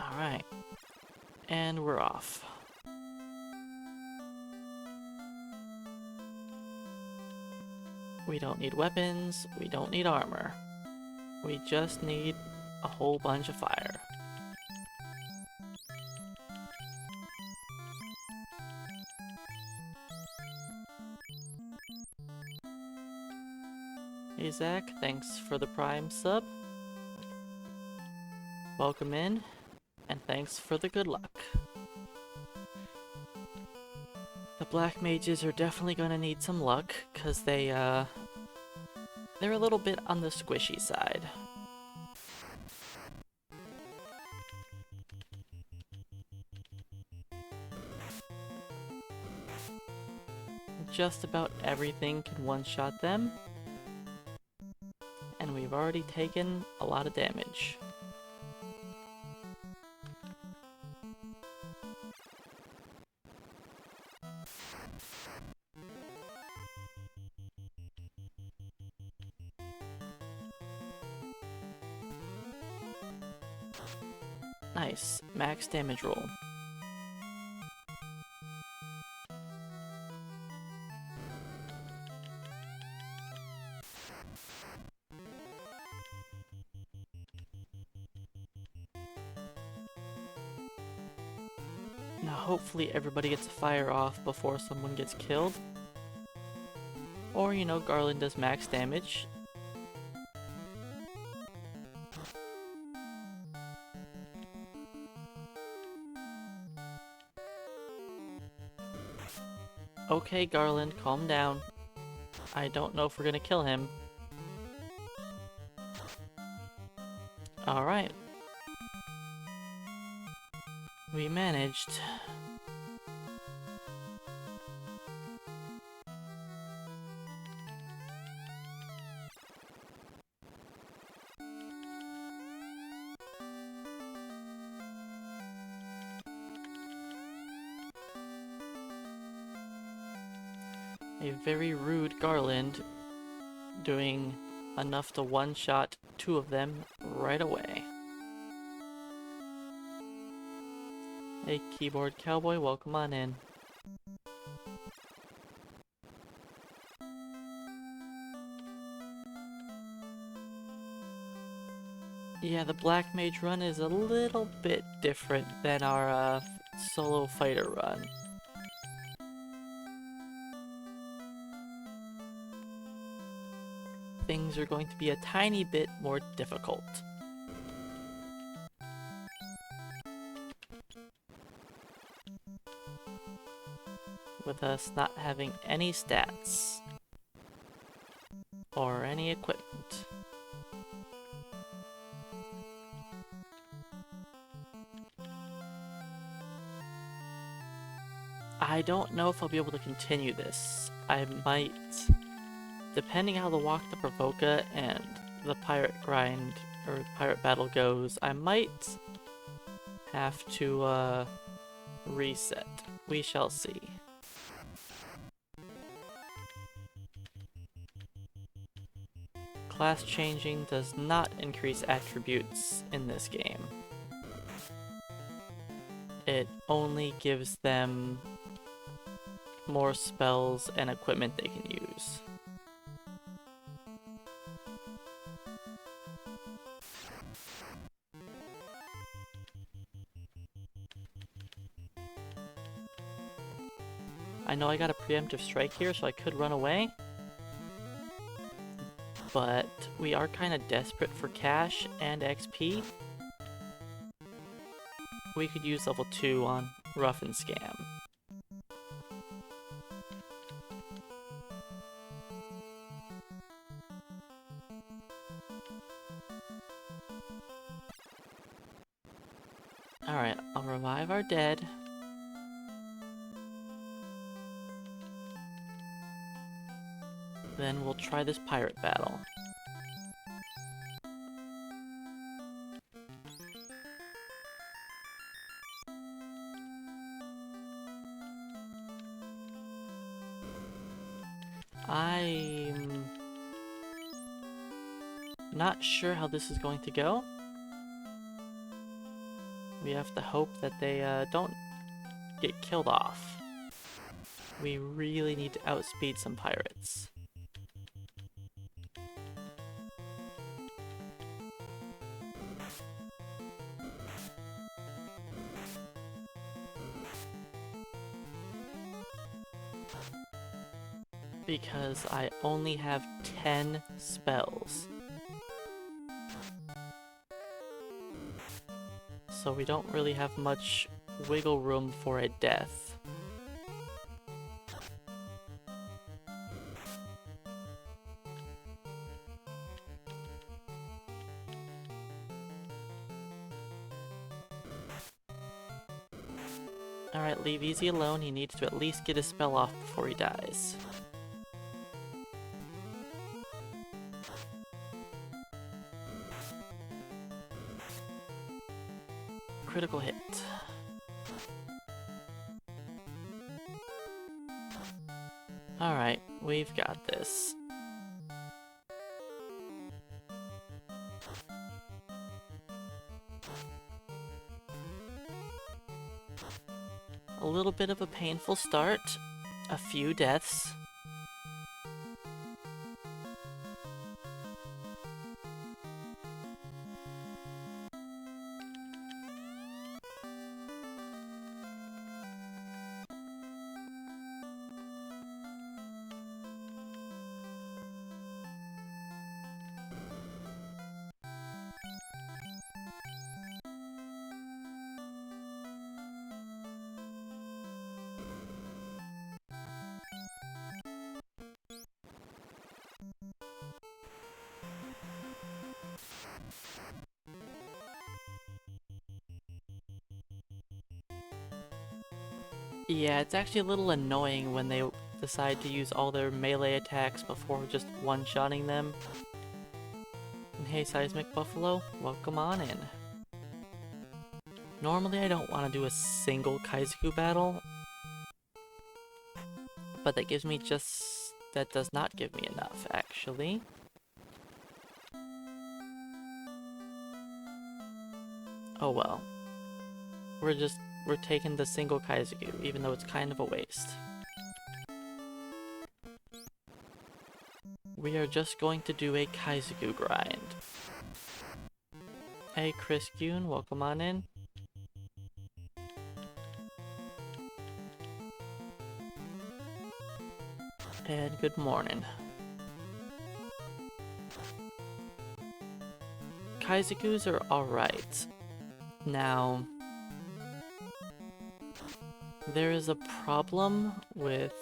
Alright. And we're off. We don't need weapons, we don't need armor. We just need a whole bunch of fire. Hey Zach, thanks for the Prime sub. Welcome in, and thanks for the good luck. The black mages are definitely gonna need some luck, cause they're a little bit on the squishy side. Just about everything can one-shot them, and we've already taken a lot of damage. Nice, max damage roll. Now hopefully everybody gets a fire off before someone gets killed. Or, you know, Garland does max damage. Okay, Garland, calm down. I don't know if we're gonna kill him. Alright. We managed. A very rude Garland doing enough to one-shot two of them right away. Hey keyboard cowboy, welcome on in. Yeah, the Black Mage run is a little bit different than our solo fighter run. Things are going to be a tiny bit more difficult. With us not having any stats or any equipment. I don't know if I'll be able to continue this. I might, depending how the Walk the Provoca and the pirate grind or pirate battle goes, I might have to reset. We shall see. Class changing does not increase attributes in this game. It only gives them more spells and equipment they can use. I know I got a preemptive strike here, so I could run away. But we are kind of desperate for cash and XP. We could use level 2 on Rough and Scam. Alright, I'll revive our dead. Then we'll try this pirate battle. I'm not sure how this is going to go. We have to hope that they don't get killed off. We really need to outspeed some pirates. Because I only have 10 spells. So we don't really have much wiggle room for a death. Alright, leave Easy alone. He needs to at least get his spell off before he dies. Critical hit. Alright, we've got this. A little bit of a painful start, a few deaths. Yeah, it's actually a little annoying when they decide to use all their melee attacks before just one-shotting them. And hey, Seismic Buffalo, welcome on in. Normally I don't want to do a single Kaizoku battle, but that gives me just... that does not give me enough, actually. Oh well. We're taking the single Kaizoku, even though it's kind of a waste. We are just going to do a Kaizoku grind. Hey Chris Yoon, welcome on in. And good morning. Kaizokus are alright. Now, there is a problem with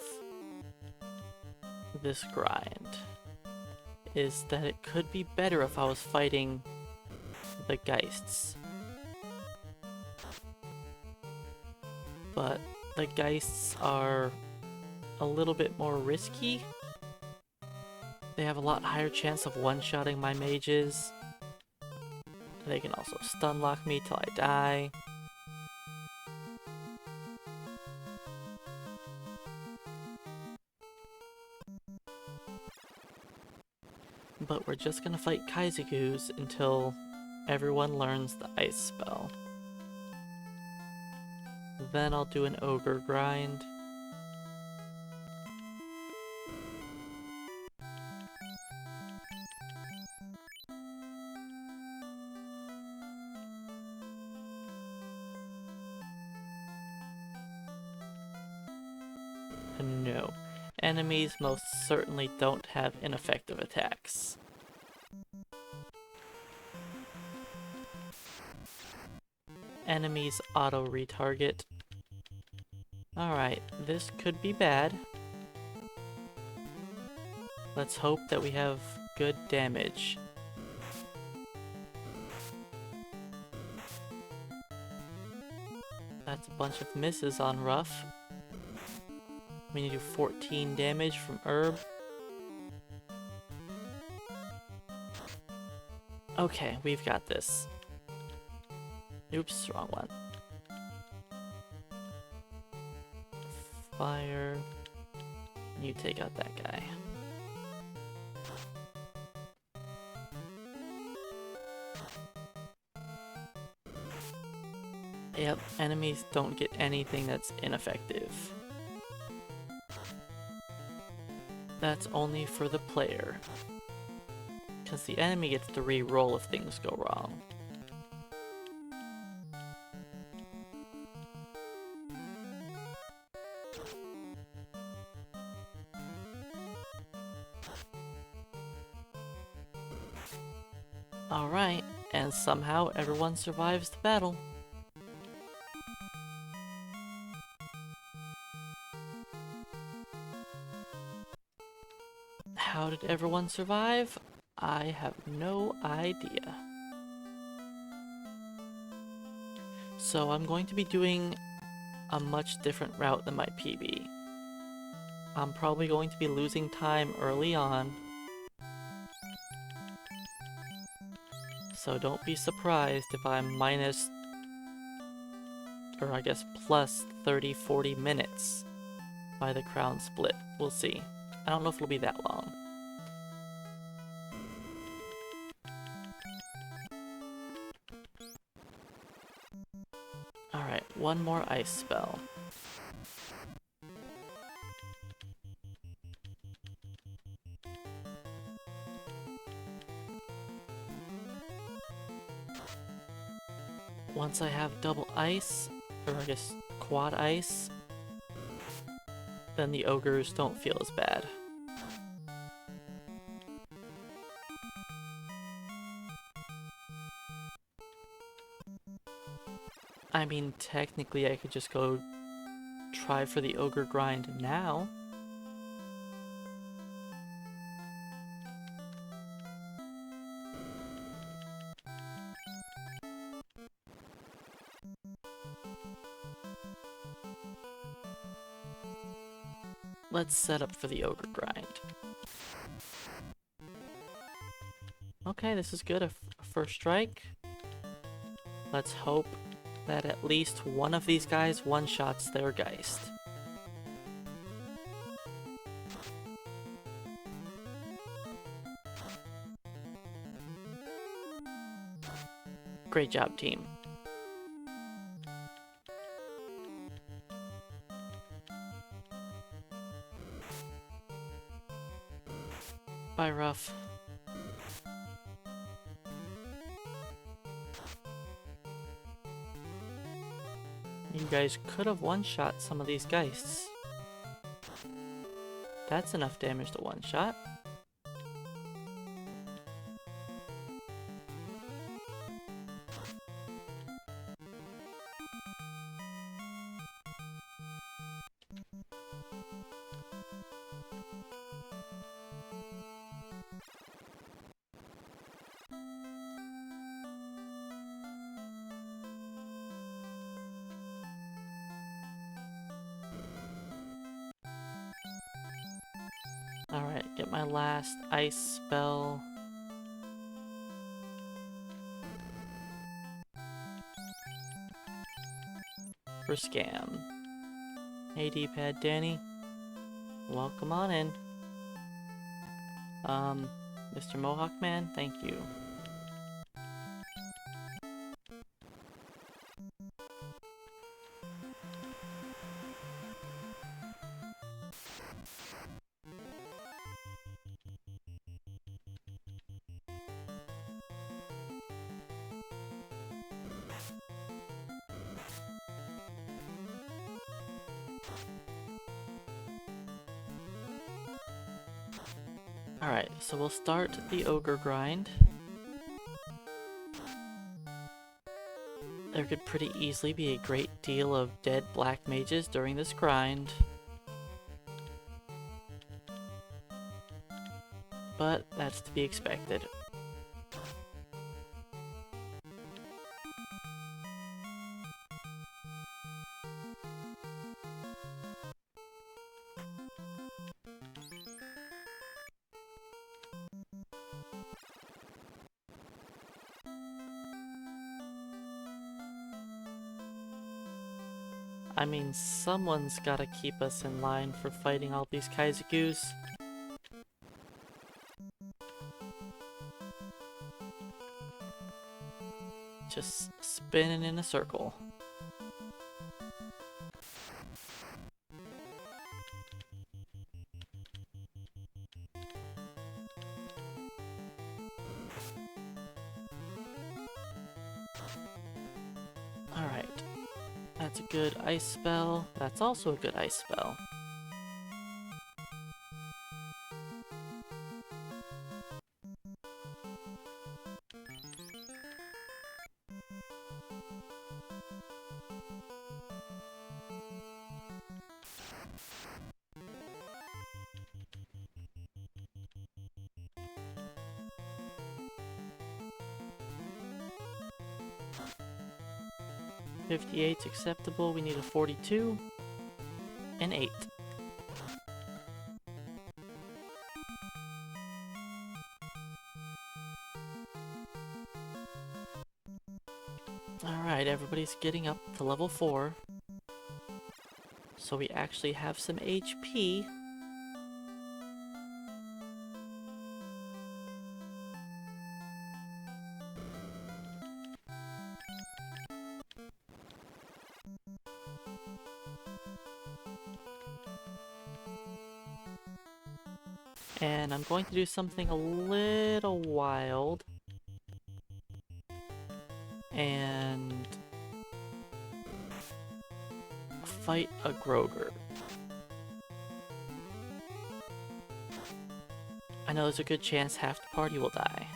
this grind, is that it could be better if I was fighting the Geists. But the Geists are a little bit more risky. They have a lot higher chance of one-shotting my mages. They can also stun lock me till I die. But we're just gonna fight Kaizokus until everyone learns the ice spell. Then I'll do an ogre grind. No. Enemies most certainly don't have ineffective attacks. Enemies auto-retarget. Alright, this could be bad. Let's hope that we have good damage. That's a bunch of misses on Ruff. We need to do 14 damage from Herb. Okay, we've got this. Oops, wrong one. Fire. You take out that guy. Yep, enemies don't get anything that's ineffective. That's only for the player. Because the enemy gets to re-roll if things go wrong. Alright, and somehow everyone survives the battle. How did everyone survive? I have no idea. So I'm going to be doing a much different route than my PB. I'm probably going to be losing time early on. So don't be surprised if I'm minus, or I guess plus 30-40 minutes by the crown split. We'll see. I don't know if it'll be that long. Alright, one more ice spell. Once I have double ice, or I guess quad ice, then the ogres don't feel as bad. I mean, technically I could just go try for the ogre grind now. Let's set up for the ogre grind. Okay, this is good. A first strike. Let's hope that at least one of these guys one-shots their Geist. Great job, team. Bye, Ruff. You guys could have one-shot some of these Geists. That's enough damage to one-shot. Alright, get my last ice spell. For Scam. Hey D-pad Danny. Welcome on in. Mr. Mohawk Man, thank you. Alright, so we'll start the ogre grind. There could pretty easily be a great deal of dead black mages during this grind. But that's to be expected. I mean, someone's gotta keep us in line for fighting all these Kaizakus. Just spinning in a circle. That's a good ice spell. That's also a good ice spell. .58's acceptable. We need a 42 and 8. Alright, everybody's getting up to level 4. So we actually have some HP. And I'm going to do something a little wild. And fight a Groger. I know there's a good chance half the party will die.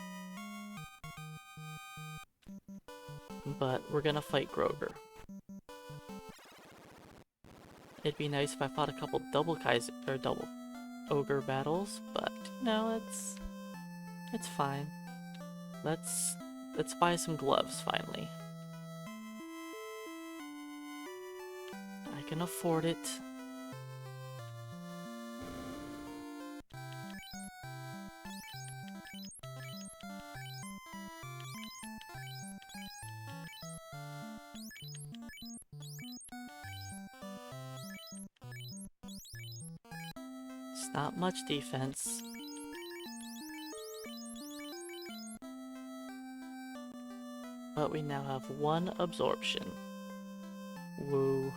But we're gonna fight Groger. It'd be nice if I fought a couple double Kaiser or double ogre battles, but no, it's fine. Let's buy some gloves finally. I can afford it. It's not much defense. But we now have 1 absorption. Woo.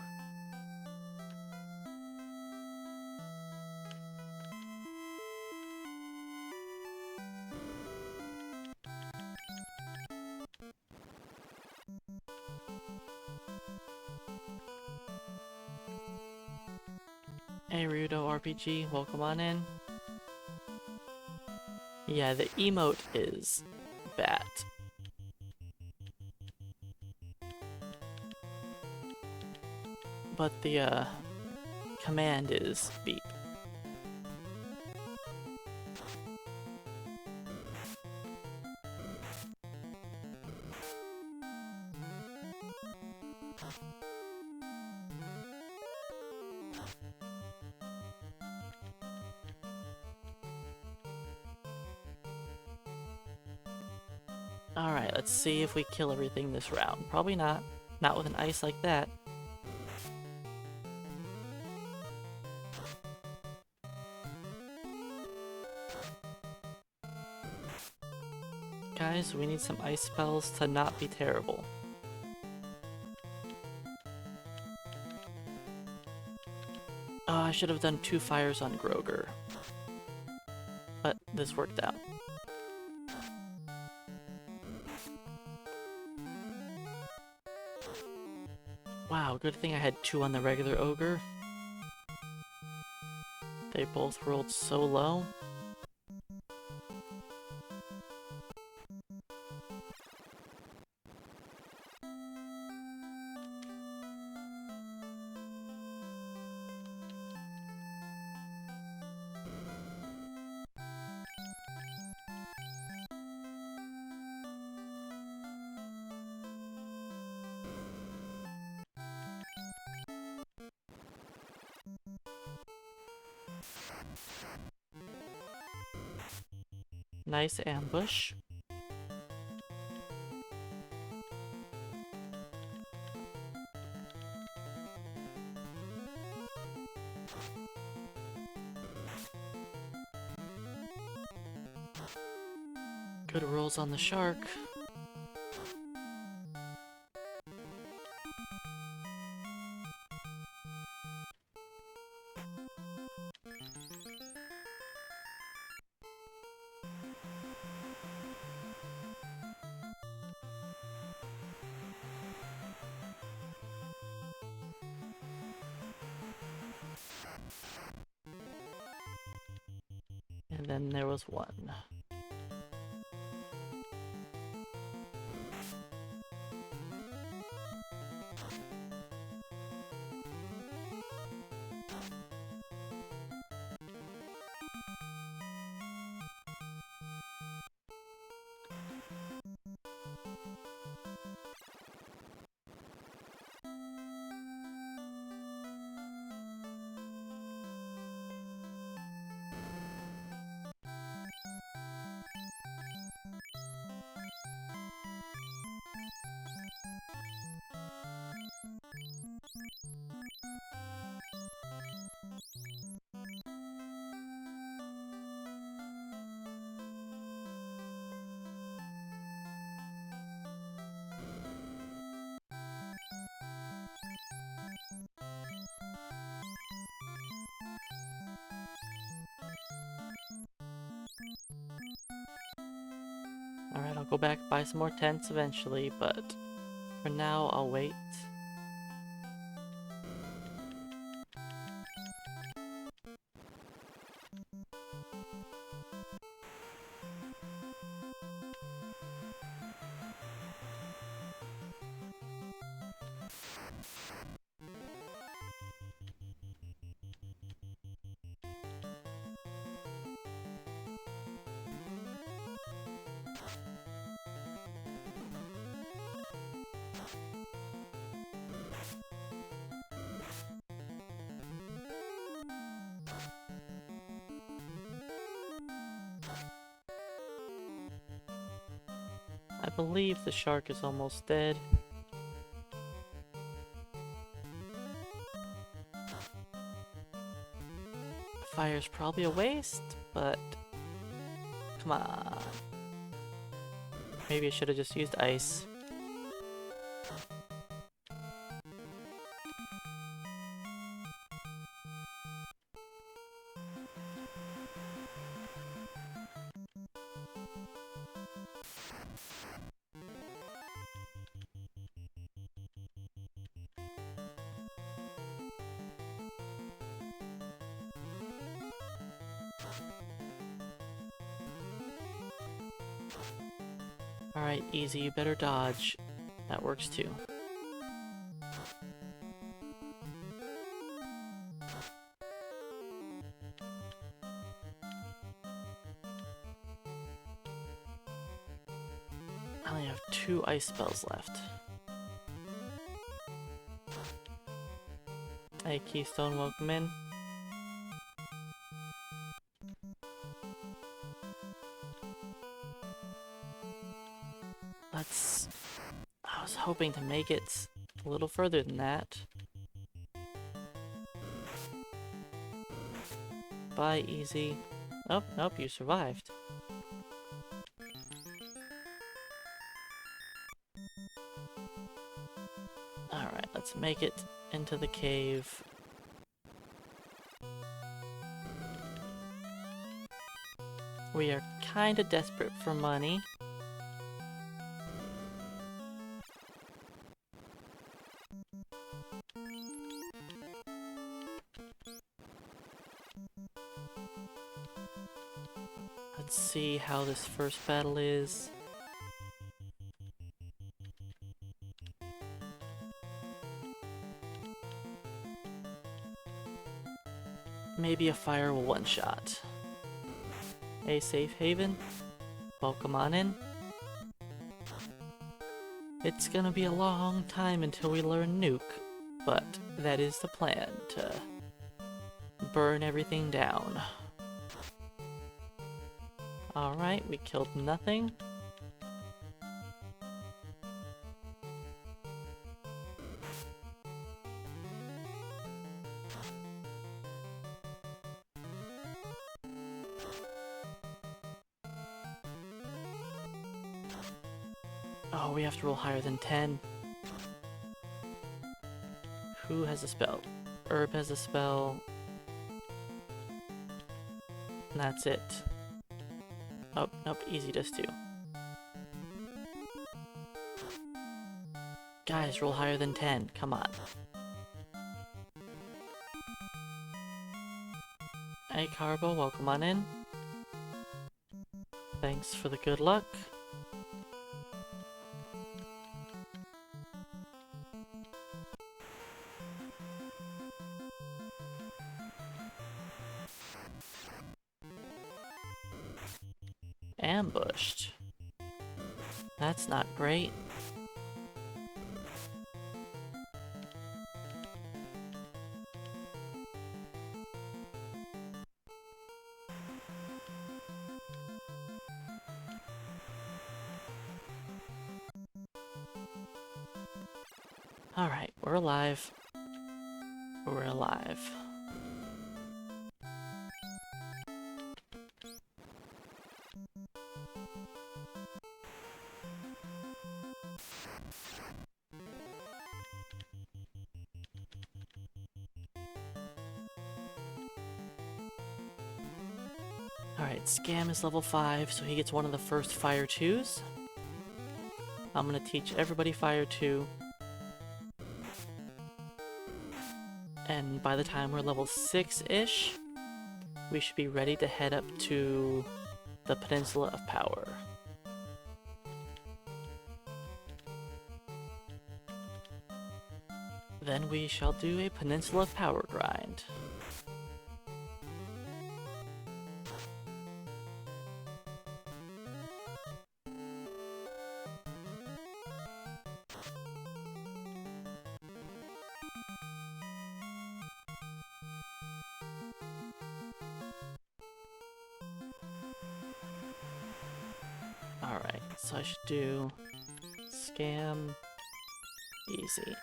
Hey Ryudo RPG, welcome on in. Yeah, the emote is bat. But the command is beep. Alright, let's see if we kill everything this round. Probably not. Not with an ice like that. Guys, we need some ice spells to not be terrible. Oh, I should have done 2 fires on Groger. But this worked out. Wow, good thing I had 2 on the regular ogre. They both rolled so low. Nice ambush. Good rolls on the shark. And then there was one. Alright, I'll go back, buy some more tents eventually, but for now, I'll wait. I believe the shark is almost dead. Fire's probably a waste, but come on. Maybe I should have just used ice. Alright, easy, you better dodge. That works too. I only have 2 ice spells left. Hey Keystone, welcome in. I was hoping to make it a little further than that. Bye, easy. Oh, nope, you survived. Alright, let's make it into the cave. We are kinda desperate for money. Let's see how this first battle is. Maybe a fire will one-shot. A safe haven. Welcome on in. It's gonna be a long time until we learn nuke, but that is the plan, to burn everything down. Alright, we killed nothing. Oh, we have to roll higher than 10. Who has a spell? Herb has a spell. And that's it. Oh, nope, easy does too. Guys, roll higher than 10, come on. Hey Carbo, welcome on in. Thanks for the good luck. Ambushed. That's not great. Alright, we're alive. We're alive. Alright, Scam is level 5, so he gets one of the first Fire 2s. I'm gonna teach everybody Fire 2. And by the time we're level 6-ish, we should be ready to head up to the Peninsula of Power. Then we shall do a Peninsula of Power grind. Alright, so I should do Scam easy.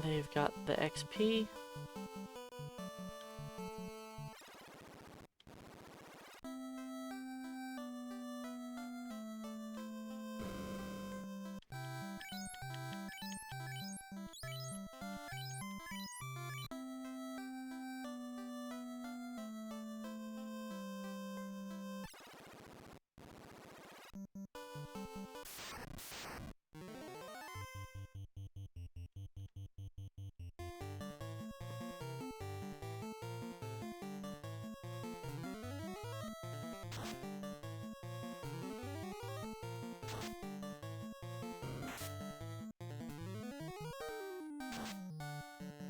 They've got the XP.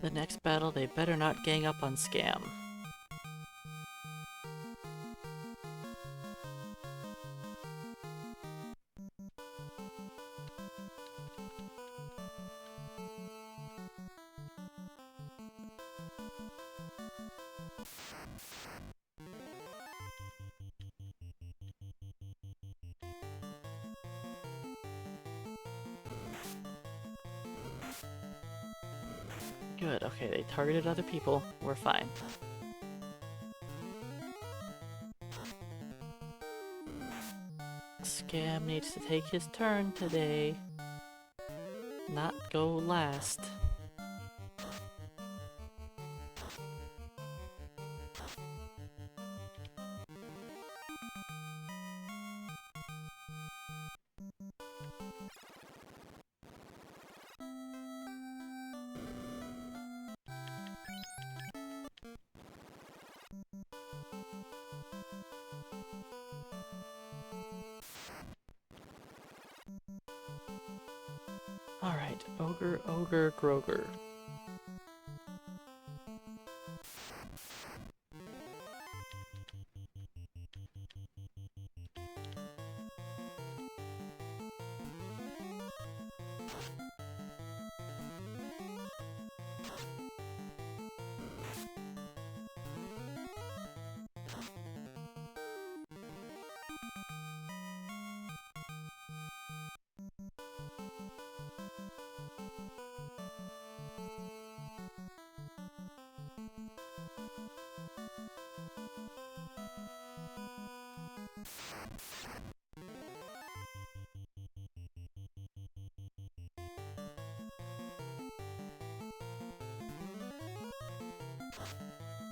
The next battle, they better not gang up on Scam. Good, okay, they targeted other people. We're fine. Scam needs to take his turn today. Not go last. Alright, Ogre, Ogre, Groger.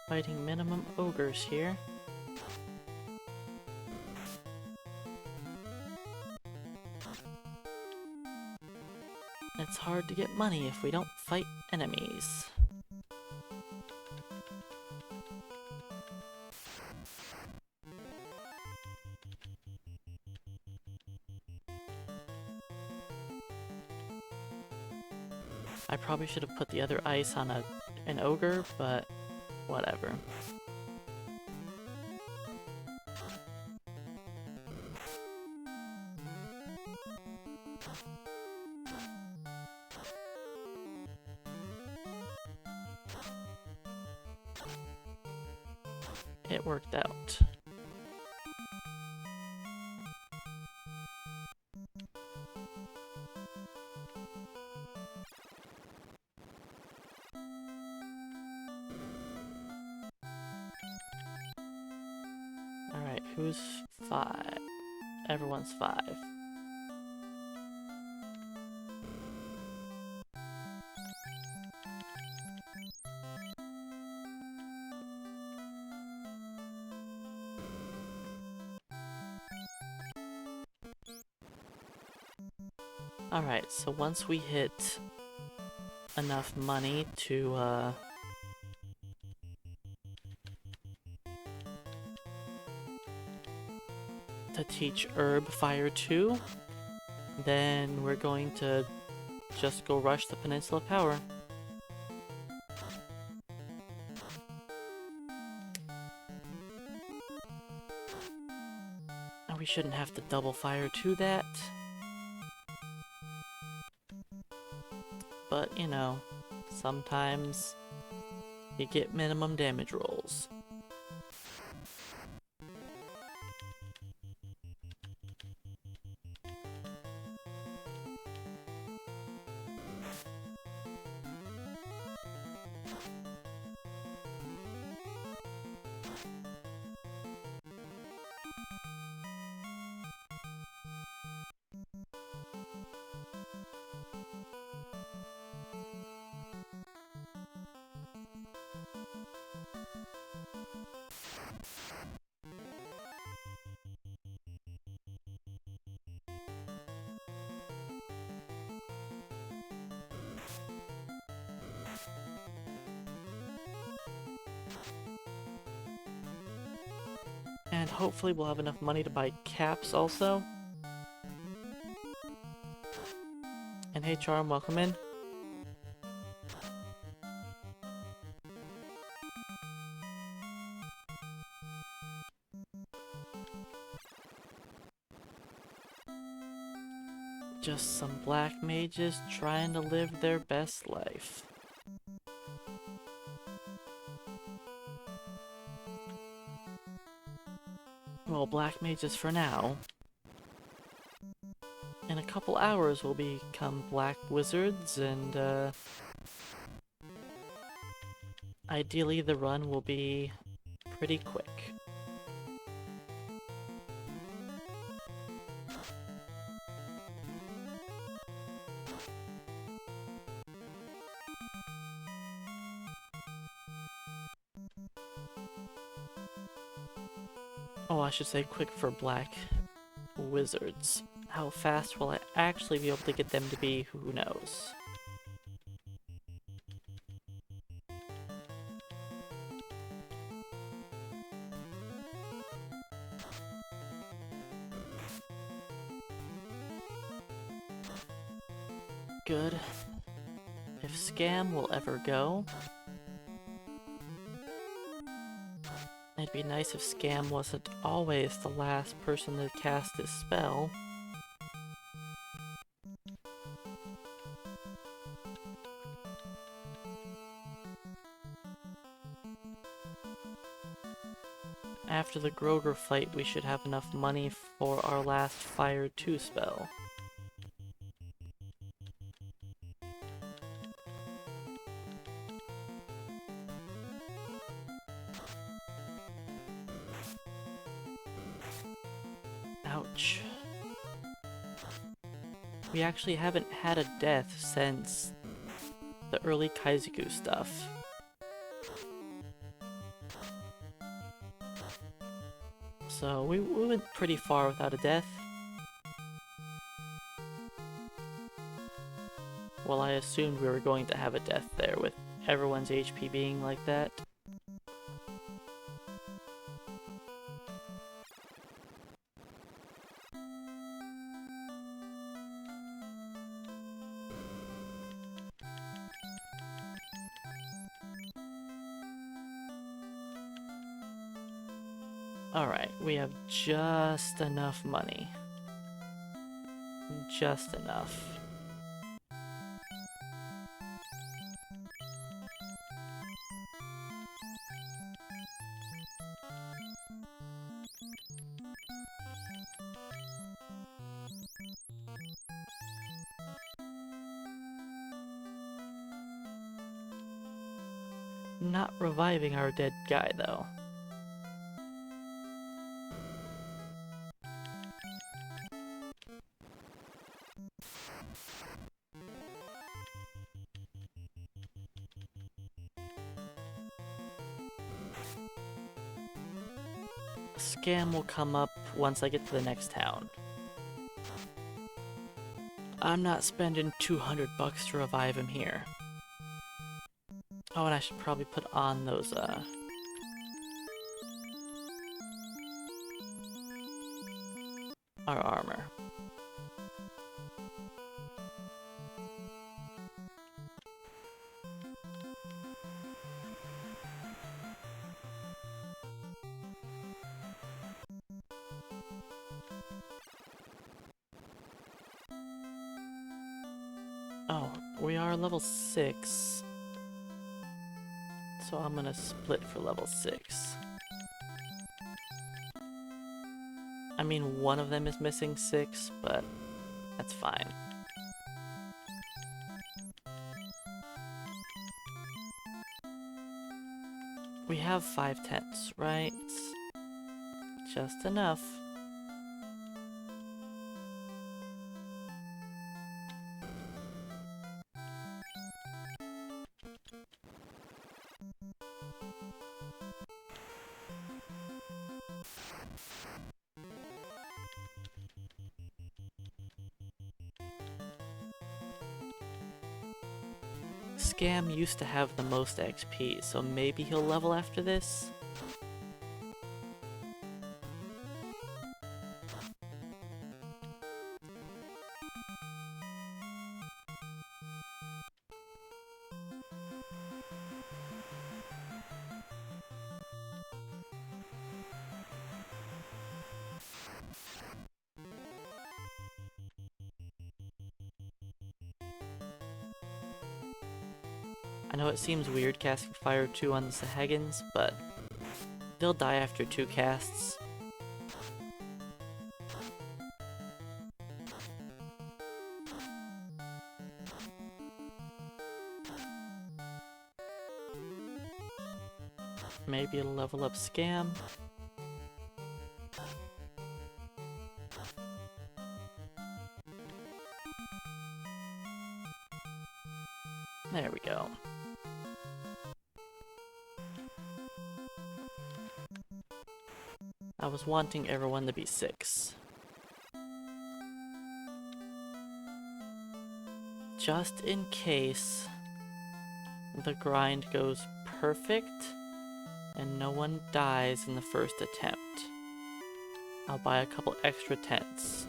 Fighting minimum ogres here. It's hard to get money if we don't fight enemies. I probably should have put the other ice on an ogre, but whatever. It worked out. Alright, who's 5? Everyone's 5. Alright, so once we hit enough money to teach Herb Fire 2, then we're going to just go rush the Peninsula of Power. And we shouldn't have to double Fire 2 that. But, you know, sometimes you get minimum damage rolls. And hopefully we'll have enough money to buy caps also. And hey Charm, welcome in. Just some black mages trying to live their best life. Well, black mages for now. In a couple hours we'll become black wizards, and ideally the run will be pretty quick. Oh, I should say quick for black wizards. How fast will I actually be able to get them to be? Who knows? Good. If Scam will ever go, it'd be nice if Scam wasn't always the last person to cast his spell. After the Groger fight, we should have enough money for our last Fire 2 spell. Ouch. We actually haven't had a death since the early Kaizoku stuff. So we went pretty far without a death. Well, I assumed we were going to have a death there with everyone's HP being like that. Alright, we have just enough money. Just enough. Not reviving our dead guy, though. Scam will come up once I get to the next town. I'm not spending 200 bucks to revive him here. Oh, and I should probably put on those, our armor. Oh, we are level 6. So I'm gonna split for level 6. I mean, one of them is missing 6, but that's fine. We have 5 tents, right? Just enough. Scam used to have the most XP, so maybe he'll level after this? I know it seems weird casting Fire 2 on the Sahagins, but they'll die after 2 casts. Maybe it'll level up Scam. There we go. I was wanting everyone to be 6. Just in case the grind goes perfect and no one dies in the first attempt, I'll buy a couple extra tents.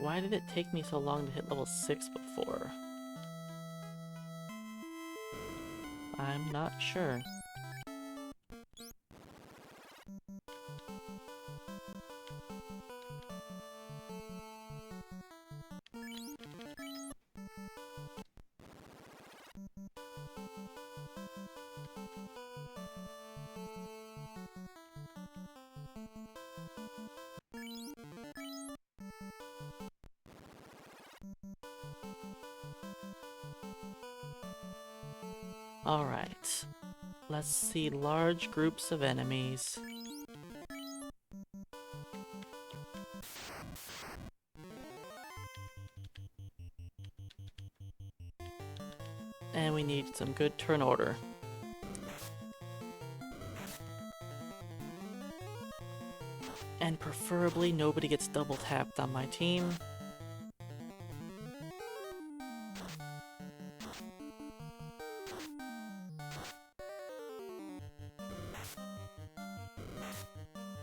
Why did it take me so long to hit level 6 before? I'm not sure. Alright, let's see large groups of enemies. And we need some good turn order. And preferably nobody gets double tapped on my team.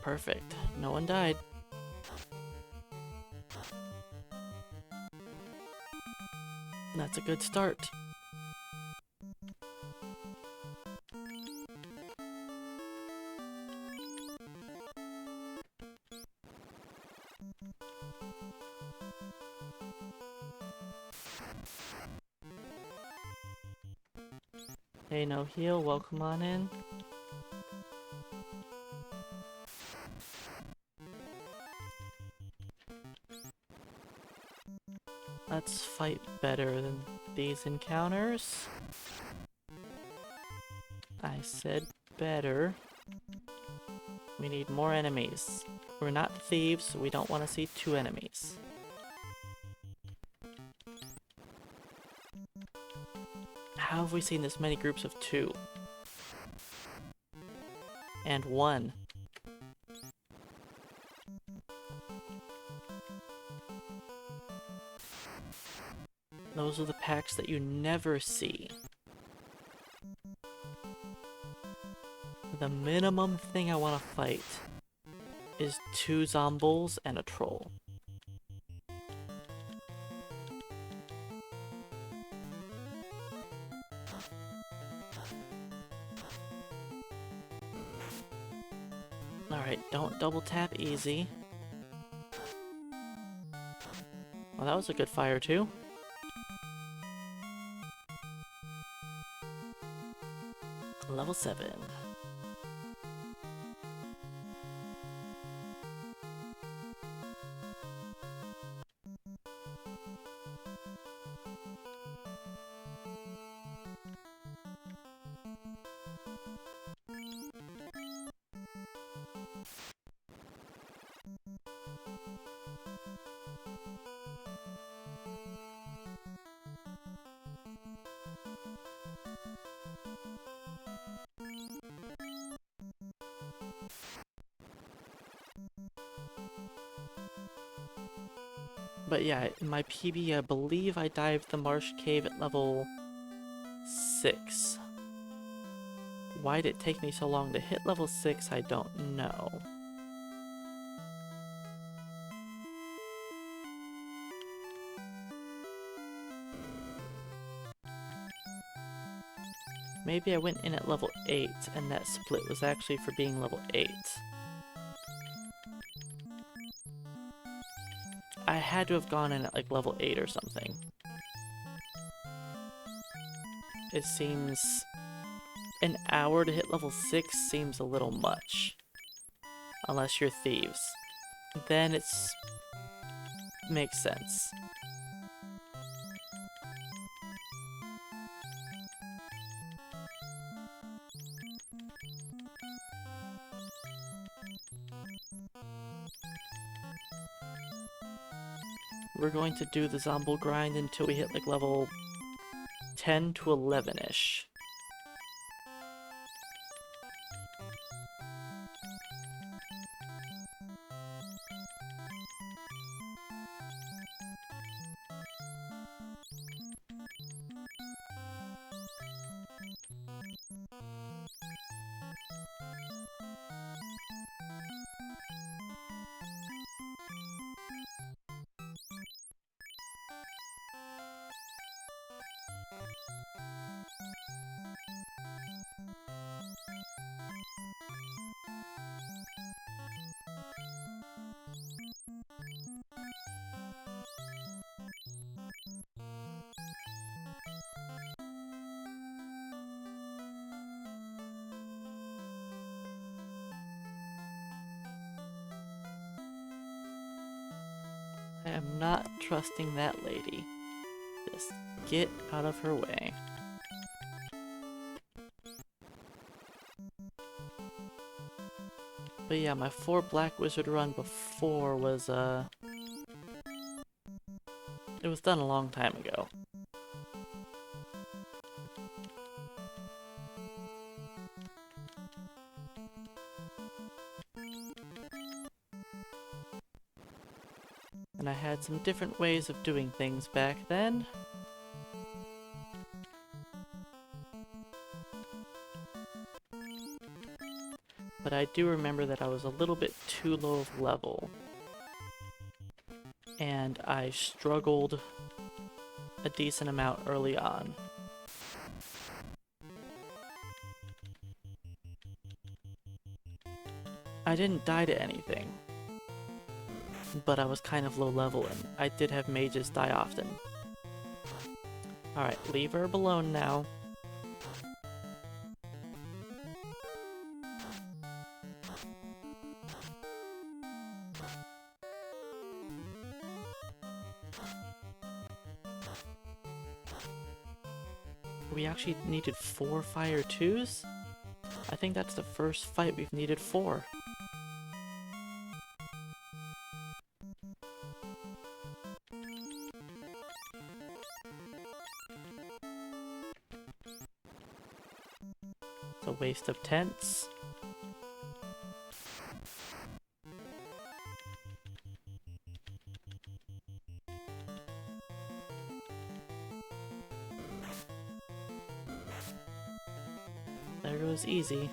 Perfect. No one died. That's a good start. Hey, no heal, welcome on in. Let's fight better than these encounters. I said better. We need more enemies. We're not thieves, so we don't want to see 2 enemies. How have we seen this many groups of 2? And 1. Those are the packs that you never see. The minimum thing I want to fight is 2 zombies and a troll. Alright, don't double tap easy. Well, that was a good fire too. Level 7. But yeah, in my PB, I believe I dived the marsh cave at level 6. Why did it take me so long to hit level 6, I don't know. Maybe I went in at level 8, and that split was actually for being level 8. I had to have gone in at like level 8 or something. It seems... an hour to hit level 6 seems a little much. Unless you're thieves. Then it's... makes sense. We're going to do the zombie grind until we hit like level 10 to 11-ish. I am not trusting that lady. Just get out of her way. But yeah, my 4 Black Wizard run before was, it was done a long time ago. And I had some different ways of doing things back then. but I do remember that I was a little bit too low of level. And I struggled a decent amount early on. I didn't die to anything, but I was kind of low level and I did have mages die often. Alright, leave Herb alone now. We actually needed 4 fire 2s? I think that's the first fight we've needed 4. It's a waste of tents. There goes easy.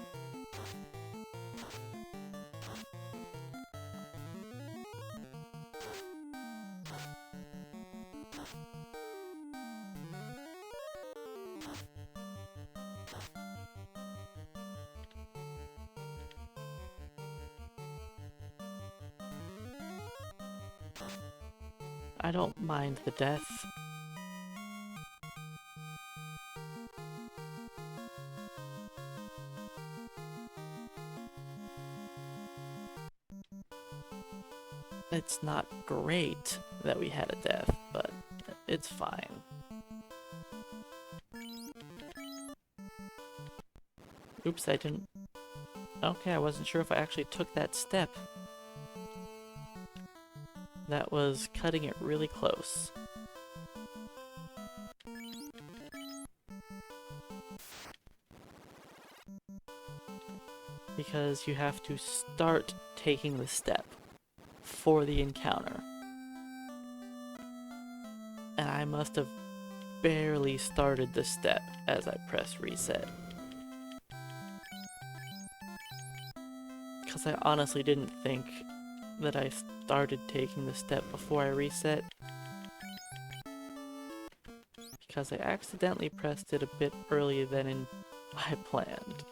I don't mind the death. It's not great that we had a death, but it's fine. Oops, I didn't... Okay, I wasn't sure if I actually took that step. That was cutting it really close. Because you have to start taking the step for the encounter. And I must have barely started the step as I pressed reset. Because I honestly didn't think that I started taking the step before I reset. Because I accidentally pressed it a bit earlier than I planned.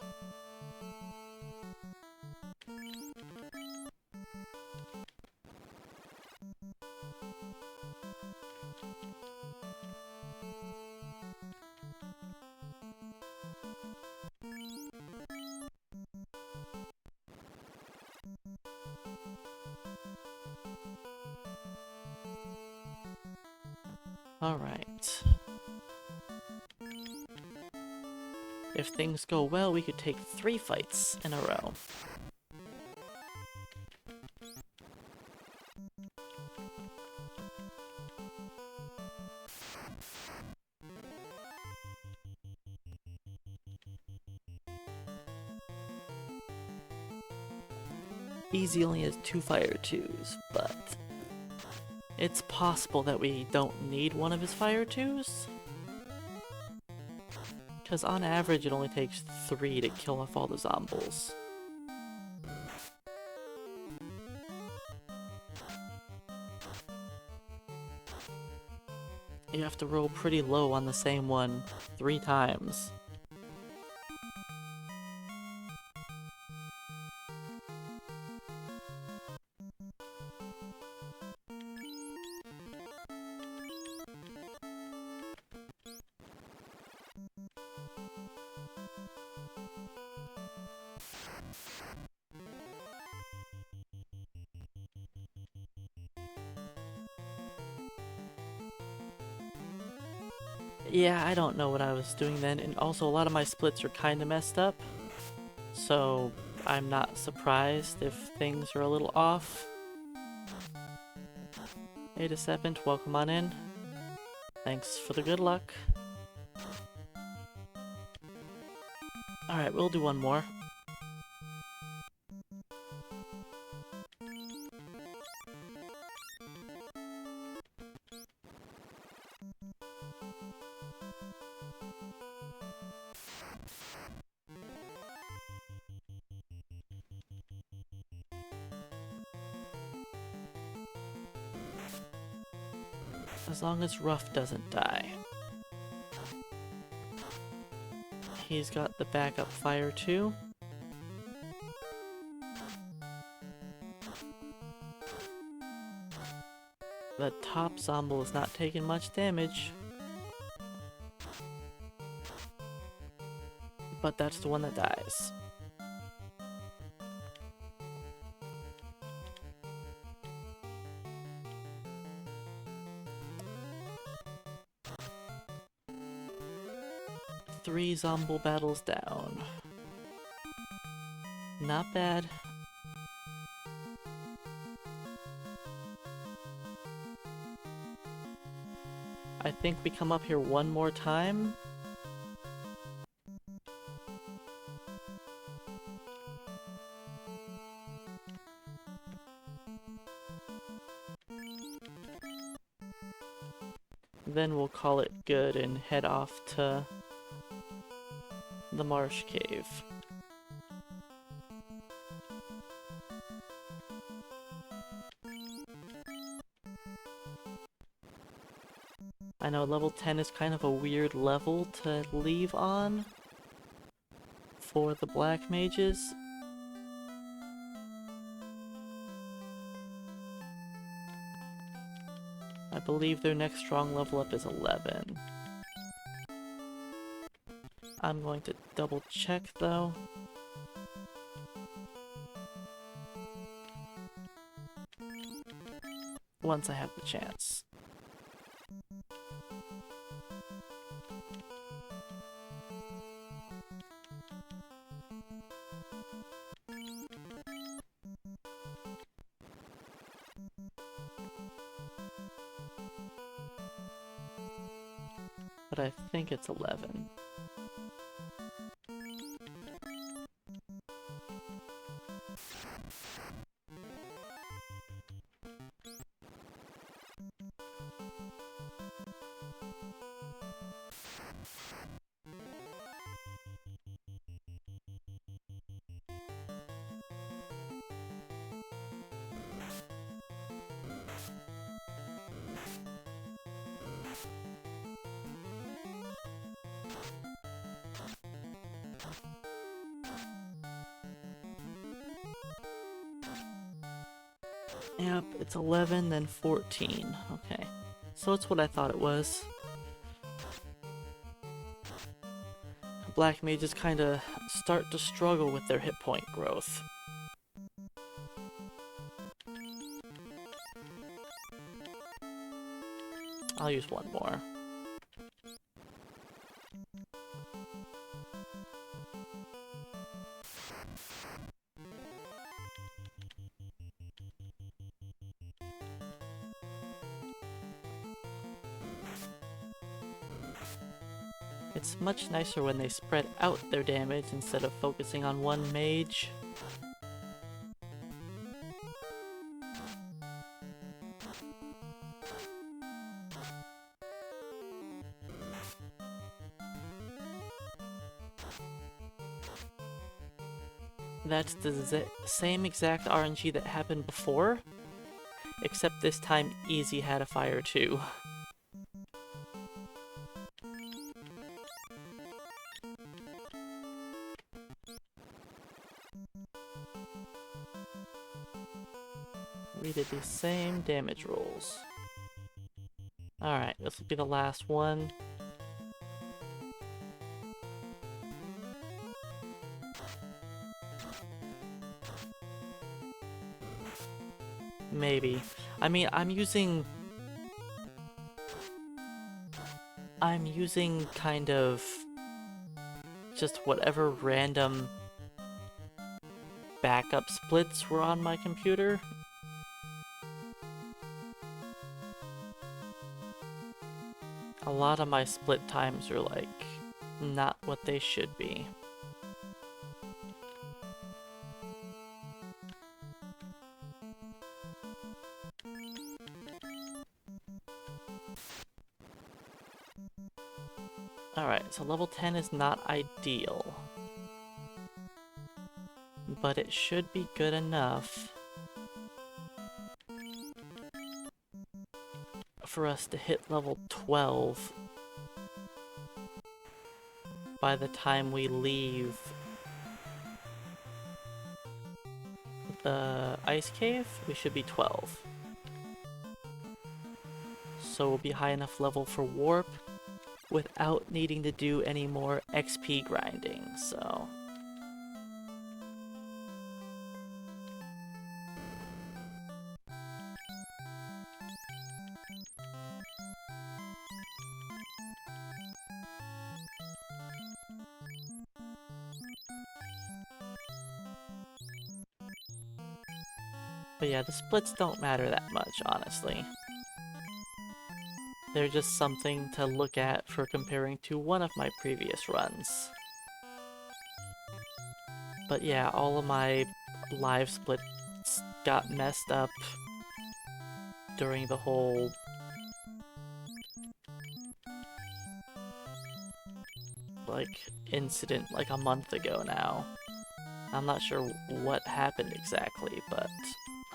Alright. If things go well, we could take 3 fights in a row. Easy only has 2 fire 2s, but it's possible that we don't need one of his fire 2s. Because on average it only takes 3 to kill off all the zombies. You have to roll pretty low on the same one 3 times. Yeah, I don't know what I was doing then, and also a lot of my splits are kinda messed up, so I'm not surprised if things are a little off. Hey Decepent, welcome on in. Thanks for the good luck. Alright, we'll do one more. As long as Ruff doesn't die. He's got the backup fire too. The top Zomble is not taking much damage. But that's the one that dies. Three Zomble battles down. Not bad. I think we come up here one more time. Then we'll call it good and head off to the Marsh Cave. I know level 10 is kind of a weird level to leave on for the black mages. I believe their next strong level up is 11. I'm going to double check though. Once I have the chance. But I think it's 11. Yep, it's 11, then 14. Okay. So it's what I thought it was. Black mages kinda start to struggle with their hit point growth. I'll use one more. It's much nicer when they spread out their damage instead of focusing on one mage. That's the same exact RNG that happened before, except this time Easy had a fire too. We did the same damage rolls. Alright, this will be the last one. Maybe. I mean, I'm using kind of just whatever random backup splits were on my computer. A lot of my split times are like not what they should be. Alright, so level 10 is not ideal, but it should be good enough for us to hit level 12 by the time we leave the ice cave. We should be 12. So we'll be high enough level for warp without needing to do any more XP grinding, so... But yeah, the splits don't matter that much, honestly. They're just something to look at for comparing to one of my previous runs. But yeah, all of my live splits got messed up during the whole incident like a month ago now. I'm not sure what happened exactly, but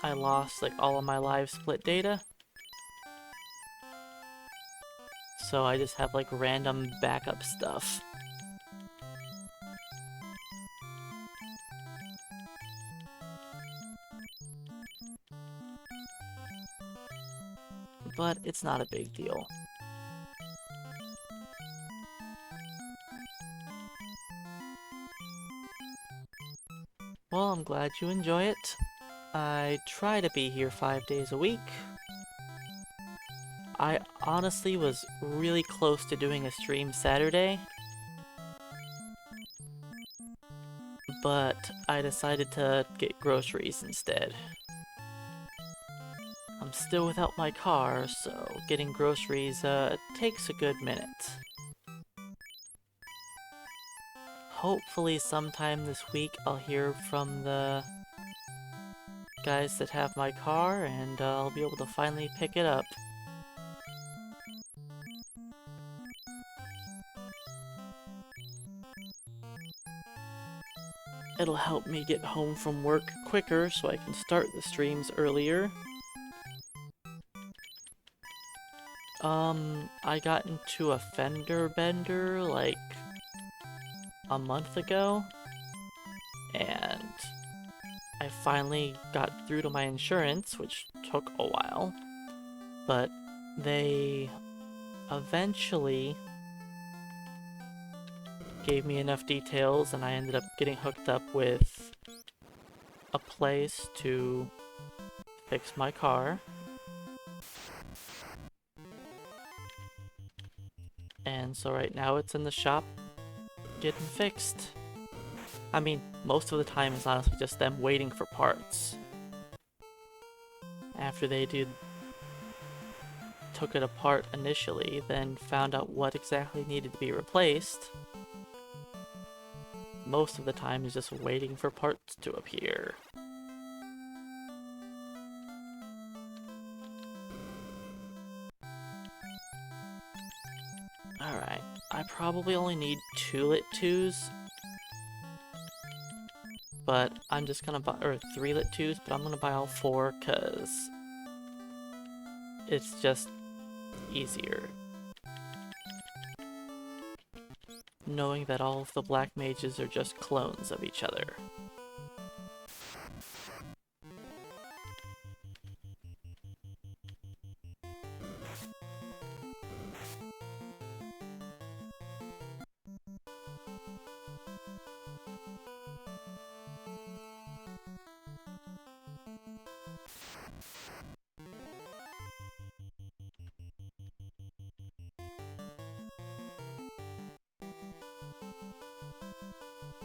I lost all of my live split data. So I just have random backup stuff. But it's not a big deal. Well, I'm glad you enjoy it. I try to be here 5 days a week. I honestly was really close to doing a stream Saturday, but I decided to get groceries instead. I'm still without my car, so getting groceries takes a good minute. Hopefully sometime this week I'll hear from the guys that have my car and I'll be able to finally pick it up. It'll help me get home from work quicker so I can start the streams earlier. I got into a fender bender a month ago, and I finally got through to my insurance, which took a while, but they eventually gave me enough details and I ended up getting hooked up with a place to fix my car. And so right now it's in the shop getting fixed. I mean, most of the time is honestly just them waiting for parts. After they took it apart initially, then found out what exactly needed to be replaced. Most of the time is just waiting for parts to appear. Alright, I probably only need 2 lit 2s, but I'm just gonna buy, or 3 lit 2s, but I'm gonna buy all 4 cause it's just easier. Knowing that all of the black mages are just clones of each other.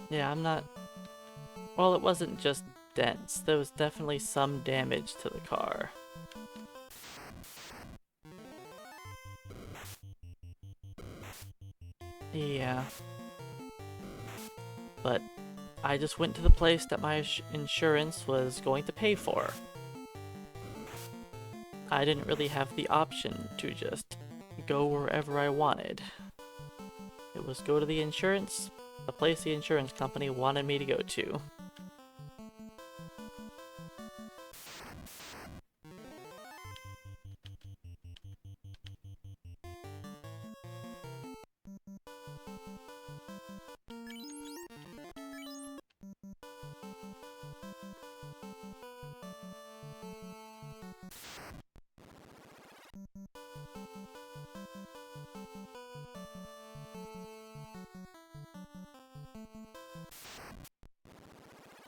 Yeah, I'm not... Well, it wasn't just dents. There was definitely some damage to the car. Yeah. But I just went to the place that my insurance was going to pay for. I didn't really have the option to just go wherever I wanted. It was go to the insurance, the place the insurance company wanted me to go to.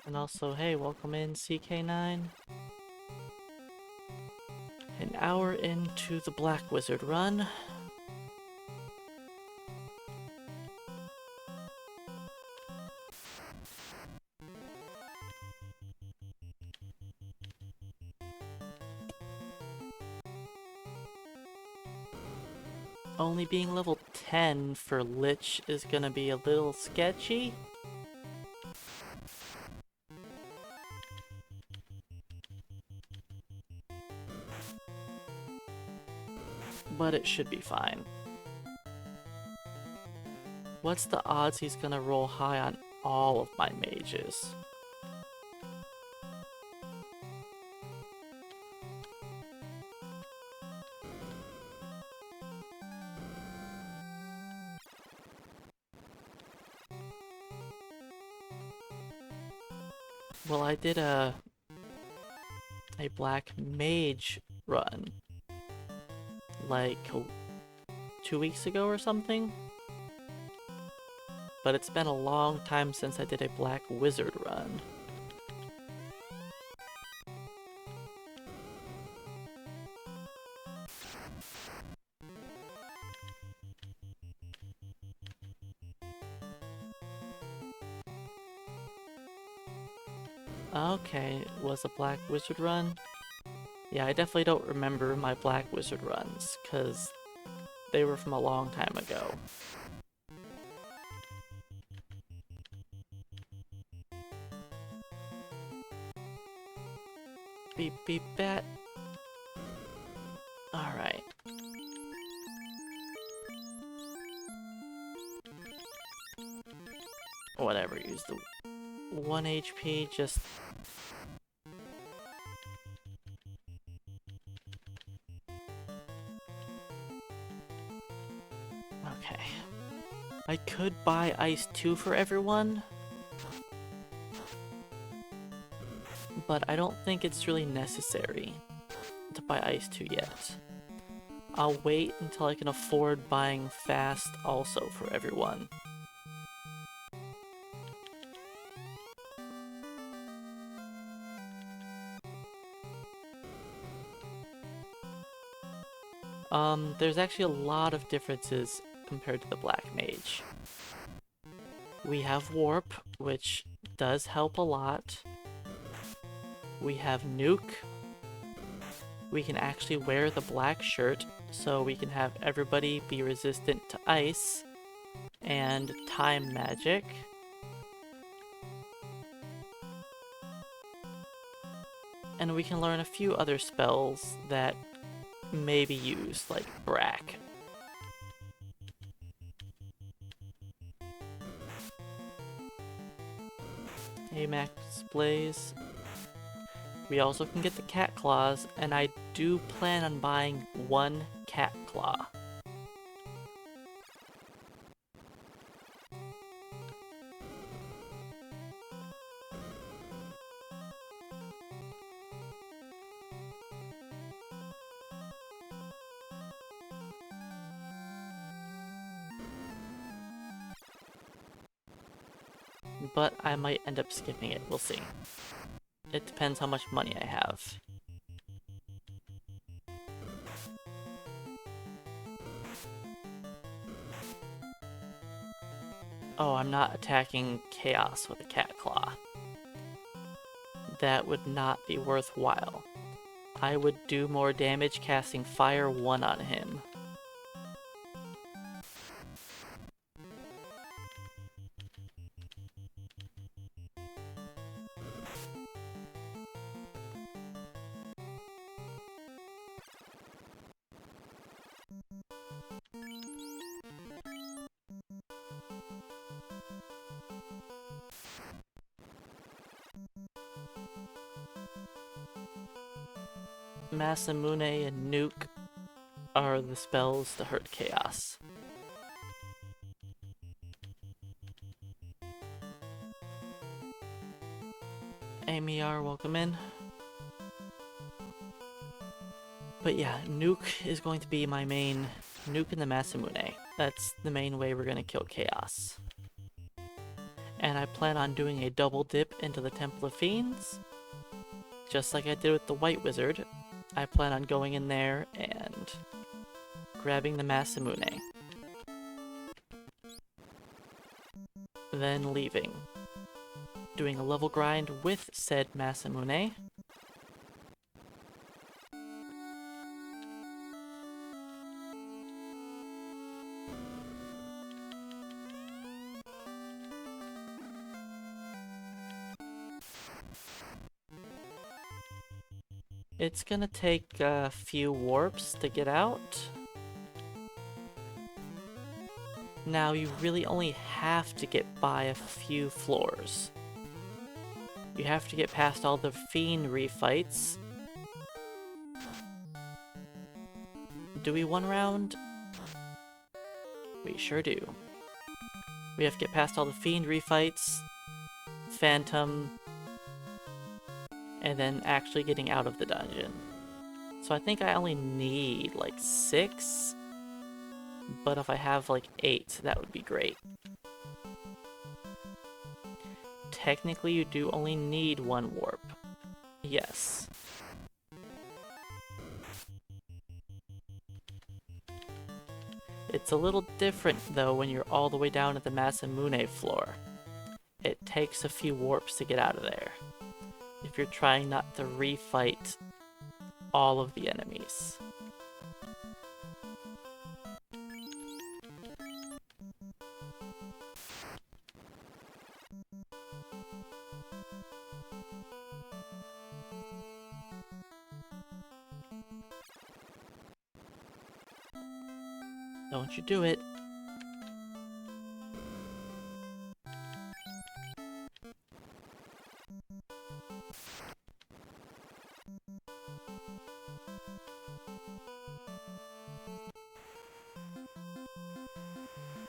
And also, hey, welcome in CK9. An hour into the Black Wizard run. Only being level 10 for Lich is gonna be a little sketchy. But it should be fine. What's the odds he's gonna roll high on all of my mages? Well, I did a black mage run like 2 weeks ago or something. But it's been a long time since I did a black wizard run. Okay, it was a black wizard run. Yeah, I definitely don't remember my black wizard runs, because they were from a long time ago. Beep beep bat. Alright. Whatever, use the 1 HP, just... Okay. I could buy Ice 2 for everyone, but I don't think it's really necessary to buy Ice 2 yet. I'll wait until I can afford buying Fast also for everyone. There's actually a lot of differences compared to the Black Mage. We have Warp, which does help a lot. We have Nuke. We can actually wear the black shirt, so we can have everybody be resistant to ice and time magic. And we can learn a few other spells that may be used, like Brack. Amax Blaze. We also can get the cat claws, and I do plan on buying 1 cat claw. But I might end up skipping it, we'll see. It depends how much money I have. Oh, I'm not attacking Chaos with a cat claw. That would not be worthwhile. I would do more damage casting Fire 1 on him. Masamune and Nuke are the spells to hurt Chaos. AMR, welcome in. But yeah, Nuke is going to be my main... Nuke and the Masamune. That's the main way we're going to kill Chaos. And I plan on doing a double dip into the Temple of Fiends. Just like I did with the White Wizard, I plan on going in there and grabbing the Masamune. Then leaving. Doing a level grind with said Masamune. It's gonna take a few warps to get out. Now you really only have to get by a few floors. You have to get past all the Fiend refights. Do we one round? We sure do. We have to get past all the Fiend refights, Phantom, and then actually getting out of the dungeon. So I think I only need like 6, but if I have like 8, that would be great. Technically, you do only need 1 warp. Yes. It's a little different though when you're all the way down at the Masamune floor. It takes a few warps to get out of there, if you're trying not to refight all of the enemies. Don't you do it.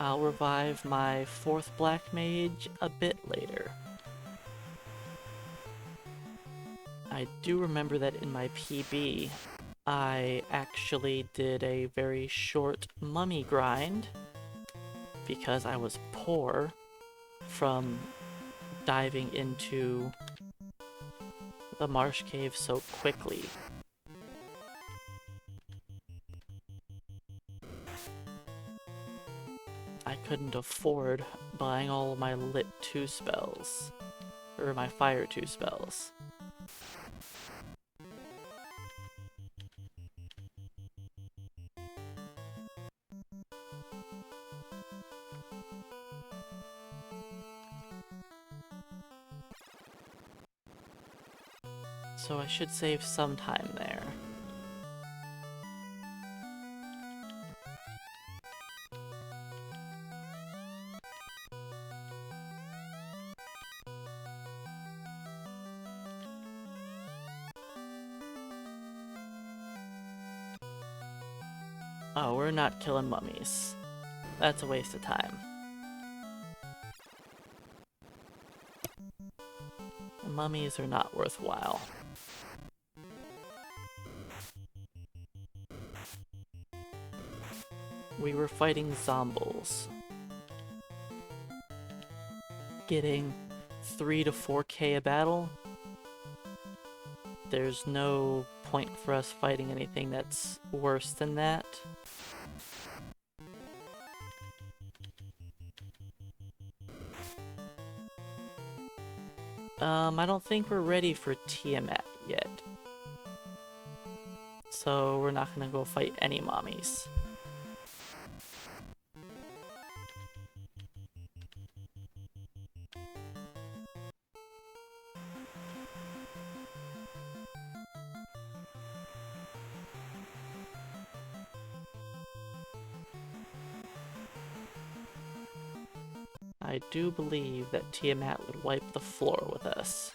I'll revive my 4th Black Mage a bit later. I do remember that in my PB, I actually did a very short mummy grind because I was poor from diving into the marsh cave so quickly. I couldn't afford buying all of my Lit 2 spells, or my Fire 2 spells. So I should save some time there. Oh, we're not killing mummies. That's a waste of time. Mummies are not worthwhile. We were fighting zombies. Getting 3 to 4k a battle. There's no point for us fighting anything that's worse than that. I don't think we're ready for Tiamat yet. So we're not gonna go fight any mommies. I do believe that Tiamat would wipe the floor with us.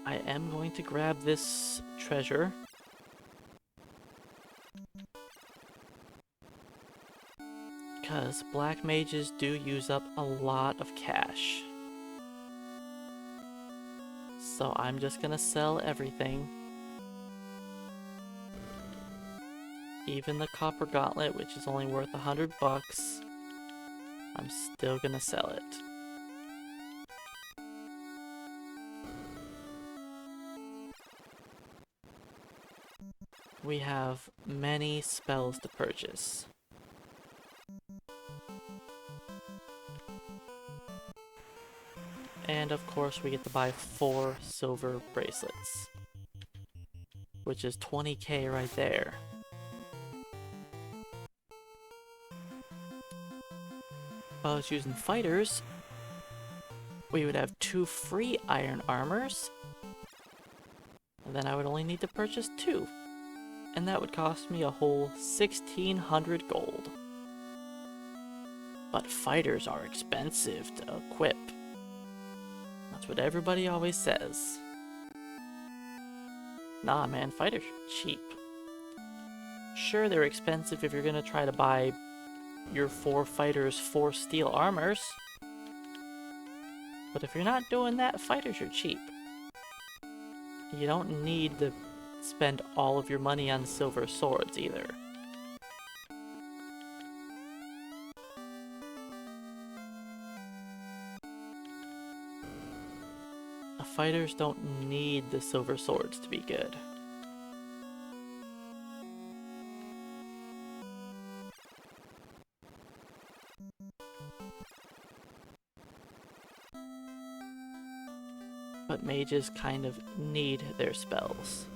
I am going to grab this treasure. Because black mages do use up a lot of cash. So I'm just gonna sell everything. Even the copper gauntlet, which is only worth $100, I'm still gonna sell it. We have many spells to purchase. And of course we get to buy 4 silver bracelets, which is 20k right there. If I was using fighters, we would have 2 free iron armors, and then I would only need to purchase 2, and that would cost me a whole 1600 gold. But fighters are expensive to equip. That's what everybody always says. Nah man, fighters are cheap. Sure, they're expensive if you're gonna try to buy your 4 fighters 4 steel armors. But if you're not doing that, fighters are cheap. You don't need to spend all of your money on silver swords either. Fighters don't need the silver swords to be good. But mages kind of need their spells.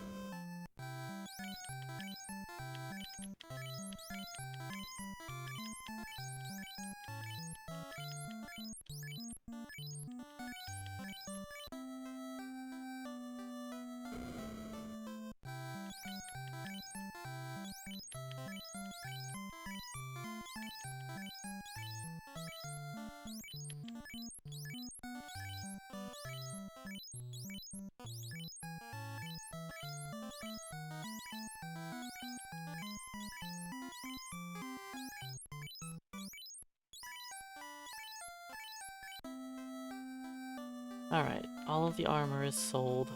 Alright, all of the armor is sold.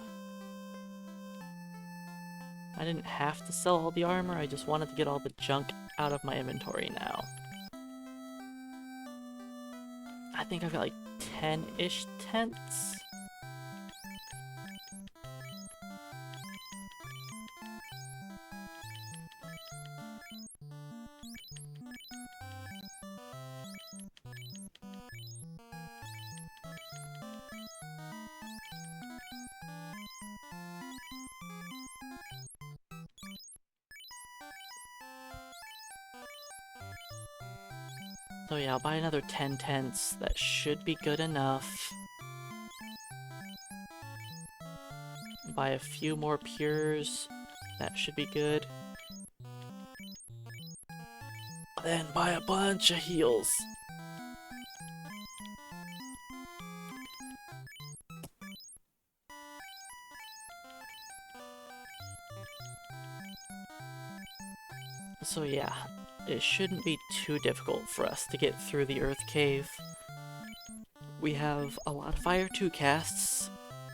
I didn't have to sell all the armor, I just wanted to get all the junk out of my inventory now. I think I've got like 10-ish tents. So yeah, I'll buy another 10 tents. That should be good enough. Buy a few more pures. That should be good. Then buy a bunch of heals. So yeah, it shouldn't be too difficult for us to get through the Earth Cave. We have a lot of Fire 2 casts,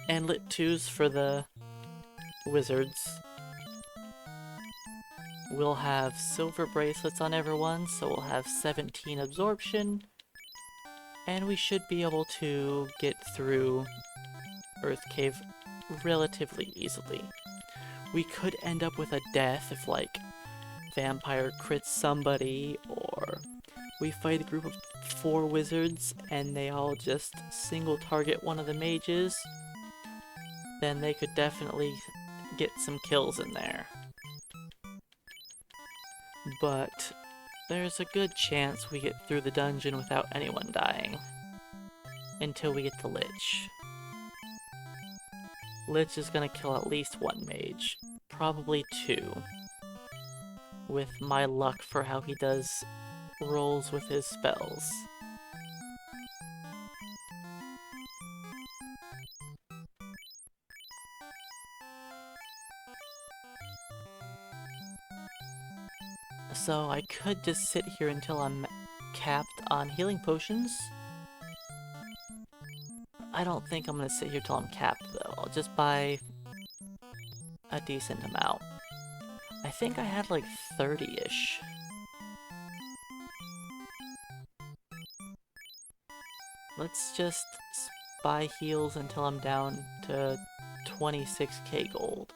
and Lit 2s for the wizards. We'll have silver bracelets on everyone, so we'll have 17 absorption, and we should be able to get through Earth Cave relatively easily. We could end up with a death if, like, vampire crits somebody, or we fight a group of 4 wizards and they all just single target one of the mages. Then they could definitely get some kills in there. But there's a good chance we get through the dungeon without anyone dying. Until we get to Lich. Lich is gonna kill at least 1 mage. Probably 2. With my luck for how he does rolls with his spells. So I could just sit here until I'm capped on healing potions. I don't think I'm gonna sit here till I'm capped though. I'll just buy a decent amount. I think I had like 30-ish. Let's just buy heals until I'm down to 26k gold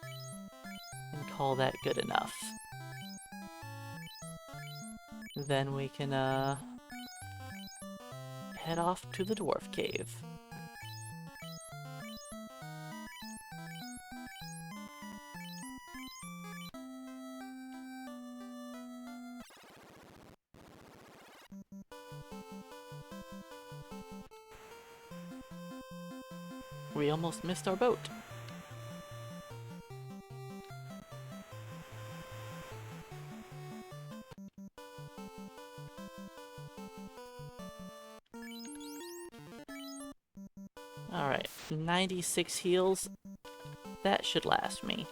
and call that good enough. Then we can head off to the dwarf cave. We almost missed our boat. Alright, 96 heals. That should last me.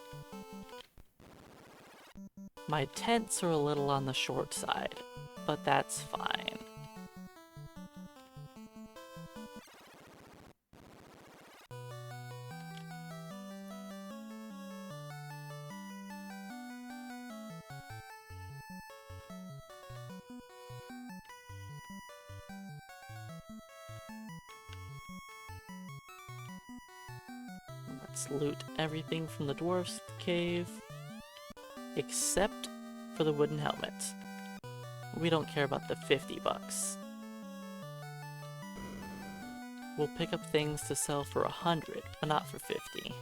My tents are a little on the short side, but that's fine. Let's loot everything from the dwarf's cave, except for the wooden helmets. We don't care about the 50 bucks. We'll pick up things to sell for 100, but not for 50.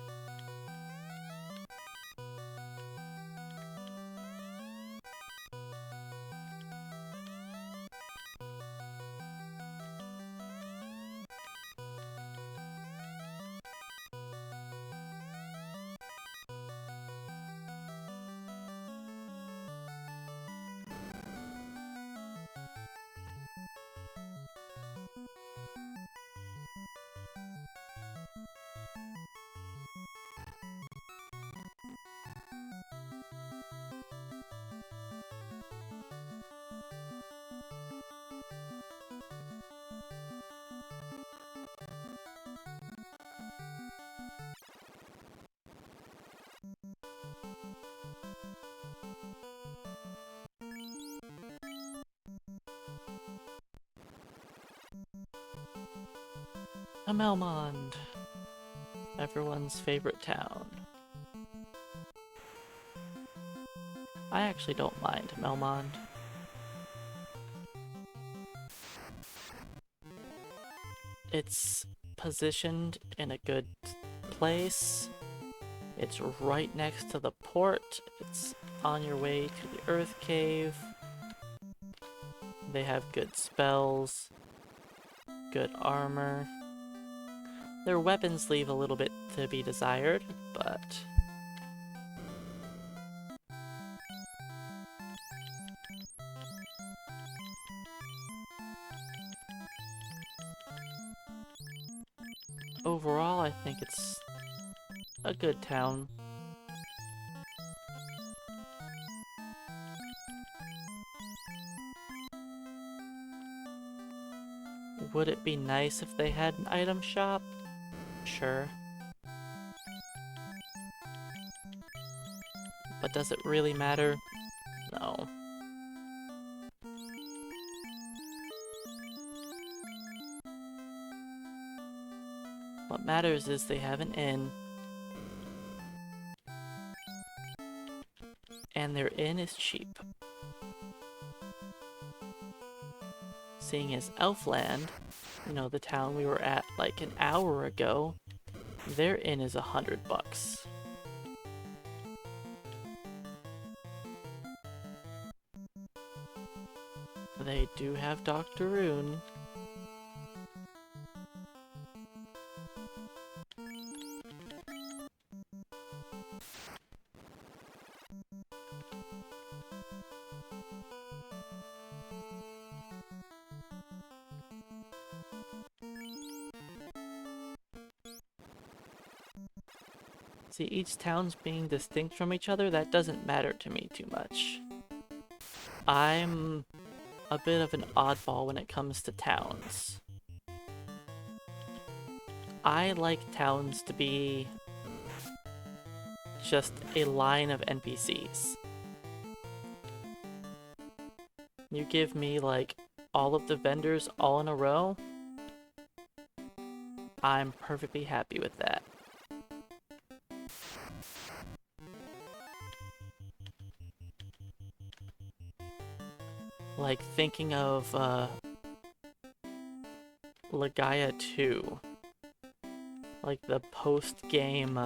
Melmond, everyone's favorite town. I actually don't mind Melmond. It's positioned in a good place. It's right next to the port. It's on your way to the Earth Cave. They have good spells, good armor. Their weapons leave a little bit to be desired, but overall I think it's a good town. Would it be nice if they had an item shop? Sure. But does it really matter? No. What matters is they have an inn. And their inn is cheap. Seeing as Elfland, you know, the town we were at like an hour ago, their inn is 100 bucks. They do have Dr. Rune. See, each town's being distinct from each other, that doesn't matter to me too much. I'm a bit of an oddball when it comes to towns. I like towns to be just a line of NPCs. You give me, like, all of the vendors all in a row, I'm perfectly happy with that. Like, thinking of, Legaia 2. Like, the post-game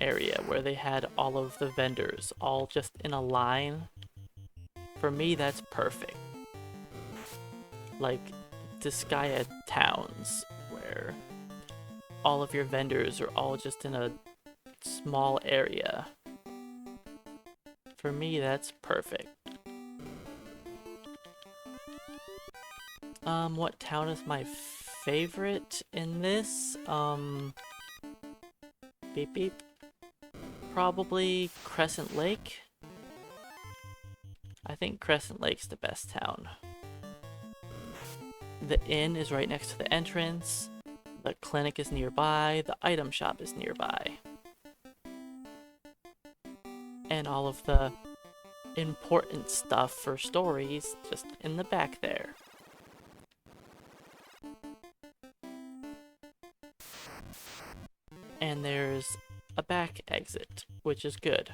area where they had all of the vendors all just in a line. For me, that's perfect. Like, Disgaea towns, where all of your vendors are all just in a small area. For me, that's perfect. What town is my favorite in this? Beep beep. Probably Crescent Lake. I think Crescent Lake's the best town. The inn is right next to the entrance. The clinic is nearby. The item shop is nearby. And all of the important stuff for stories just in the back there. And there's a back exit, which is good.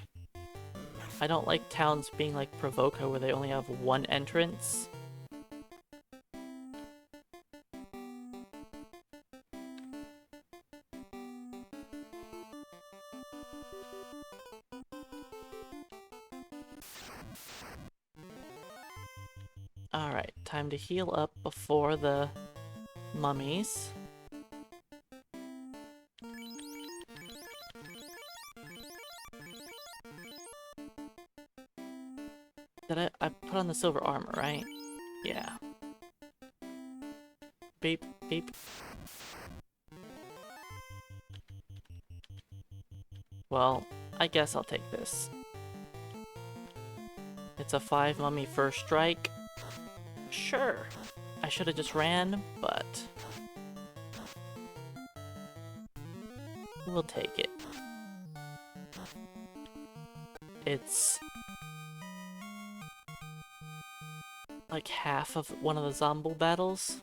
I don't like towns being like Provoca where they only have one entrance. Alright, time to heal up before the mummies. Did I put on the silver armor, right? Yeah. Beep, beep. Well, I guess I'll take this. It's a 5 mummy first strike. Sure. I should have just ran, but we'll take it. It's like half of one of the Zombo battles,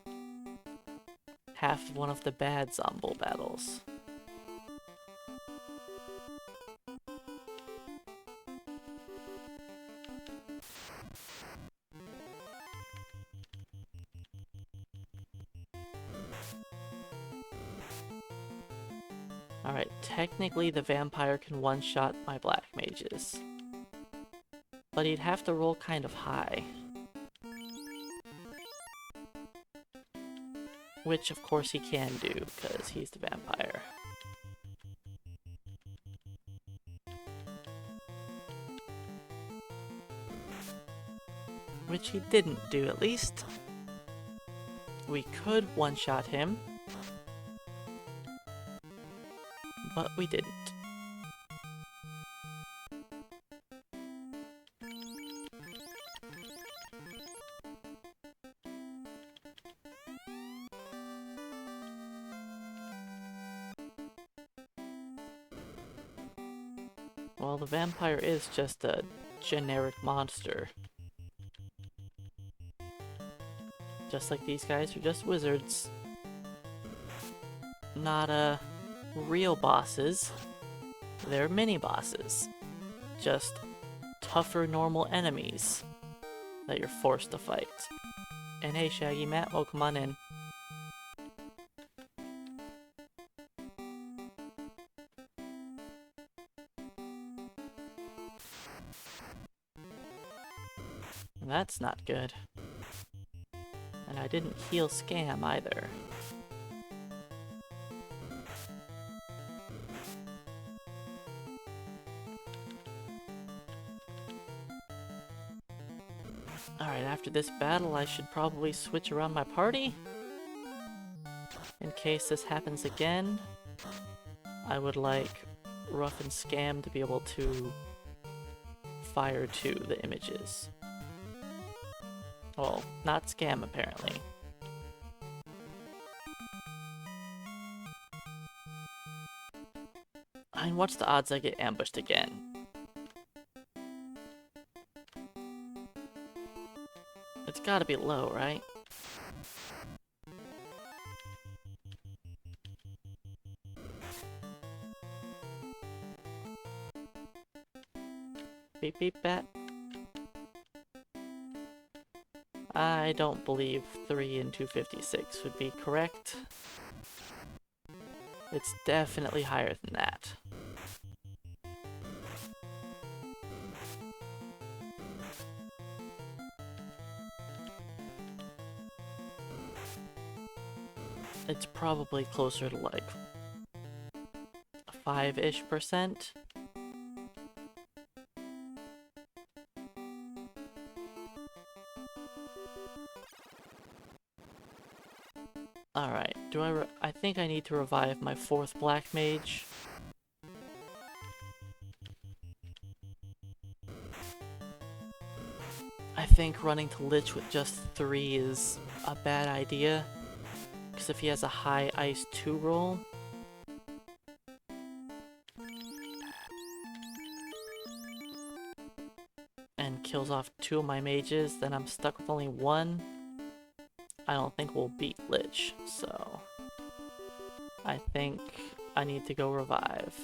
half of one of the bad Zombo battles. Alright, technically the vampire can one-shot my black mages, but he'd have to roll kind of high. Which, of course, he can do, because he's the vampire. Which he didn't do, at least. We could one-shot him, but we didn't. Well, the vampire is just a generic monster. Just like these guys are just wizards. Not real bosses. They're mini-bosses. Just tougher normal enemies that you're forced to fight. And hey, Shaggy Matt, well, come on in. That's not good. And I didn't heal Scam either. Alright, after this battle I should probably switch around my party. In case this happens again, I would like Ruff and Scam to be able to fire to the images. Well, not scam apparently. I mean, what's the odds I get ambushed again? It's gotta be low, right? Beep beep bat. I don't believe 3 and 256 would be correct. It's definitely higher than that. It's probably closer to like 5-ish%. Alright, I think I need to revive my 4th black mage. I think running to Lich with just 3 is a bad idea, because if he has a high ice 2 roll, and kills off 2 of my mages, then I'm stuck with only 1. I don't think we'll beat Lich, so I think I need to go revive.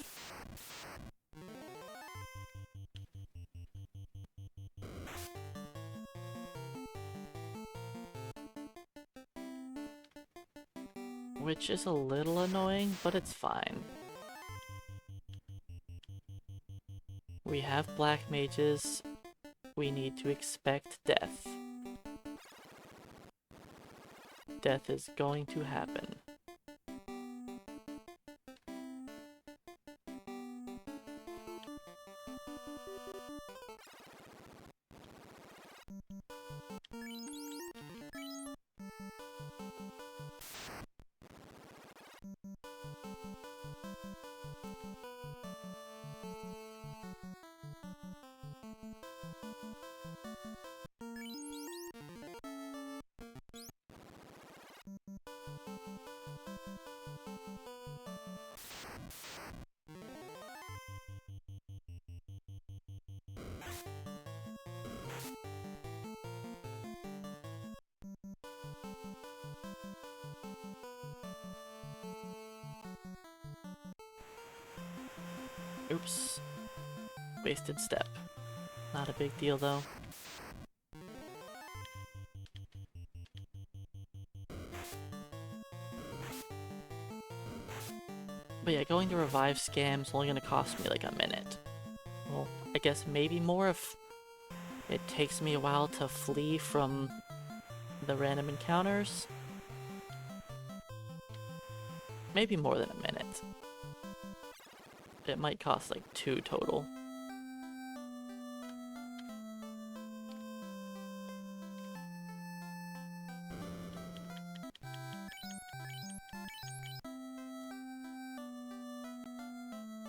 Which is a little annoying, but it's fine. We have black mages. We need to expect death. Death is going to happen. Oops. Wasted step. Not a big deal though. But yeah, going to revive scam's only gonna cost me like a minute. Well, I guess maybe more if it takes me a while to flee from the random encounters. Maybe more than a minute. It might cost like 2 total.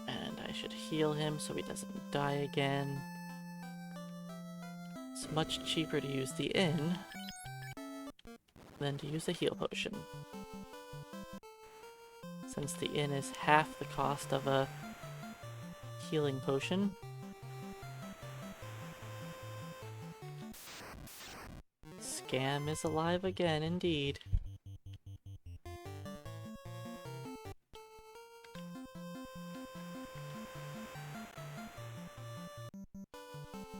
And I should heal him so he doesn't die again. It's much cheaper to use the inn than to use a heal potion, since the inn is half the cost of a healing potion. Scam is alive again, indeed.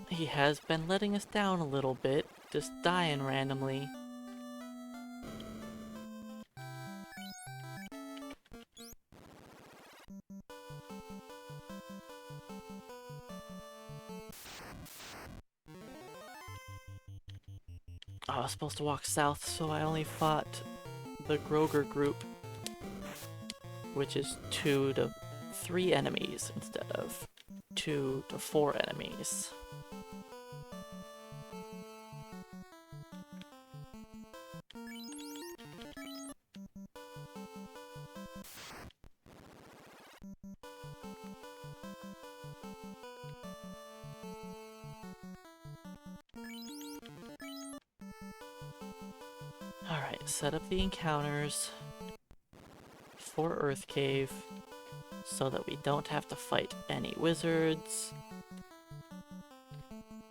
He has been letting us down a little bit, just dying randomly. Oh, I was supposed to walk south, so I only fought the Groger group, which is 2 to 3 enemies instead of 2 to 4 enemies. Alright, set up the encounters for Earth Cave so that we don't have to fight any wizards,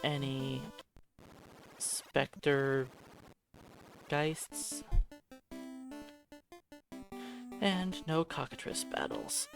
any specter geists, and no cockatrice battles.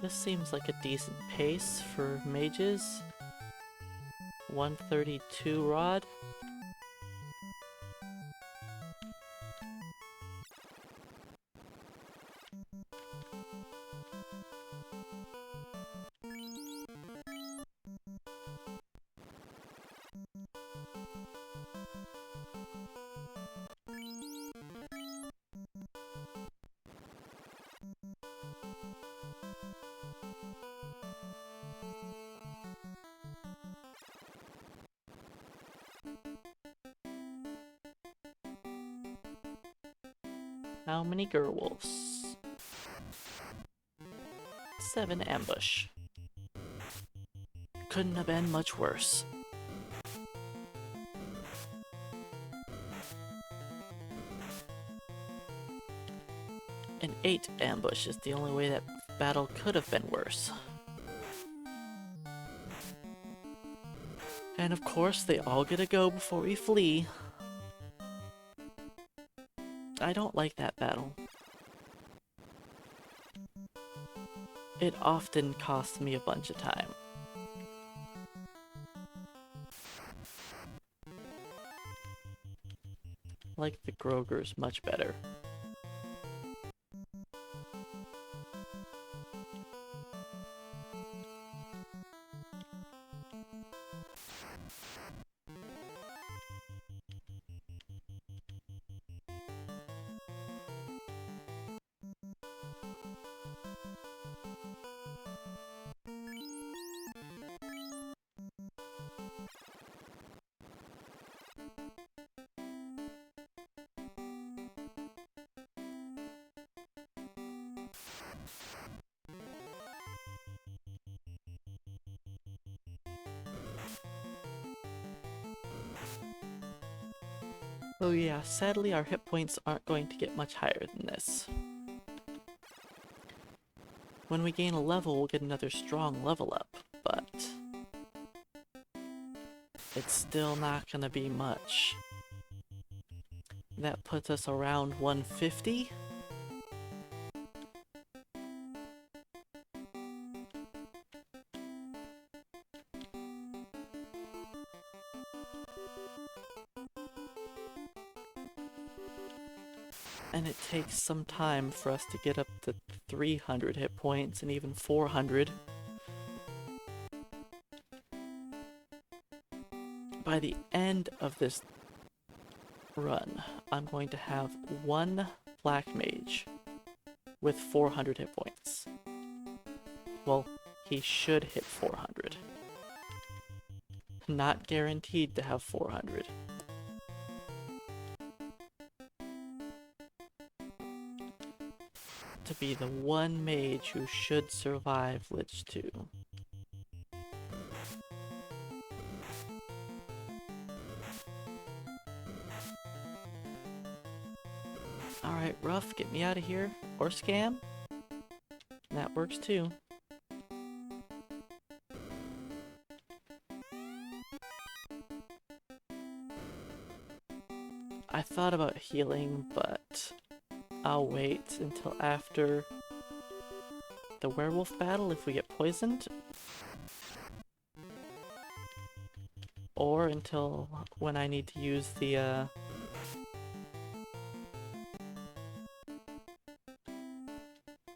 This seems like a decent pace for mages. 132 rod. How many Gerwolves? 7 ambush. Couldn't have been much worse. An 8 ambush is the only way that battle could have been worse. And of course, they all get a go before we flee. I don't like that battle. It often costs me a bunch of time. Like the Grogers much better. Oh yeah, sadly our hit points aren't going to get much higher than this. When we gain a level, we'll get another strong level up, but it's still not gonna be much. That puts us around 150? And it takes some time for us to get up to 300 hit points and even 400. By the end of this run, I'm going to have one black mage with 400 hit points. Well, he should hit 400. Not guaranteed to have 400. To be the one mage who should survive Lich 2. Alright, Ruff, get me out of here. Or Scam. That works too. I thought about healing, but I'll wait until after the werewolf battle if we get poisoned. or until when I need to use the,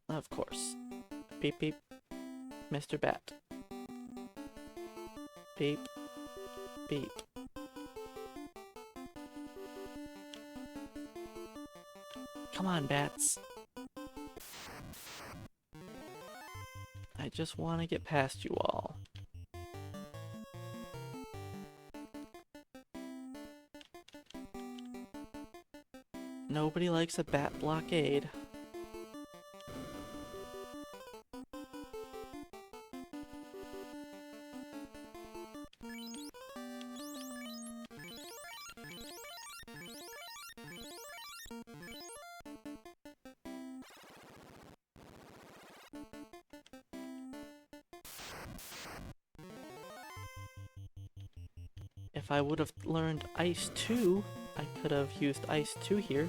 of course. Beep beep, Mr. Bat. Beep, beep. Come on, bats. I just want to get past you all. Nobody likes a bat blockade. If I would have learned Ice 2, I could have used Ice 2 here.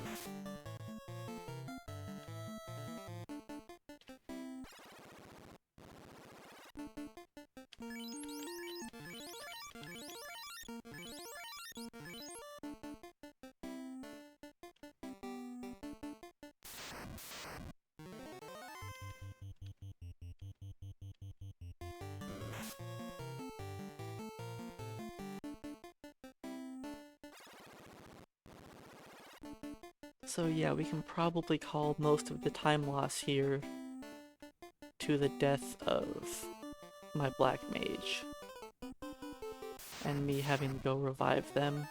So yeah, we can probably call most of the time loss here to the death of my black mage. And me having to go revive them.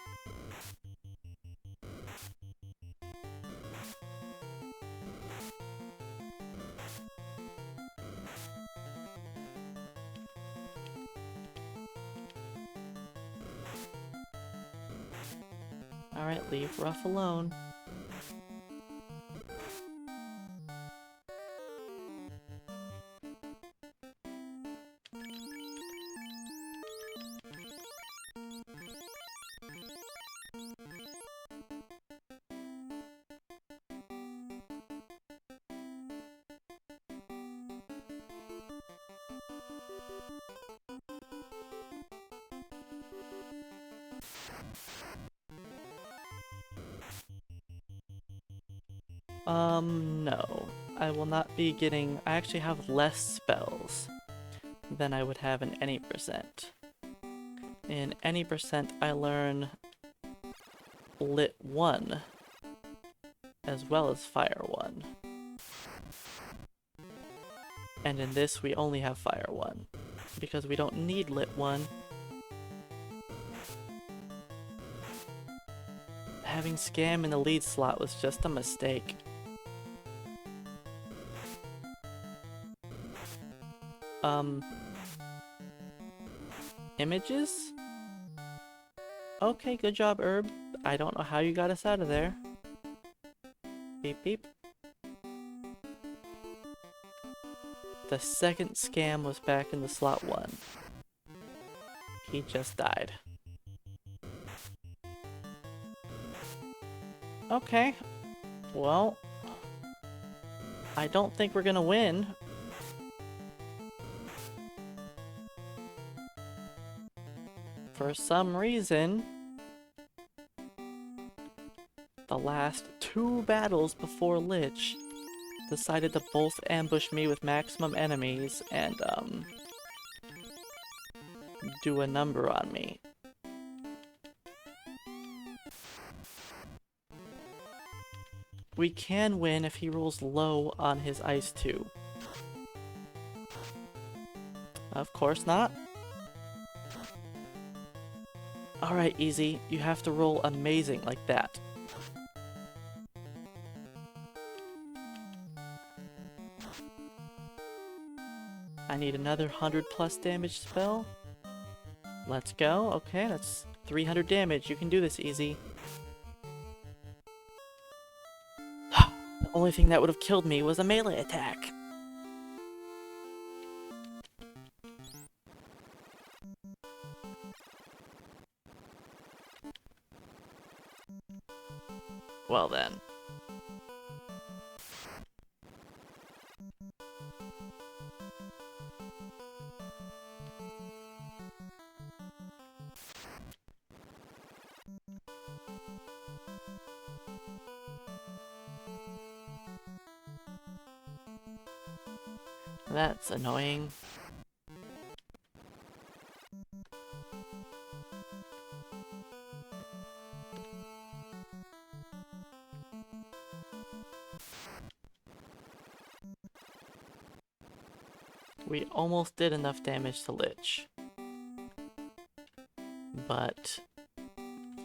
Alright, leave Ruff alone. No. I will not be getting... I actually have less spells than I would have in any percent. In any percent, I learn Lit 1 as well as Fire 1. And in this, we only have Fire 1 because we don't need Lit 1. Having Scam in the lead slot was just a mistake. Images? Okay, good job, Herb. I don't know how you got us out of there. Beep beep. The second Scam was back in the slot 1. He just died. Okay. Well, I don't think we're gonna win. For some reason, the last 2 battles before Lich decided to both ambush me with maximum enemies and, do a number on me. We can win if he rolls low on his Ice 2. Of course not. Alright, Easy, you have to roll amazing like that. I need another 100+ damage spell. Let's go. Okay, that's 300 damage. You can do this, Easy. The only thing that would have killed me was a melee attack. Well then. That's annoying. We almost did enough damage to Lich. But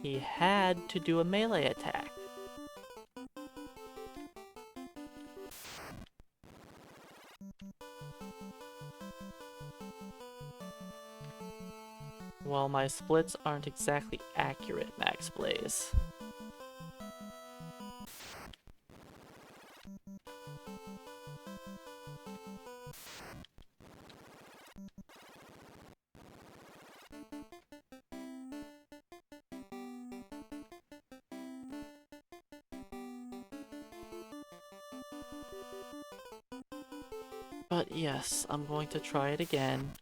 he had to do a melee attack. Well, my splits aren't exactly accurate, Max Blaze. But yes, I'm going to try it again.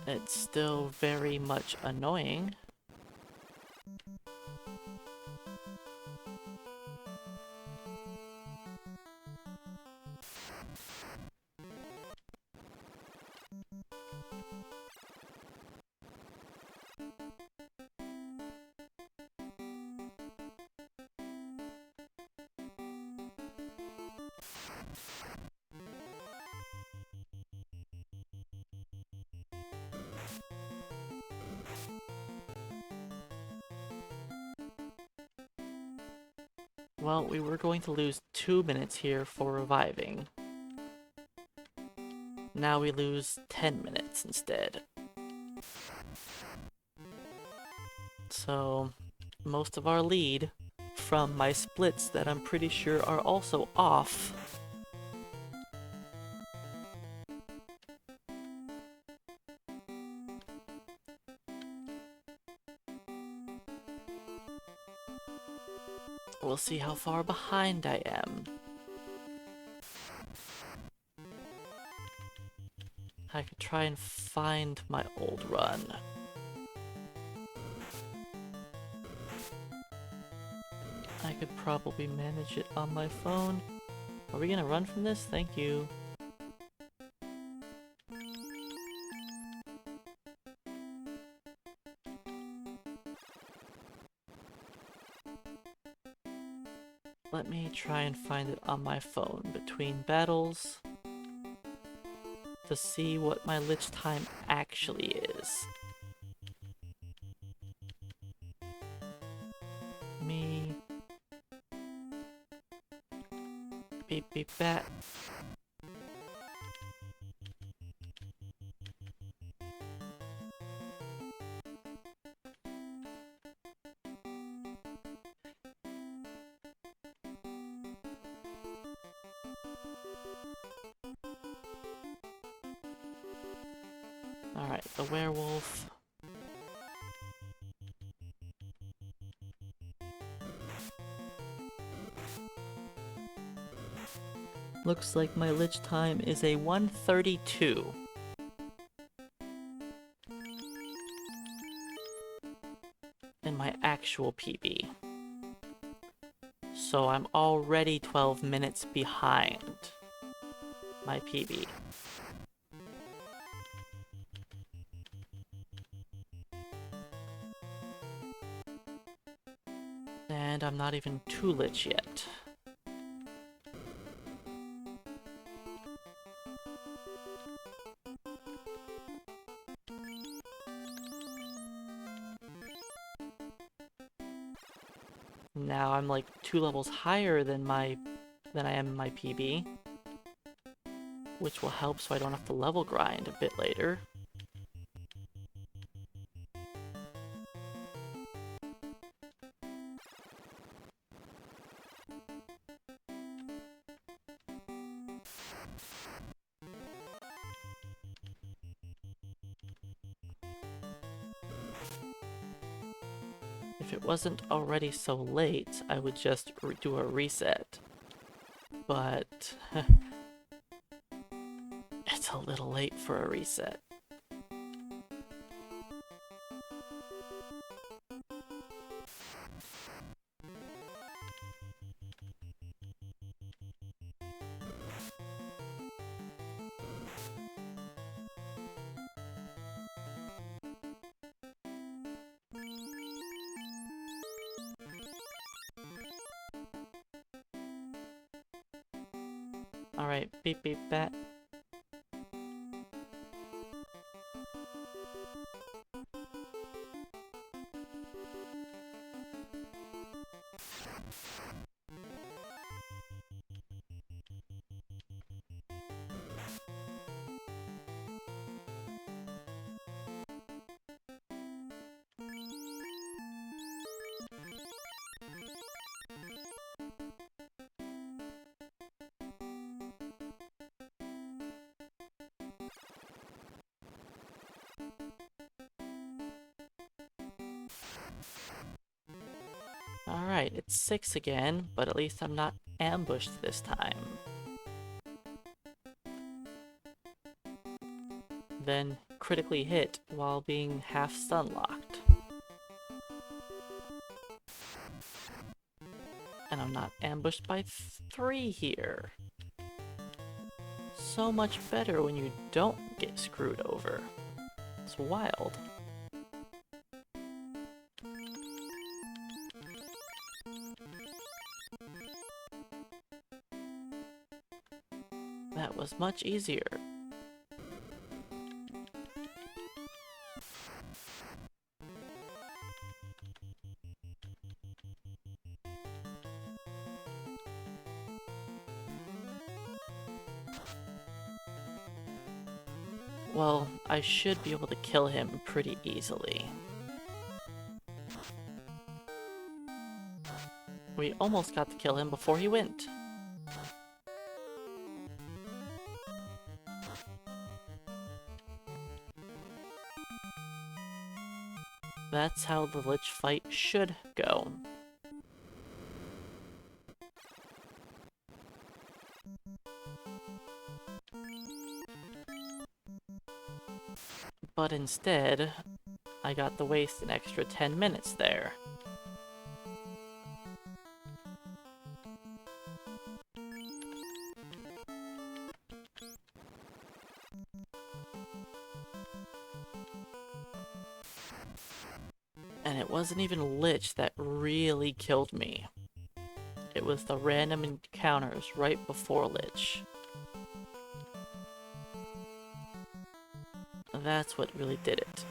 It's still very much annoying. Well, we were going to lose 2 minutes here for reviving. Now we lose 10 minutes instead. So, most of our lead from my splits that I'm pretty sure are also off. We'll see how far behind I am. I could try and find my old run. I could probably manage it on my phone. Are we gonna run from this? Thank you. Let me try and find it on my phone between battles to see what my lich time actually is. Me. Beep beep bat. Alright, the werewolf. Looks like my lich time is a 132. In my actual PB. So I'm already 12 minutes behind my PB. And I'm not even 2 lich yet. Now I'm like 2 levels higher than I am in my PB, which will help so I don't have to level grind a bit later. If it wasn't already so late, I would just do a reset. But it's a little late for a reset. Alright, beep beep that. Alright, it's 6 again, but at least I'm not ambushed this time. Then critically hit while being half stun locked. And I'm not ambushed by 3 here. So much better when you don't get screwed over. It's wild. That was much easier. Well, I should be able to kill him pretty easily. We almost got to kill him before he went. That's how the Lich fight should go. But instead, I got to waste an extra 10 minutes there. And it wasn't even Lich that really killed me. It was the random encounters right before Lich. That's what really did it.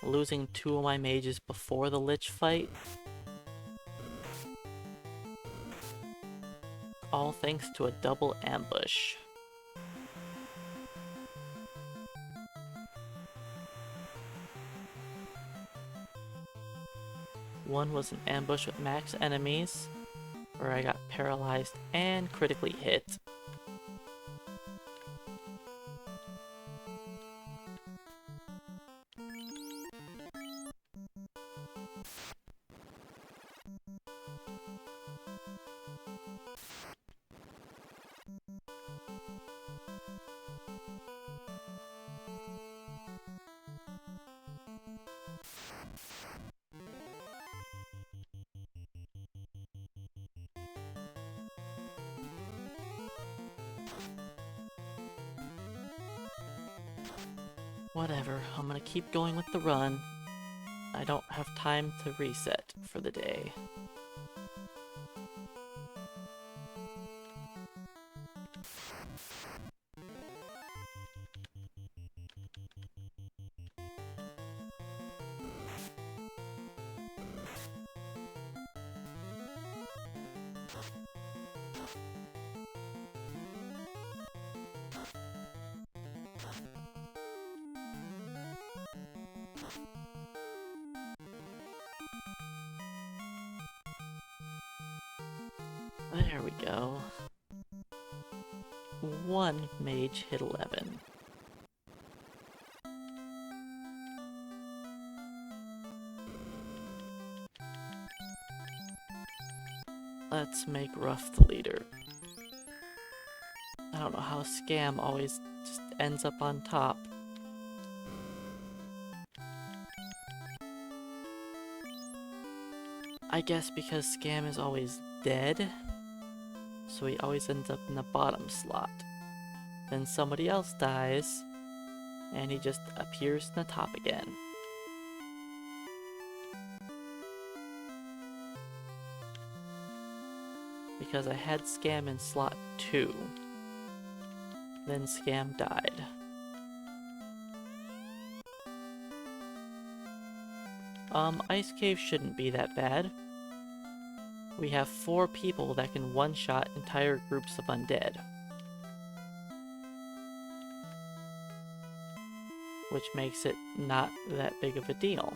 Losing 2 of my mages before the Lich fight. All thanks to a double ambush. One was an ambush with max enemies, where I got paralyzed and critically hit. Whatever, I'm gonna keep going with the run. I don't have time to reset for the day. There we go. 1 mage hit 11. Let's make Ruff the leader. I don't know how Scam always just ends up on top. I guess because Scam is always dead, so he always ends up in the bottom slot. Then somebody else dies, and he just appears in the top again. because I had Scam in slot 2. Then Scam died. Ice Cave shouldn't be that bad. We have 4 people that can one-shot entire groups of undead. Which makes it not that big of a deal.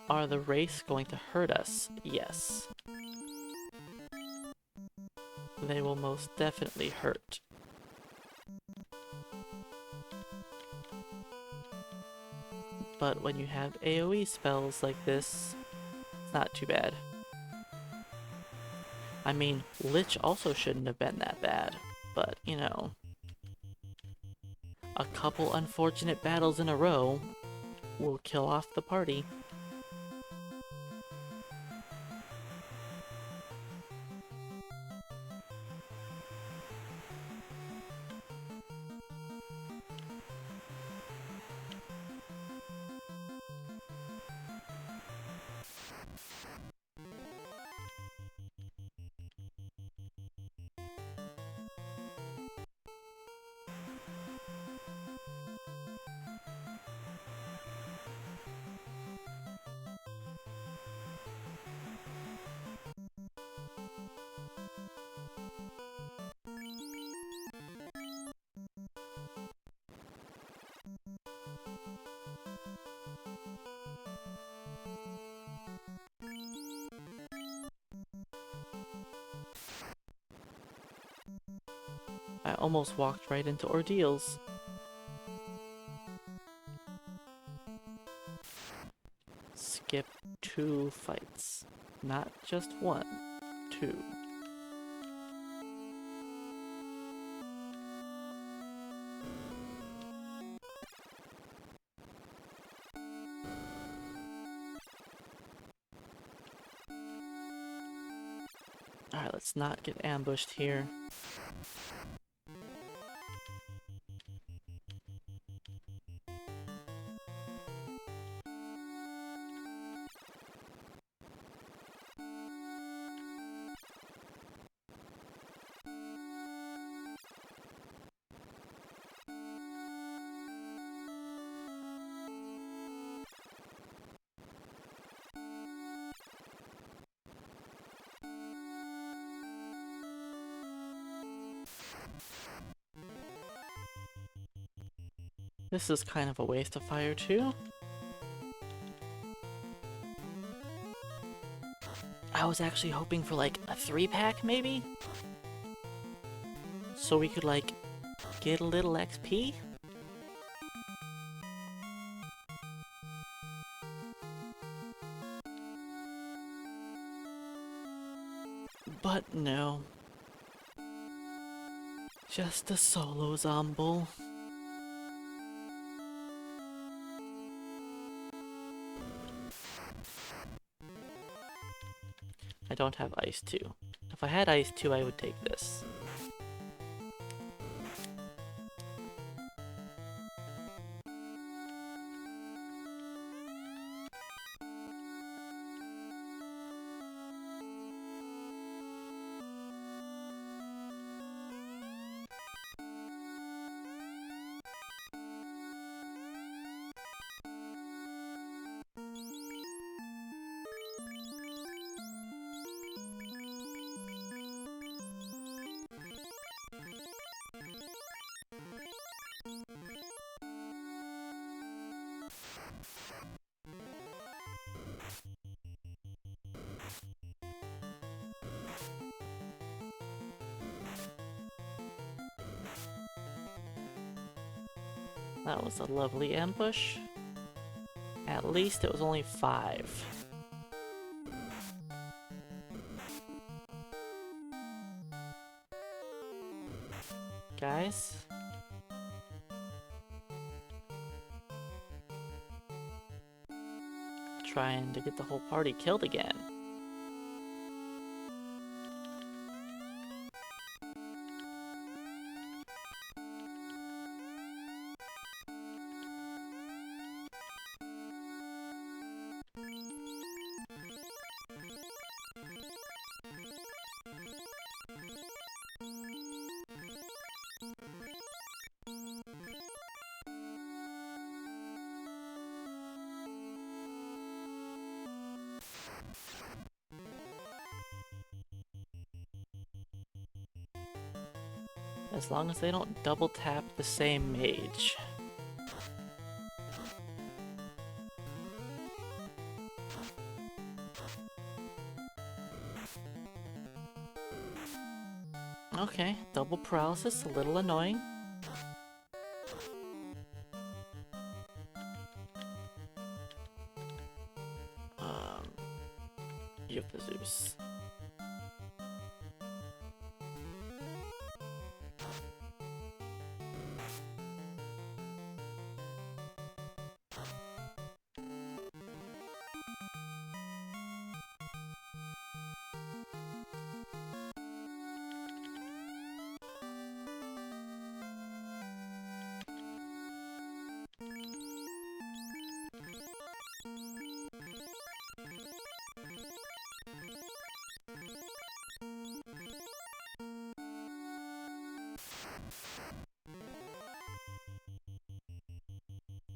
Are the wraiths going to hurt us? Yes. They will most definitely hurt. But when you have AoE spells like this, it's not too bad. I mean, Lich also shouldn't have been that bad, but, you know. A couple unfortunate battles in a row will kill off the party. I almost walked right into ordeals. Skip 2 fights. Not just 1, 2. Alright, let's not get ambushed here. This is kind of a waste of fire too. I was actually hoping for like a 3-pack maybe? So we could like get a little XP? But no. Just a solo zomble. I don't have Ice 2. If I had Ice 2, I would take this. That was a lovely ambush. At least it was only 5. Guys? Trying to get the whole party killed again. As long as they don't double tap the same mage. Okay, double paralysis, a little annoying. You have the Zeus.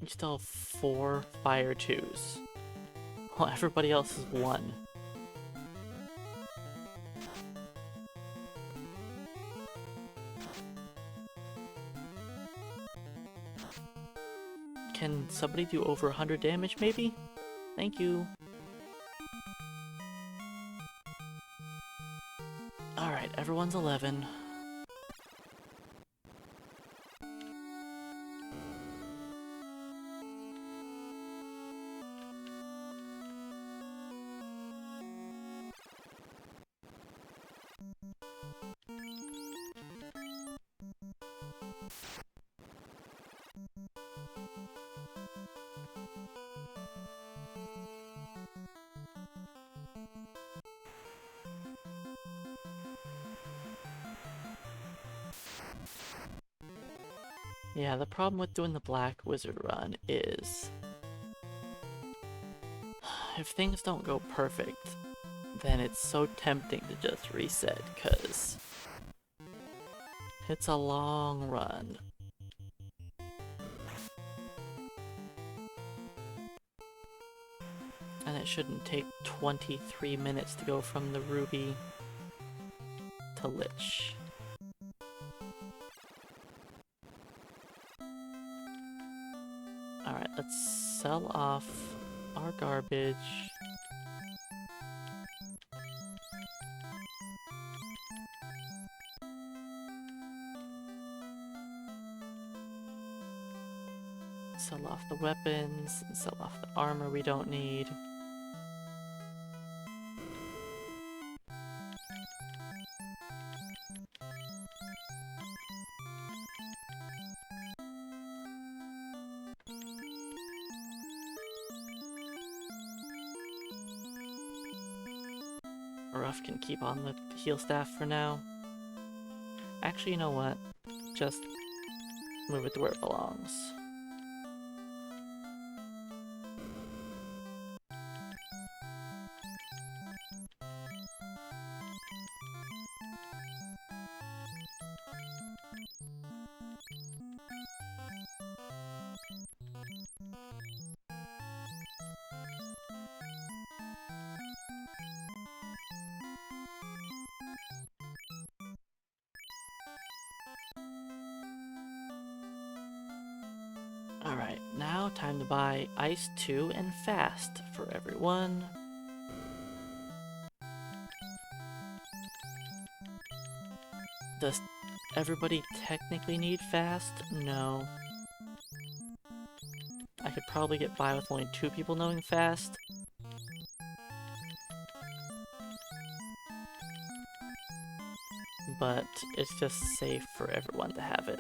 You still have 4 fire 2s. Well, everybody else is 1. Can somebody do over 100 damage, maybe? Thank you. Alright, everyone's 11. Yeah, the problem with doing the Black Wizard run is if things don't go perfect, then it's so tempting to just reset, because it's a long run. And it shouldn't take 23 minutes to go from the Ruby to Lich. Alright, let's sell off our garbage. Sell off the weapons, and sell off the armor we don't need. Ruff can keep on the heal staff for now. Actually, you know what? Just move it to where it belongs. Alright, now time to buy Ice 2 and Fast for everyone. Does everybody technically need Fast? No. I could probably get by with only 2 people knowing Fast. But it's just safe for everyone to have it.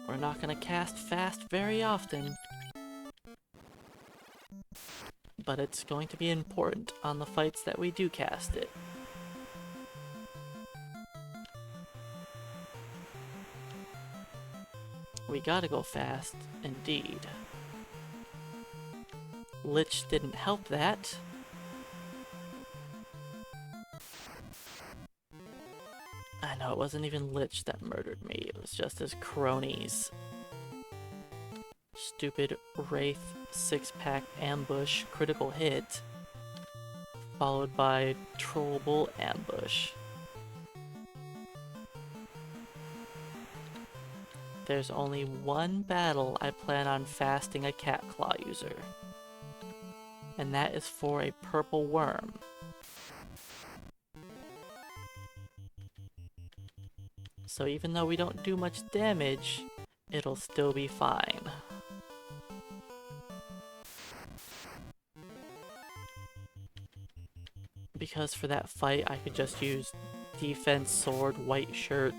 We're not gonna cast Fast very often, but it's going to be important on the fights that we do cast it. We gotta go fast, indeed. Lich didn't help that. I know, it wasn't even Lich that murdered me, it was just his cronies. Stupid Wraith 6-pack ambush critical hit. followed by Trollable Ambush. There's only one battle I plan on fasting a Cat Claw user, and that is for a purple worm. So even though we don't do much damage, it'll still be fine. Because for that fight I could just use defense, sword, white shirt,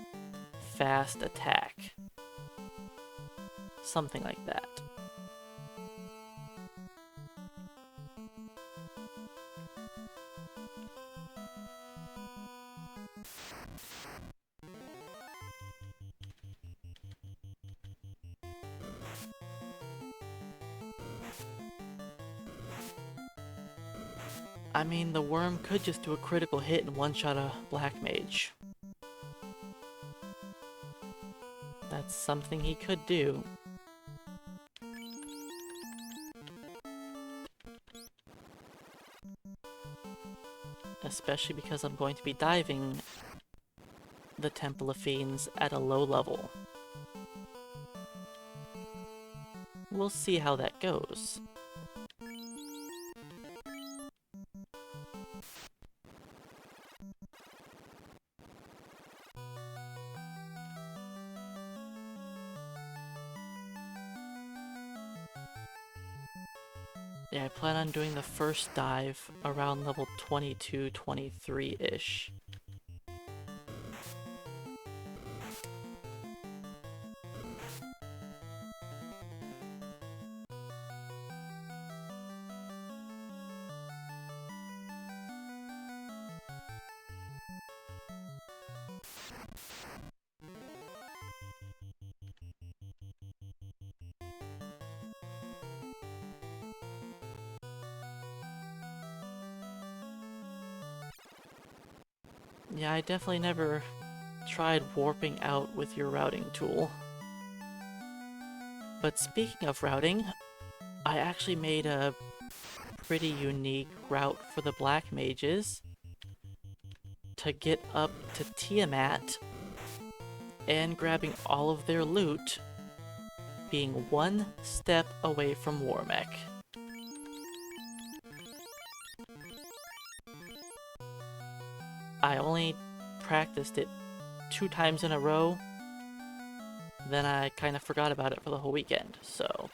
fast attack. Something like that. I mean, the worm could just do a critical hit and one-shot a black mage. That's something he could do. Especially because I'm going to be diving the Temple of Fiends at a low level. We'll see how that goes. Yeah, I plan on doing the first dive around level 22, 23-ish. Yeah, I definitely never tried warping out with your routing tool. But speaking of routing, I actually made a pretty unique route for the black mages to get up to Tiamat and grabbing all of their loot, being one step away from Warmech. I only practiced it 2 times in a row, then I kind of forgot about it for the whole weekend, so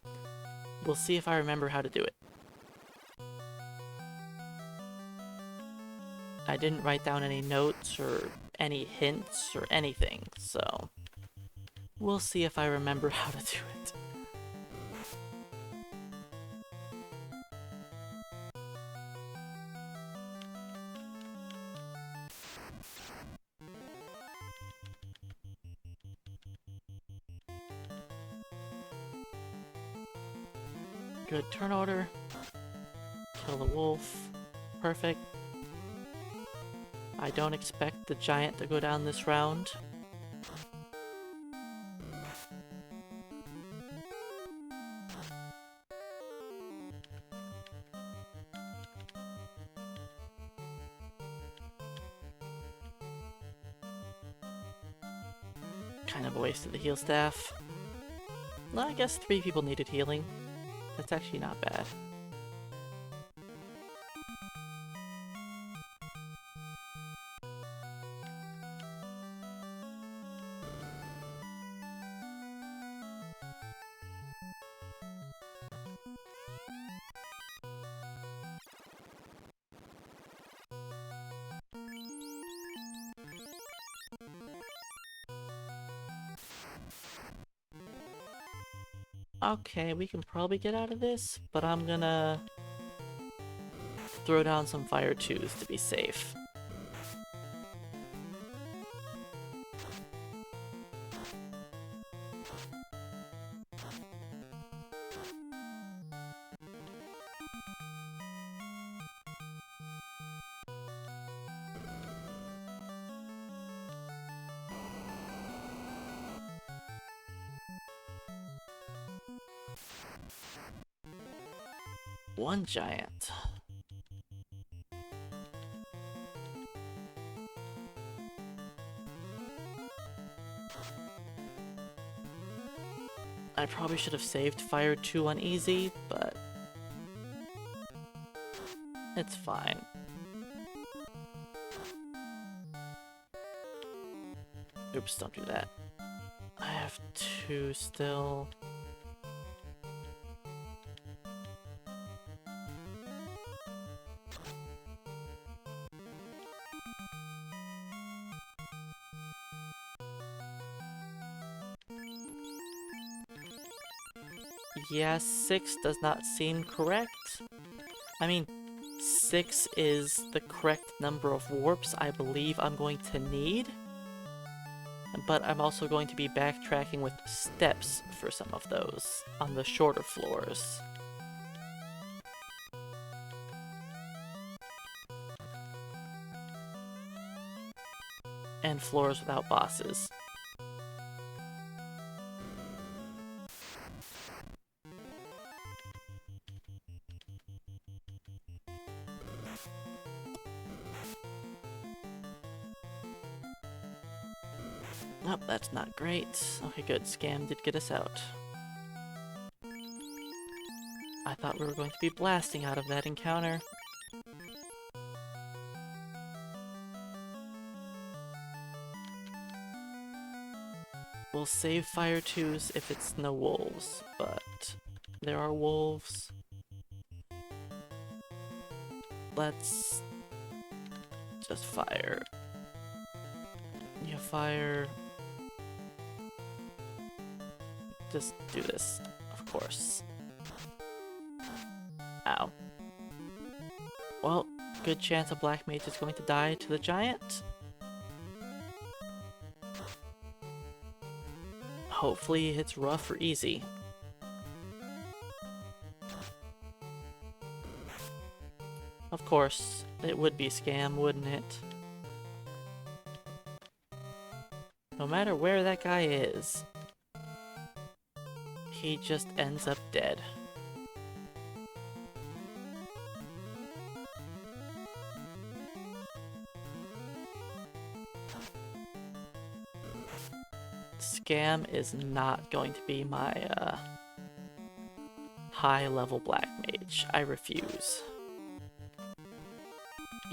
we'll see if I remember how to do it. I didn't write down any notes or any hints or anything, so we'll see if I remember how to do it. Good turn order. Kill the wolf. Perfect. I don't expect the giant to go down this round. Kind of a waste of the heal staff. Well, I guess 3 people needed healing. That's actually not bad. Okay, we can probably get out of this, but I'm gonna throw down some fire 2s to be safe. One giant. I probably should have saved Fire 2 on easy, but it's fine. Oops, don't do that. I have 2 still. Yeah, 6 does not seem correct. I mean, 6 is the correct number of warps I believe I'm going to need. But I'm also going to be backtracking with steps for some of those on the shorter floors. And floors without bosses. Nope, that's not great. Okay, good. Scam did get us out. I thought we were going to be blasting out of that encounter. We'll save Fire 2s if it's no wolves, but there are wolves. Let's just fire. You fire. Just do this, of course. Ow. Well, good chance a black mage is going to die to the giant. Hopefully it's rough or easy. Of course, it would be Scam, wouldn't it? No matter where that guy is, he just ends up dead. Scam is not going to be my high-level black mage. I refuse.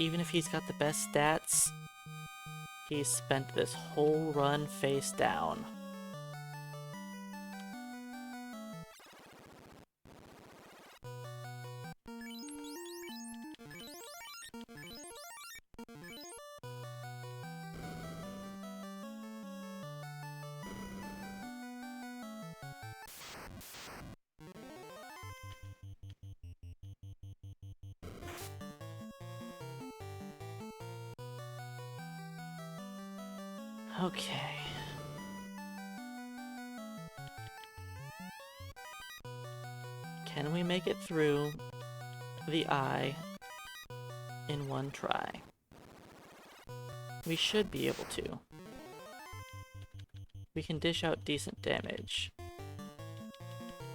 Even if he's got the best stats, he's spent this whole run face down. Okay. Can we make it through the eye in one try? We should be able to. We can dish out decent damage.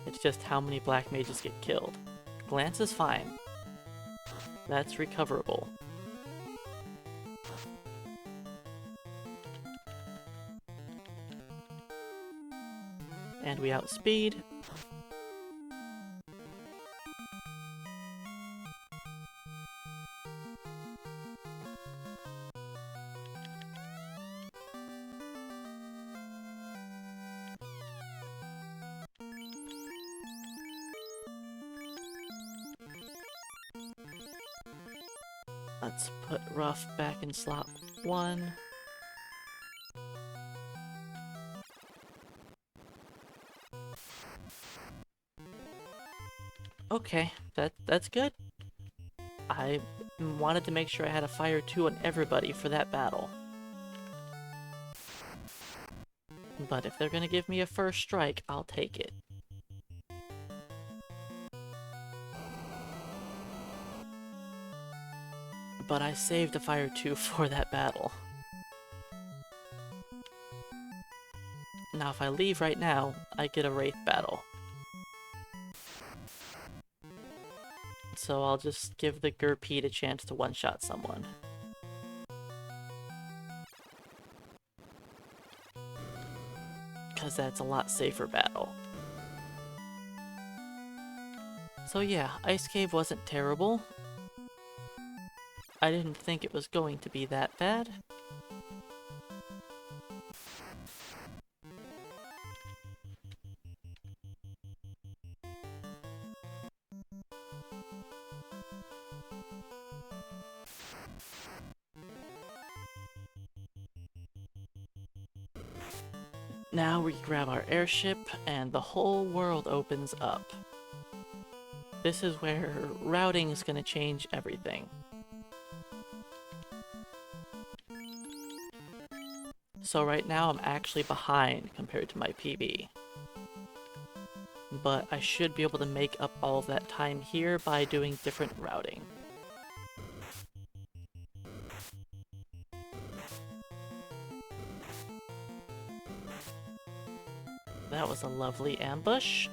It's just how many black mages get killed. Glance is fine. That's recoverable. And we outspeed. Let's put Ruff back in slot 1. Okay, that's good. I wanted to make sure I had a Fire 2 on everybody for that battle. But if they're gonna give me a first strike, I'll take it. But I saved a Fire 2 for that battle. Now if I leave right now, I get a Wraith battle. So I'll just give the Gurpeed a chance to one-shot someone. Because that's a lot safer battle. So yeah, Ice Cave wasn't terrible. I didn't think it was going to be that bad. Now we grab our airship and the whole world opens up. This is where routing is going to change everything. So right now I'm actually behind compared to my PB. But I should be able to make up all of that time here by doing different routing. That was a lovely ambush.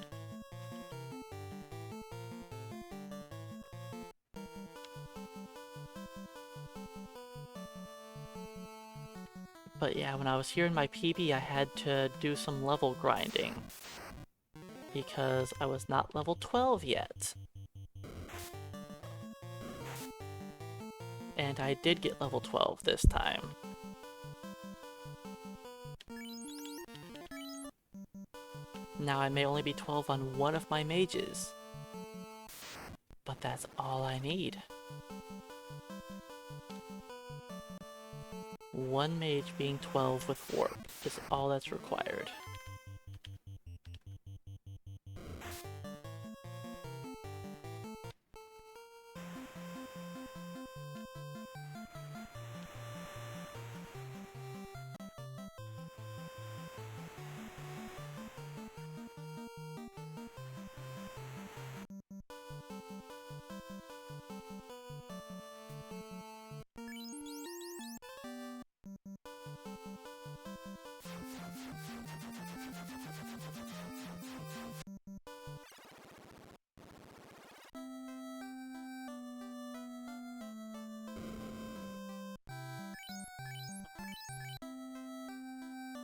But yeah, when I was here in my PB, I had to do some level grinding. Because I was not level 12 yet. And I did get level 12 this time. Now I may only be 12 on one of my mages. But that's all I need. One mage being 12 with warp is all that's required.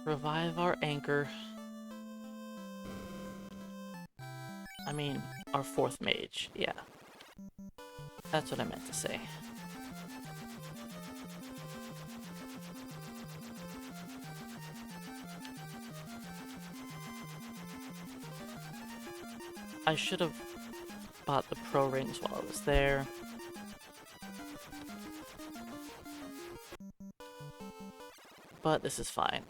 Revive our anchor. I mean, our fourth mage, yeah. That's what I meant to say. I should have bought the pro rings while I was there. But this is fine.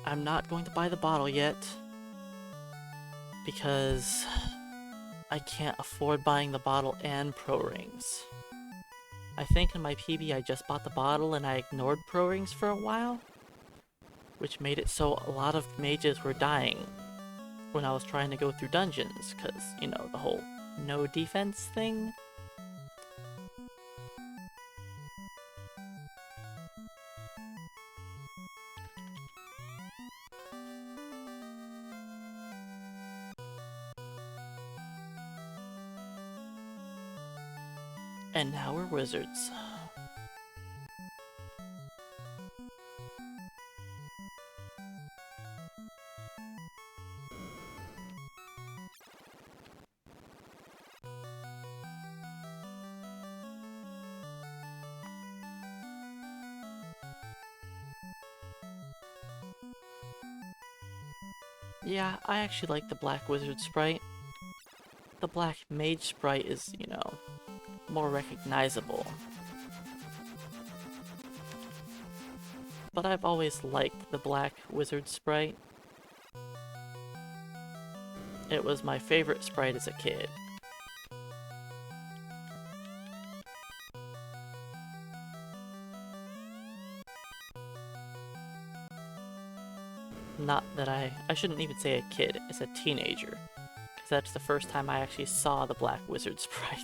I'm not going to buy the bottle yet. Because I can't afford buying the bottle and pro rings. I think in my PB I just bought the bottle and I ignored pro rings for a while. Which made it so a lot of mages were dying when I was trying to go through dungeons, because, you know, the whole no defense thing. And now we're wizards. Yeah, I actually like the black wizard sprite. The black mage sprite is, you know, more recognizable. But I've always liked the black wizard sprite. It was my favorite sprite as a kid. Not that I shouldn't even say a kid, as a teenager. Because that's the first time I actually saw the black wizard sprite.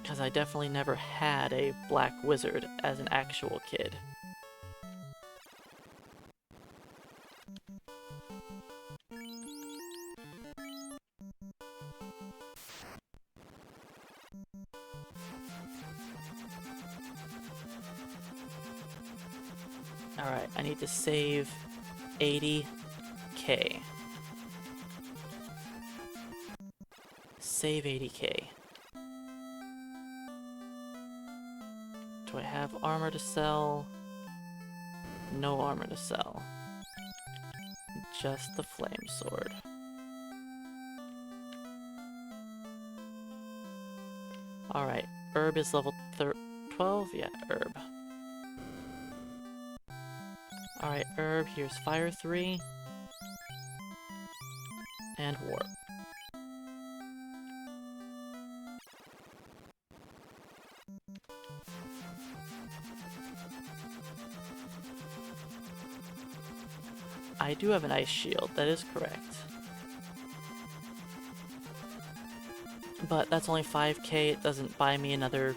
Because I definitely never had a black wizard as an actual kid. Alright, I need to save 80k. Save 80k. Do I have armor to sell? No armor to sell. Just the flame sword. Alright, herb is level 12? Yeah, herb. Alright, herb, here's fire 3. And warp. I do have an ice shield, that is correct. But that's only 5k, it doesn't buy me another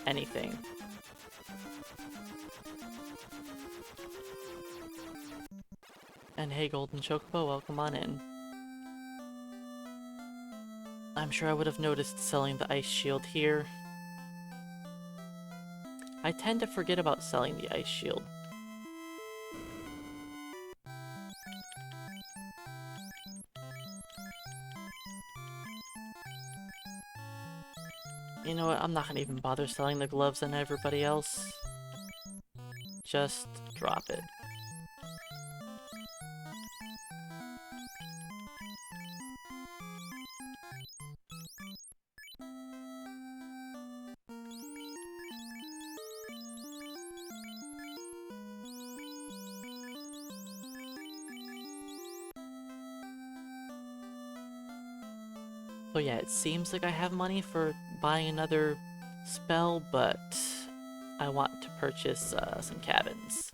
anything. And hey Golden Chocobo, welcome on in. I'm sure I would have noticed selling the ice shield here. I tend to forget about selling the ice shield. You know what, I'm not gonna even bother selling the gloves and everybody else. Just drop it. So yeah, it seems like I have money for buying another spell, but I want to purchase some cabins.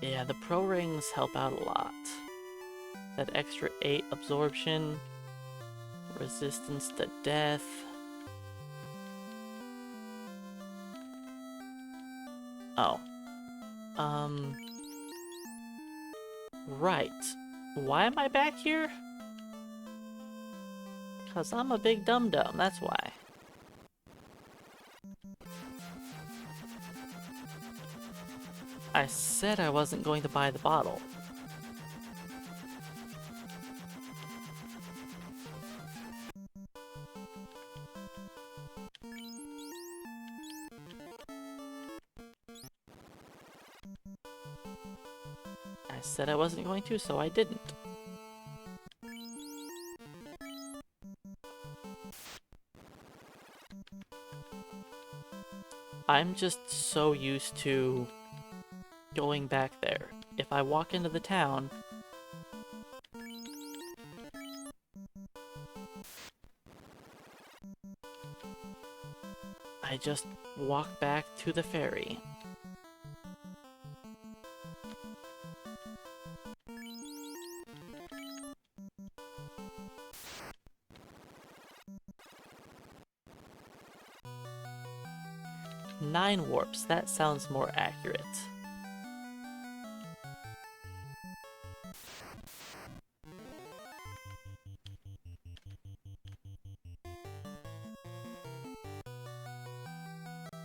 Yeah, the pro rings help out a lot. That extra 8 absorption, resistance to death. Oh. Right. Why am I back here? 'Cause I'm a big dum-dum, that's why. I said I wasn't going to buy the bottle. I said I wasn't going to, so I didn't. I'm just so used to going back there. If I walk into the town, I just walk back to the ferry. Nine warps, that sounds more accurate.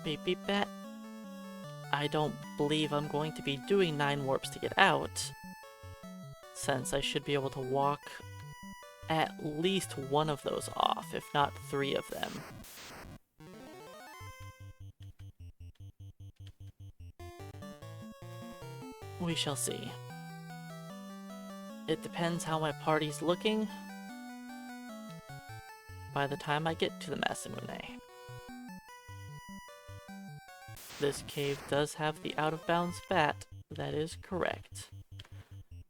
Beep beep bat. I don't believe I'm going to be doing 9 warps to get out, since I should be able to walk at least one of those off, if not 3 of them. We shall see. It depends how my party's looking by the time I get to the Masamune. This cave does have the out-of-bounds bat, that is correct.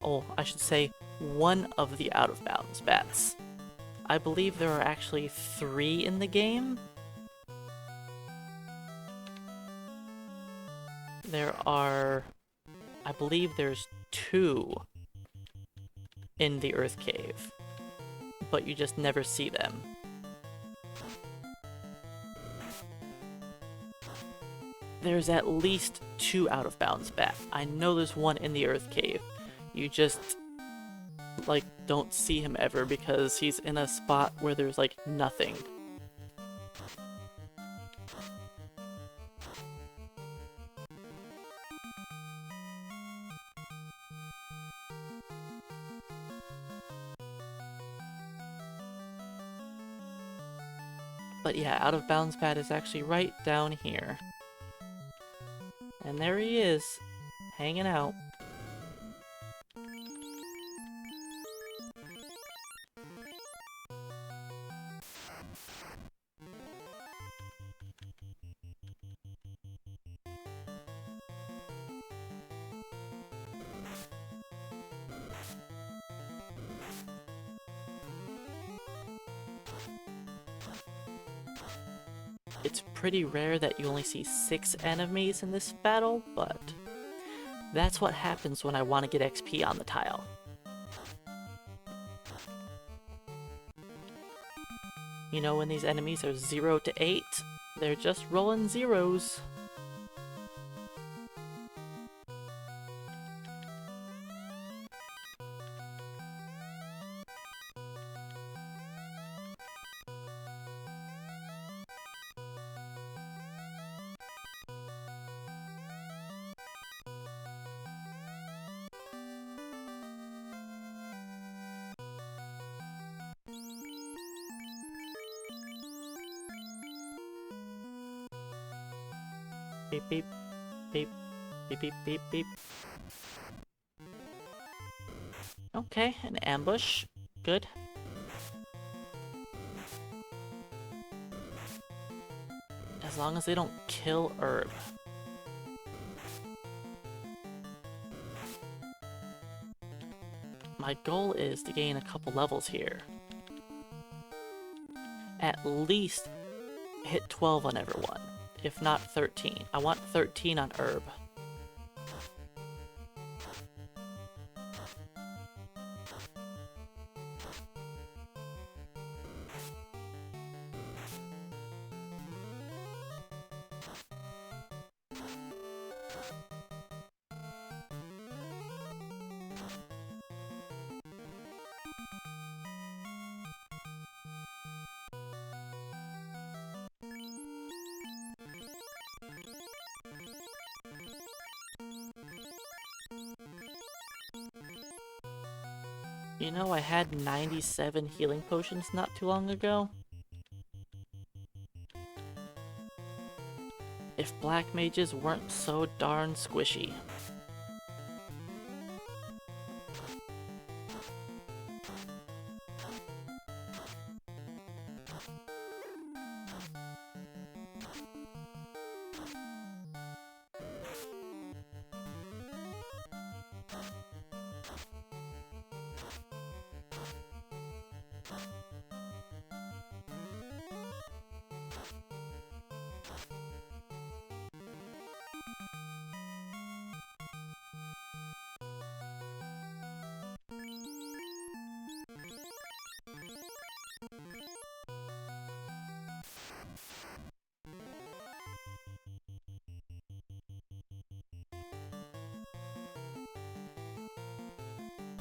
Oh, I should say, one of the out-of-bounds bats. I believe there are actually 3 in the game. There are I believe there's 2 in the Earth Cave, but you just never see them. There's at least 2 out of bounds bat. I know there's 1 in the Earth Cave. You just, like, don't see him ever because he's in a spot where there's, like, nothing. But yeah, out of bounds bat is actually right down here. And there he is, hanging out. It's pretty rare that you only see 6 enemies in this battle, but that's what happens when I want to get XP on the tile. You know, when these enemies are 0 to 8, they're just rolling zeros. Beep beep, beep, beep beep beep beep. Okay, an ambush. Good. As long as they don't kill Herb. My goal is to gain a couple levels here. At least hit 12 on everyone, if not 13. I want 13 on Herb. You know, I had 97 healing potions not too long ago. If black mages weren't so darn squishy.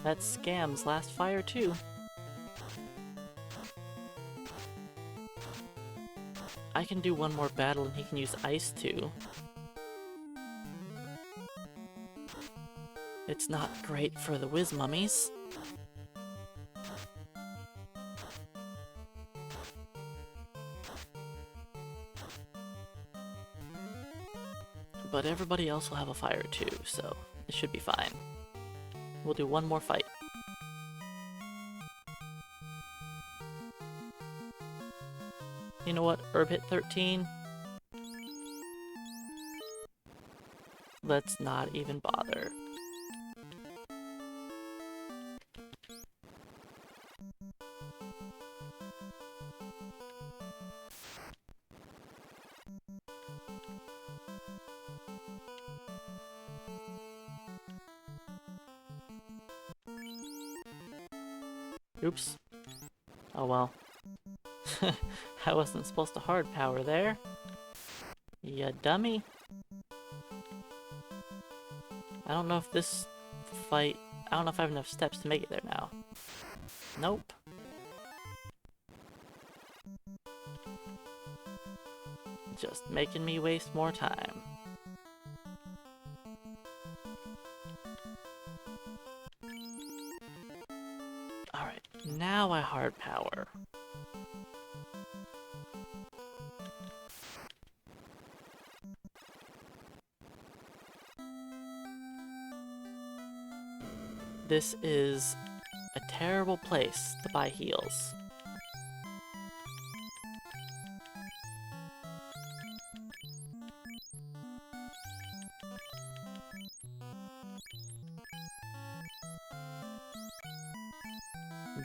That's Scam's last fire too. I can do one more battle and he can use ice too. It's not great for the whiz mummies. But everybody else will have a fire too, so it should be fine. We'll do one more fight. You know what? Herb hit 13. Let's not even bother. Oops. Oh well. I wasn't supposed to hard power there. Ya dummy. I don't know if this fight... I don't know if I have enough steps to make it there now. Nope. Just making me waste more time. Alright, now I hard power. This is a terrible place to buy heals.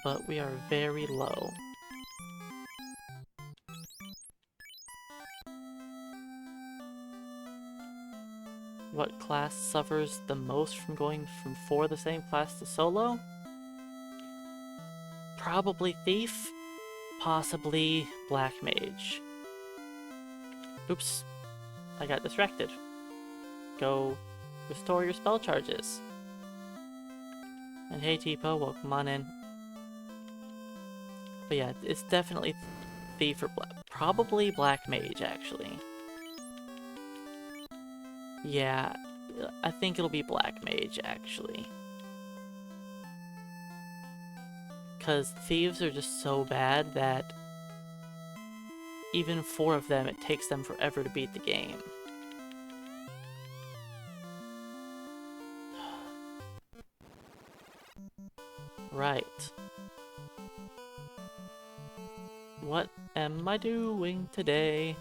But we are very low. What class suffers the most from going from 4 the same class to solo? Probably Thief, possibly Black Mage. Oops, I got distracted. Go restore your spell charges. And hey Tipo, welcome on in. But yeah, it's definitely Thief or probably Black Mage, actually. Yeah, I think it'll be Black Mage, actually. Because Thieves are just so bad that even 4 of them, it takes them forever to beat the game. Right. What am I doing today?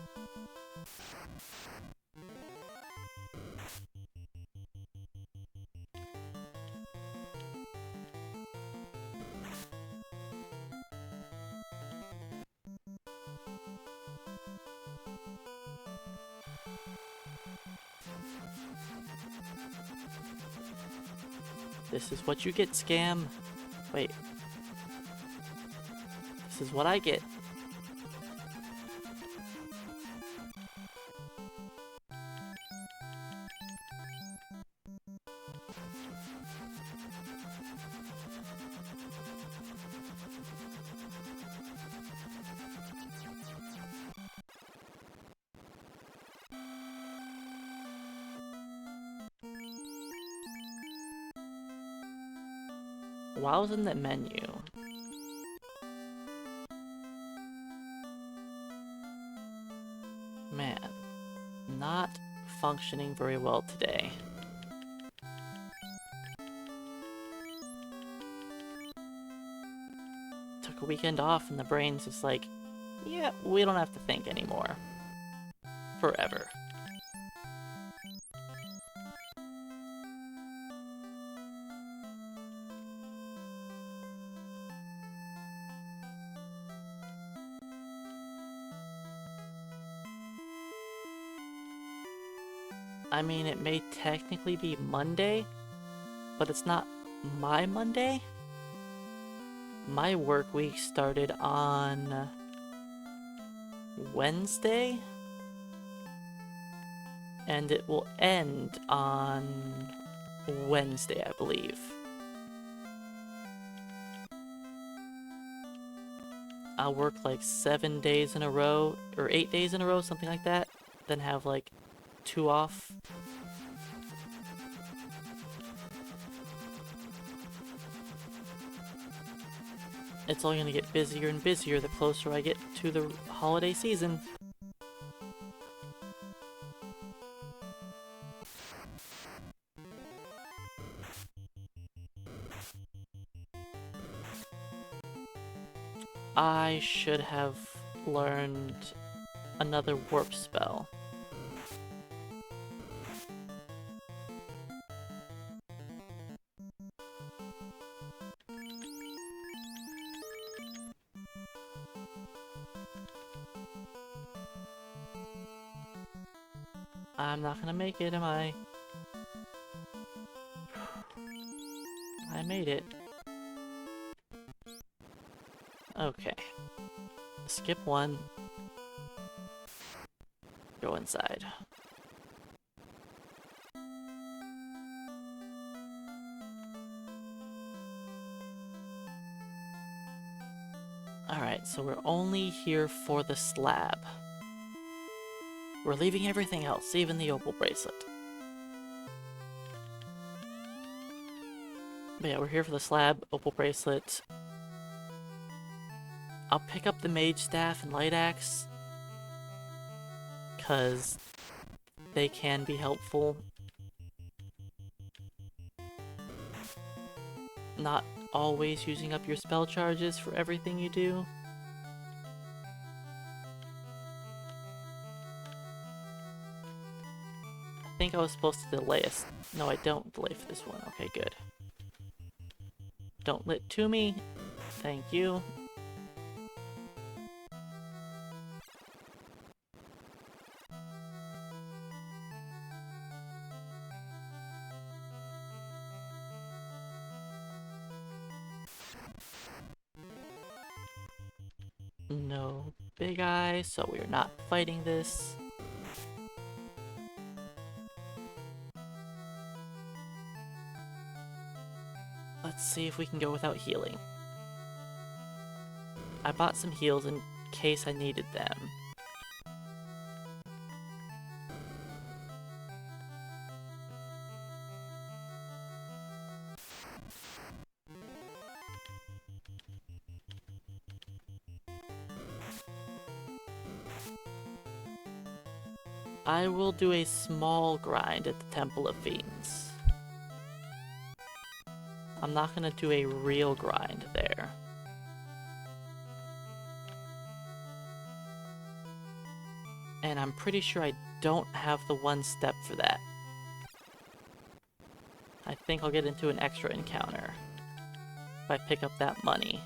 This is what you get, Scam. Wait. This is what I get. While I was in that menu, man, not functioning very well today. Took a weekend off and the brain's just like, yeah, we don't have to think anymore. Forever. I mean, it may technically be Monday, but it's not my Monday. My work week started on Wednesday, and it will end on Wednesday, I believe. I'll work like 7 days in a row, or 8 days in a row, something like that, then have like 2 off. It's only gonna get busier and busier the closer I get to the holiday season. I should have learned another warp spell. I'm not gonna make it, am I? I made it. Okay. Skip one. Go inside. Alright, so we're only here for the slab. We're leaving everything else, even the opal bracelet. But yeah, we're here for the slab, opal bracelet. I'll pick up the mage staff and light axe, because they can be helpful. Not always using up your spell charges for everything you do. I think I was supposed to delay us. No, I don't delay for this one. Okay, good. Don't lit to me. Thank you. No big eye, so we're not fighting this. Let's see if we can go without healing. I bought some heals in case I needed them. I will do a small grind at the Temple of Fiends. I'm not gonna do a real grind there. And I'm pretty sure I don't have the one step for that. I think I'll get into an extra encounter if I pick up that money.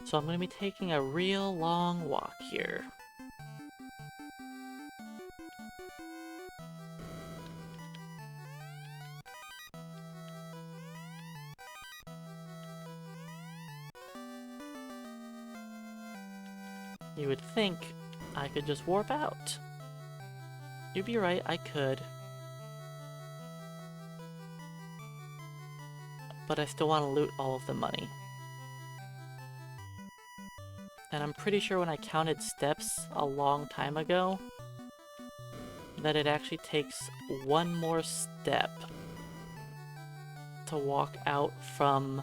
So I'm going to be taking a real long walk here. You would think I could just warp out. You'd be right, I could. But I still want to loot all of the money. And I'm pretty sure when I counted steps a long time ago, that it actually takes one more step to walk out from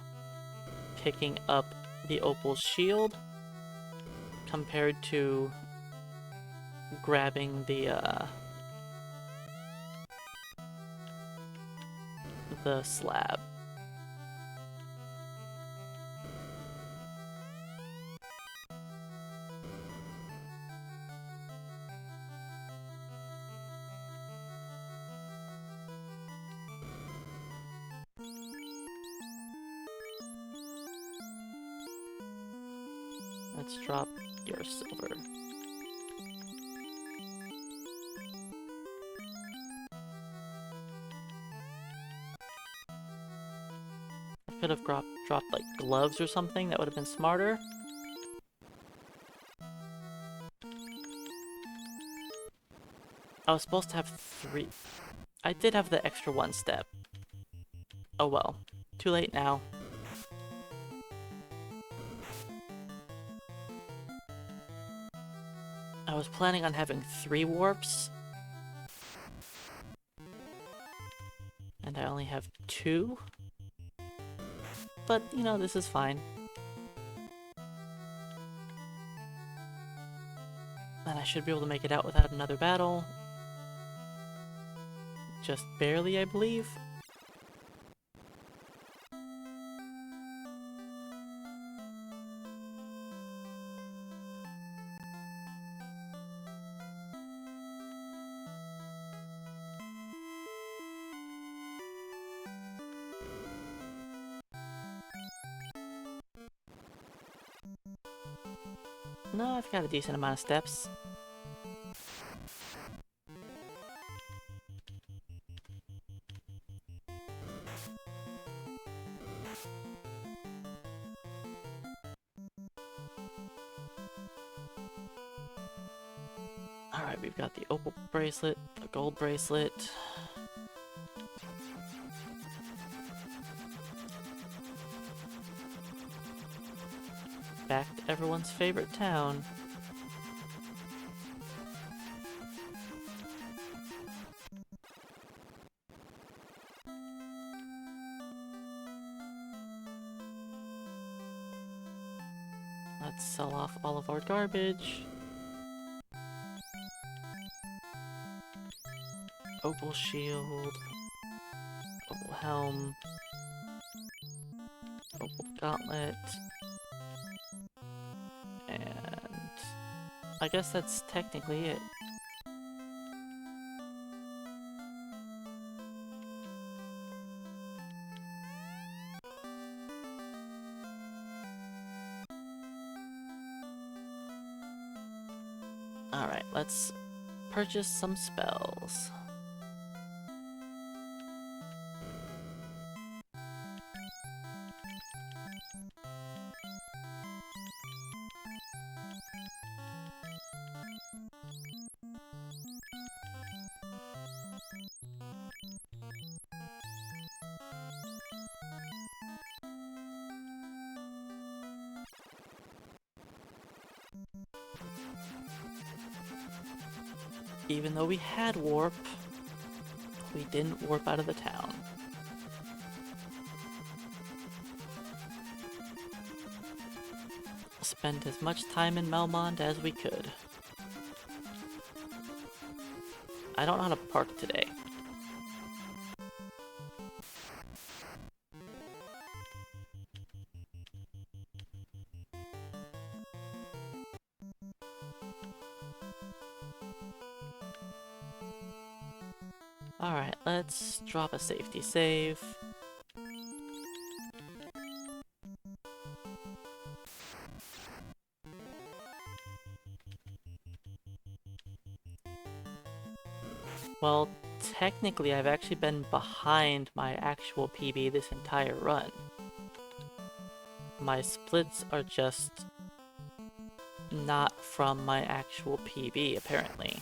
picking up the opal shield compared to grabbing the slab. Let's drop your silver. I could have dropped like gloves or something, that would have been smarter. I was supposed to have 3. I did have the extra 1 step. Oh well. Too late now. I was planning on having 3 warps. And I only have 2. But, you know, this is fine. And I should be able to make it out without another battle. Just barely, I believe. No, I've got a decent amount of steps. Alright, we've got the opal bracelet, the gold bracelet. Back to everyone's favorite town. Let's sell off all of our garbage. Opal shield. Opal helm. Opal gauntlet. And I guess that's technically it. Alright, let's purchase some spells. Even though we had warp, we didn't warp out of the town. Spent as much time in Melmond as we could. I don't know how to park today. Alright, let's drop a safety save. Well, technically I've actually been behind my actual PB this entire run. My splits are just not from my actual PB, apparently.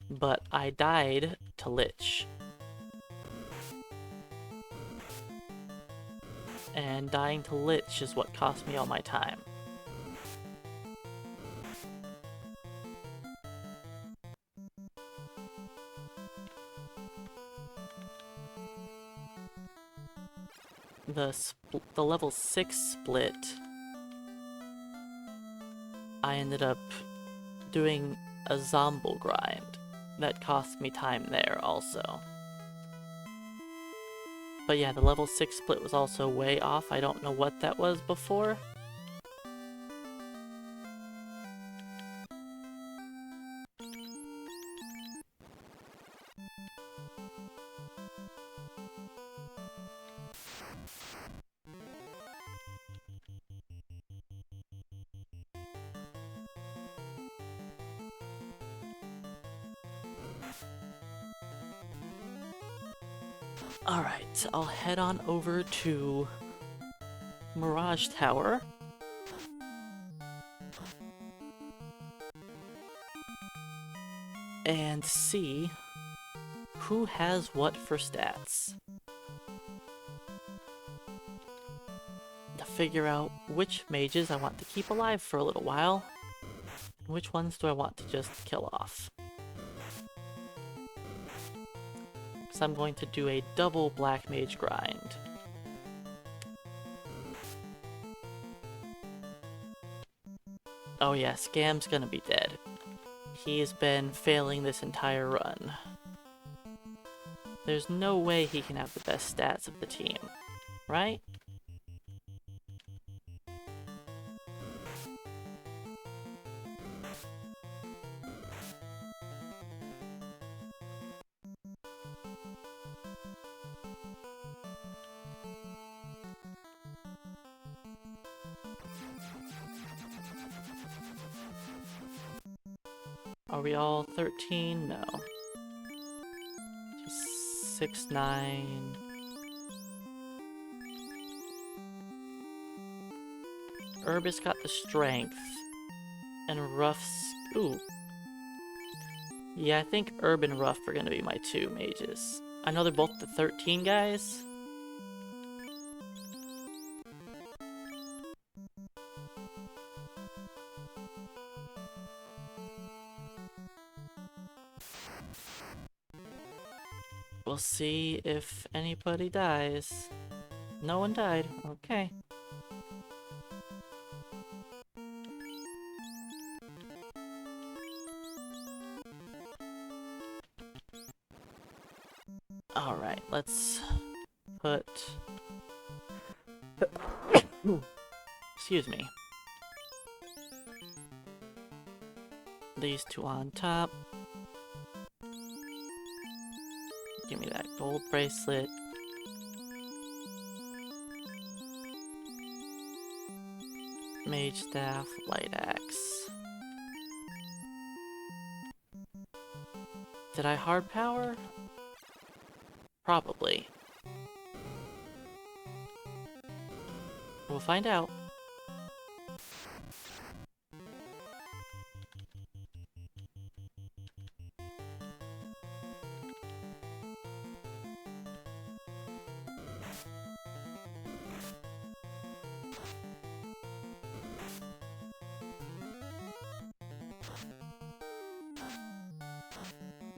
But I died to Lich. And dying to Lich is what cost me all my time. The level 6 split, I ended up doing a Zomble grind that cost me time there also. But yeah, the level 6 split was also way off. I don't know what that was before. Alright, I'll head on over to Mirage Tower. And see who has what for stats. To figure out which mages I want to keep alive for a little while, and which ones do I want to just kill off. So I'm going to do a double Black Mage grind. Oh yeah, Scam's gonna be dead. He's been failing this entire run. There's no way he can have the best stats of the team, right? Are we all 13? No. Just 6, 9. Herb has got the strength. And Ruff's... Ooh. Yeah, I think Herb and Ruff are gonna be my 2 mages. I know they're both the 13 guys. We'll see if anybody dies. No one died. Okay. Alright, let's put... Excuse me. These 2 on top. Give me that gold bracelet. Mage staff, light axe. Did I hard power? Probably. We'll find out.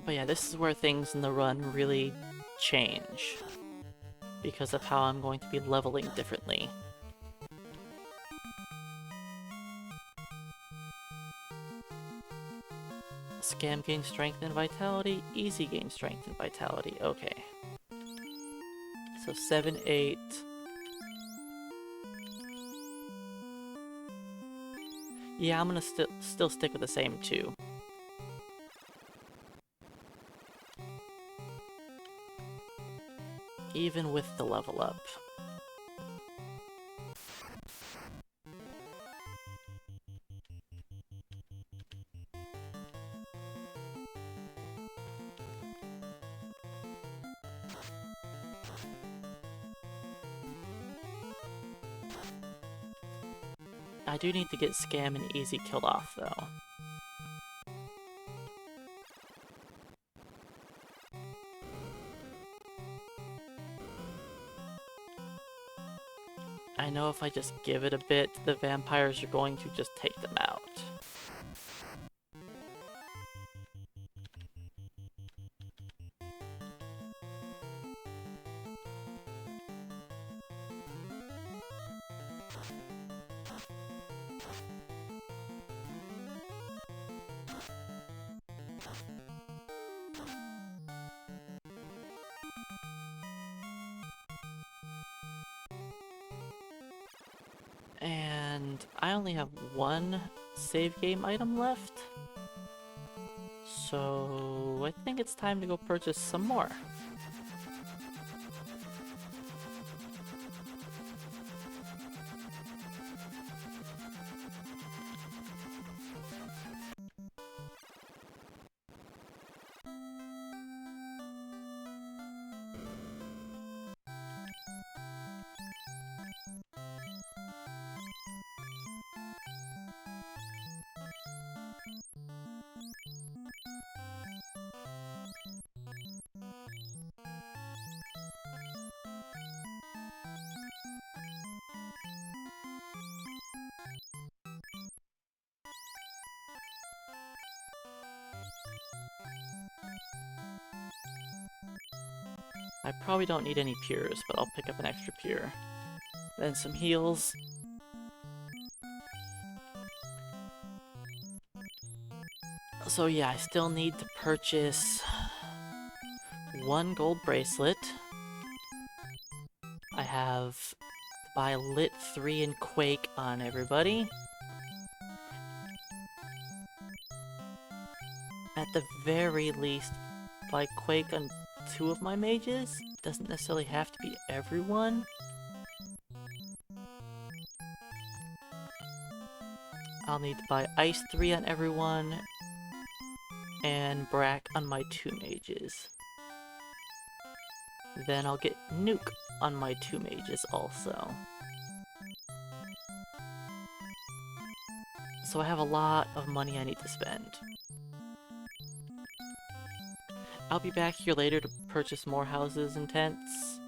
But yeah, this is where things in the run really change because of how I'm going to be leveling differently. Scam gains strength and vitality, easy gains strength and vitality. Okay. So 7, 8. Yeah, I'm gonna still stick with the same 2. Even with the level up. I do need to get Scam and Easy killed off, though. I know if I just give it a bit, the vampires are going to just take them out. And I only have 1 save game item left. So I think it's time to go purchase some more. I probably don't need any pures, but I'll pick up an extra pure. Then some heals. So yeah, I still need to purchase 1 gold bracelet. I have to buy Lit 3 and Quake on everybody. At the very least, buy Quake on 2 of my mages. Doesn't necessarily have to be everyone. I'll need to buy Ice 3 on everyone. and Brack on my 2 mages. Then I'll get Nuke on my 2 mages also. So I have a lot of money I need to spend. I'll be back here later to purchase more houses and tents.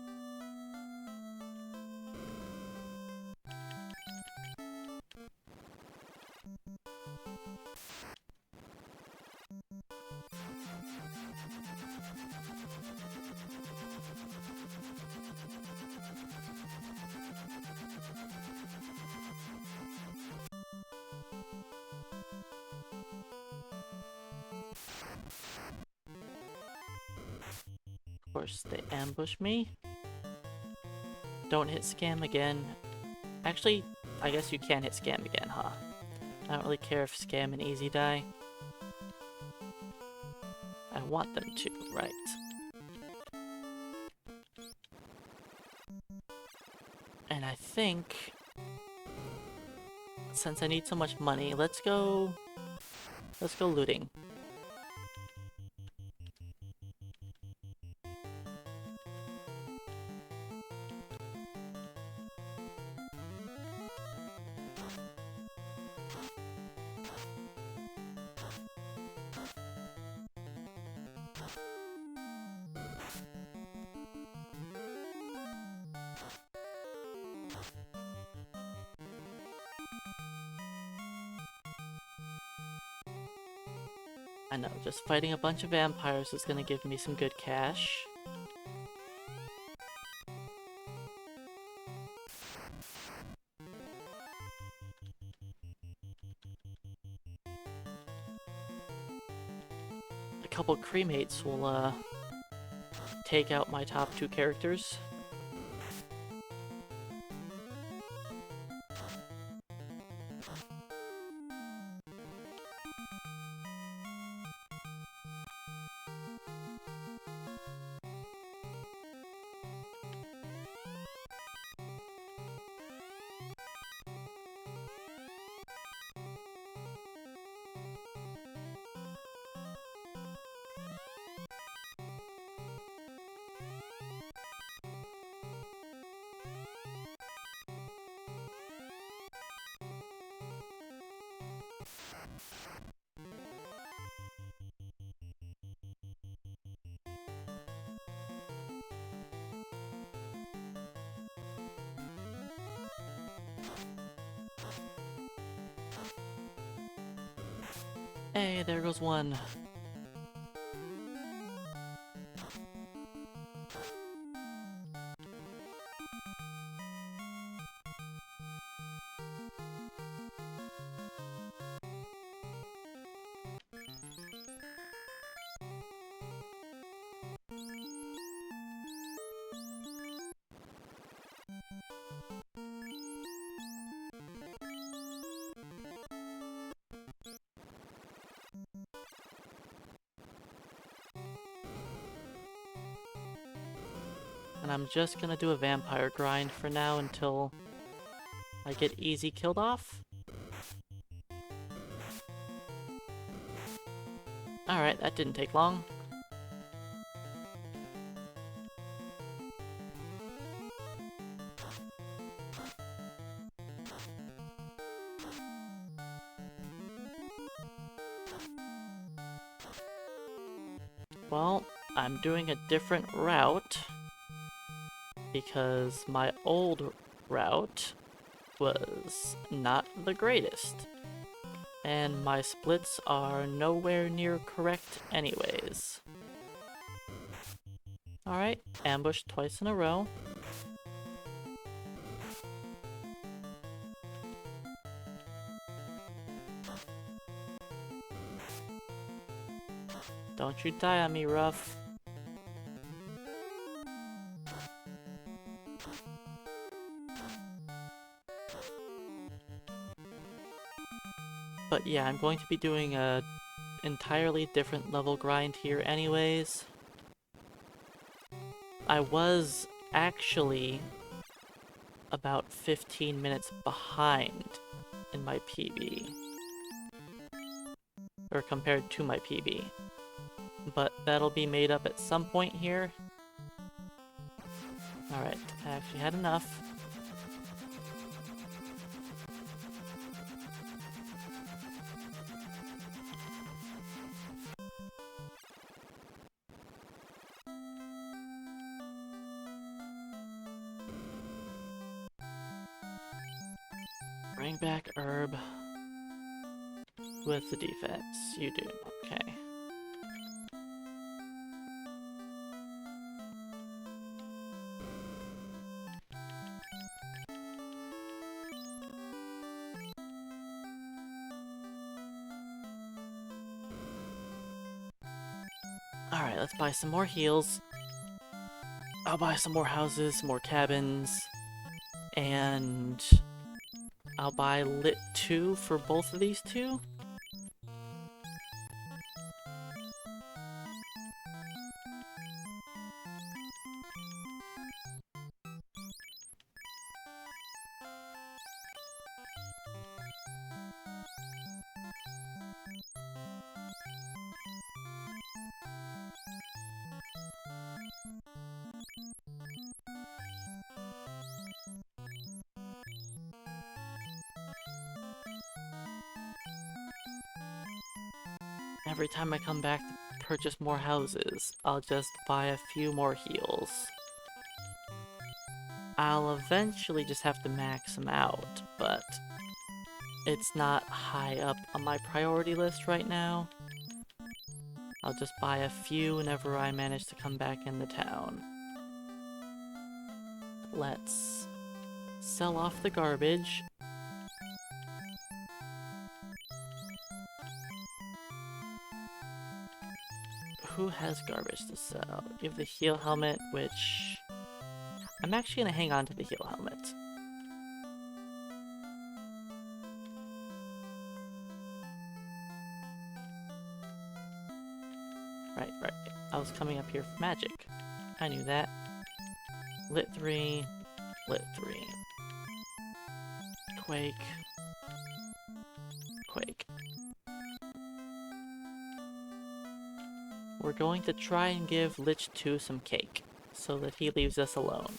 Of course, they ambush me. Don't hit scam again. Actually, I guess you can hit scam again, huh? I don't really care if scam and easy die. I want them to, right. And I think, since I need so much money, let's go looting. I know, just fighting a bunch of vampires is gonna give me some good cash. A couple cremates will, take out my top 2 characters. Hey, there goes one. And I'm just gonna do a vampire grind for now until I get easy killed off. Alright, that didn't take long. Well, I'm doing a different route because my old route was not the greatest. And my splits are nowhere near correct anyways. Alright, ambush twice in a row. Don't you die on me, Ruff. But yeah, I'm going to be doing a entirely different level grind here anyways. I was actually about 15 minutes behind in my PB. or compared to my PB. But that'll be made up at some point here. Alright, I actually had enough. Bring back herb. With the defense, you do. Okay. Alright, let's buy some more heals. I'll buy some more houses, some more cabins, and I'll buy Lit 2 for both of these two. Every time I come back to purchase more houses, I'll just buy a few more heals. I'll eventually just have to max them out, but it's not high up on my priority list right now. I'll just buy a few whenever I manage to come back in the town. Let's sell off the garbage. Who has garbage to sell? You have the heal helmet, which... I'm actually gonna hang on to the heal helmet. Right. I was coming up here for magic. I knew that. Lit 3. Lit 3. Quake. Quake. We're going to try and give Lich 2 some cake, so that he leaves us alone.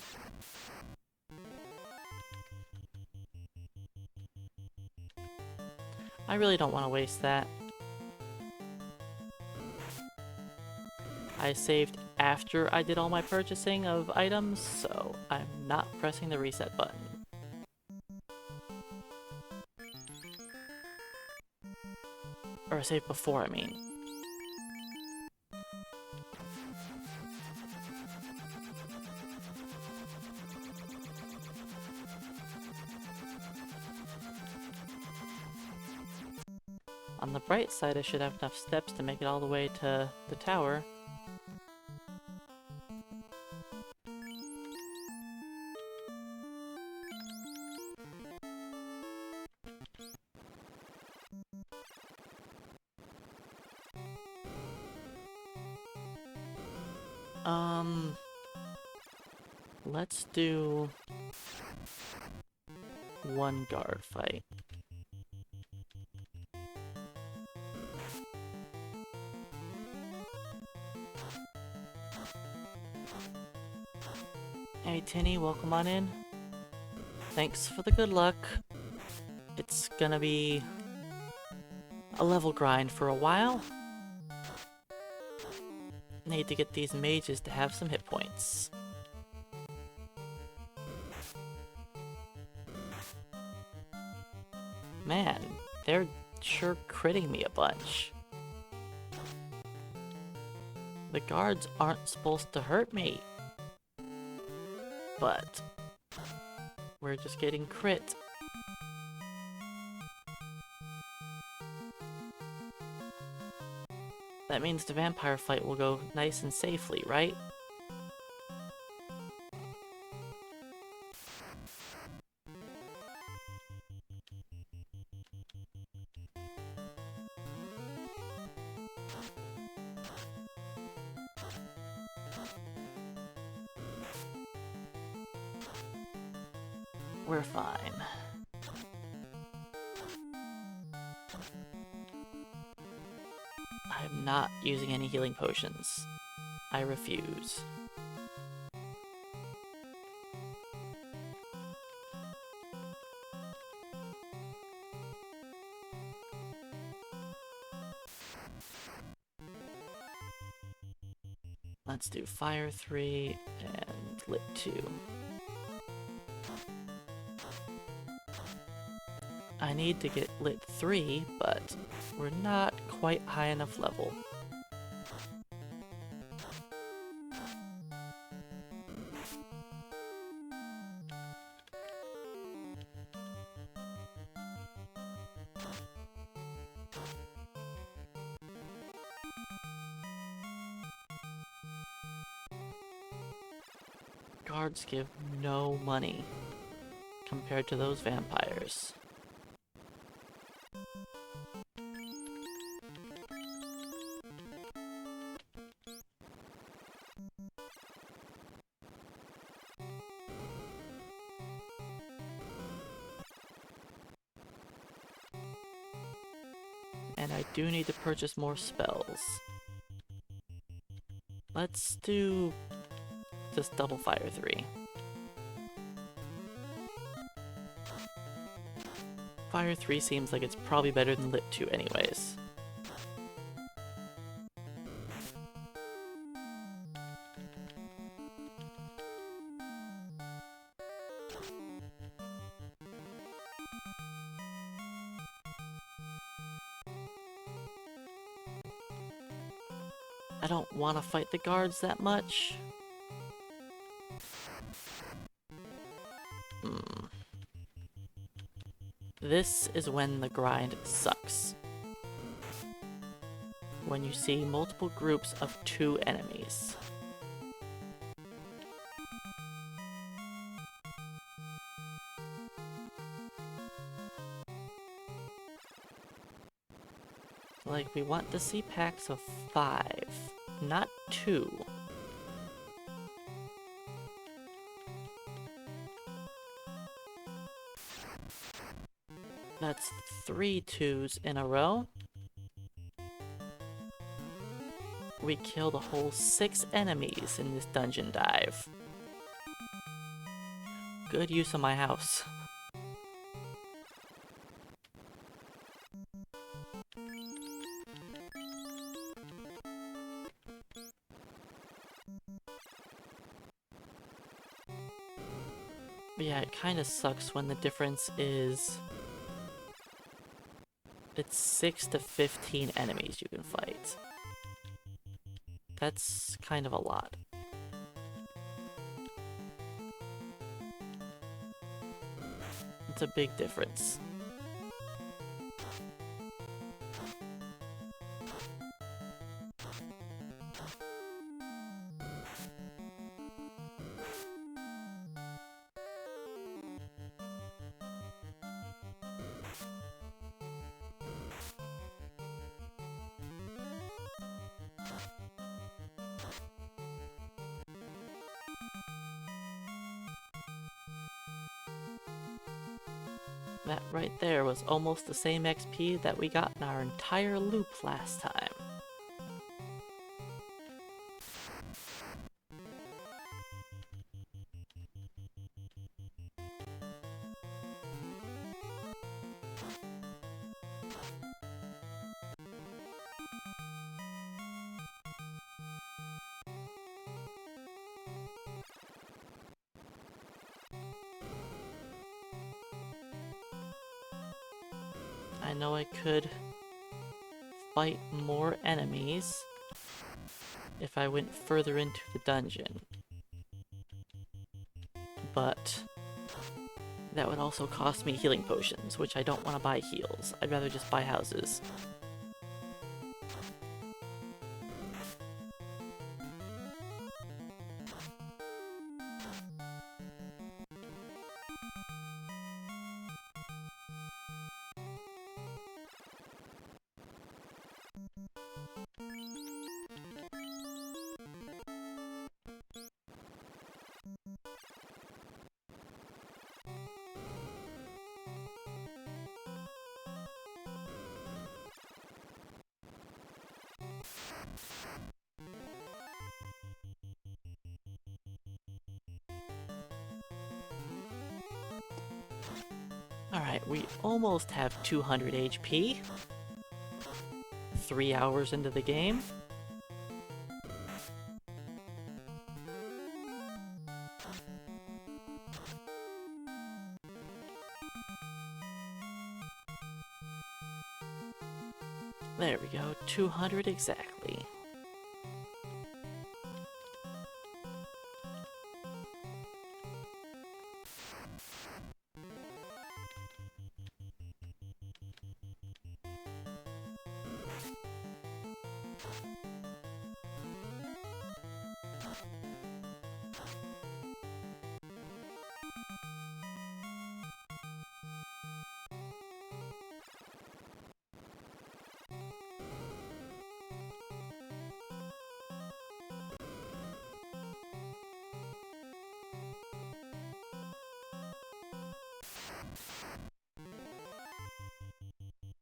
I really don't want to waste that. I saved after I did all my purchasing of items, so I'm not pressing the reset button. Or I saved before, I mean. On the bright side, I should have enough steps to make it all the way to the tower. Let's do one guard fight. Hey Tinny, welcome on in. Thanks for the good luck. It's gonna be a level grind for a while. Need to get these mages to have some hit points. Man, they're sure critting me a bunch. The guards aren't supposed to hurt me. But we're just getting crit. That means the vampire fight will go nice and safely, right? We're fine. I'm not using any healing potions. I refuse. Let's do Fire 3 and Lit 2. I need to get Lit 3, but we're not quite high enough level. Guards give no money compared to those vampires. And I do need to purchase more spells. Let's do just double Fire 3. Fire 3 seems like it's probably better than Lit 2 anyways. I don't want to fight the guards that much. This is when the grind sucks. When you see multiple groups of 2 enemies. Like, we want to see packs of 5, not 2. That's 3 2s in a row. We killed a whole 6 enemies in this dungeon dive. Good use of my house. But yeah, it kinda sucks when the difference is... it's 6 to 15 enemies you can fight. That's kind of a lot. It's a big difference. That right there was almost the same XP that we got in our entire loop last time. I know I could fight more enemies if I went further into the dungeon, but that would also cost me healing potions, which I don't want to buy heals. I'd rather just buy houses. Alright, we almost have 200 HP. 3 hours into the game. There we go, 200 exactly.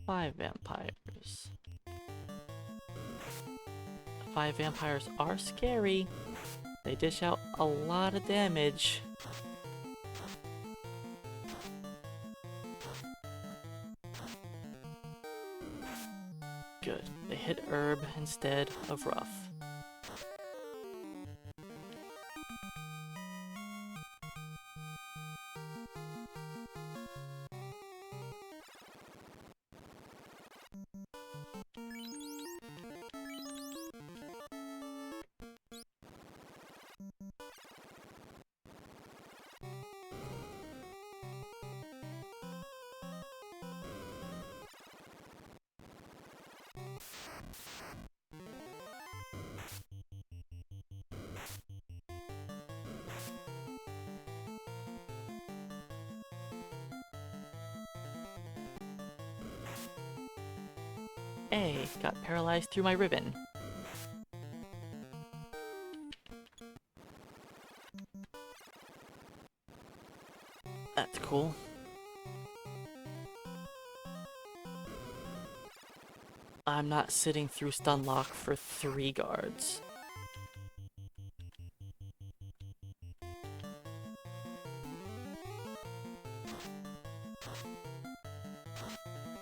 Five vampires. 5 vampires are scary. They dish out a lot of damage. Good. They hit herb instead of rough. Hey, got paralyzed through my ribbon. That's cool. I'm not sitting through stun lock for 3 guards.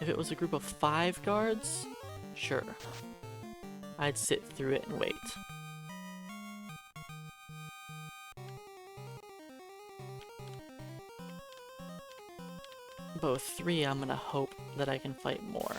If it was a group of 5 guards, sure. I'd sit through it and wait. But with 3, I'm gonna hope that I can fight more.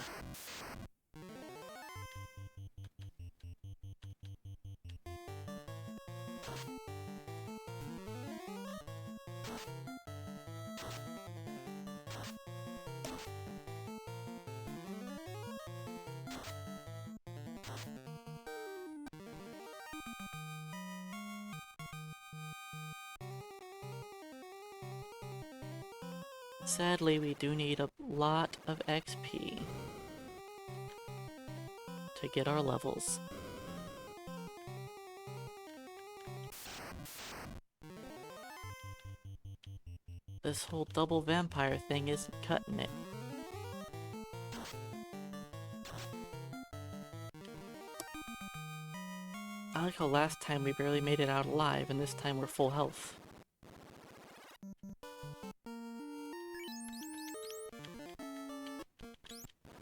Sadly, we do need a lot of XP to get our levels. This whole double vampire thing isn't cutting it. I like how last time we barely made it out alive, and this time we're full health.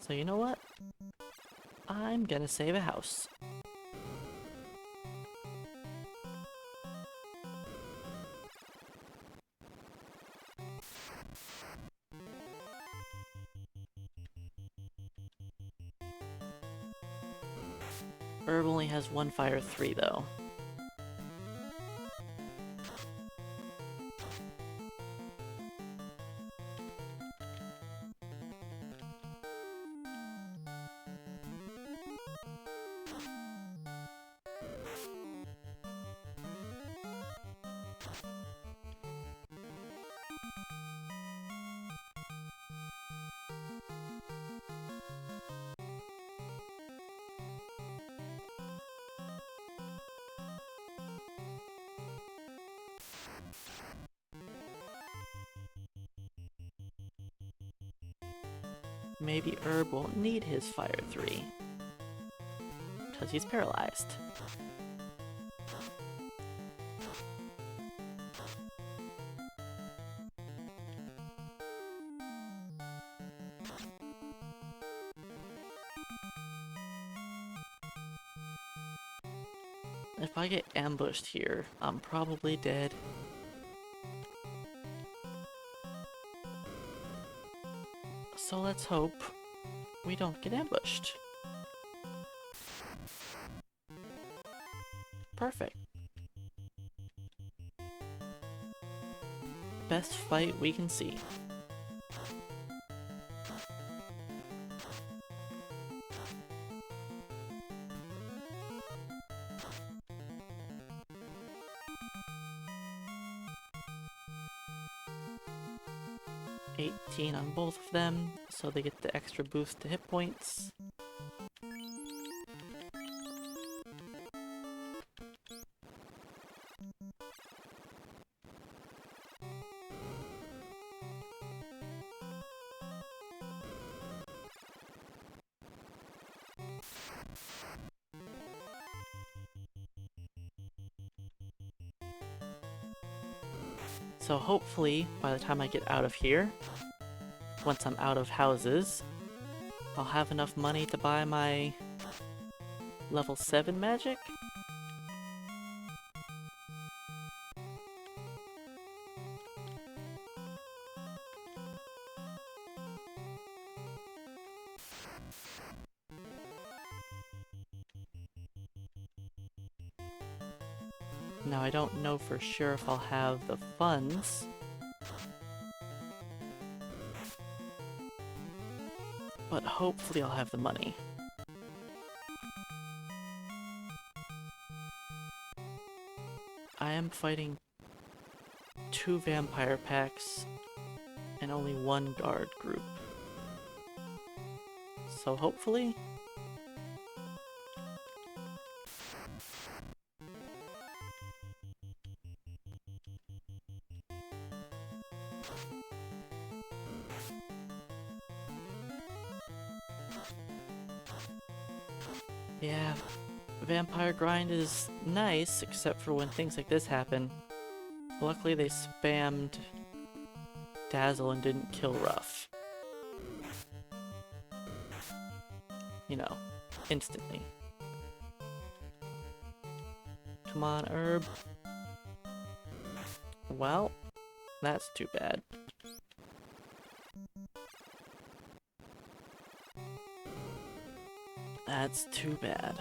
So you know what? I'm gonna save a house. Herb only has 1 fire 3 though. Maybe Herb won't need his fire 3. Because he's paralyzed. If I get ambushed here, I'm probably dead. So let's hope we don't get ambushed. Perfect. Best fight we can see. $18 on both of them, so they get the extra boost to hit points. So hopefully, by the time I get out of here, once I'm out of houses, I'll have enough money to buy my level 7 magic? Now I don't know for sure if I'll have the funds, but hopefully I'll have the money. I am fighting 2 vampire packs and only 1 guard group. So hopefully... Yeah, vampire grind is nice, except for when things like this happen. Luckily they spammed Dazzle and didn't kill Ruff. You know, instantly. Come on, Herb. Well, that's too bad. That's too bad.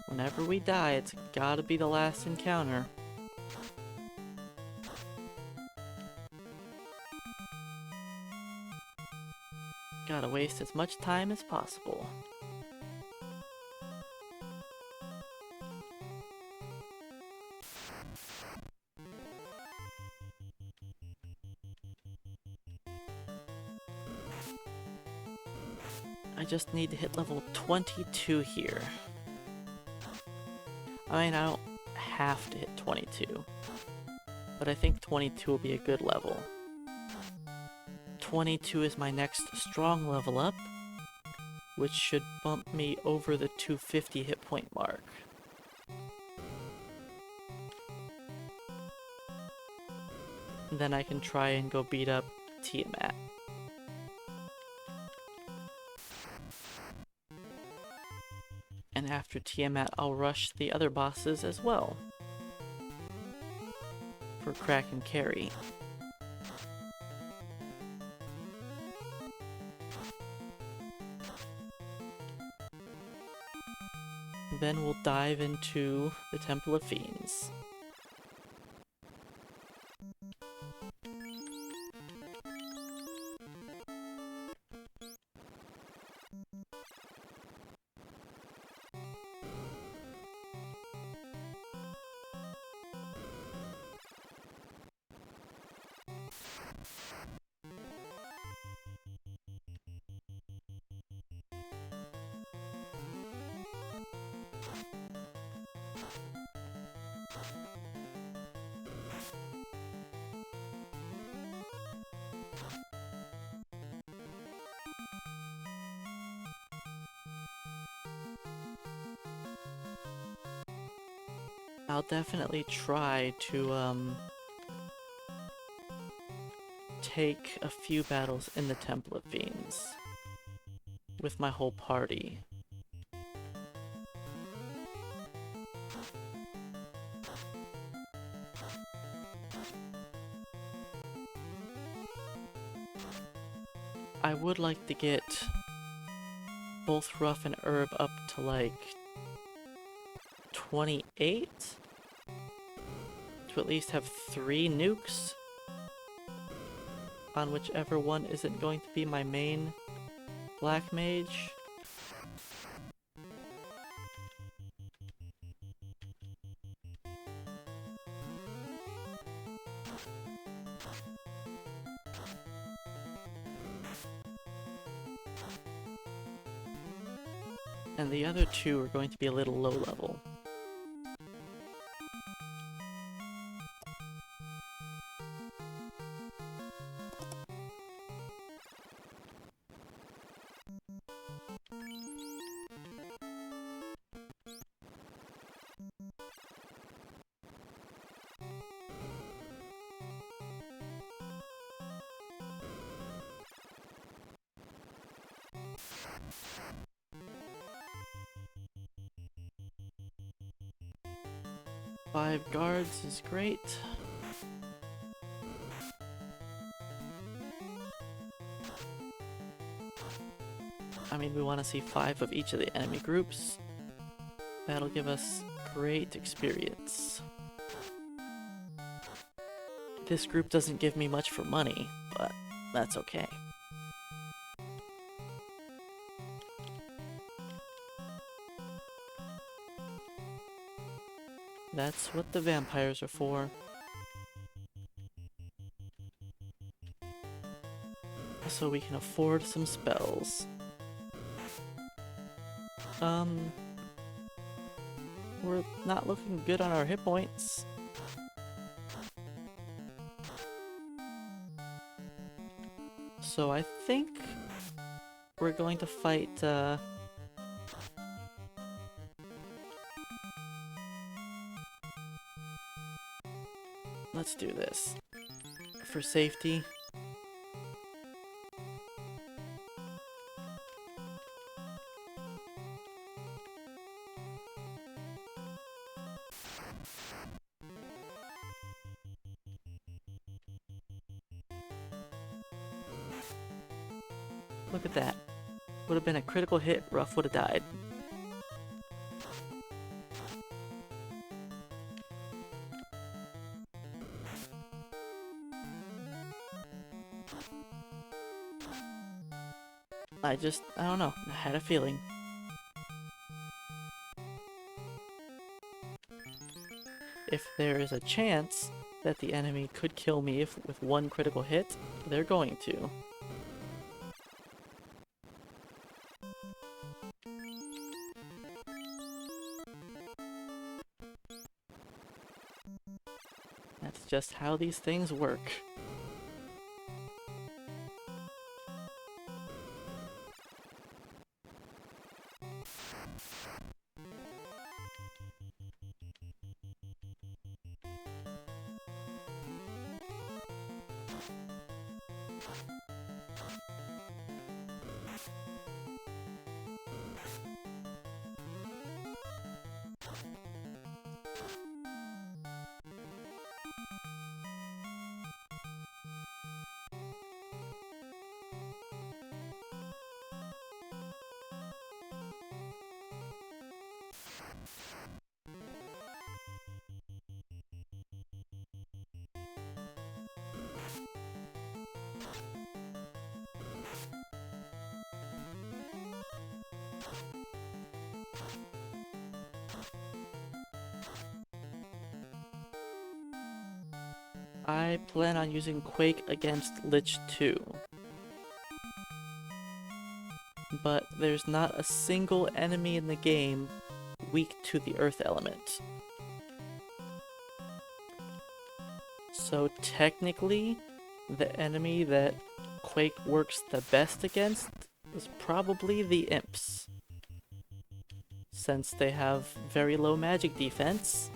Whenever we die, it's gotta be the last encounter. Gotta waste as much time as possible. I just need to hit level 22 here. I mean, I don't have to hit 22, but I think 22 will be a good level. 22 is my next strong level up, which should bump me over the 250 hit point mark. And then I can try and go beat up Tiamat. And after Tiamat, I'll rush the other bosses as well. For Crack and Carry. Then we'll dive into the Temple of Fiends. I'll definitely try to, take a few battles in the Temple of Fiends with my whole party. I would like to get both Rough and Herb up to like 28 to at least have 3 nukes on whichever one isn't going to be my main Black Mage. And the other 2 are going to be a little low level. Five guards is great. I mean, we want to see 5 of each of the enemy groups. That'll give us great experience. This group doesn't give me much for money, but that's okay. That's what the vampires are for. So we can afford some spells. We're not looking good on our hit points. So I think we're going to fight, let's do this. For safety. Look at that. Would have been a critical hit, Ruff would have died. I don't know, I had a feeling. If there is a chance that the enemy could kill me with one critical hit, they're going to. That's just how these things work. I plan on using Quake against Lich 2. But there's not a single enemy in the game weak to the earth element. So technically, the enemy that Quake works the best against is probably the imps. Since they have very low magic defense,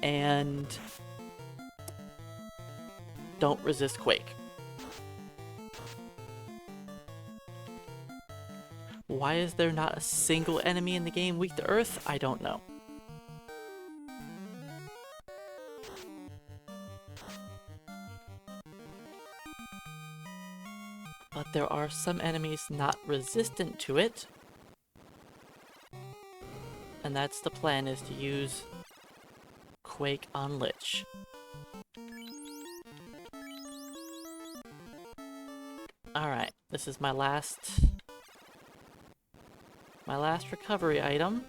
and don't resist Quake. Why is there not a single enemy in the game weak to Earth? I don't know. But there are some enemies not resistant to it. And that's the plan, is to use Quake on Lich. Alright, this is my last recovery item.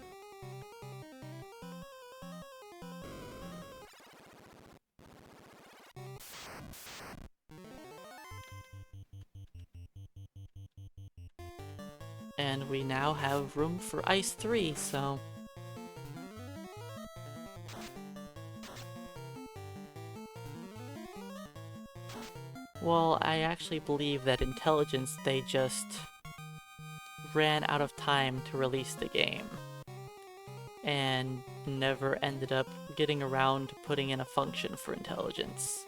And we now have room for Ice 3, so... Well, I actually believe that Intelligence, they just ran out of time to release the game. And never ended up getting around to putting in a function for Intelligence.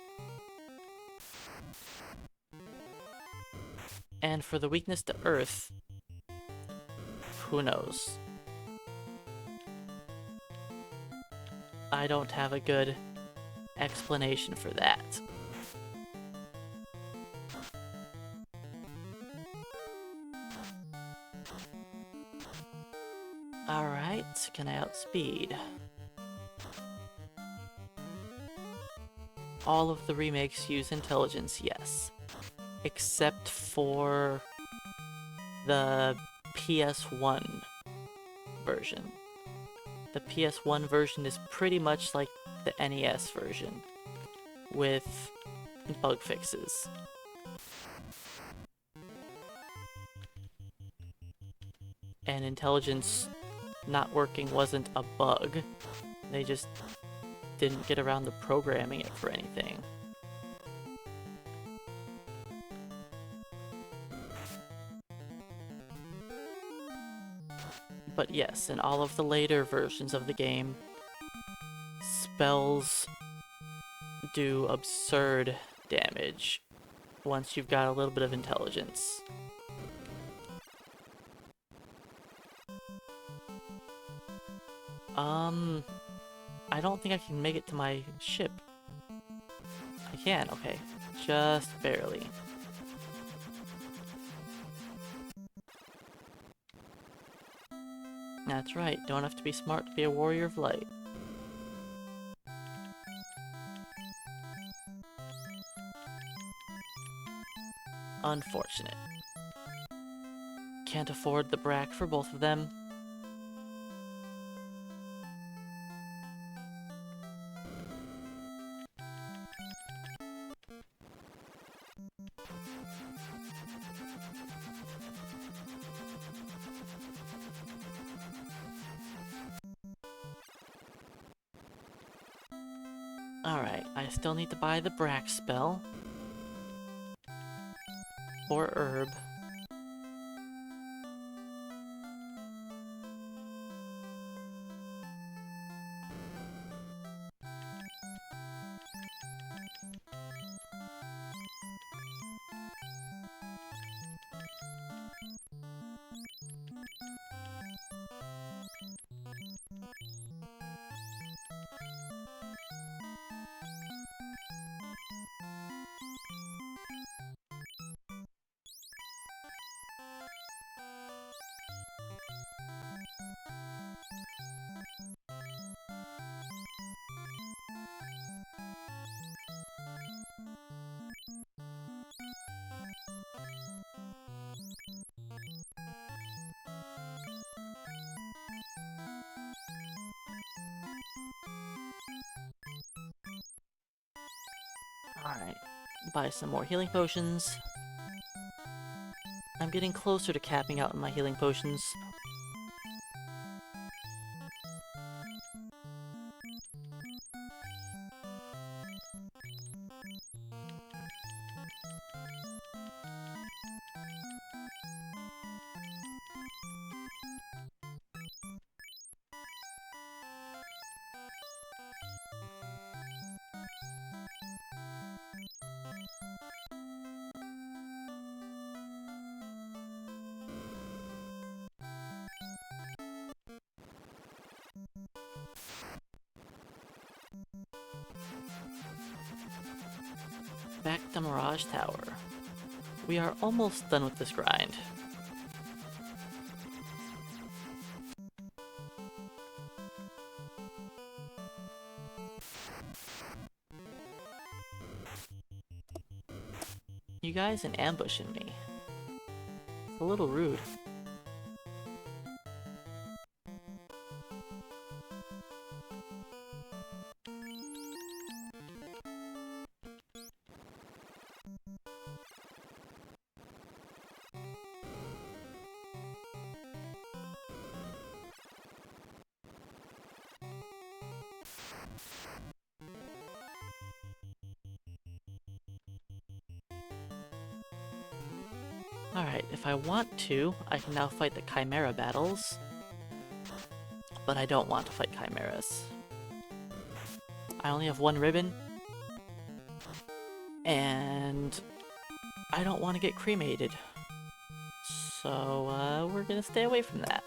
And for the weakness to Earth, who knows? I don't have a good explanation for that. Alright, can I outspeed? All of the remakes use Intelligence, yes. Except for the PS1 version. The PS1 version is pretty much like the NES version, with bug fixes. And Intelligence not working wasn't a bug. They just didn't get around to programming it for anything. But yes, in all of the later versions of the game, spells do absurd damage once you've got a little bit of intelligence. I don't think I can make it to my ship. I can, okay. Just barely. That's right, don't have to be smart to be a warrior of light. Unfortunate. Can't afford the brack for both of them. Alright, I still need to buy the brack spell. Or herb. Alright, buy some more healing potions. I'm getting closer to capping out on my healing potions. Back to Mirage Tower. We are almost done with this grind. You guys in ambushing me. It's a little rude. Alright, if I want to, I can now fight the Chimera battles. But I don't want to fight Chimeras. I only have one ribbon. And I don't want to get cremated. So, we're gonna stay away from that.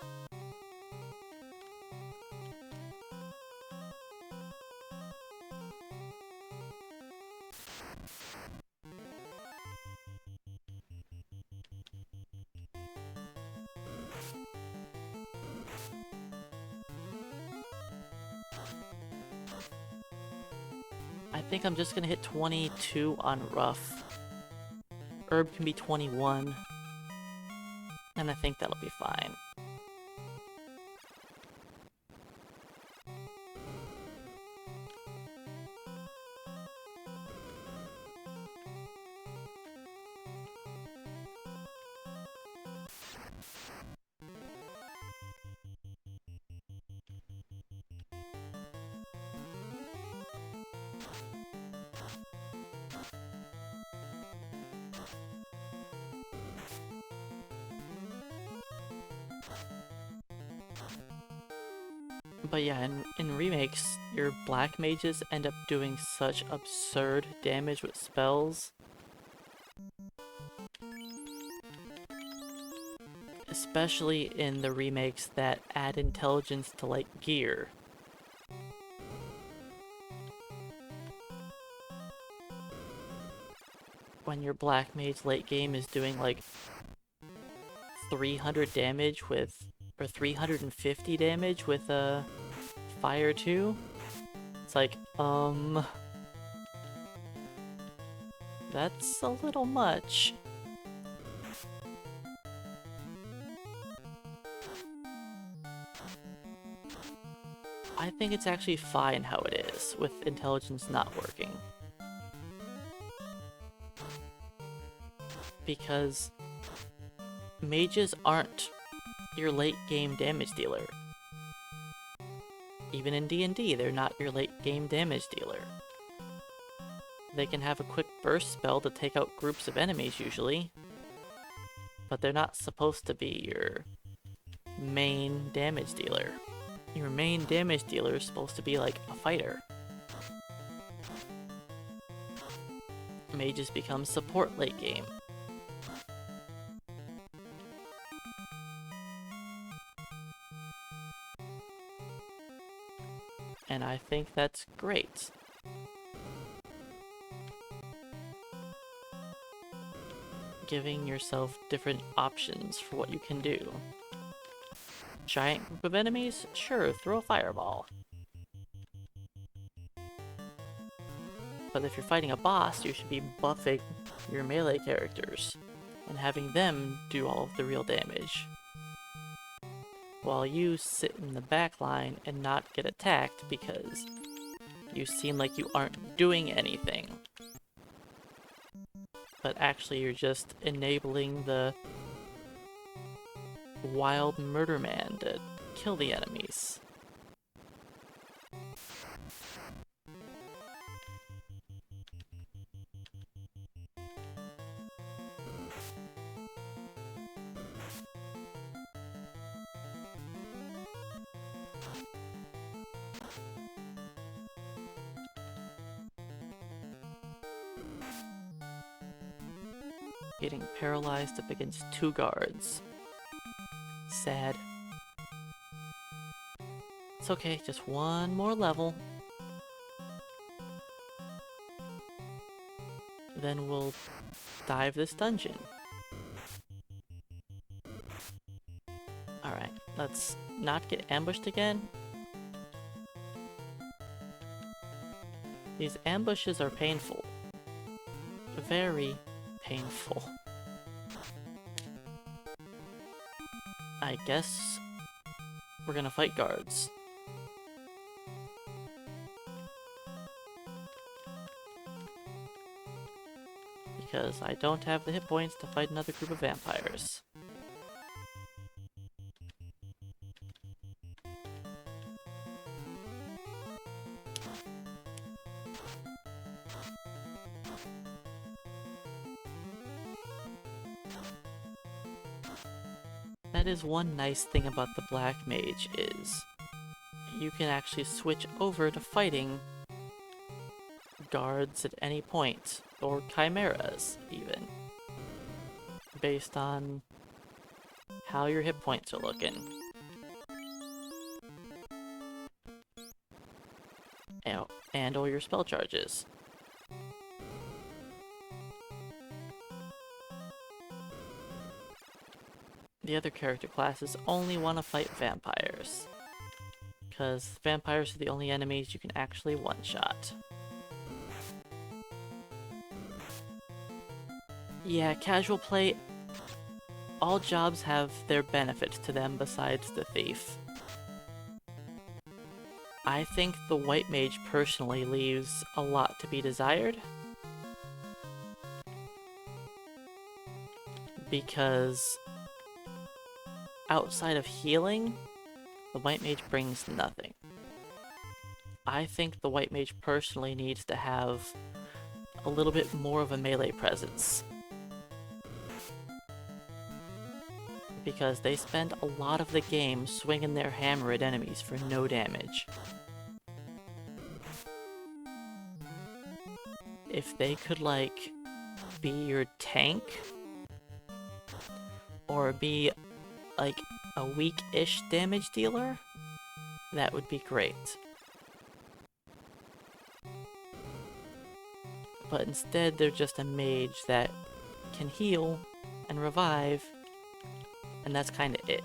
I think I'm just gonna hit 22 on rough. Herb can be 21. And I think that'll be fine. But yeah, in remakes, your black mages end up doing such absurd damage with spells. Especially in the remakes that add intelligence to, like, gear. When your black mage late game is doing, like, 300 damage with... or 350 damage with Fire 2? It's like, that's a little much. I think it's actually fine how it is, with intelligence not working. Because mages aren't your late game damage dealer. Even in D&D, they're not your late game damage dealer. They can have a quick burst spell to take out groups of enemies usually, but they're not supposed to be your main damage dealer. Your main damage dealer is supposed to be like a fighter. Mages become support late game. And I think that's great. Giving yourself different options for what you can do. Giant group of enemies? Sure, throw a fireball. But if you're fighting a boss, you should be buffing your melee characters and having them do all of the real damage, while you sit in the back line and not get attacked because you seem like you aren't doing anything. But actually you're just enabling the wild murder man to kill the enemies. Getting paralyzed up against 2 guards. Sad. It's okay, just one more level. then we'll dive this dungeon. Alright, let's not get ambushed again. These ambushes are painful. Very painful. I guess we're gonna fight guards. Because I don't have the hit points to fight another group of vampires. That is one nice thing about the Black Mage is you can actually switch over to fighting guards at any point, or chimeras even, based on how your hit points are looking. And or your spell charges. The other character classes only want to fight vampires, because vampires are the only enemies you can actually one-shot. Yeah, casual play, all jobs have their benefits to them besides the thief. I think the White Mage personally leaves a lot to be desired, because outside of healing, the White Mage brings nothing. I think the White Mage personally needs to have a little bit more of a melee presence, because they spend a lot of the game swinging their hammer at enemies for no damage. If they could, like, be your tank, or be, like, a weak-ish damage dealer, that would be great. But instead, they're just a mage that can heal and revive, and that's kinda it.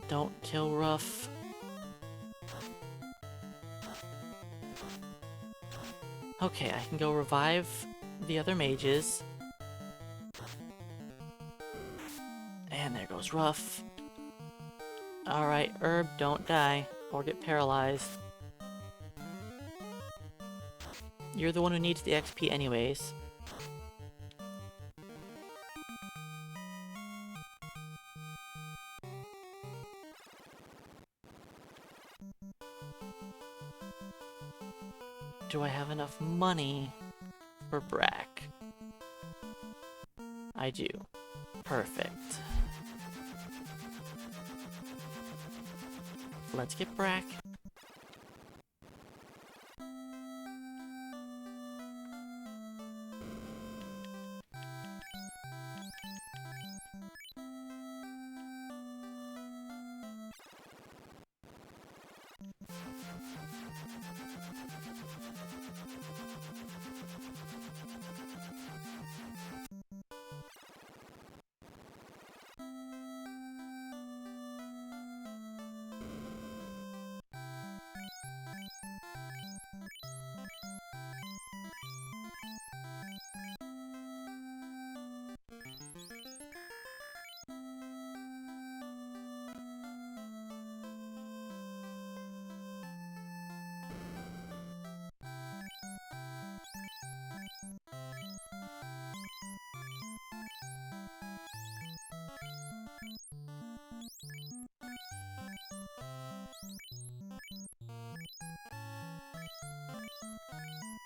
Don't kill rough. Okay, I can go revive the other mages. And there goes rough. Alright, Herb, don't die, or get paralyzed. You're the one who needs the XP anyways. Do I have enough money for Brack? I do. Perfect. Let's get Brack.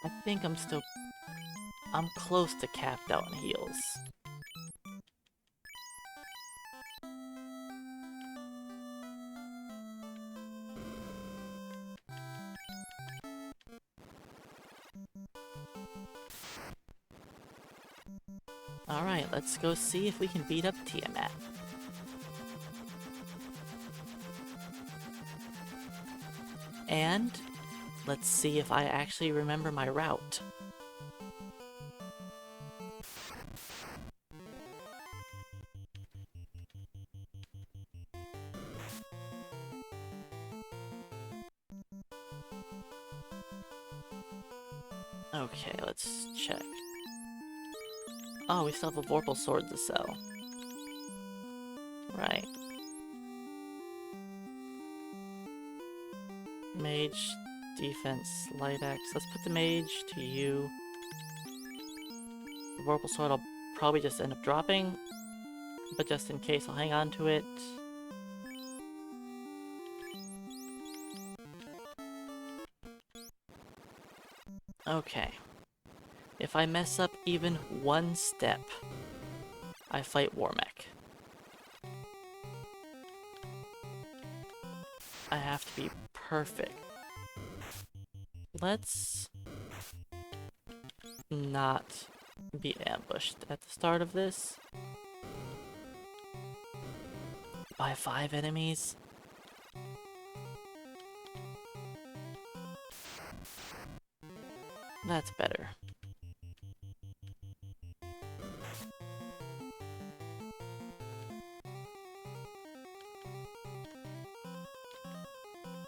I think I'm close to capped out in heals. Alright, let's go see if we can beat up Tiamat. And let's see if I actually remember my route. Okay, let's check. Oh, we still have a Vorpal sword to sell. Right. Mage, defense, light axe. Let's put the mage to you. The Vorpal sword I'll probably just end up dropping, but just in case I'll hang on to it. Okay. If I mess up even one step, I fight Warmech. I have to be perfect. Let's not be ambushed at the start of this by 5 enemies. That's better.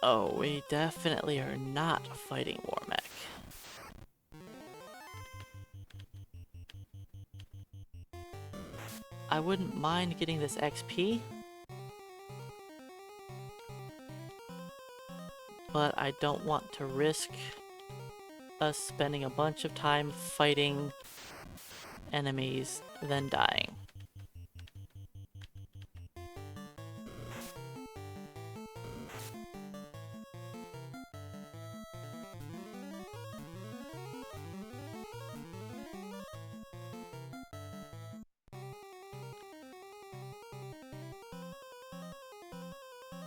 Oh, we definitely are not fighting Warmech. I wouldn't mind getting this XP, but I don't want to risk us spending a bunch of time fighting enemies, then dying.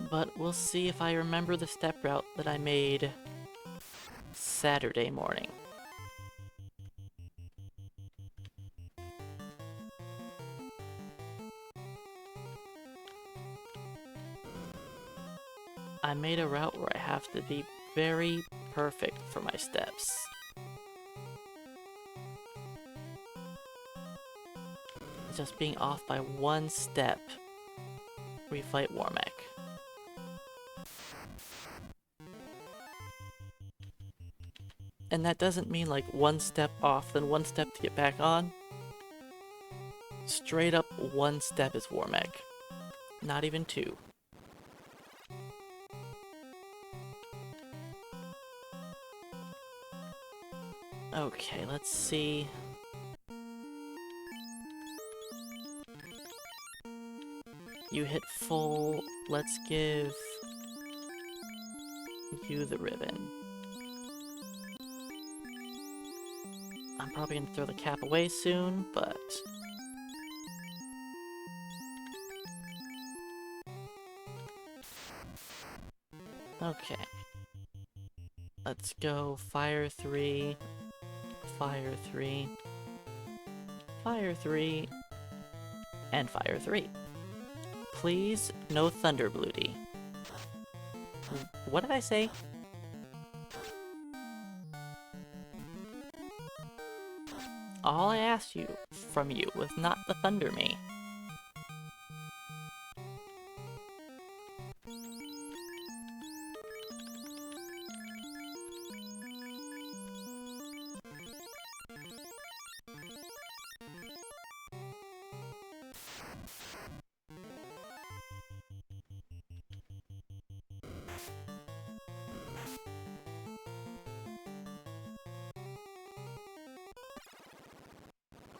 But we'll see if I remember the step route that I made Saturday morning. I made a route where I have to be very perfect for my steps. Just being off by one step, we fight Warmech. And that doesn't mean like one step off, then one step to get back on. Straight up one step is Warmech. Not even two. Okay, let's see. You hit full. Let's give you the ribbon. I'm probably gonna throw the cap away soon, but... Okay. Let's go fire 3, fire 3, fire 3, and fire 3. Please, no Thunder Bloody. What did I say? All I asked from you was not to thunder me.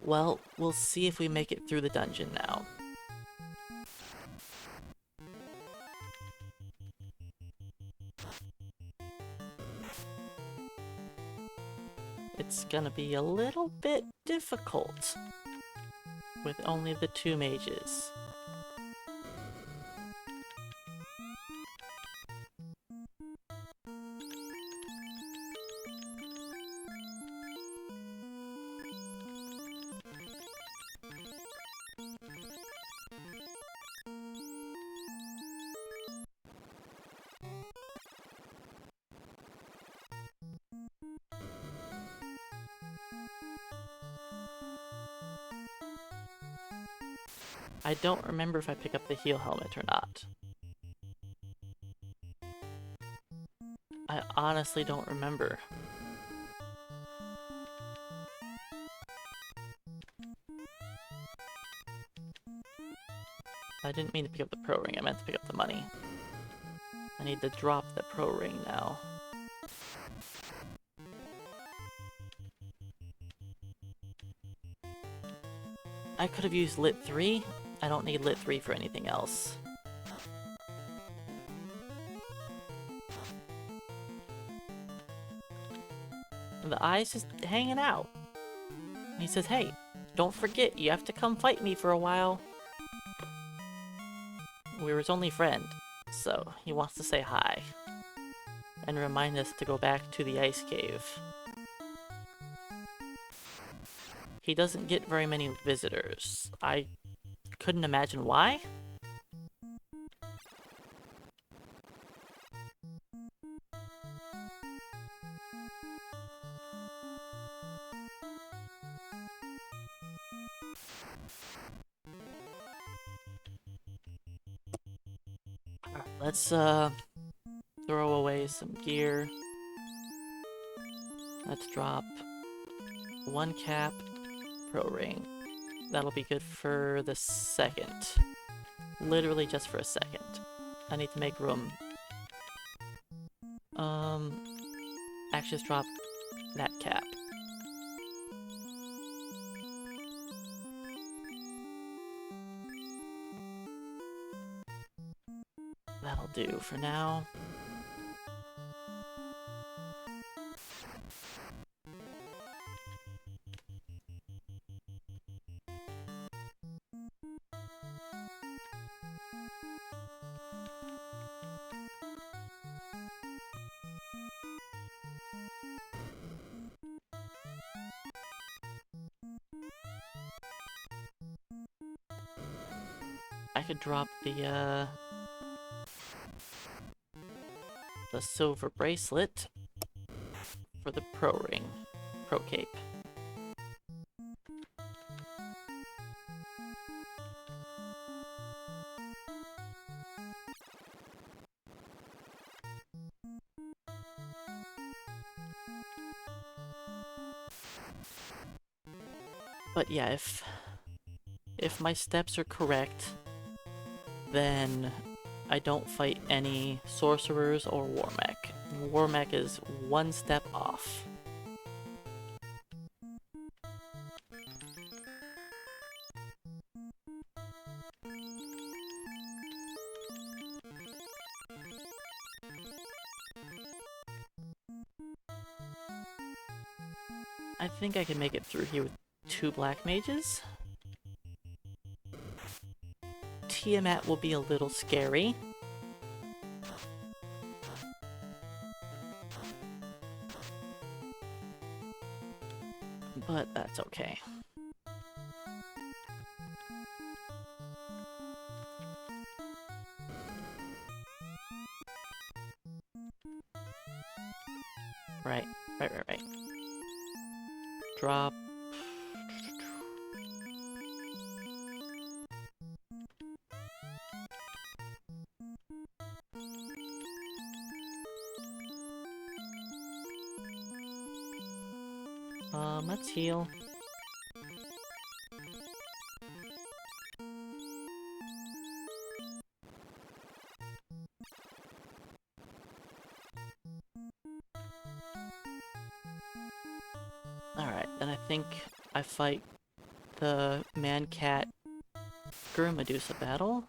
Well, we'll see if we make it through the dungeon now. It's gonna be a little bit difficult with only the 2 mages. I don't remember if I pick up the heal helmet or not. I honestly don't remember. I didn't mean to pick up the pro ring, I meant to pick up the money. I need to drop the pro ring now. I could have used Lit 3. I don't need Lit 3 for anything else. The eye's just hanging out. He says, hey, don't forget, you have to come fight me for a while. We were his only friend, so he wants to say hi. And remind us to go back to the ice cave. He doesn't get very many visitors. I couldn't imagine why. Let's throw away some gear. Let's drop one cap, pro ring. That'll be good for the second. Literally just for a second. I need to make room. Actually, just drop that cap. That'll do for now. I could drop the silver bracelet for the pro ring, pro cape. But yeah, if my steps are correct, then I don't fight any sorcerers or Warmech. Warmech is one step off. I think I can make it through here with 2 black mages. Tiamat will be a little scary. But that's okay. Right. Drop. Let's heal. Alright, then I think I fight the man-cat Guru Medusa battle.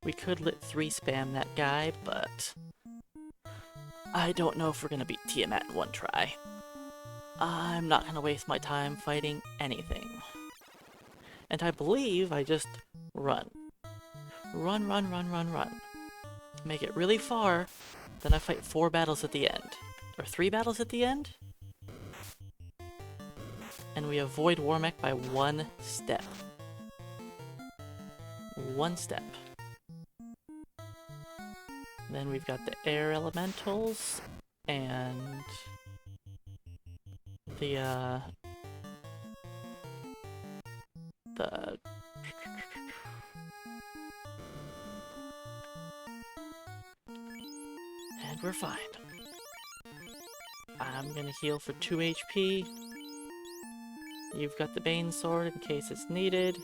We could Lit 3 spam that guy, but I don't know if we're gonna beat Tiamat in one try. I'm not gonna waste my time fighting anything. And I believe I just run. Run. Make it really far, then I fight 4 battles at the end. Or 3 battles at the end? And we avoid Warmech by 1 step. 1 step. Then we've got the air elementals and the and we're fine. I'm gonna heal for 2 HP. You've got the Bane Sword in case it's needed.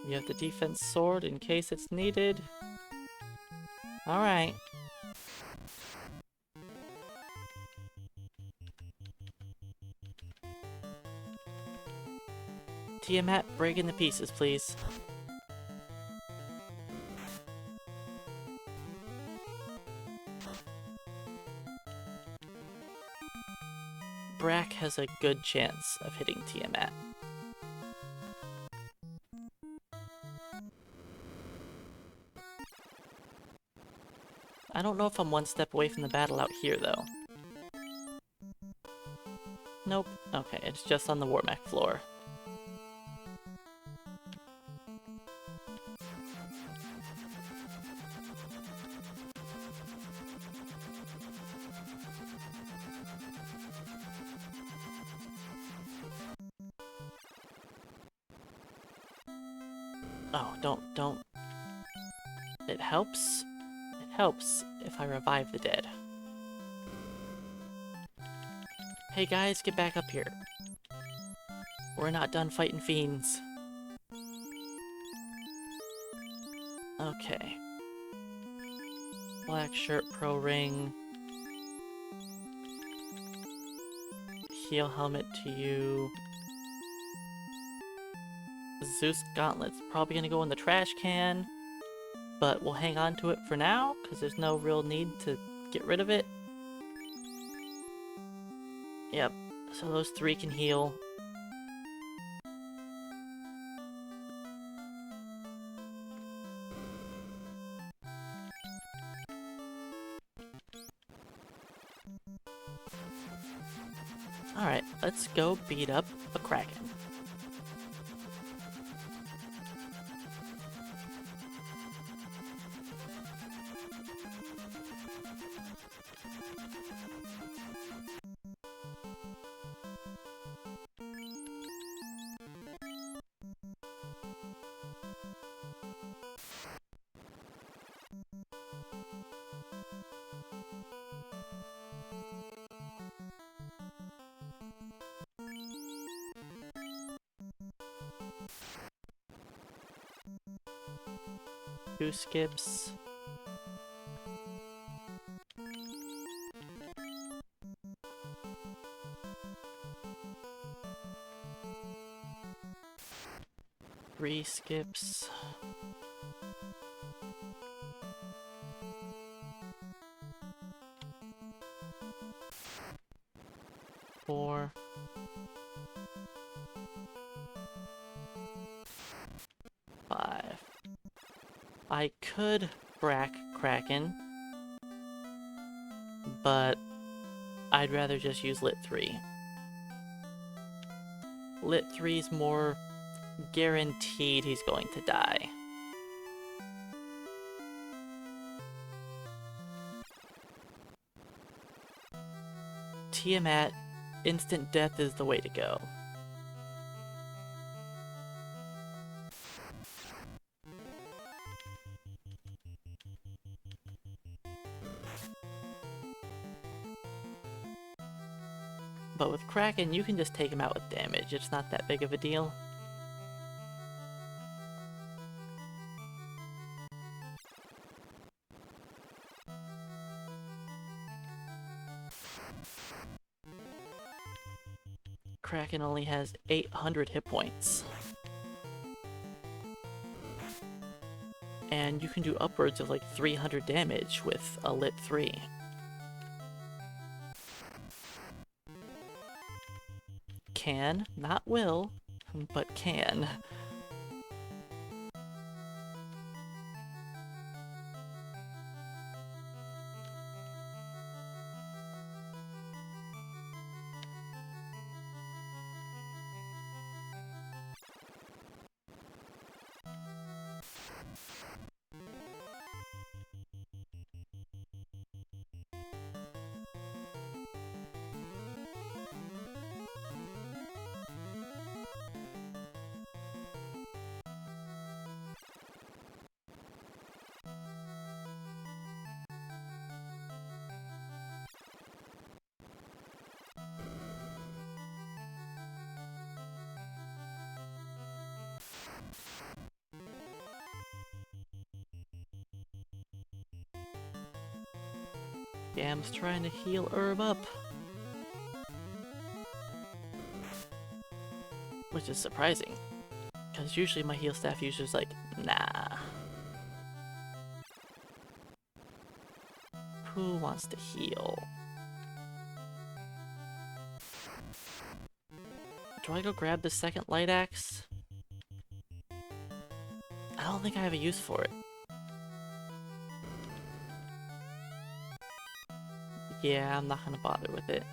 You have the Defense Sword in case it's needed. Alright. Tiamat, break into pieces, please. Brack has a good chance of hitting Tiamat. I don't know if I'm 1 step away from the battle out here, though. Nope. Okay, it's just on the Warmech floor. Oh, don't. It helps. It helps if I revive the dead. Hey guys, get back up here. We're not done fighting fiends. Okay. Black shirt, pro ring. Heal helmet to you. Zeus Gauntlet's probably gonna go in the trash can, but we'll hang on to it for now, because there's no real need to get rid of it. Yep, so those 3 can heal. Alright, let's go beat up a Kraken. Two skips. Three skips. Four. Five. I could Brack Kraken, but I'd rather just use Lit 3. Lit 3's more guaranteed he's going to die. Tiamat, instant death is the way to go. But with Kraken, you can just take him out with damage. It's not that big of a deal. Kraken only has 800 hit points. And you can do upwards of like 300 damage with a Lit 3. Can, not will, but can. Scam's trying to heal Herb up. Which is surprising. Because usually my heal staff user's like, nah. Who wants to heal? Do I go grab the second light axe? I don't think I have a use for it. Yeah, I'm not gonna bother with it.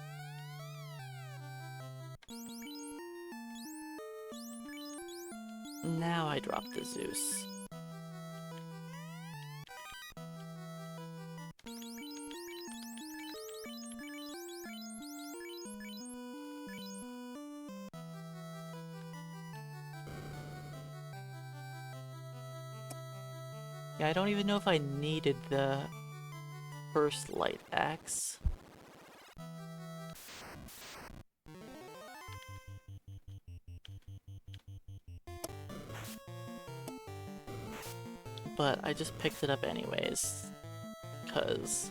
Now I drop the Zeus. Yeah, I don't even know if I needed the first light axe. But I just picked it up anyways, cause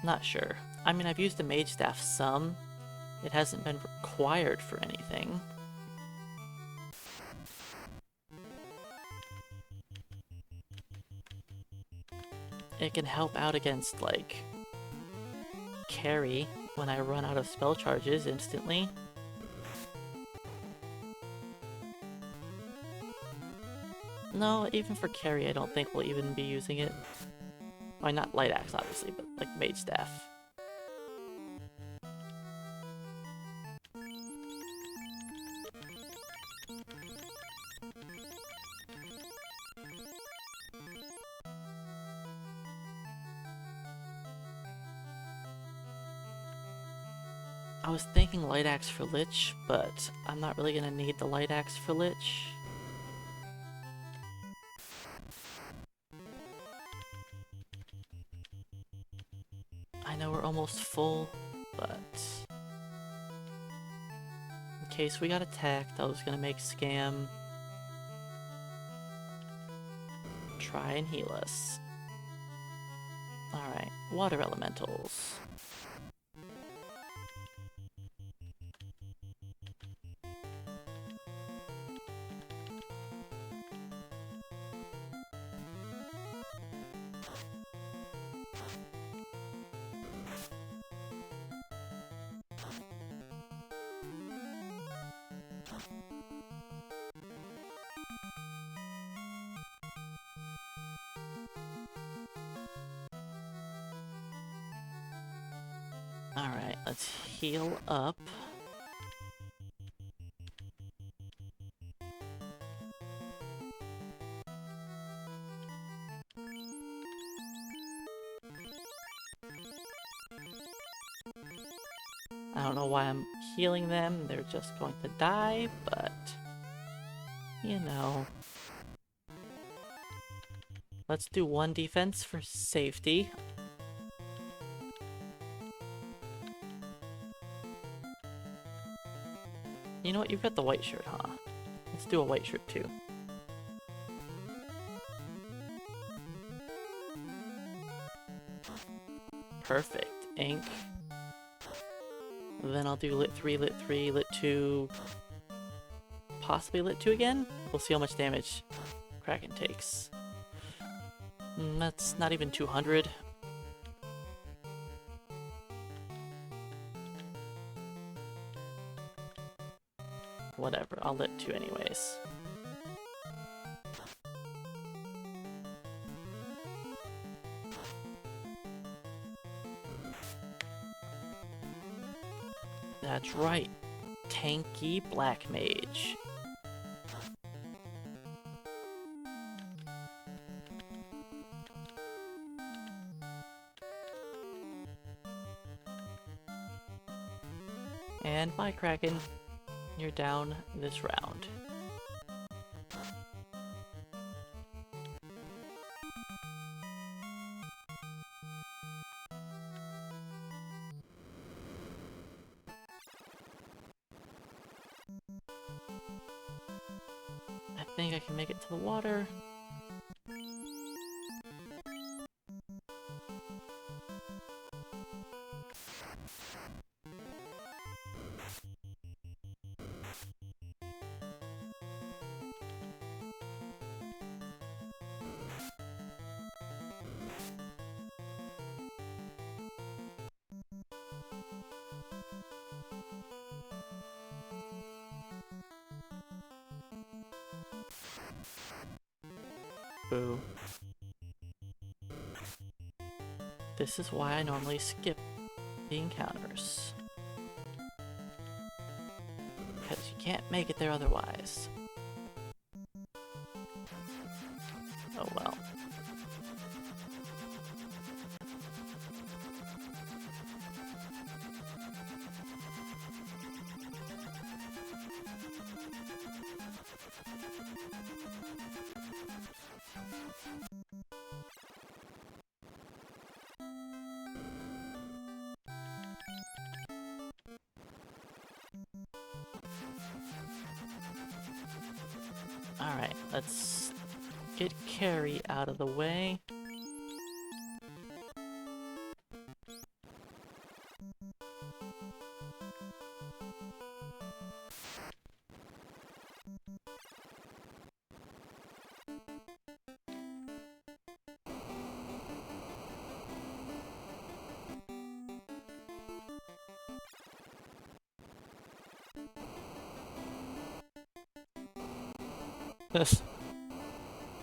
not sure. I mean, I've used the mage staff some. It hasn't been required for anything. It can help out against, like, carry when I run out of spell charges instantly. No, even for carry I don't think we'll even be using it. Well, not light axe obviously, but like mage staff. I was thinking light axe for Lich, but I'm not really gonna need the light axe for Lich. I know we're almost full, but in case we got attacked, I was gonna make Scam try and heal us. Alright, water elementals. Alright, let's heal up. I don't know why I'm healing them, they're just going to die, but you know. Let's do one defense for safety. You know what, you've got the white shirt, huh? Let's do a white shirt too. Perfect. Ink. Then I'll do lit 3, lit 3, lit 2, possibly lit 2 again? We'll see how much damage Kraken takes. That's not even 200. Whatever, I'll lit 2 anyways. That's right, tanky black mage. And bye, Kraken. You're down this round. I think I can make it to the water. Boo. This is why I normally skip the encounters. Because you can't make it there otherwise. Oh well. Alright, let's get Carrie out of the way.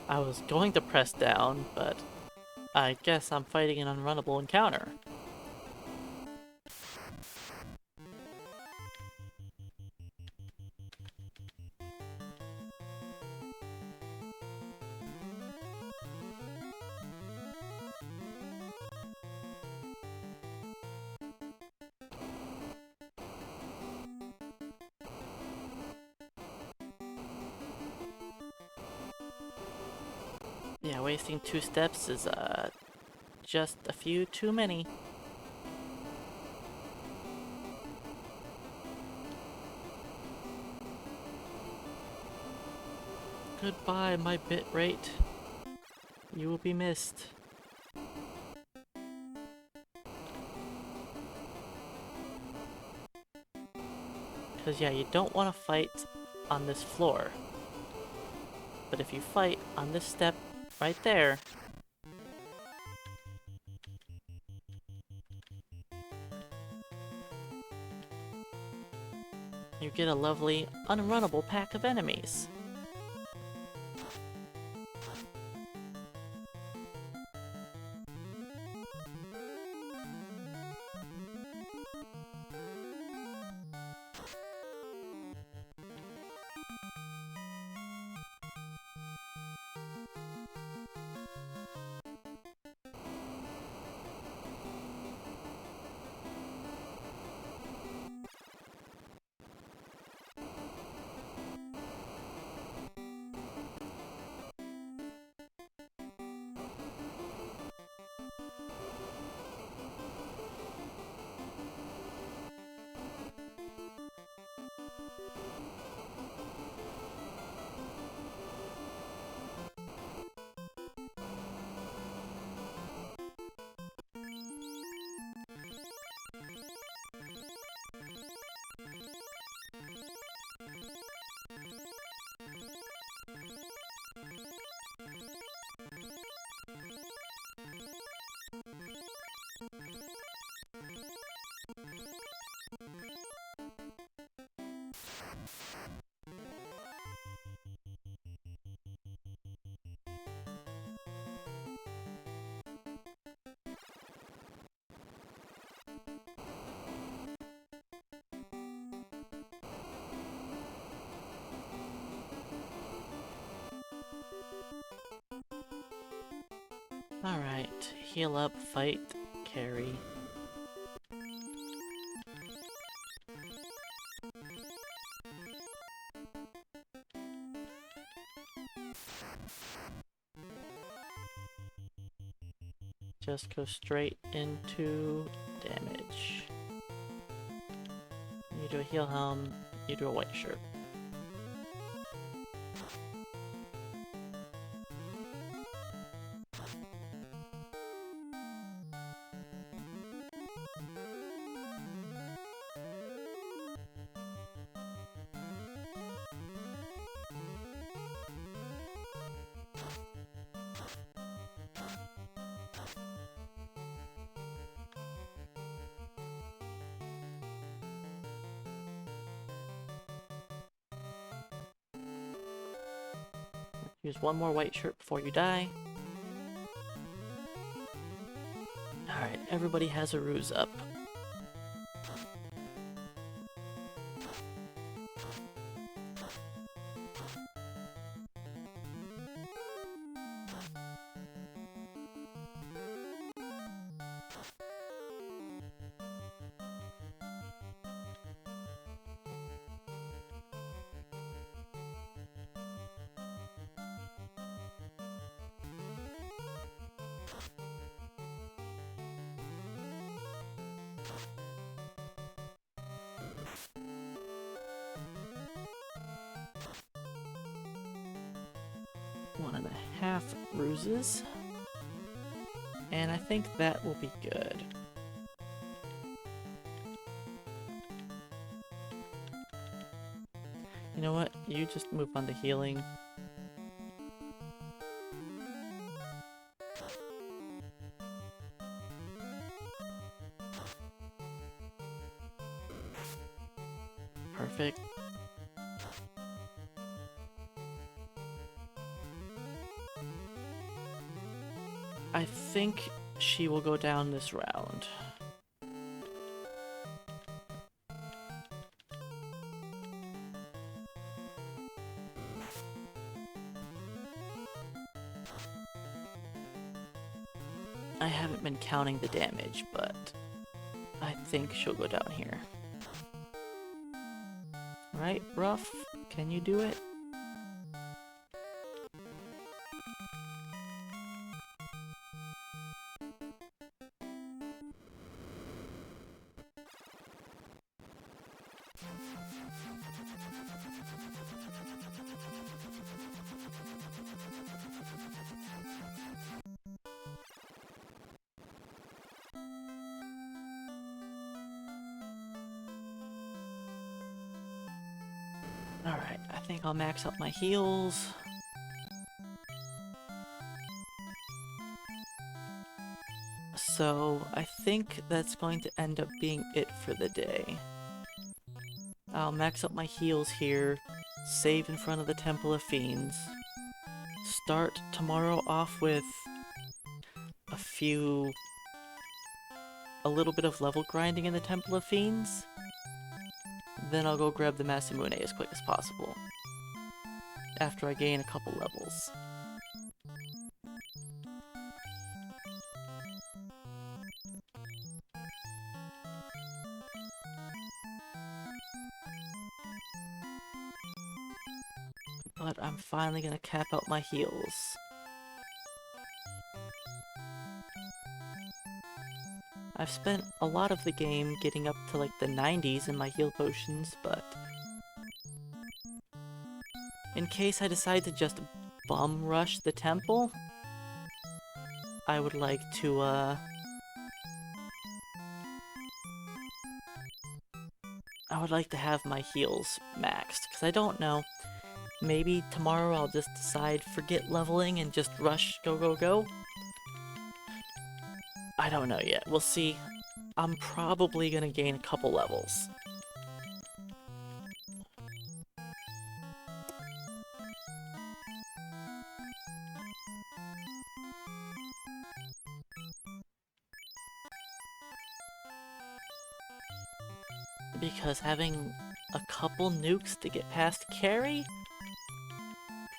I was going to press down, but I guess I'm fighting an unrunnable encounter. Yeah, wasting 2 steps is just a few too many. Goodbye, my bit rate. You will be missed. Because yeah, you don't want to fight on this floor. But if you fight on this step right there, you get a lovely, unrunnable pack of enemies. Alright, heal up, fight, carry. Just go straight into damage. You do a heal helm, you do a white shirt. Use one more white shirt before you die. Alright, everybody has a ruse up. One and a half ruses. And I think that will be good. You know what? You just move on to healing. Perfect. I think she will go down this round. I haven't been counting the damage, but I think she'll go down here. Right, Ruff? Can you do it? Alright, I think I'll max out my heals. So, I think that's going to end up being it for the day. I'll max up my heals here, save in front of the Temple of Fiends, start tomorrow off with a little bit of level grinding in the Temple of Fiends. Then I'll go grab the Masamune as quick as possible, after I gain a couple levels. But I'm finally gonna cap out my heals. I've spent a lot of the game getting up to like the 90s in my heal potions, but in case I decide to just bum rush the temple, I would like to have my heals maxed, because I don't know, maybe tomorrow I'll just decide forget leveling and just rush go go go. I don't know yet. We'll see. I'm probably gonna gain a couple levels. Because having a couple nukes to get past carry?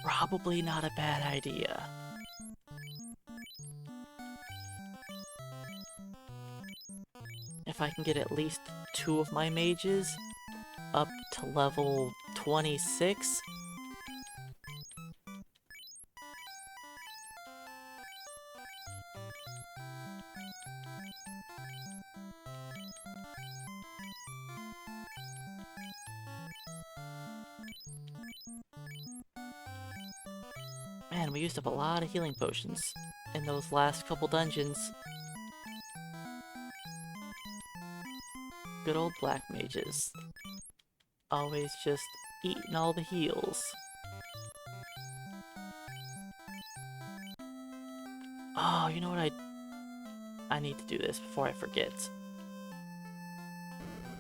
Probably not a bad idea. If I can get at least 2 of my mages up to level 26, man, we used up a lot of healing potions in those last couple dungeons. Good old black mages. Always just eating all the heals. Oh, you know what, I need to do this before I forget.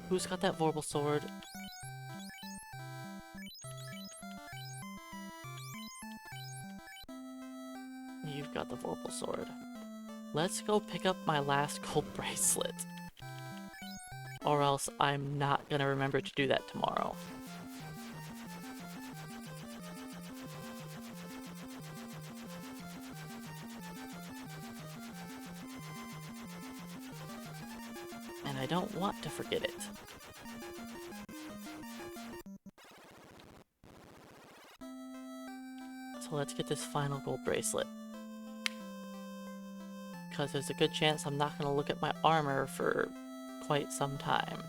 Who's got that Vorpal sword? got the Vorpal Sword. Let's go pick up my last gold bracelet. Or else I'm not gonna remember to do that tomorrow. And I don't want to forget it. So let's get this final gold bracelet. Because there's a good chance I'm not going to look at my armor for quite some time.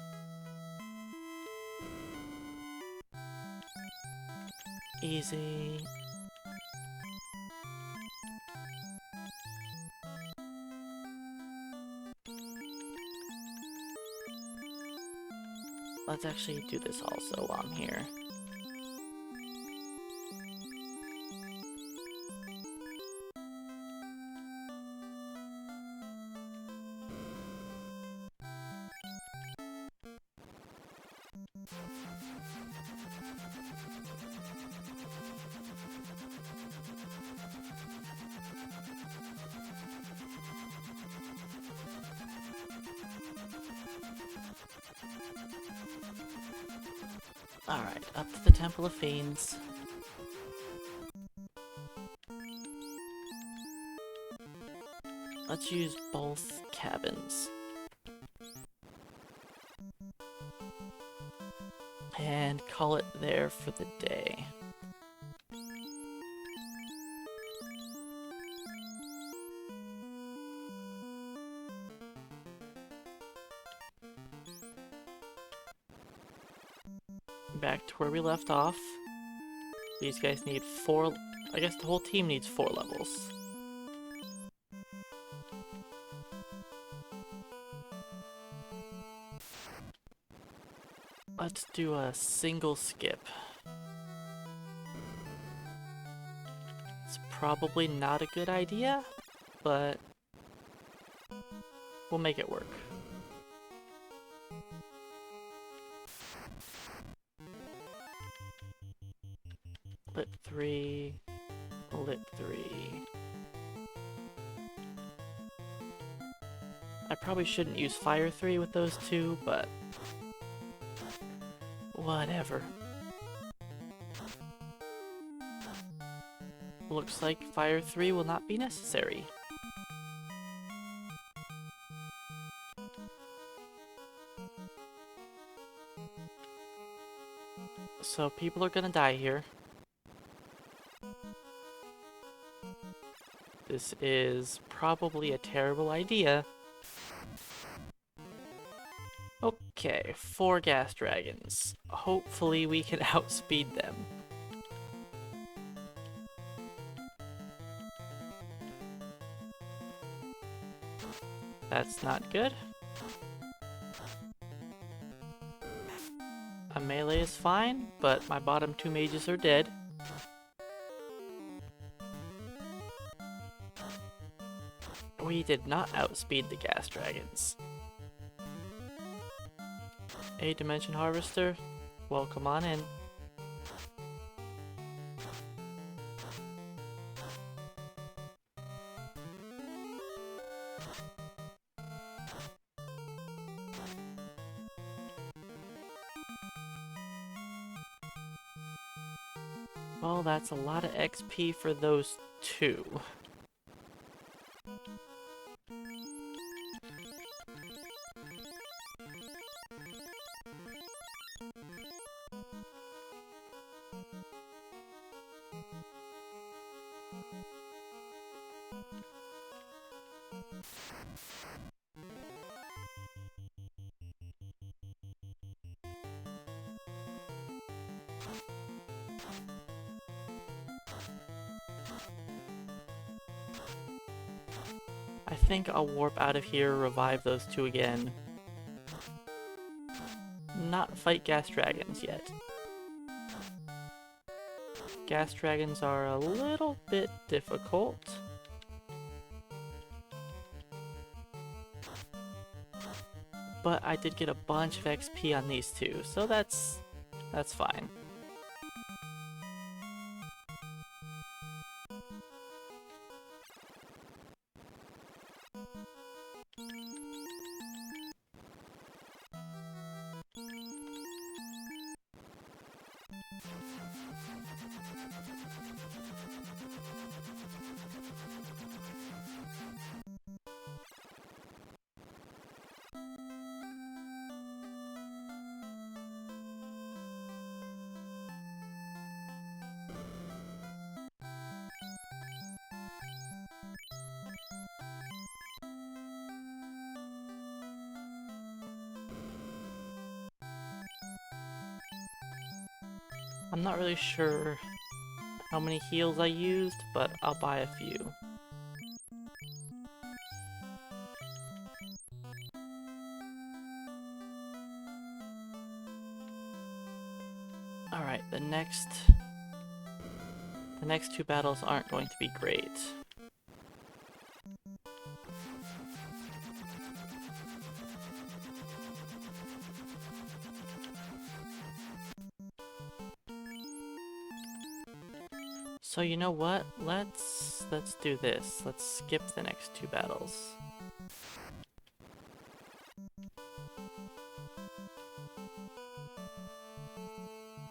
Easy. Let's actually do this also while I'm here. Alright, up to the Temple of Fiends. Let's use both cabins. And call it there for the day. Back to where we left off. These guys need 4... I guess the whole team needs 4 levels. Let's do a single skip. It's probably not a good idea, but we'll make it work. Lip 3, lip 3. I probably shouldn't use fire 3 with those two, but whatever. Looks like fire 3 will not be necessary. So people are gonna die here. This is probably a terrible idea. Okay, 4 gas dragons. Hopefully we can outspeed them. That's not good. A melee is fine, but my bottom 2 mages are dead. We did not outspeed the gas dragons. A Dimension Harvester, welcome on in. Well, that's a lot of XP for those 2. I think I'll warp out of here, revive those 2 again. Not fight gas dragons yet. Gas dragons are a little bit difficult. But I did get a bunch of XP on these 2, so that's fine. I'm not really sure how many heals I used, but I'll buy a few. Alright, the next two battles aren't going to be great. So you know what? Let's do this. Let's skip the next two battles.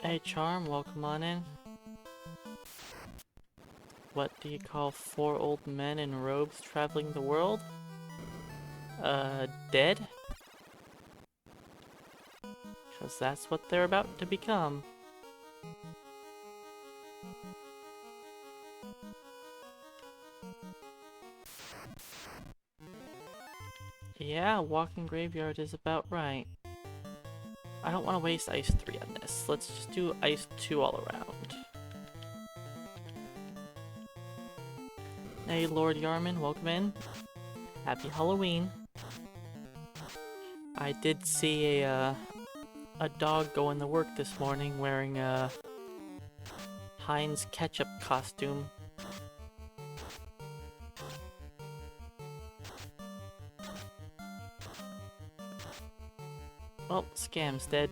Hey Charm, welcome on in. What do you call 4 old men in robes traveling the world? Dead? 'Cause that's what they're about to become. Yeah, walking graveyard is about right. I don't want to waste Ice 3 on this. Let's just do Ice 2 all around. Hey Lord Yarman, welcome in. Happy Halloween. I did see a dog going to work this morning wearing a Heinz ketchup costume. Well, Scam's dead.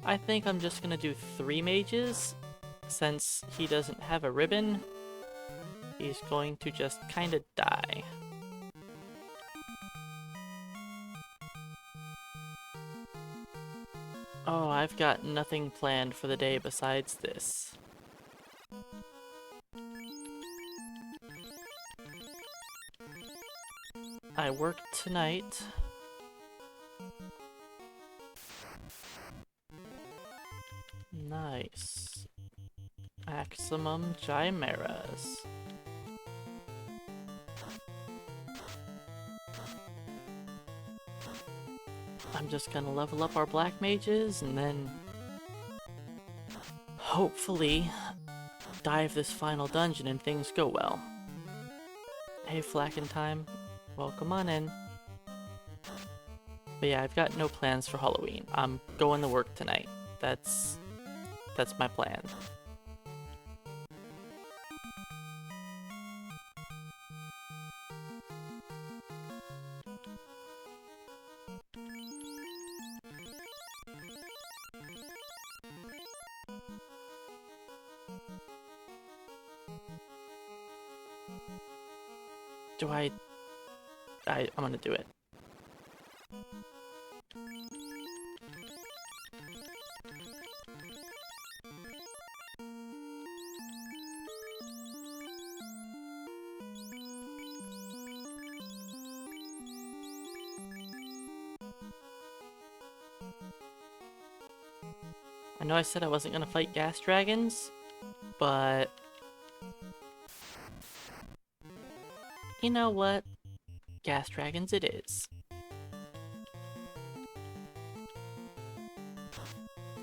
I think I'm just gonna do 3 mages. Since he doesn't have a ribbon, he's going to just kinda die. Oh, I've got nothing planned for the day besides this. I work tonight. Nice. Maximum chimeras. I'm just gonna level up our black mages and then hopefully dive this final dungeon and things go well. Hey Flacken Time, welcome on in. But yeah, I've got no plans for Halloween. I'm going to work tonight. That's my plan. I'm gonna do it. I know I said I wasn't gonna fight gas dragons, but you know what? Gas dragons it is.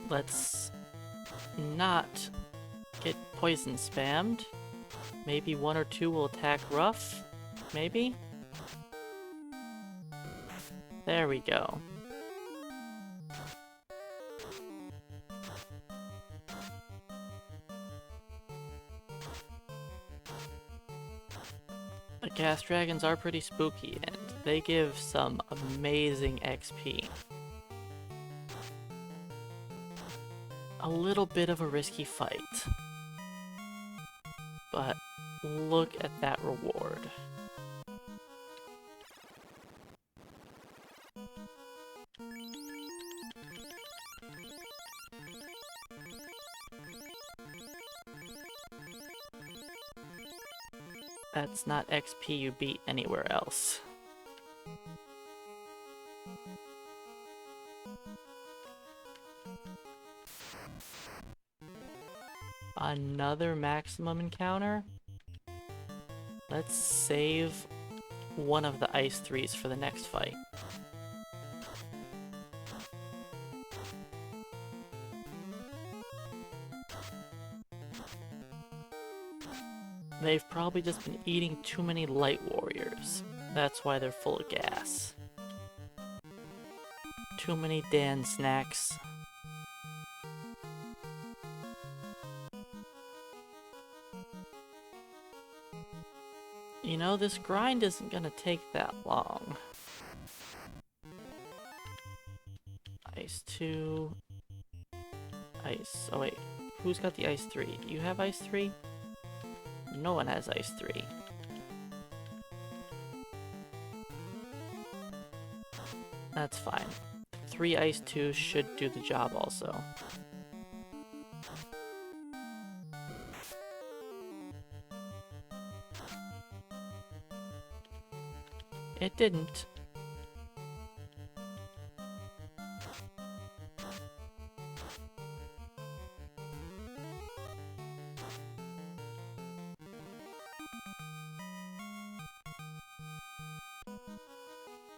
Let's not get poison spammed. Maybe 1 or 2 will attack rough? Maybe? There we go. The gas dragons are pretty spooky and they give some amazing XP. A little bit of a risky fight, but look at that reward. That's not XP you beat anywhere else. Another maximum encounter? Let's save one of the Ice 3s for the next fight. They've probably just been eating too many light warriors. That's why they're full of gas. Too many Dan snacks. You know, this grind isn't gonna take that long. Ice 2. Ice. Oh wait, who's got the Ice 3? You have Ice 3? No one has Ice 3. That's fine. 3 Ice 2 should do the job also. It didn't.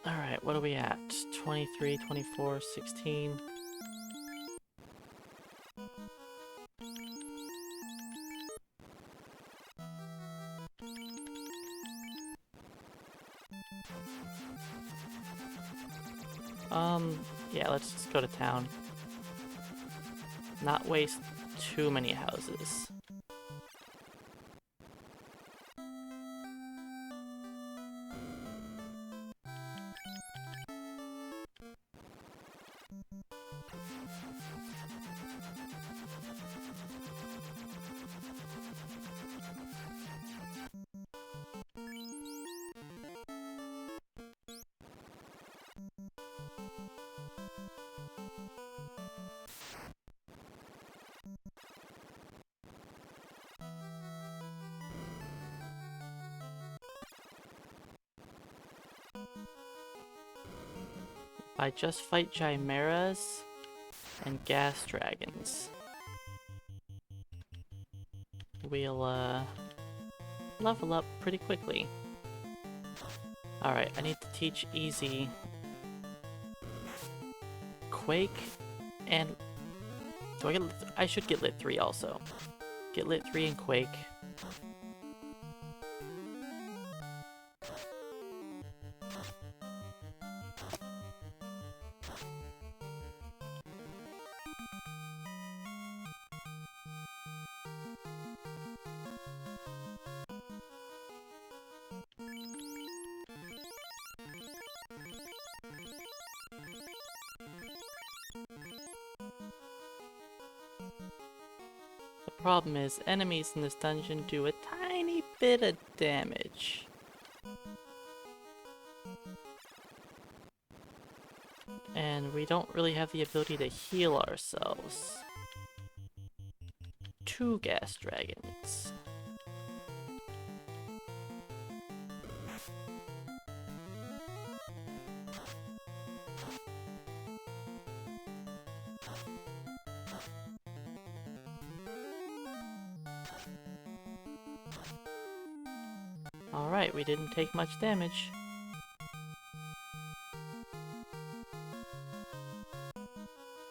Alright, what are we at? 23, 24, 16. Yeah, let's just go to town. Not waste too many houses. I just fight chimeras and gas dragons. We'll level up pretty quickly. Alright, I need to teach Easy Quake and I should get Lit 3 also. Get Lit 3 and Quake. The problem is, enemies in this dungeon do a tiny bit of damage. And we don't really have the ability to heal ourselves. 2 gas dragons. Alright, we didn't take much damage.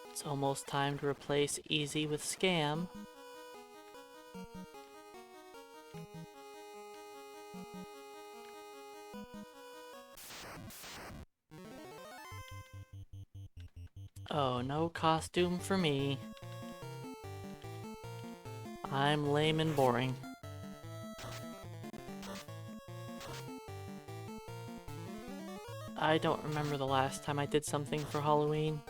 It's almost time to replace Easy with Scam. Oh, no costume for me. I'm lame and boring. I don't remember the last time I did something for Halloween.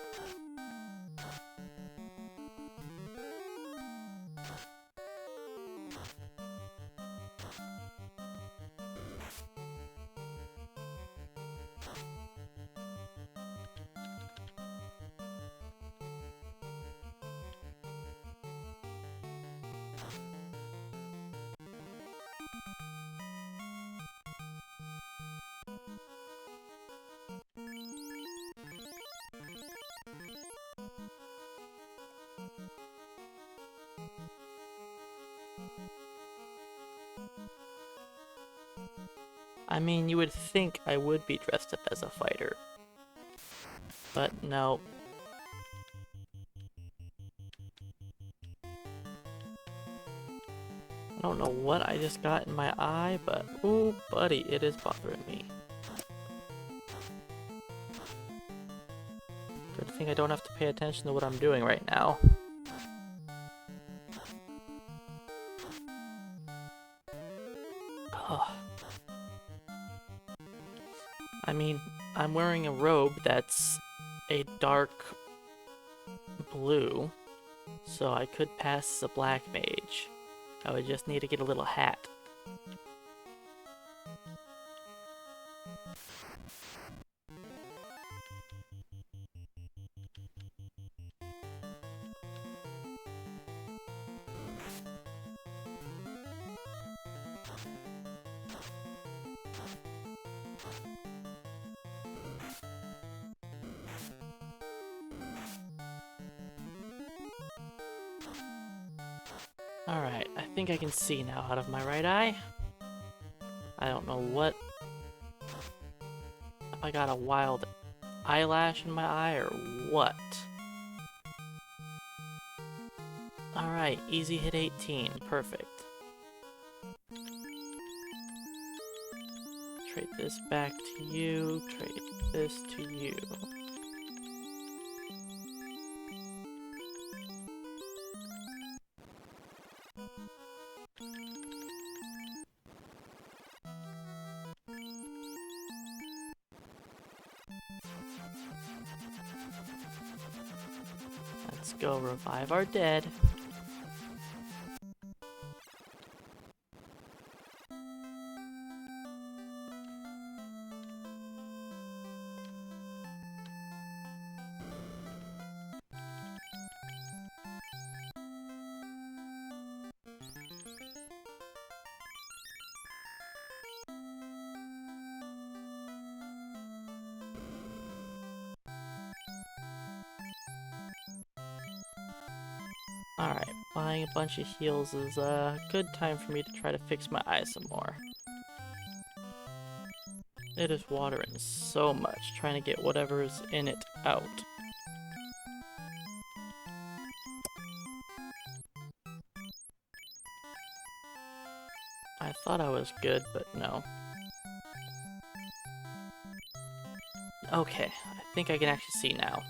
I mean, you would think I would be dressed up as a fighter. But no. I don't know what I just got in my eye, but ooh, buddy, it is bothering me. Good thing I don't have to pay attention to what I'm doing right now. Ugh. I mean, I'm wearing a robe that's a dark blue, so I could pass as a black mage. I would just need to get a little hat. Alright, I think I can see now out of my right eye. I don't know what... if I got a wild eyelash in my eye or what. Alright, easy hit 18. Perfect. Trade this back to you. Trade this to you. Let's go revive our dead. Alright, buying a bunch of heals is a good time for me to try to fix my eye some more. It is watering so much, trying to get whatever's in it out. I thought I was good, but no. Okay, I think I can actually see now.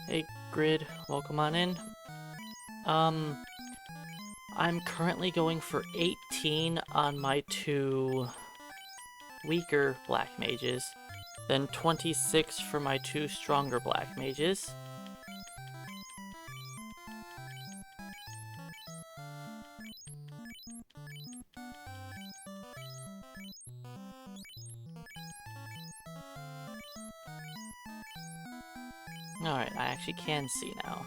Hey, Grid, welcome on in. I'm currently going for 18 on my two weaker black mages, then 26 for my two stronger black mages. Alright, I actually can see now.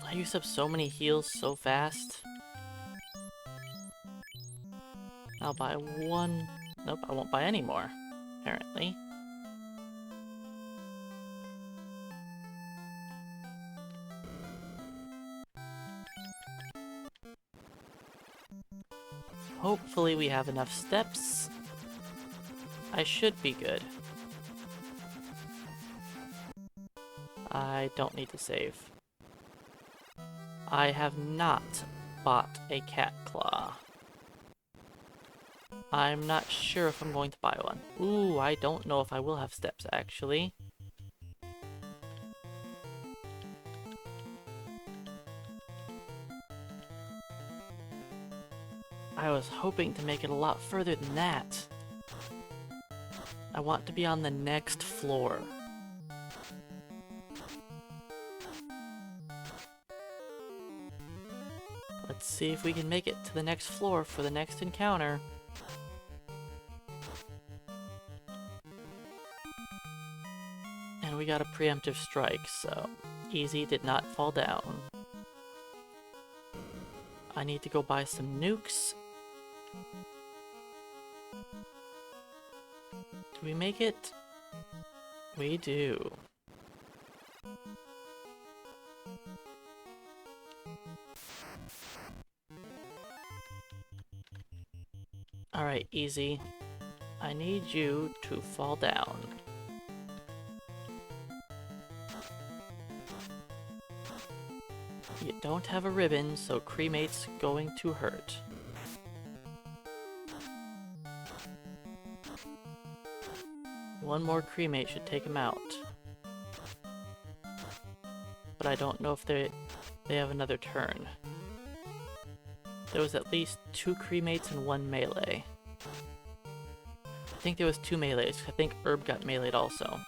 I use up so many heals so fast. I'll buy one. Nope, I won't buy any more, apparently. Hopefully we have enough steps. I should be good. I don't need to save. I have not bought a cat claw. I'm not sure if I'm going to buy one. Ooh, I don't know if I will have steps, actually. I was hoping to make it a lot further than that. I want to be on the next floor. Let's see if we can make it to the next floor for the next encounter. And we got a preemptive strike, so easy did not fall down. I need to go buy some nukes. Do we make it? We do. Alright, easy. I need you to fall down. You don't have a ribbon, so cremate's going to hurt. One more cremate should take him out. But I don't know if they have another turn. There was at least 2 cremates and 1 melee. I think there was 2 melees. I think Herb got meleeed also.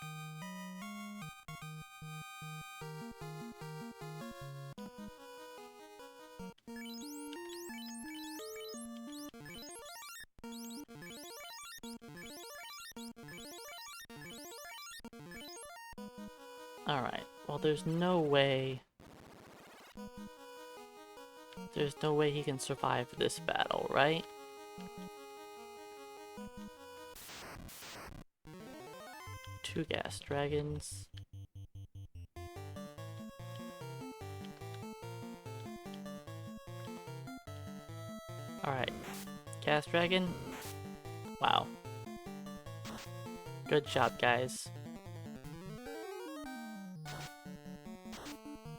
Alright, well there's no way... There's no way he can survive this battle, right? Two gas dragons. Alright, gas dragon. Wow. Good job, guys.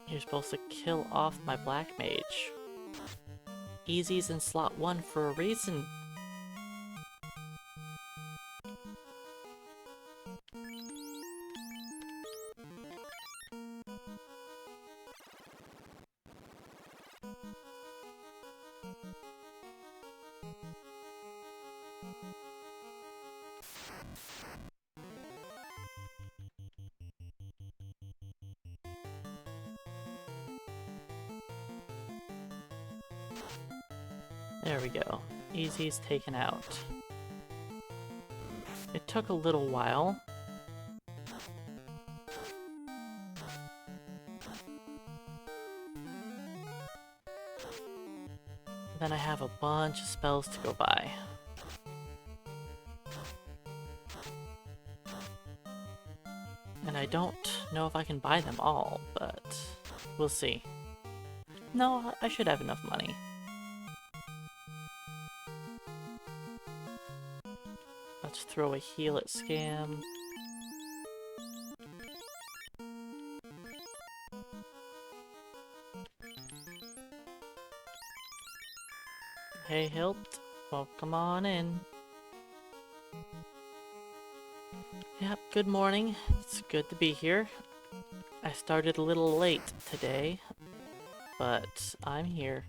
You're supposed to kill off my black mage. Easy's in slot 1 for a reason. There we go. Easy's taken out. It took a little while. Then I have a bunch of spells to go by. And I don't know if I can buy them all, but we'll see. No, I should have enough money. Let's throw a heal at Scam. Hey, Hilt. Well, come on in. Yep, good morning. It's good to be here. I started a little late today, but I'm here.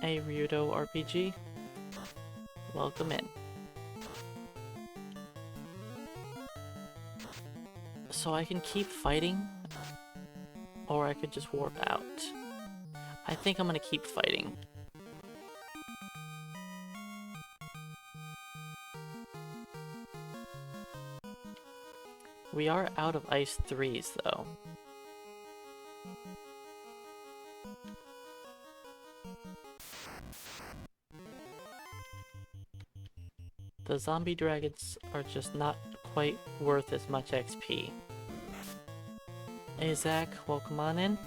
Hey, Ryudo RPG. Welcome in. So I can keep fighting, or I could just warp out. I think I'm gonna keep fighting. We are out of ice 3s though. The zombie dragons are just not quite worth as much XP. Hey Zach, welcome on in.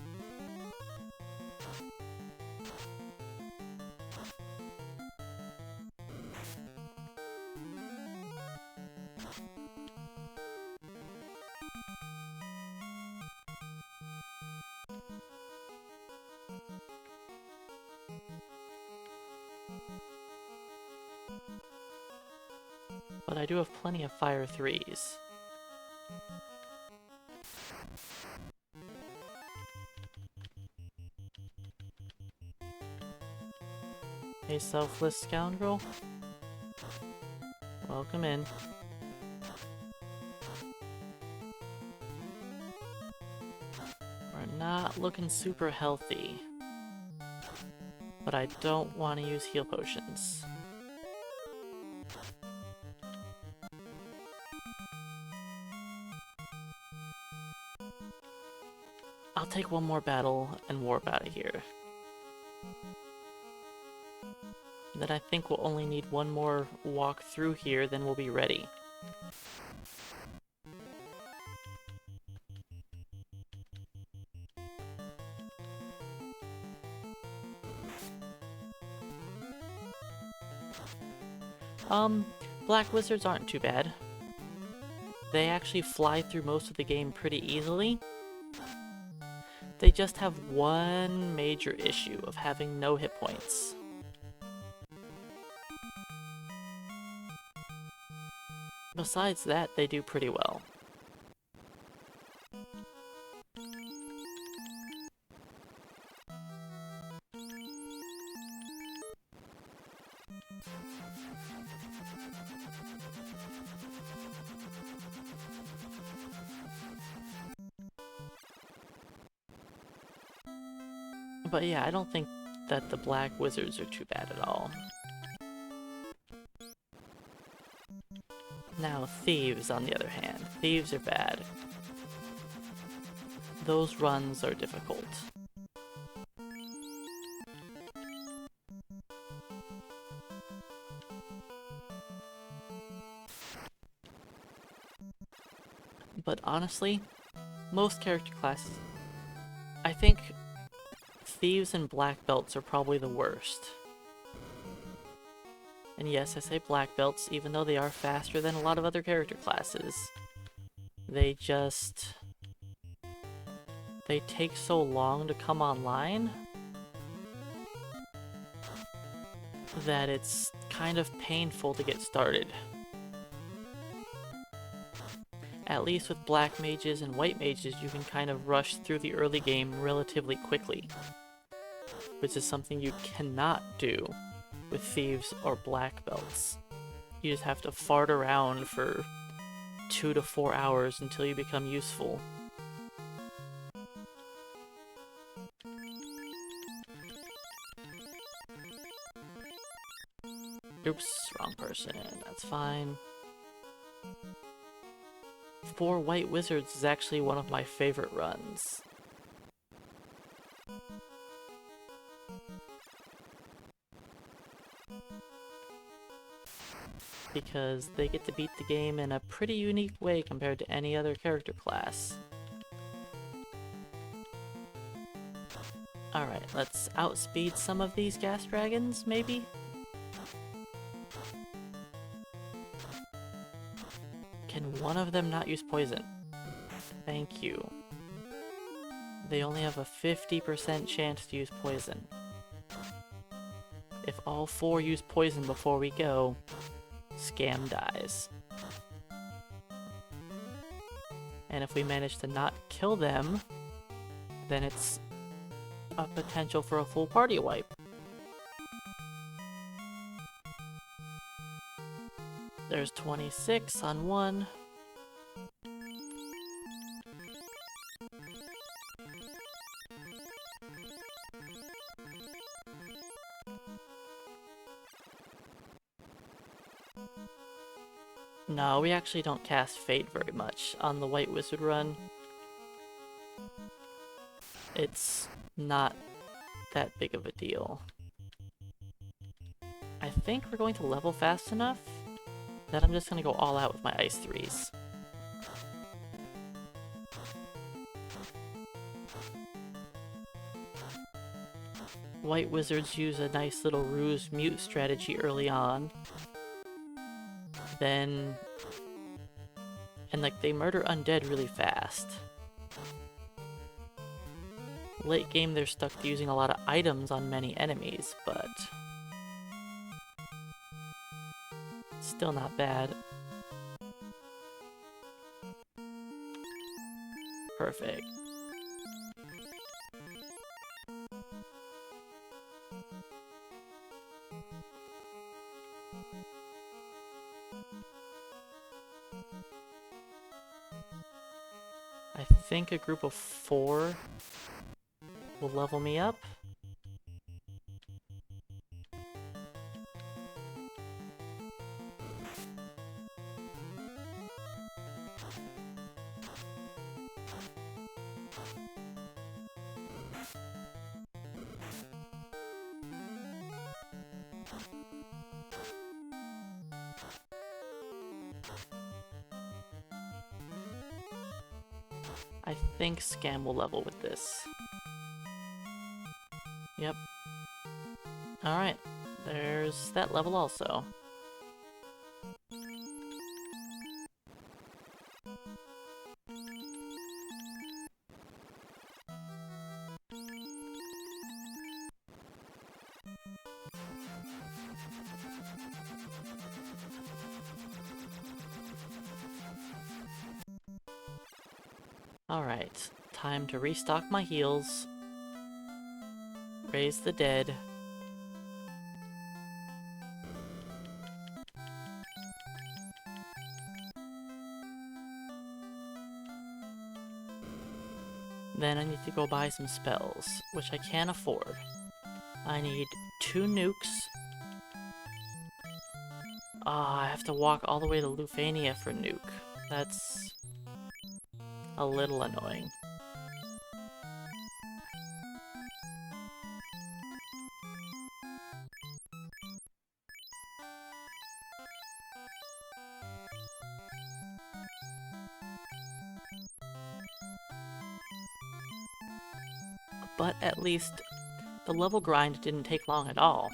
But I do have plenty of fire 3s. Hey selfless scoundrel. Welcome in. We're not looking super healthy. But I don't want to use heal potions. I'll take one more battle and warp out of here. Then I think we'll only need one more walk through here, then we'll be ready. Black wizards aren't too bad. They actually fly through most of the game pretty easily. They just have one major issue of having no hit points. Besides that, they do pretty well. But yeah, I don't think that the black wizards are too bad at all. Now, thieves, on the other hand. Thieves are bad. Those runs are difficult. But honestly, most character classes, I think thieves and black belts are probably the worst. And yes, I say black belts, even though they are faster than a lot of other character classes. They take so long to come online that it's kind of painful to get started. At least with black mages and white mages, you can kind of rush through the early game relatively quickly, which is something you cannot do with thieves or black belts. You just have to fart around for 2 to 4 hours until you become useful. Oops, wrong person. That's fine. 4 white wizards is actually one of my favorite runs. Because they get to beat the game in a pretty unique way compared to any other character class. Alright, let's outspeed some of these gas dragons, maybe? Can one of them not use poison? Thank you. They only have a 50% chance to use poison. If all 4 use poison before we go, Scam dies. And if we manage to not kill them, then it's a potential for a full party wipe. There's 26 on one. No, we actually don't cast Fate very much on the White Wizard run. It's not that big of a deal. I think we're going to level fast enough that I'm just going to go all out with my Ice 3s. White Wizards use a nice little ruse mute strategy early on. And like, they murder undead really fast. Late game, they're stuck to using a lot of items on many enemies, but still not bad. Perfect. I think a group of 4 will level me up. I think Scam will level with this. Yep. Alright, there's that level also. Alright, time to restock my heals. Raise the dead. Then I need to go buy some spells, which I can't afford. I need 2 nukes. Ah, I have to walk all the way to Lufania for nuke. That's a little annoying. But at least the level grind didn't take long at all.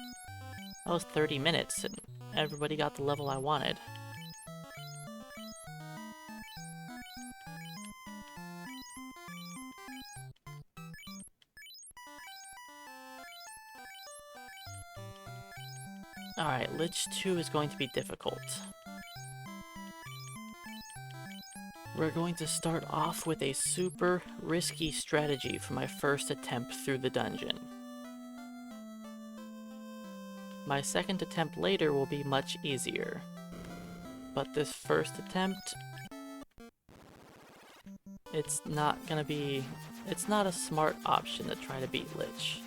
That was 30 minutes and everybody got the level I wanted. Alright, Lich 2 is going to be difficult. We're going to start off with a super risky strategy for my first attempt through the dungeon. My second attempt later will be much easier. But this first attempt, it's not a smart option to try to beat Lich.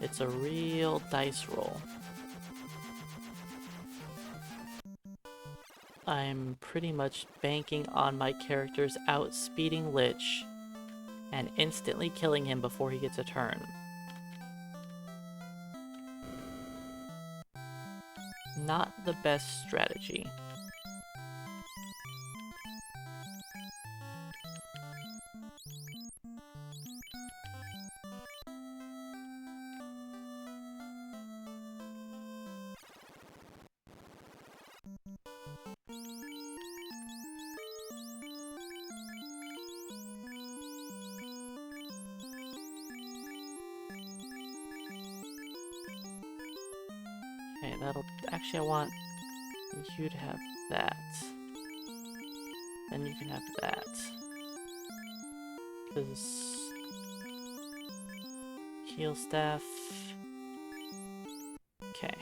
It's a real dice roll. I'm pretty much banking on my characters outspeeding Lich and instantly killing him before he gets a turn. Not the best strategy. Okay, actually I want you to have that. Then you can have that. Because heal staff. Okay.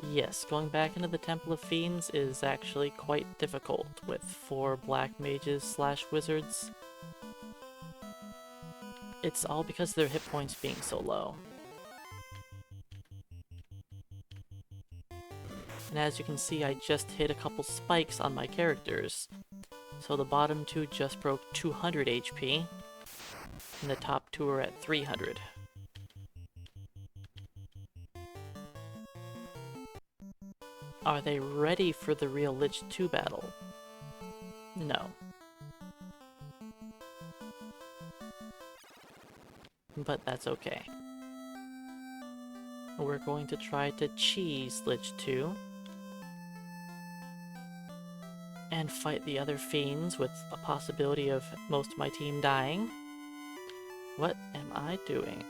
Yes, going back into the Temple of Fiends is actually quite difficult with 4 black mages / wizards. It's all because of their hit points being so low. And as you can see, I just hit a couple spikes on my characters. So the bottom 2 just broke 200 HP, and the top 2 are at 300. Are they ready for the real Lich 2 battle? No. But that's okay. We're going to try to cheese Lich 2 and fight the other fiends with a possibility of most of my team dying. What am I doing?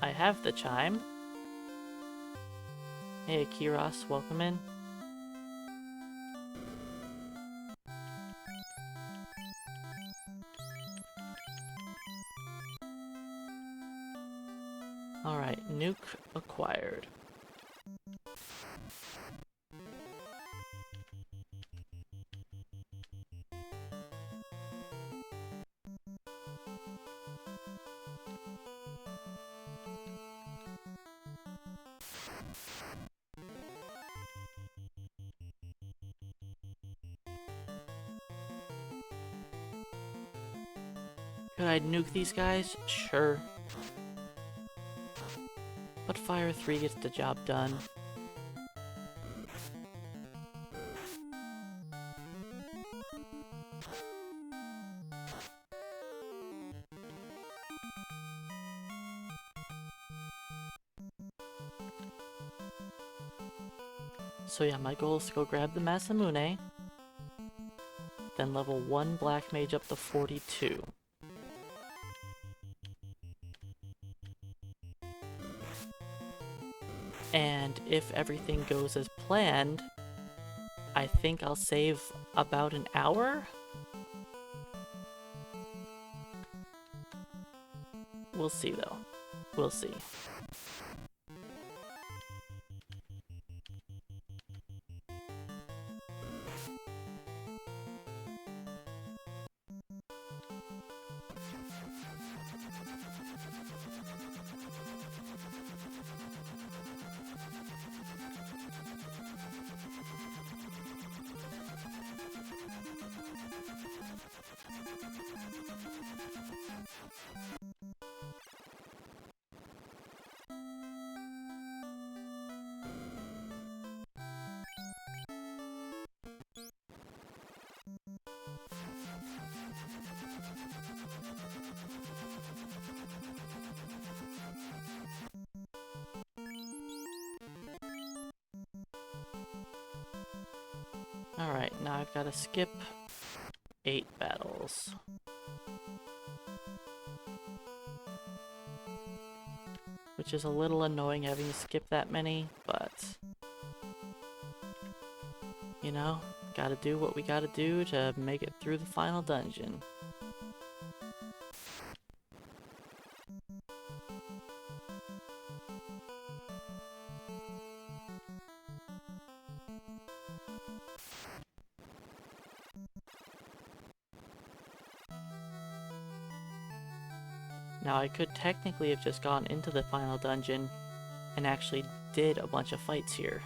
I have the chime. Hey Akiras, welcome in. Alright, nuke acquired. Could I nuke these guys? Sure. But Fire 3 gets the job done. So yeah, my goal is to go grab the Masamune, then level 1 Black Mage up to 42. And if everything goes as planned, I think I'll save about an hour? We'll see though. We'll see. Alright, now I've got to skip 8 battles. Which is a little annoying having to skip that many, but... you know, gotta do what we gotta do to make it through the final dungeon. Now I could technically have just gone into the final dungeon and actually did a bunch of fights here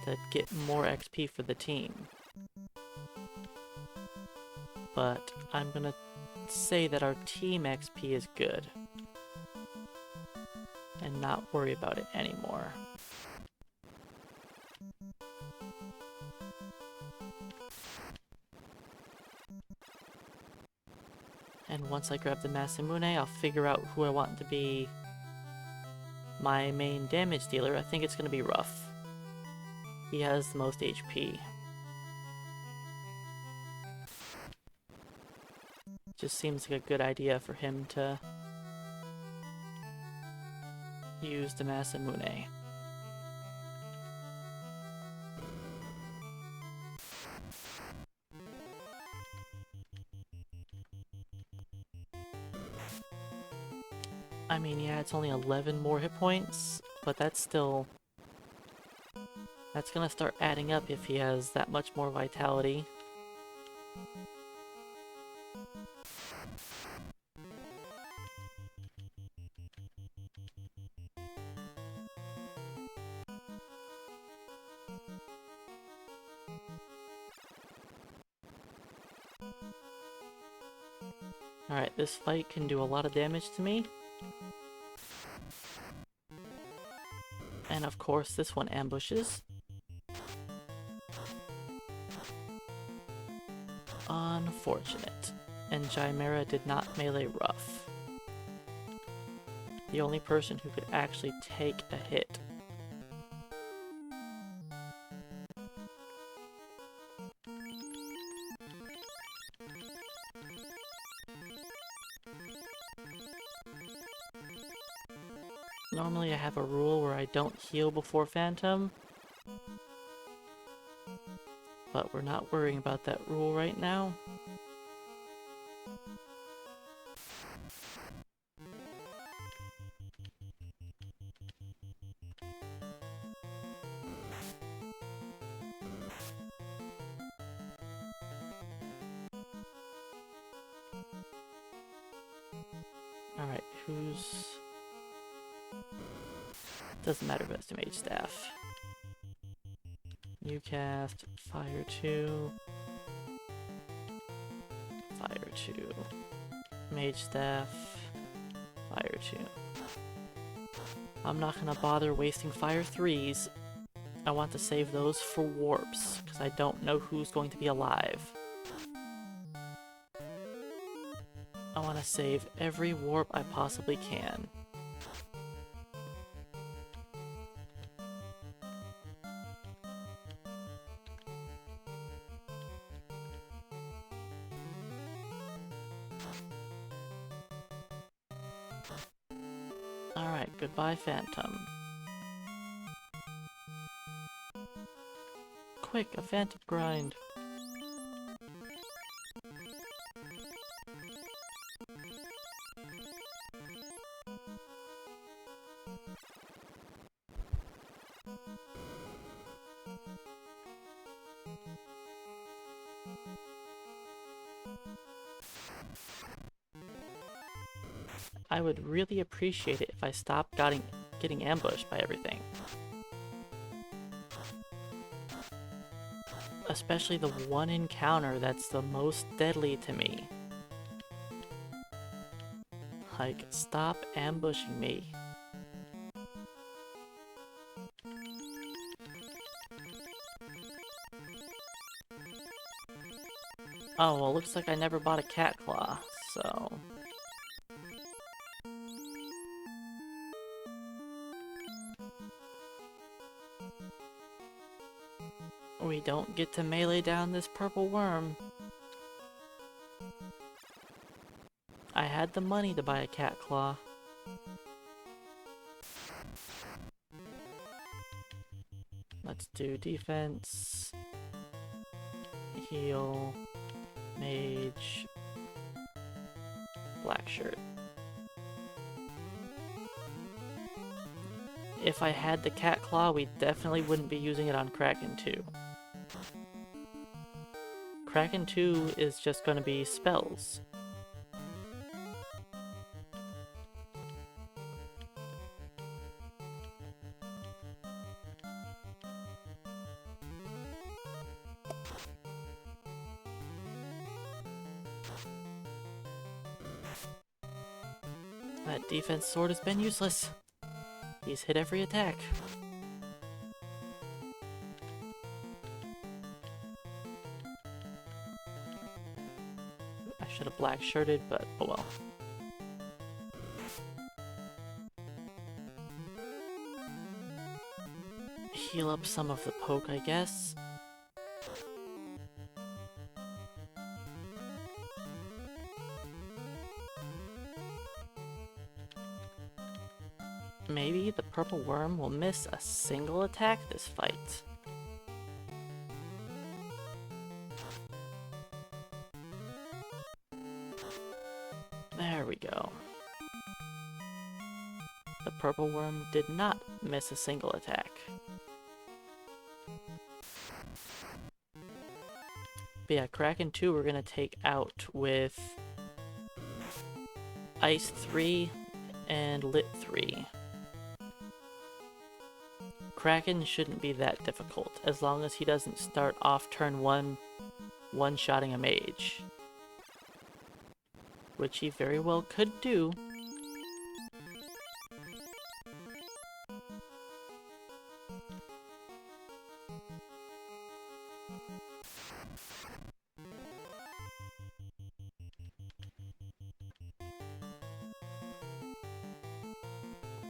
to get more XP for the team. But I'm gonna say that our team XP is good and not worry about it anymore. And once I grab the Masamune, I'll figure out who I want to be my main damage dealer. I think it's going to be Ruff. He has the most HP. Just seems like a good idea for him to use the Masamune. I mean, yeah, it's only 11 more hit points, but that's still... that's gonna start adding up if he has that much more vitality. Alright, this fight can do a lot of damage to me. And of course, this one ambushes. Unfortunate. And Chimera did not melee Ruff. The only person who could actually take a hit. Normally I have a rule where I don't heal before Phantom, but we're not worrying about that rule right now. Alright, who's... doesn't matter if it's the Mage Staff. You cast Fire 2. Fire 2. Mage Staff. Fire 2. I'm not gonna bother wasting Fire 3s. I want to save those for warps, because I don't know who's going to be alive. I want to save every warp I possibly can. Alright, Goodbye, Phantom. Quick, a Phantom grind. I would really appreciate it if I stopped getting ambushed by everything. Especially the one encounter that's the most deadly to me. Like, stop ambushing me. Oh, well, looks like I never bought a cat claw, so... we don't get to melee down this purple worm. I had the money to buy a cat claw. Let's do defense, heal, mage, black shirt. If I had the cat claw, we definitely wouldn't be using it on Kraken 2. Kraken 2 is just going to be spells. That defense sword has been useless. He's hit every attack. I should have black shirted, but oh well. Heal up some of the poke, I guess. Maybe the purple worm will miss a single attack this fight. There we go. The purple worm did not miss a single attack. But yeah, Kraken 2 we're gonna take out with Ice 3 and Lit 3. Kraken shouldn't be that difficult, as long as he doesn't start off turn 1 one-shotting a mage. Which he very well could do.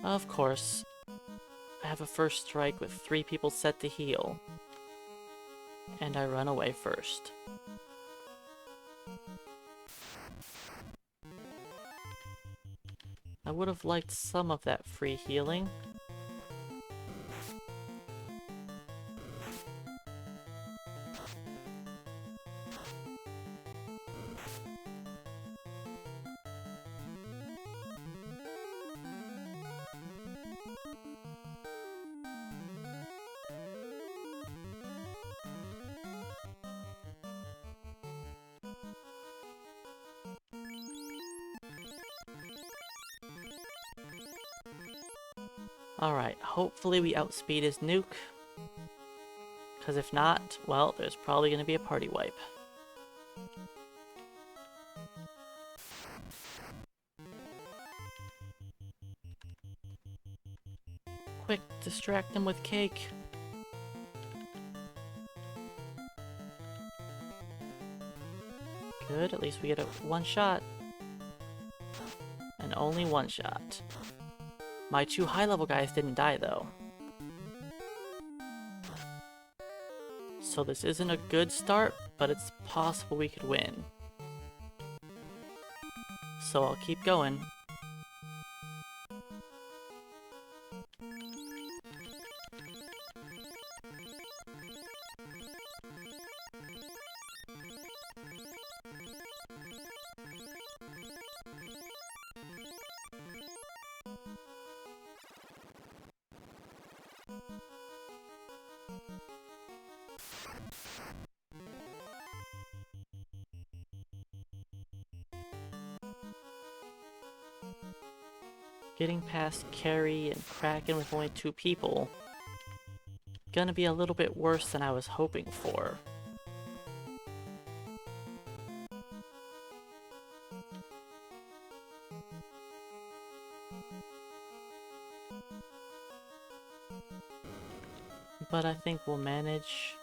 Of course, I have a first strike with 3 people set to heal, and I run away first. I would have liked some of that free healing. Alright, hopefully we outspeed his nuke. Because if not, well, there's probably going to be a party wipe. Quick, distract him with cake. Good, at least we get a one shot. And only one shot. My 2 high-level guys didn't die, though. So this isn't a good start, but it's possible we could win. So I'll keep going. Getting past Carrie and Kraken with only 2 people. Gonna be a little bit worse than I was hoping for. But I think we'll manage.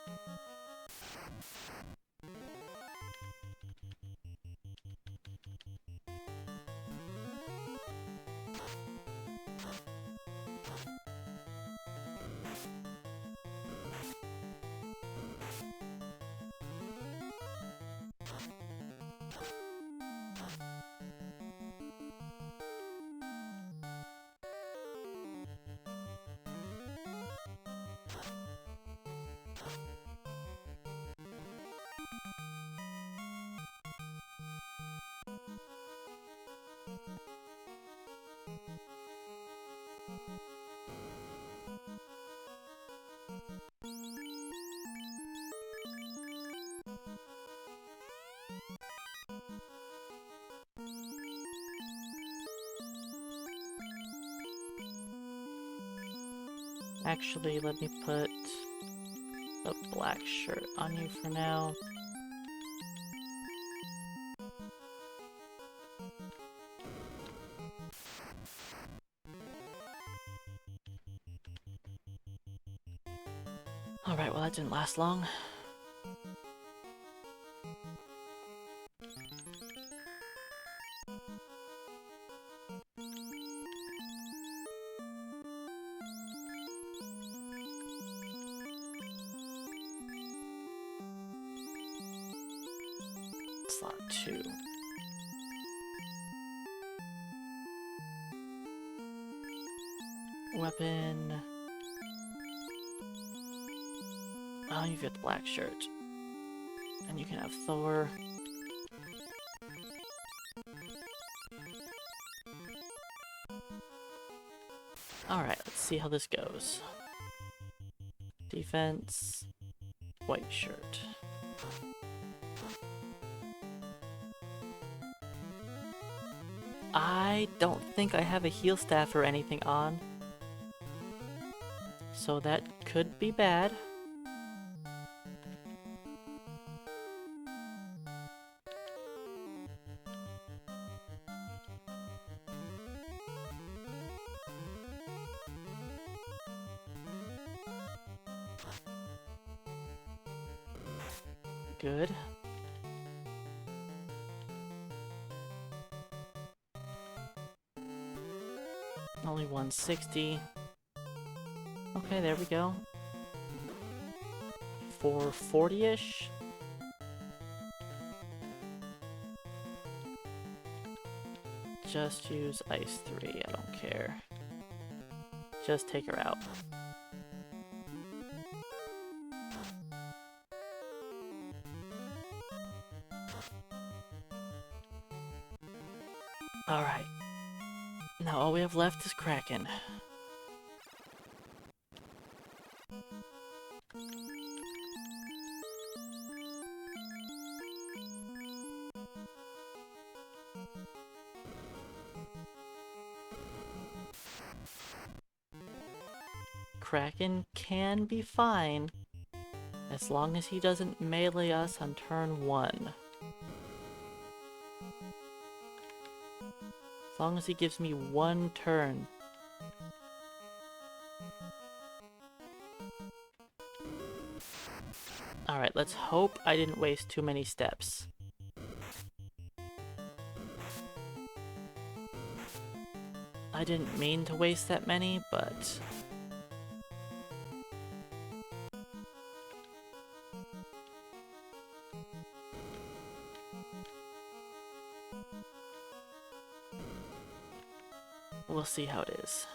Actually, let me put the black shirt on you for now. Alright, well that didn't last long. Slot 2. Weapon. Oh, you've got the black shirt. And you can have Thor. Alright, let's see how this goes. Defense. White shirt. I don't think I have a heal staff or anything on. So that could be bad. Good. Only 160. Okay, there we go. 440-ish? Just use Ice 3, I don't care. Just take her out. Alright. Now all we have left is Kraken. Kraken can be fine, as long as he doesn't melee us on turn 1. As long as he gives me 1 turn. Alright, let's hope I didn't waste too many steps. I didn't mean to waste that many, but... we'll see how it is.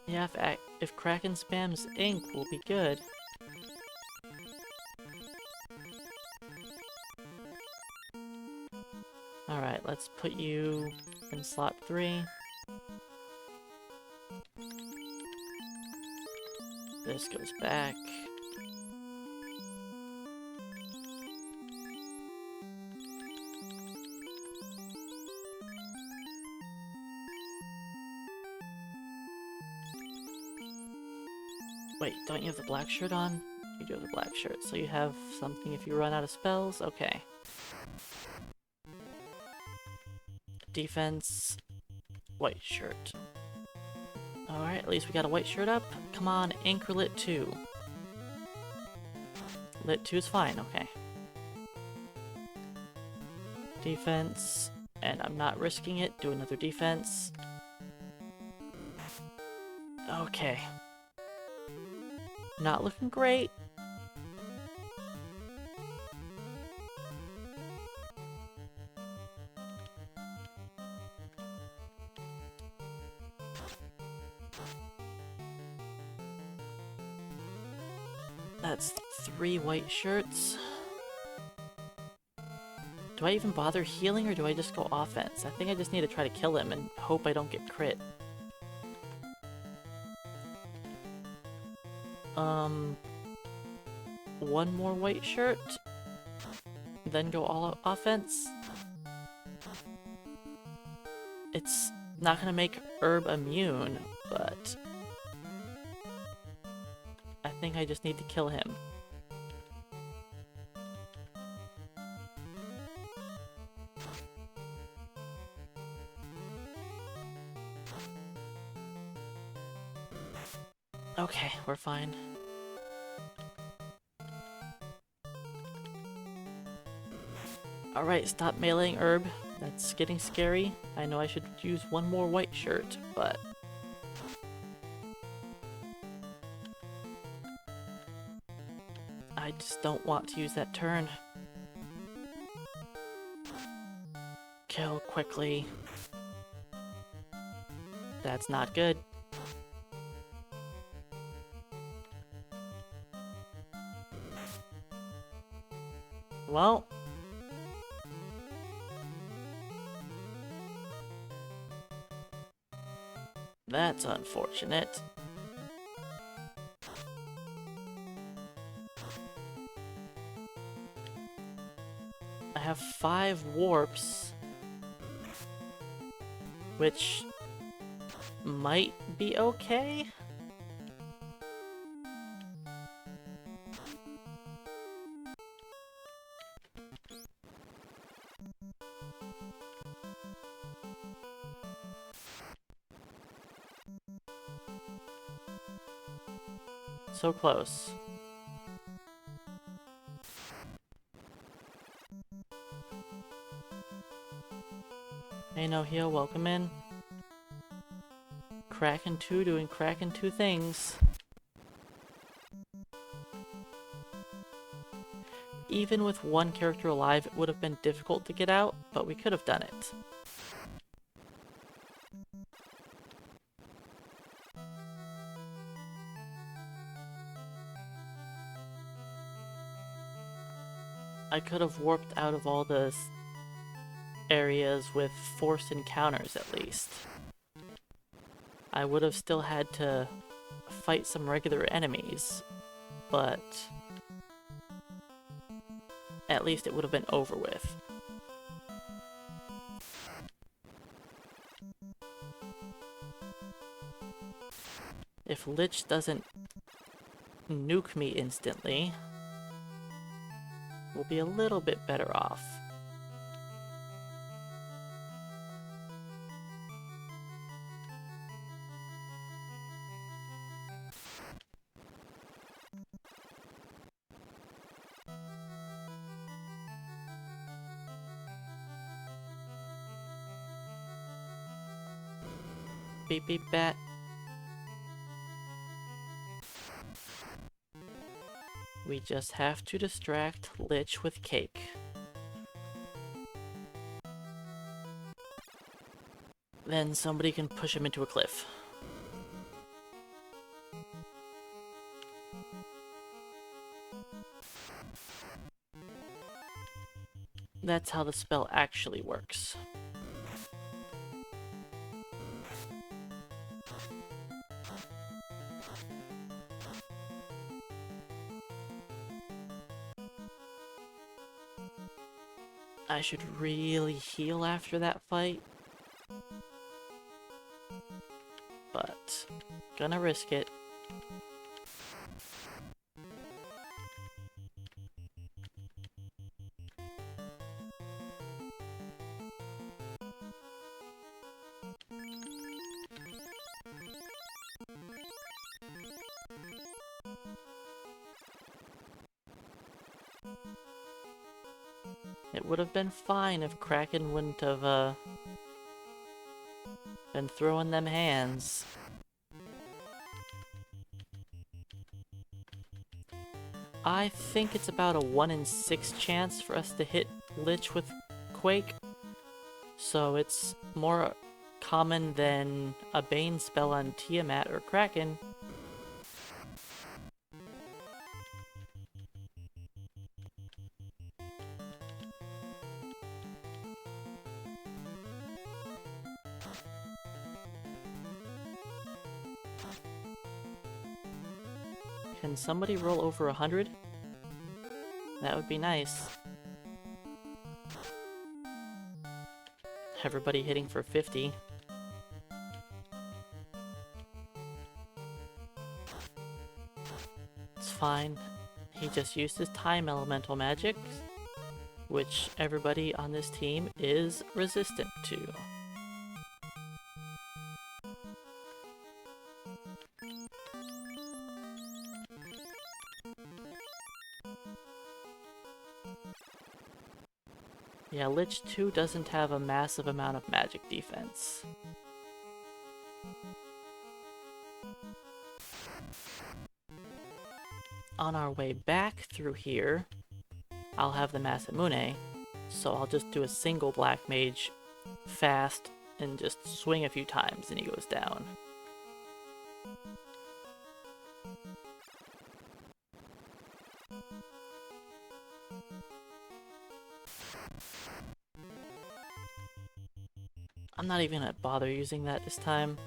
Yeah, if Kraken spams ink, we'll be good. Alright, let's put you in slot 3. This goes back. Wait, don't you have the black shirt on? You do have the black shirt, so you have something if you run out of spells? Okay. Defense, white shirt. Alright, at least we got a white shirt up. Come on, Anchor Lit 2. Lit 2 is fine, okay. Defense, and I'm not risking it. Do another defense. Okay. Not looking great. That's 3 white shirts. Do I even bother healing, or do I just go offense? I think I just need to try to kill him and hope I don't get crit. One more white shirt, then go all offense. It's not gonna make Herb immune, but I think I just need to kill him. Okay, we're fine. Alright, stop meleeing Herb. That's getting scary. I know I should use one more white shirt, but... I just don't want to use that turn. Kill quickly. That's not good. Well... that's unfortunate. I have 5 warps, which might be okay. So close. Hey, no heal, welcome in. Kraken 2 doing Kraken 2 things. Even with one character alive, it would have been difficult to get out, but we could have done it. I could have warped out of all the areas with forced encounters, at least. I would have still had to fight some regular enemies, but at least it would have been over with. If Lich doesn't nuke me instantly, we'll be a little bit better off. Beep beep bat. We just have to distract Lich with cake. Then somebody can push him into a cliff. That's how the spell actually works. I should really heal after that fight, but gonna risk it. It would have been fine if Kraken wouldn't have been throwing them hands. I think it's about a 1 in 6 chance for us to hit Lich with Quake, so it's more common than a Bane spell on Tiamat or Kraken. Can somebody roll over 100? That would be nice. Everybody hitting for 50. It's fine. He just used his time elemental magic, which everybody on this team is resistant to. Yeah, Lich 2 doesn't have a massive amount of magic defense. On our way back through here, I'll have the Masamune, so I'll just do a single Black Mage fast and just swing a few times and he goes down. I'm not even gonna bother using that this time.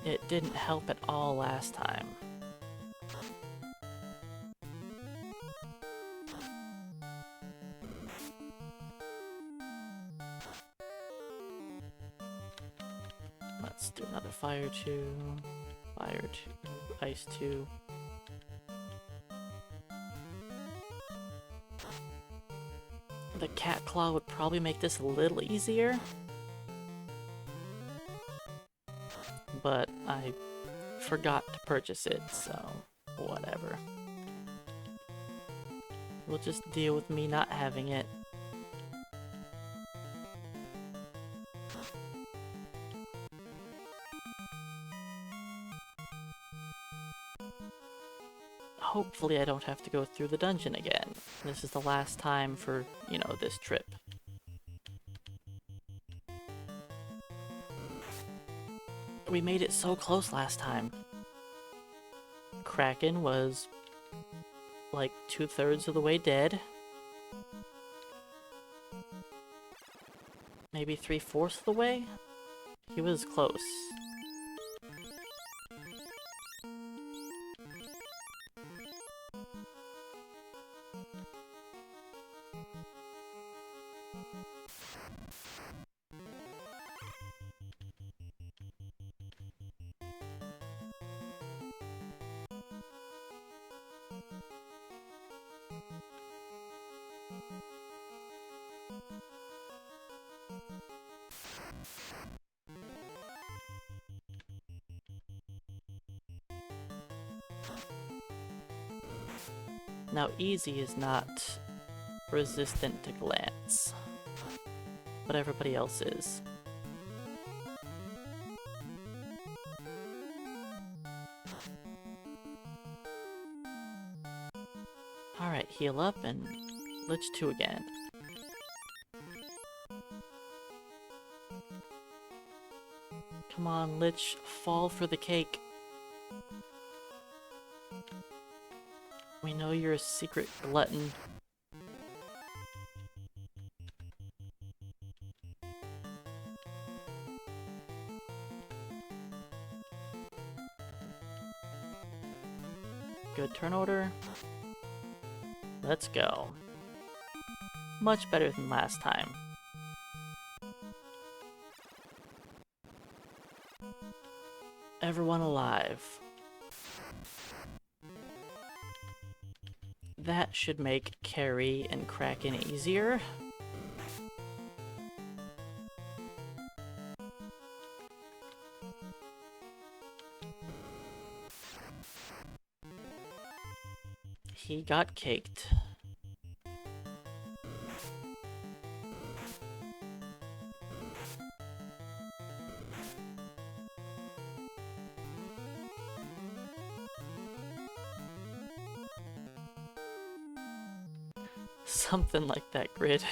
It didn't help at all last time. Let's do another Fire 2, Fire 2, Ice 2. The Cat Claw would probably make this a little easier, but I forgot to purchase it, so whatever. We'll just deal with me not having it. Hopefully I don't have to go through the dungeon again. This is the last time for, you know, this trip. We made it so close last time. Kraken was like 2/3 of the way dead. Maybe 3/4 of the way? He was close. Now, Easy is not resistant to glance, but everybody else is. Alright, heal up and Lich 2 again. Come on, Lich, fall for the cake. We know you're a secret glutton. Good turn order. Let's go. Much better than last time. Everyone alive. That should make carry and Kraken easier. He got caked. Something like that, Grid.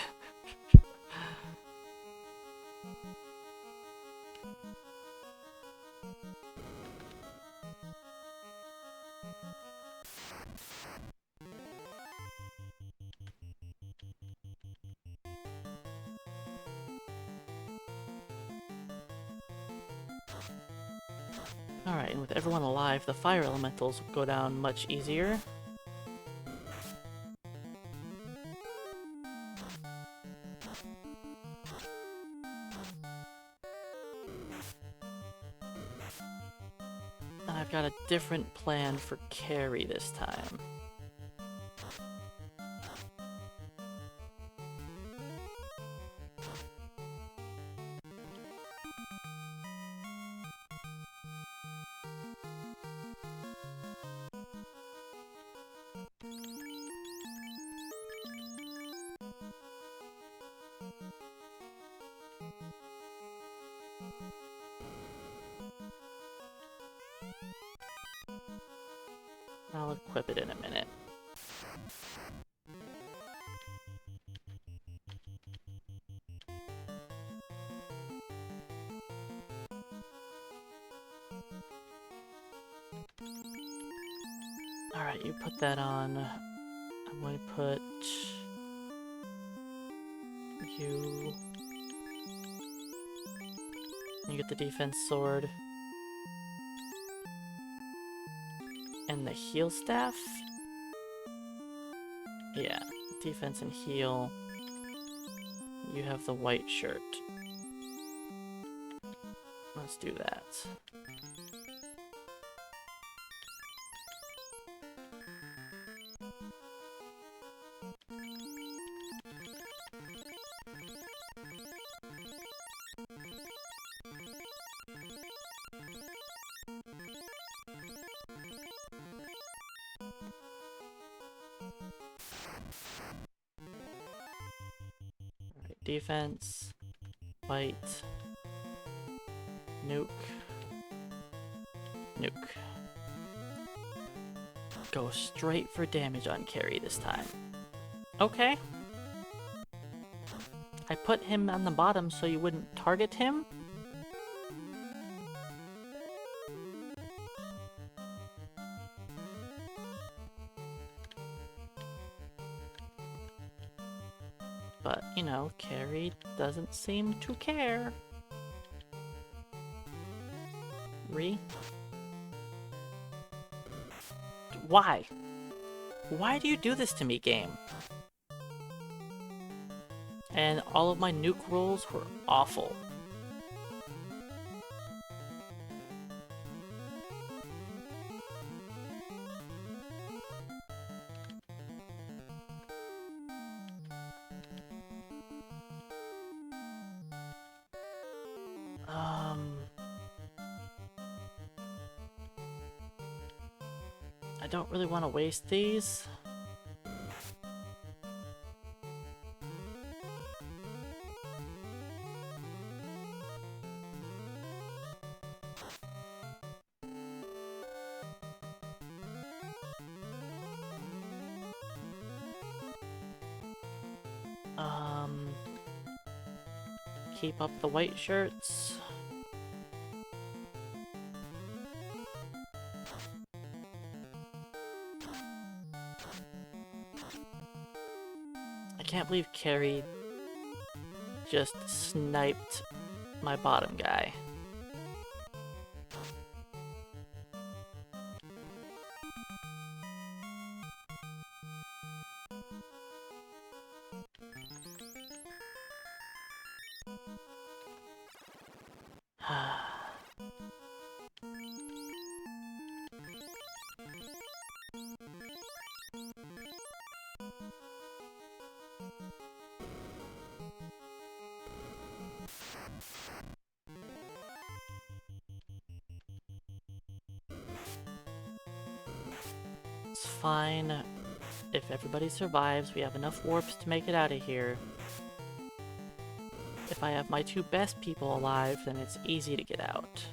Alright, and with everyone alive, the fire elementals go down much easier. And I've got a different plan for carry this time. I'll equip it in a minute. Alright, you put that on. I'm going to put you. You get the defense sword. And the heal staff? Yeah, defense and heal. You have the white shirt. Let's do that. Alright, defense, white, nuke, nuke. Go straight for damage on carry this time. Okay. I put him on the bottom so you wouldn't target him? But, you know, carry doesn't seem to care. Why? Why do you do this to me, game? And all of my nuke rolls were awful. I don't really want to waste these. Keep up the white shirts. I can't believe Carrie just sniped my bottom guy. It's fine. If everybody survives, we have enough warps to make it out of here. If I have my two best people alive, then it's easy to get out.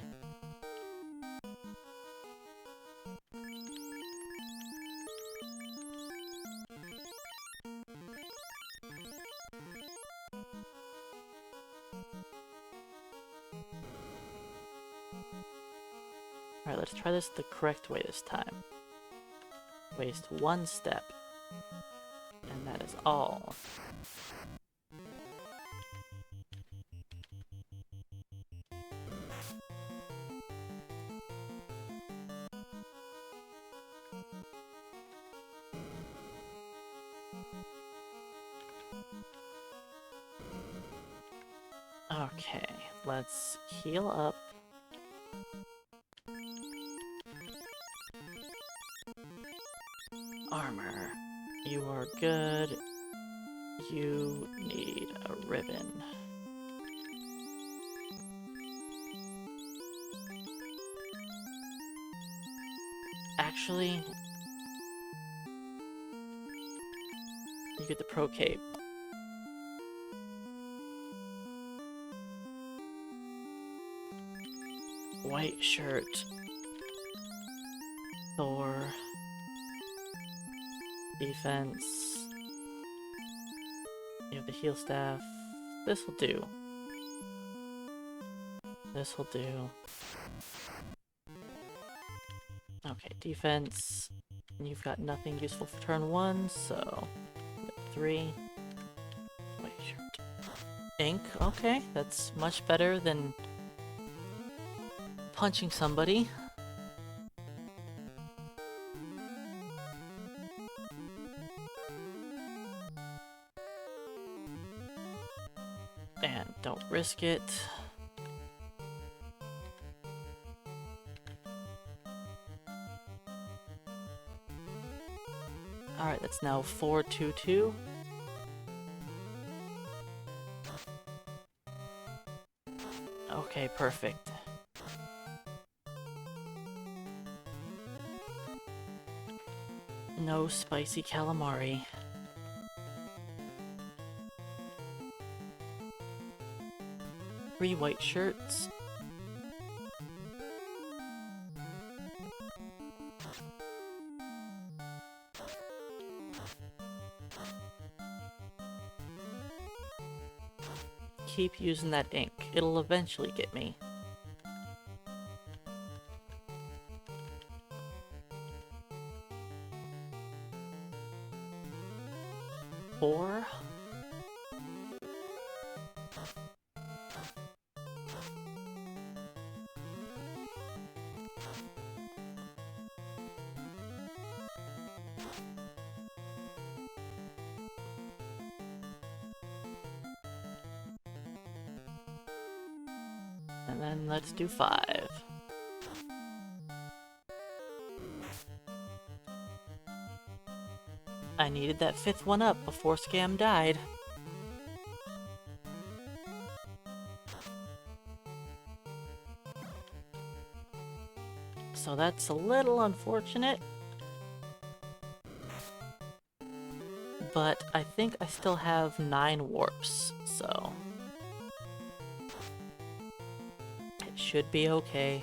Alright, let's try this the correct way this time. Waste one step. And that is all. Okay, let's heal up. Armor. You are good. You need a ribbon. Actually, you get the pro cape. White shirt. Thor. Defense. You have the heal staff. This will do. This will do. Okay, defense. You've got nothing useful for turn 1, so 3. White shirt. Ink. Okay, that's much better than punching somebody. And don't risk it. Alright, that's now 4-2-2. Okay, perfect. No spicy calamari. Three white shirts. Keep using that ink. It'll eventually get me. Four. And then let's do 5. I needed that 5th one up before Scam died. So that's a little unfortunate. But I think I still have 9 warps, so it should be okay.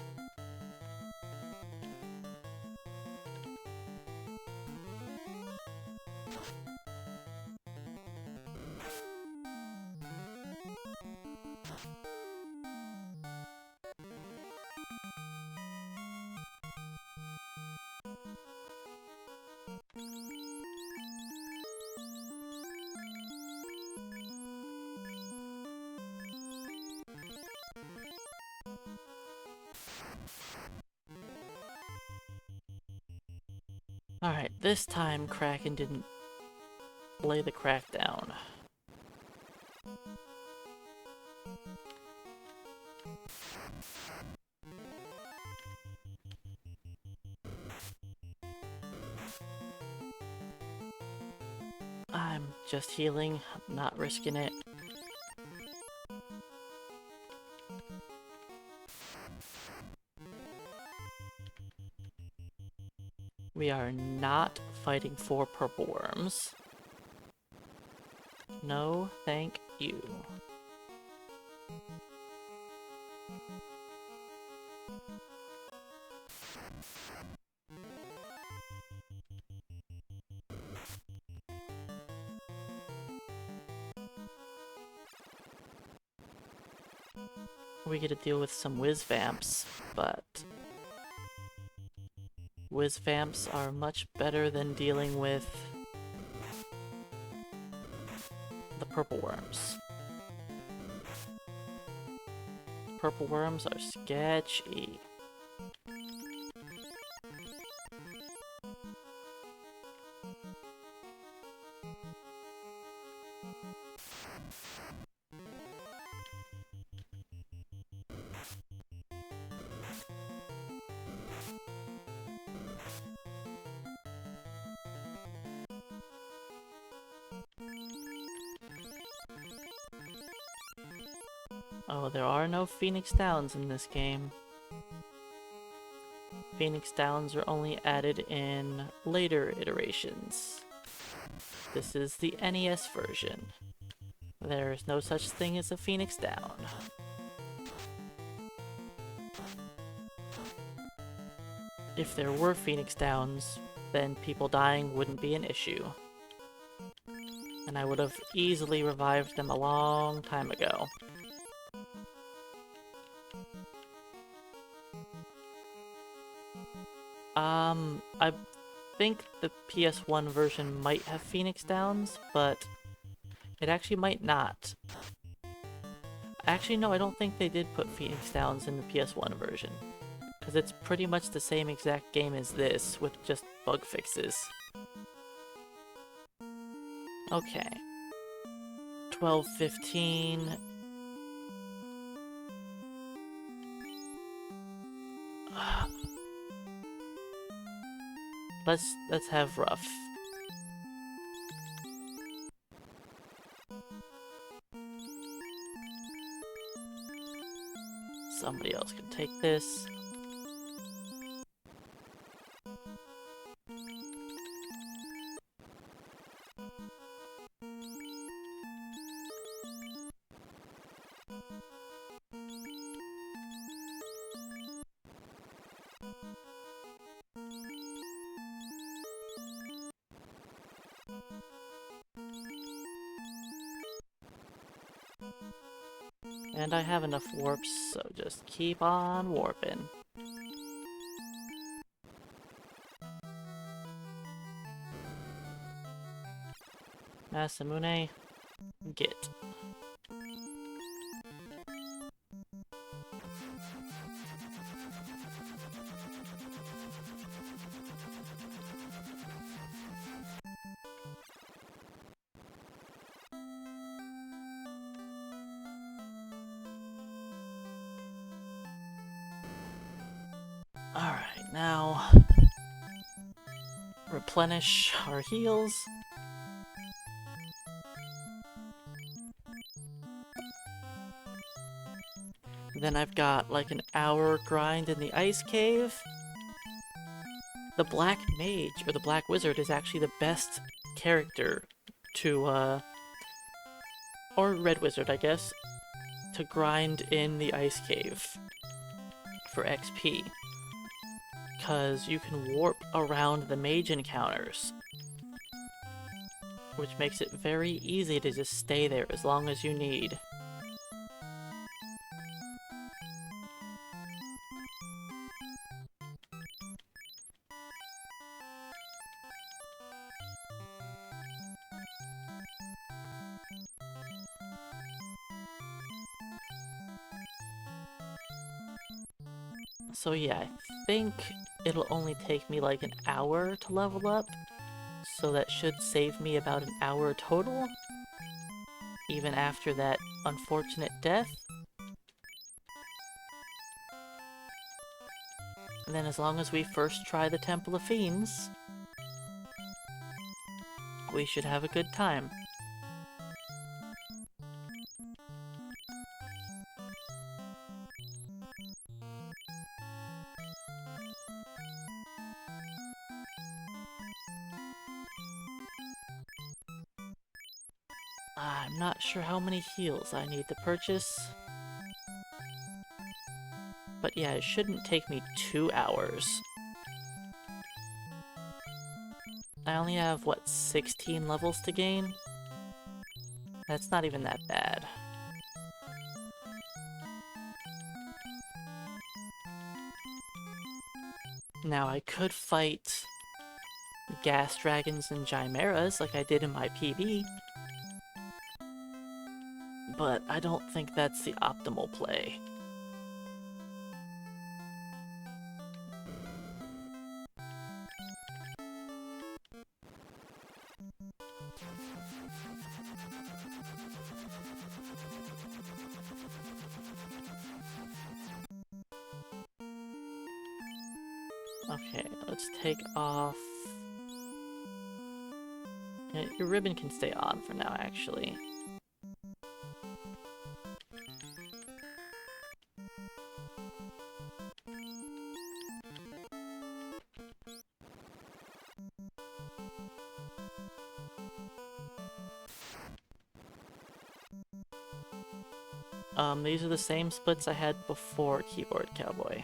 Alright, this time Kraken didn't lay the crack down. I'm just healing, not risking it. We are not fighting for purple worms. No, thank you. We get to deal with some whiz vamps, but whiz vamps are much better than dealing with the purple worms. Purple worms are sketchy. Oh, there are no Phoenix Downs in this game. Phoenix Downs are only added in later iterations. This is the NES version. There's no such thing as a Phoenix Down. If there were Phoenix Downs, then people dying wouldn't be an issue. And I would have easily revived them a long time ago. I think the PS1 version might have Phoenix Downs, but it actually might not. Actually, no, I don't think they did put Phoenix Downs in the PS1 version, because it's pretty much the same exact game as this, with just bug fixes. Okay. 12:15. Let's have rough. Somebody else can take this. And I have enough warps, so just keep on warping. Masamune, get. Alright, now replenish our heals. Then I've got like an hour grind in the ice cave. The Black Mage, or the Black Wizard, is actually the best character to, or Red Wizard, I guess, to grind in the ice cave for XP. Because you can warp around the mage encounters, which makes it very easy to just stay there as long as you need. So yeah, I think it'll only take me like an hour to level up, so that should save me about an hour total, even after that unfortunate death. And then as long as we first try the Temple of Fiends, we should have a good time. I'm not sure how many heals I need to purchase. But yeah, it shouldn't take me 2 hours. I only have, what, 16 levels to gain? That's not even that bad. Now, I could fight gas dragons and chimeras like I did in my PB, but I don't think that's the optimal play. Okay, let's take off... Yeah, your ribbon can stay on for now, actually. These are the same splits I had before Keyboard Cowboy.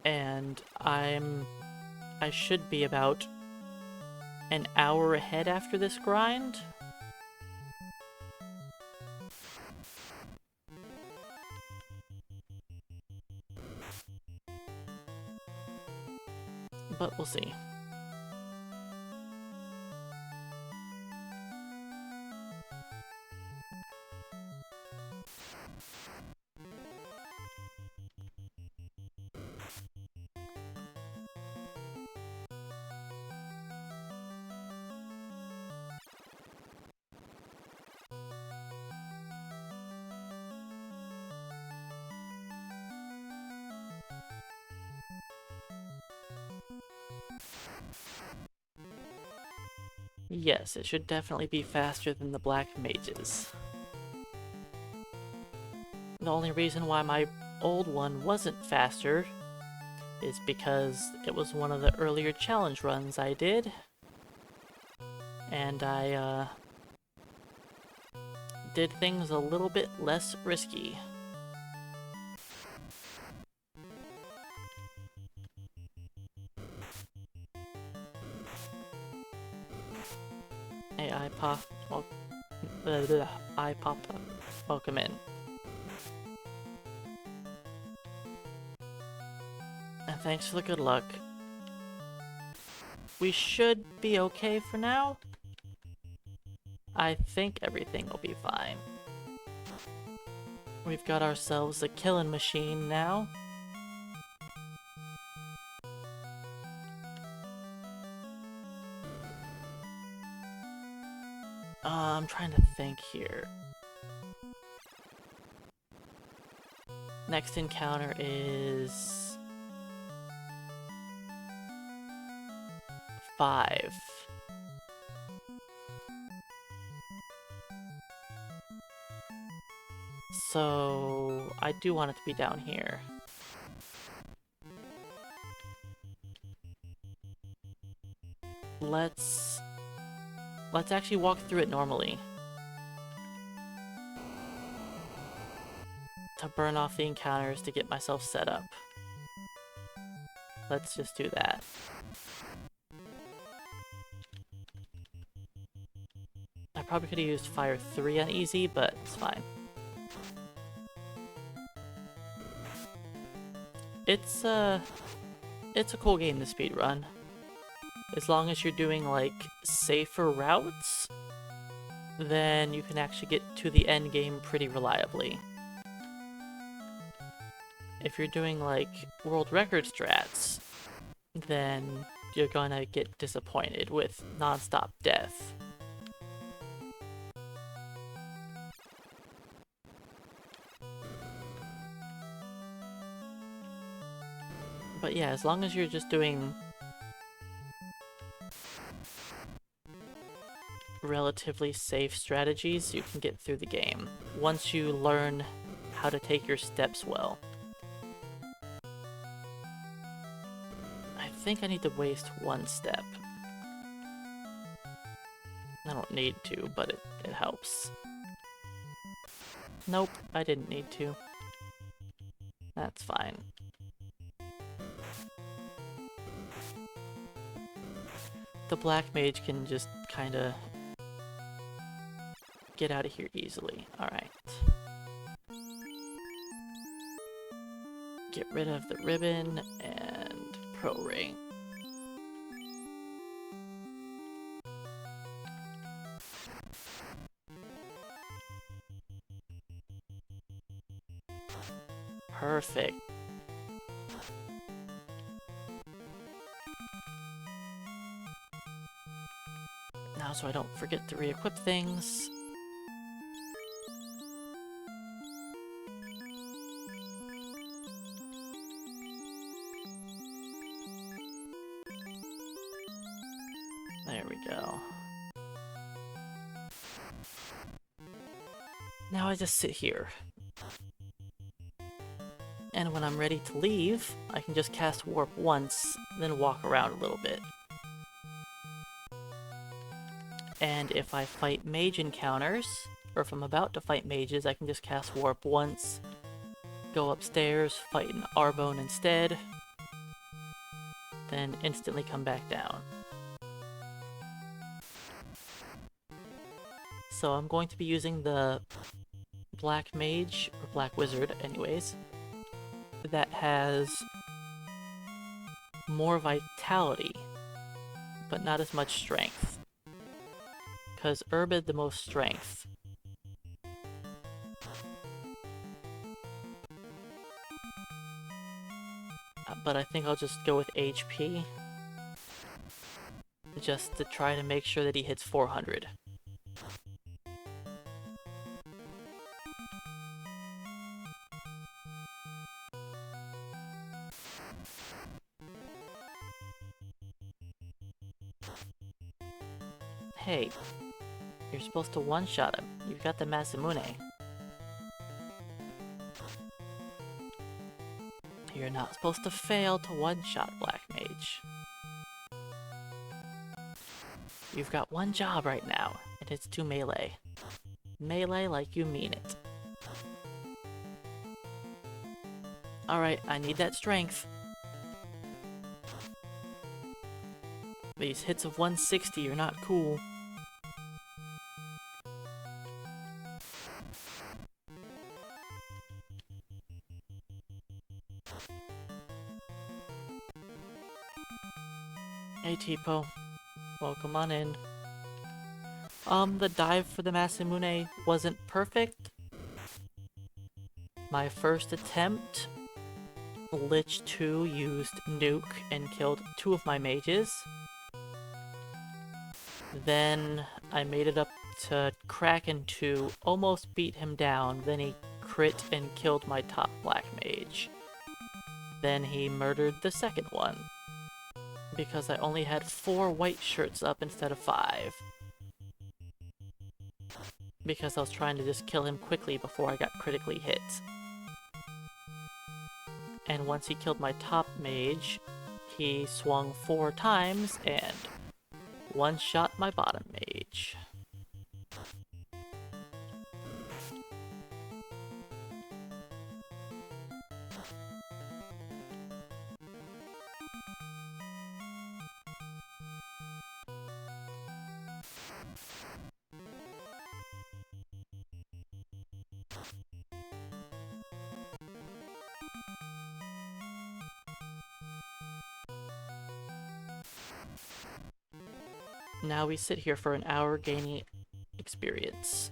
And I should be about an hour ahead after this grind. But we'll see. Yes, it should definitely be faster than the Black Mages. The only reason why my old one wasn't faster is because it was one of the earlier challenge runs I did. And I, did things a little bit less risky. Hey, I popped up. Welcome in. And thanks for the good luck. We should be okay for now. I think everything will be fine. We've got ourselves a killing machine now. I'm trying to think here. Next encounter is 5. So I do want it to be down here. Let's actually walk through it normally. To burn off the encounters to get myself set up. Let's just do that. I probably could have used Fire 3 on easy, but it's fine. It's a cool game to speedrun. As long as you're doing, like, safer routes, then you can actually get to the end game pretty reliably. If you're doing like world record strats, then you're gonna get disappointed with non-stop death. But yeah, as long as you're just doing relatively safe strategies, you can get through the game once you learn how to take your steps well. I think I need to waste one step. I don't need to, but it helps. Nope, I didn't need to. That's fine. The black mage can just kinda get out of here easily. Alright. Get rid of the ribbon and pro ring. Perfect. Now so I don't forget to re-equip things. There we go. Now I just sit here. And when I'm ready to leave, I can just cast warp once, then walk around a little bit. And if I fight mage encounters, or if I'm about to fight mages, I can just cast warp once, go upstairs, fight an Arbone instead, then instantly come back down. So I'm going to be using the black mage, or black wizard anyways, that has more vitality, but not as much strength. Because Herb had the most strength. But I think I'll just go with HP. Just to try to make sure that he hits 400. Hey, you're supposed to one-shot him. You've got the Masamune. You're not supposed to fail to one-shot Black Mage. You've got one job right now, and it's to melee. Melee like you mean it. Alright, I need that strength. These hits of 160 are not cool. Hey Tipo, welcome on in. The dive for the Masamune wasn't perfect. My first attempt, Lich 2 used Nuke and killed 2 of my mages. Then I made it up to Kraken 2, almost beat him down, then he crit and killed my top black mage. Then he murdered the second one, because I only had 4 white shirts up instead of 5. Because I was trying to just kill him quickly before I got critically hit. And once he killed my top mage, he swung 4 times and one-shot my bottom mage. Now we sit here for an hour gaining experience.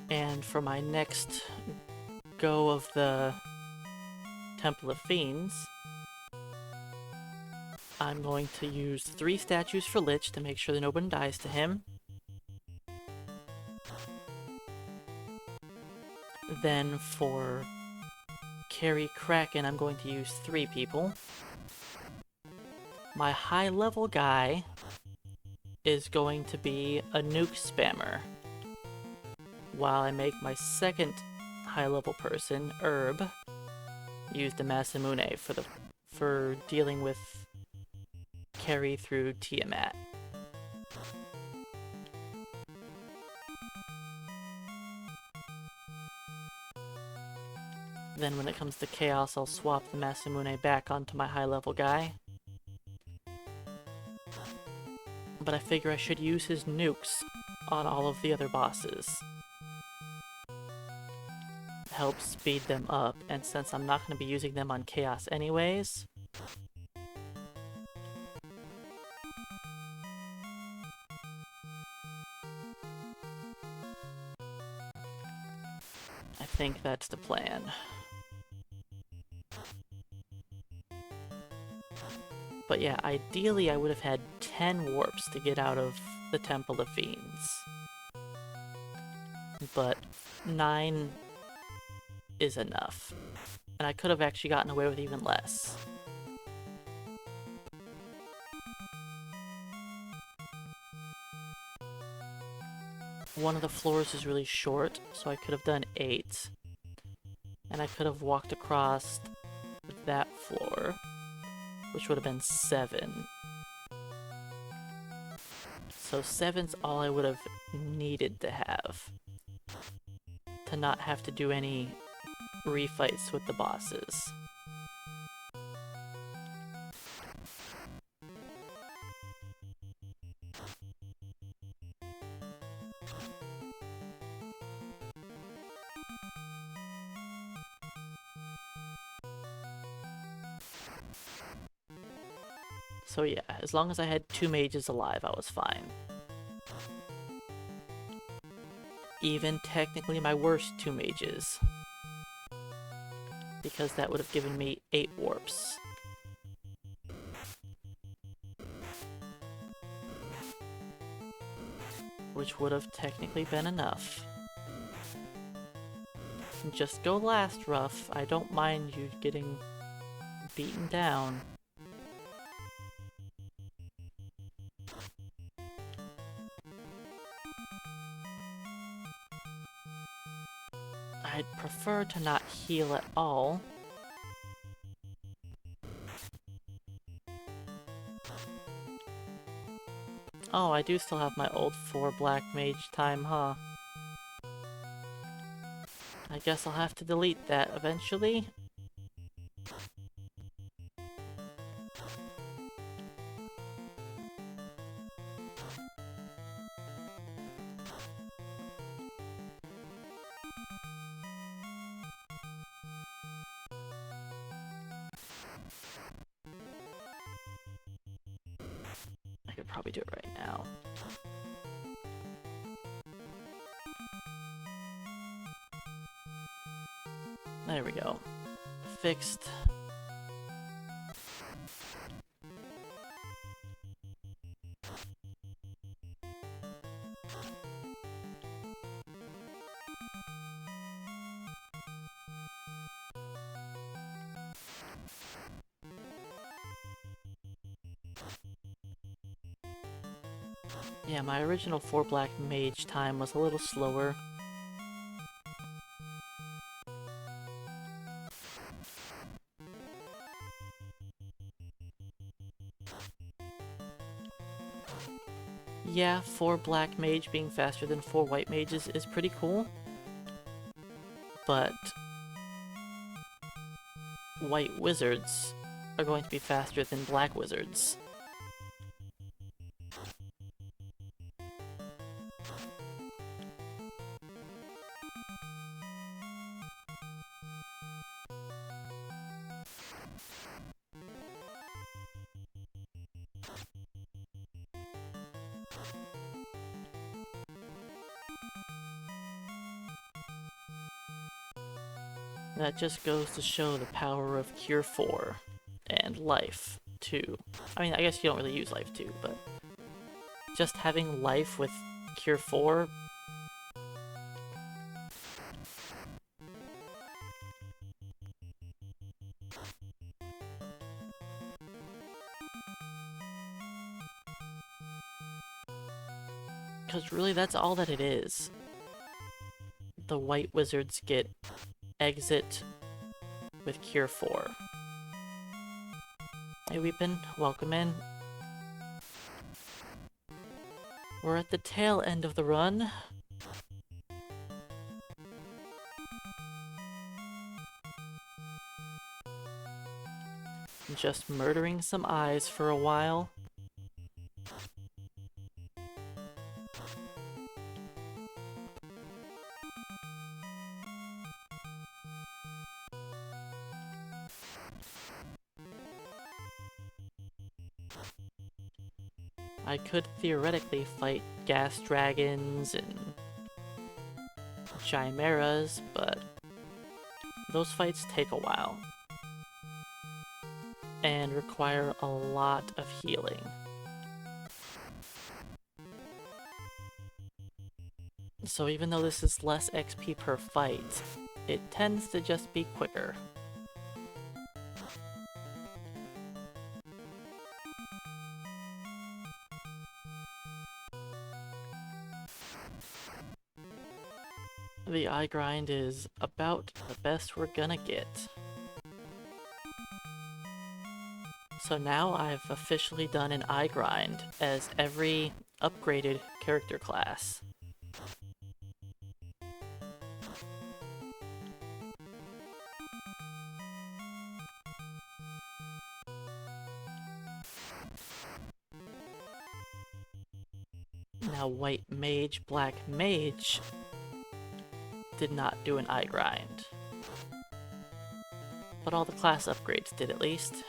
And for my next go of the Temple of Fiends, I'm going to use 3 statues for Lich to make sure that no one dies to him. Then for Carry Kraken, I'm going to use 3 people. My high level guy is going to be a nuke spammer, while I make my second high level person, Herb, use the Masamune for dealing with carry through Tiamat. Then when it comes to Chaos, I'll swap the Masamune back onto my high level guy. But I figure I should use his nukes on all of the other bosses. Help speed them up, and since I'm not going to be using them on Chaos anyways, I think that's the plan. But yeah, ideally I would have had 10 warps to get out of the Temple of Fiends. But 9 is enough. And I could have actually gotten away with even less. One of the floors is really short, so I could have done 8. And I could have walked across that floor, which would have been 7. So 7's all I would have needed to have, to not have to do any refights with the bosses. So yeah, as long as I had 2 mages alive, I was fine. Even technically my worst 2 mages, because that would have given me 8 warps. Which would have technically been enough. Just go last, Ruff. I don't mind you getting beaten down. I'd prefer to not heal at all. Oh, I do still have my old 4 black mage time, huh? I guess I'll have to delete that eventually. I could probably do it right now. There we go. Fixed. Yeah, my original 4 black mage time was a little slower. Yeah, 4 black mage being faster than 4 white mages is pretty cool. But white wizards are going to be faster than black wizards. That just goes to show the power of Cure 4 and Life 2. I mean, I guess you don't really use Life 2, but just having Life with Cure 4. Because really, that's all that it is. The White Wizards get Exit with Cure 4. Hey Weepin, welcome in. We're at the tail end of the run. Just murdering some eyes for a while. I could theoretically fight gas dragons and chimeras, but those fights take a while and require a lot of healing. So even though this is less XP per fight, it tends to just be quicker. The eye grind is about the best we're gonna get. So now I've officially done an eye grind as every upgraded character class. Now White Mage, Black Mage did not do an eye grind. But all the class upgrades did at least.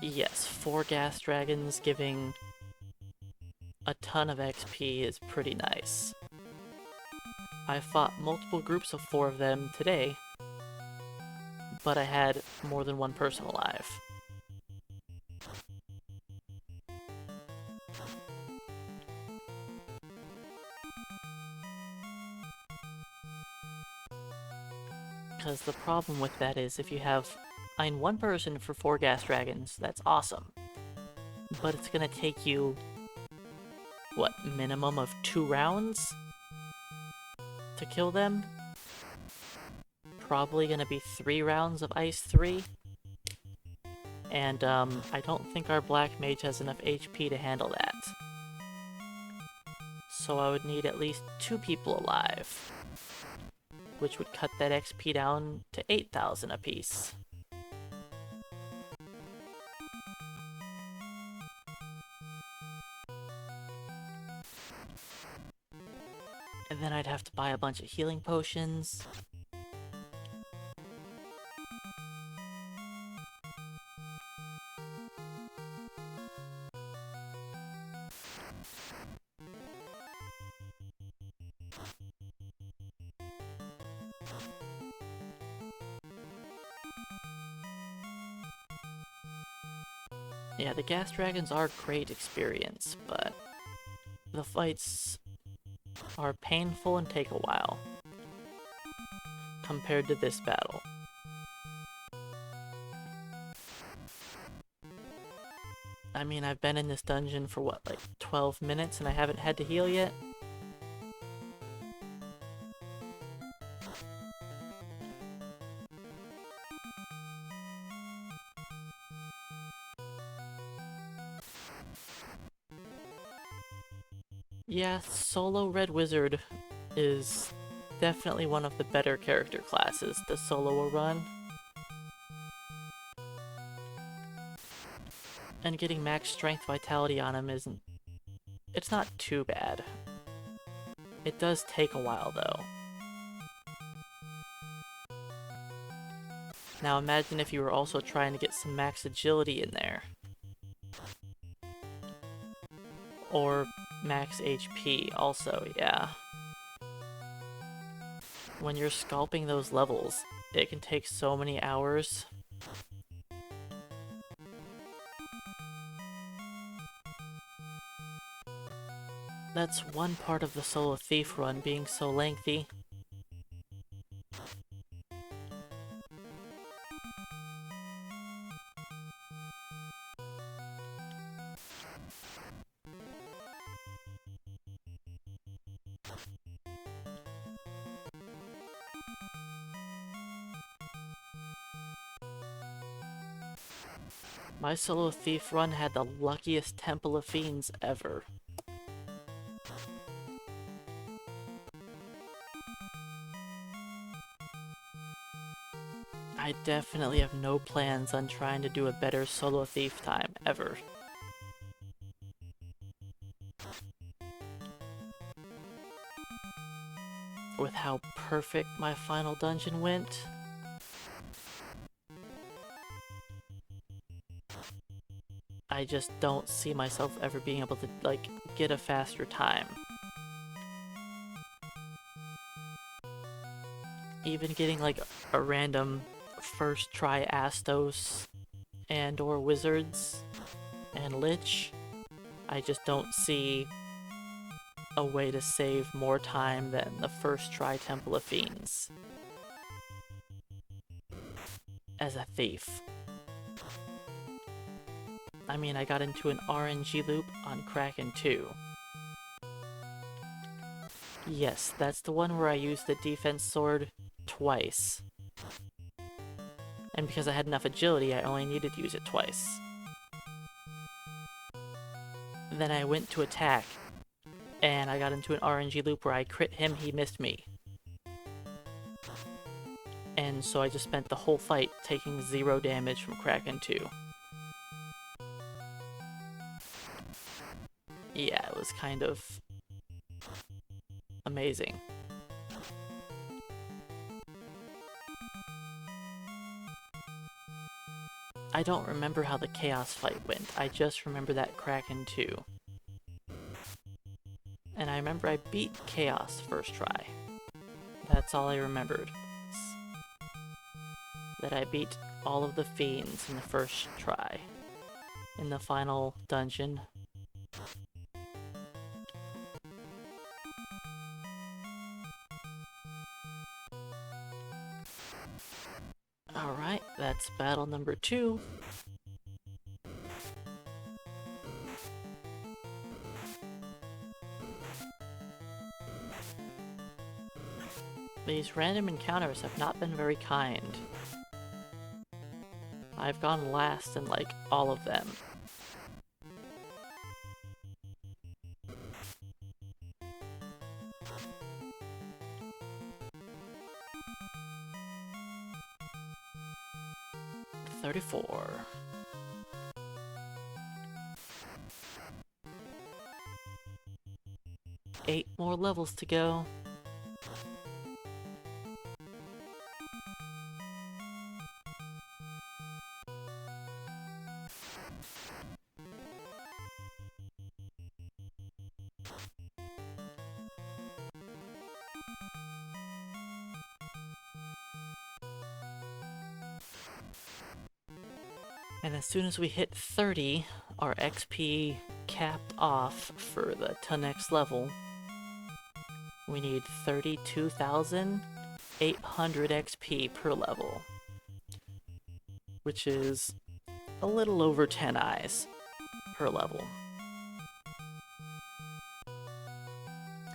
Yes, 4 gas dragons giving a ton of XP is pretty nice. I fought multiple groups of 4 of them today, but I had more than one person alive. Because the problem with that is if you have one person for 4 gas dragons, that's awesome. But it's gonna take you, what, minimum of 2 rounds to kill them? Probably gonna be 3 rounds of Ice 3. And I don't think our Black Mage has enough HP to handle that. So I would need at least 2 people alive, which would cut that XP down to 8,000 apiece. And then I'd have to buy a bunch of healing potions. Yeah, the gas dragons are great experience, but the fights are painful and take a while compared to this battle. I mean, I've been in this dungeon for what, like 12 minutes and I haven't had to heal yet? Yeah, solo Red Wizard is definitely one of the better character classes to solo a run. And getting max strength vitality on him isn't... it's not too bad. It does take a while though. Now imagine if you were also trying to get some max agility in there. Or max HP also, yeah. When you're sculpting those levels, it can take so many hours. That's one part of the Solo Thief run being so lengthy. My Solo Thief run had the luckiest Temple of Fiends ever. I definitely have no plans on trying to do a better Solo Thief time, ever. With how perfect my final dungeon went, I just don't see myself ever being able to, like, get a faster time. Even getting, like, a random first try Astos and or Wizards and Lich, I just don't see a way to save more time than the first try Temple of Fiends as a thief. I mean, I got into an RNG loop on Kraken 2. Yes, that's the one where I used the defense sword twice. And because I had enough agility, I only needed to use it twice. Then I went to attack, and I got into an RNG loop where I crit him, he missed me. And so I just spent the whole fight taking 0 damage from Kraken 2. Yeah, it was kind of amazing. I don't remember how the Chaos fight went, I just remember that Kraken 2. And I remember I beat Chaos first try. That's all I remembered. That I beat all of the fiends in the first try. In the final dungeon. Alright, that's battle number 2. These random encounters have not been very kind. I've gone last in, like, all of them. $34. 8 more levels to go. And as soon as we hit 30, our XP capped off for the to next level. We need 32,800 XP per level, which is a little over 10 eyes per level.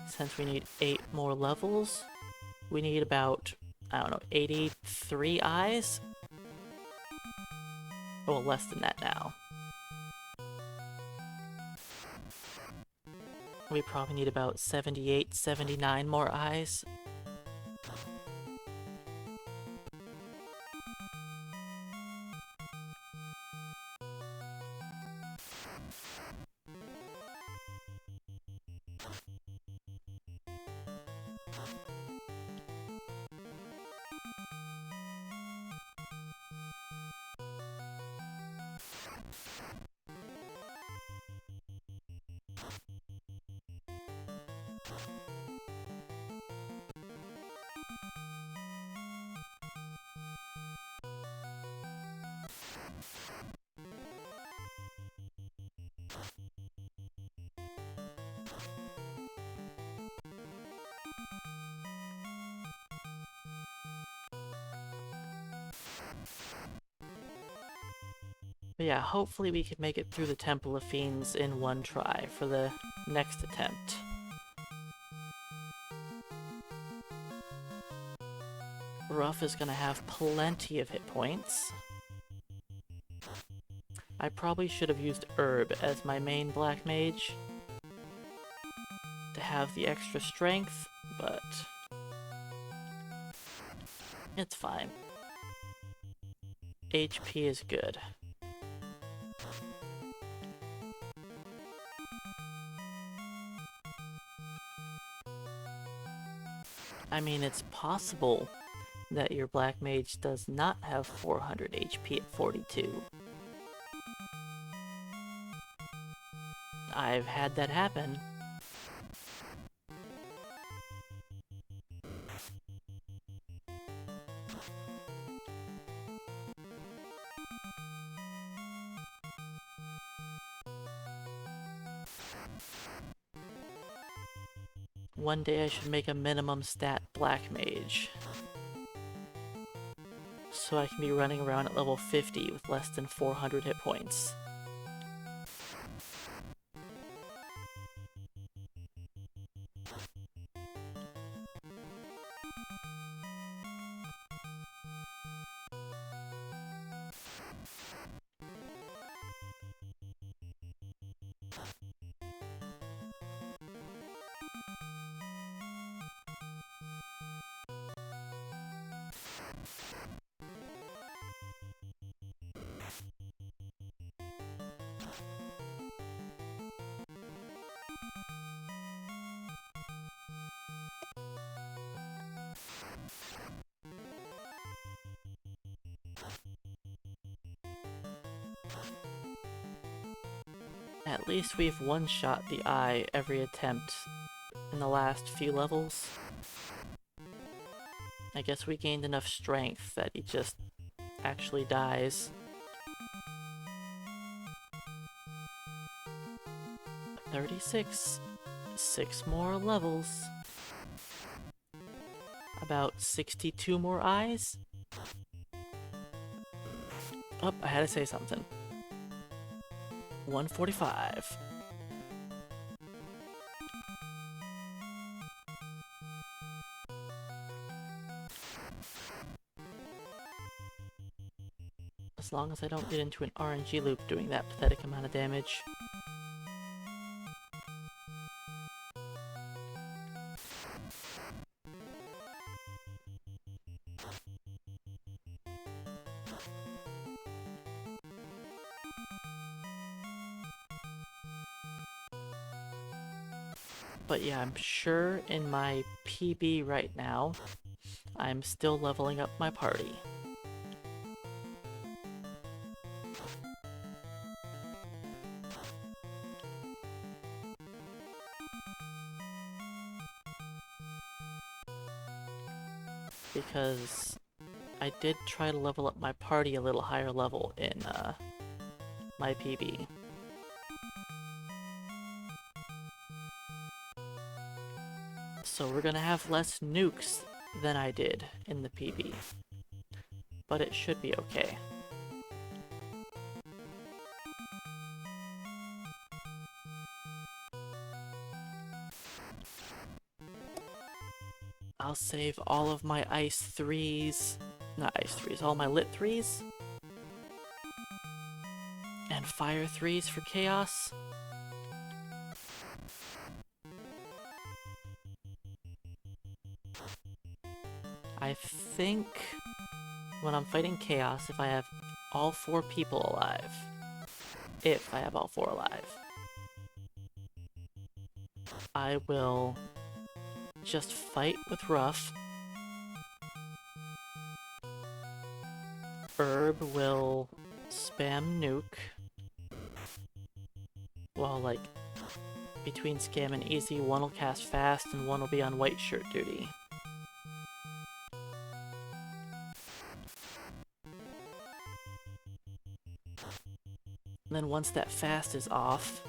Since we need 8 more levels, we need about, I don't know, 83 eyes? Well, less than that now. We probably need about 78, 79 more eyes. But yeah, hopefully we can make it through the Temple of Fiends in one try for the next attempt. Ruff is gonna have plenty of hit points. I probably should have used Herb as my main black mage to have the extra strength, but it's fine. HP is good. I mean, it's possible that your black mage does not have 400 HP at 42. I've had that happen. One day I should make a minimum stat black mage, so I can be running around at level 50 with less than 400 hit points. At least we've one-shot the eye every attempt in the last few levels. I guess we gained enough strength that he just actually dies. 36. 6 more levels. About 62 more eyes. Oh, I had to say something. 145. As long as I don't get into an RNG loop doing that pathetic amount of damage. But yeah, I'm sure in my PB right now, I'm still leveling up my party. Because I did try to level up my party a little higher level in my PB. So we're gonna have less nukes than I did in the PB. But it should be okay. I'll save all of my ice 3s, not ice 3s, all my lit 3s, and fire 3s for chaos. I think when I'm fighting chaos, if I have all 4 people alive, if I have all 4 alive, I will just fight with Ruff. Herb will spam nuke. While, like, between scam and easy, one will cast fast and one will be on white shirt duty. Then once that fast is off,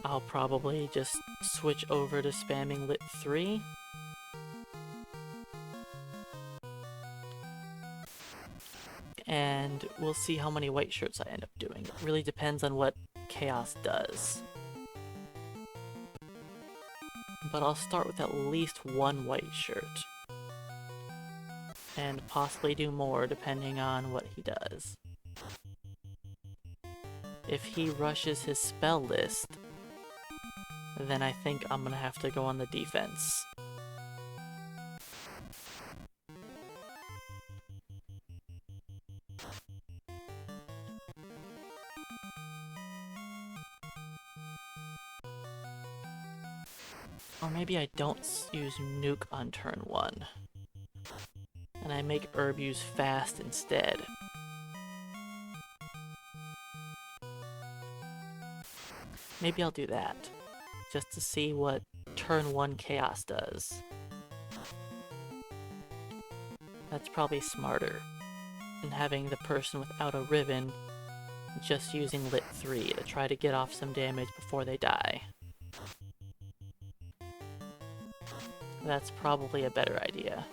I'll probably just switch over to spamming lit 3. And we'll see how many white shirts I end up doing. It really depends on what Chaos does. But I'll start with at least one white shirt. And possibly do more depending on what he does. If he rushes his spell list, then I think I'm gonna have to go on the defense. Or maybe I don't use Nuke on turn 1. And I make Herb use Fast instead. Maybe I'll do that, just to see what turn 1 Chaos does. That's probably smarter than having the person without a ribbon just using lit 3 to try to get off some damage before they die. That's probably a better idea.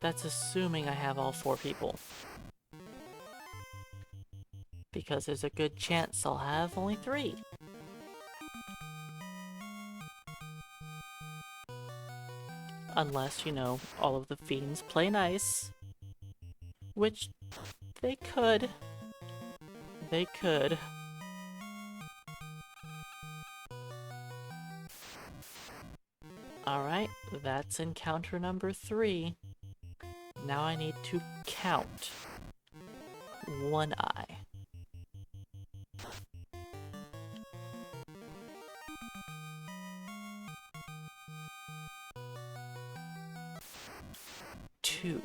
That's assuming I have all 4 people. Because there's a good chance I'll have only 3. Unless, you know, all of the fiends play nice. Which they could. They could. Alright, that's encounter number 3. Now I need to count one eye. Two.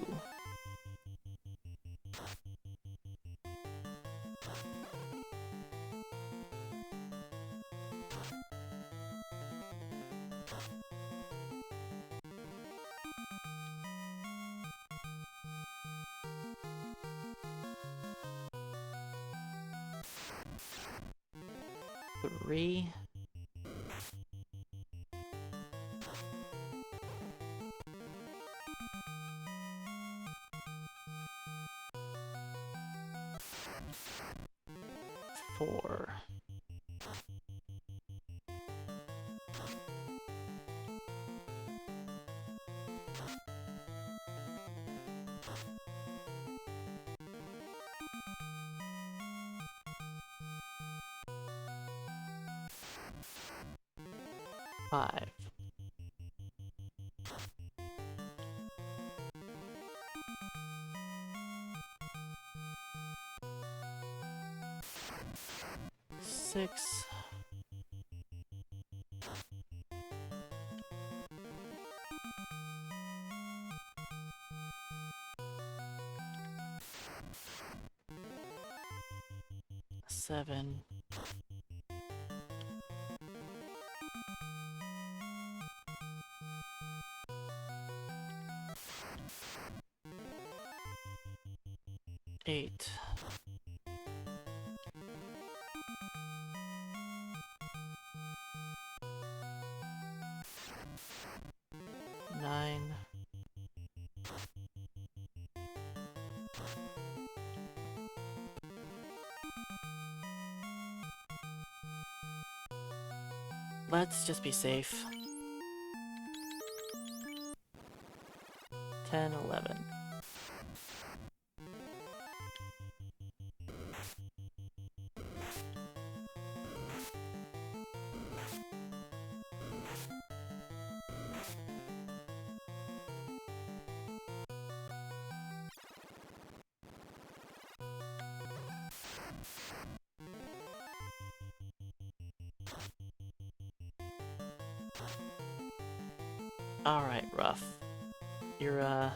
Three. Four. Five. Six. Seven. Eight. Nine. Let's just be safe. 10, 11. Alright, Ruff. You're,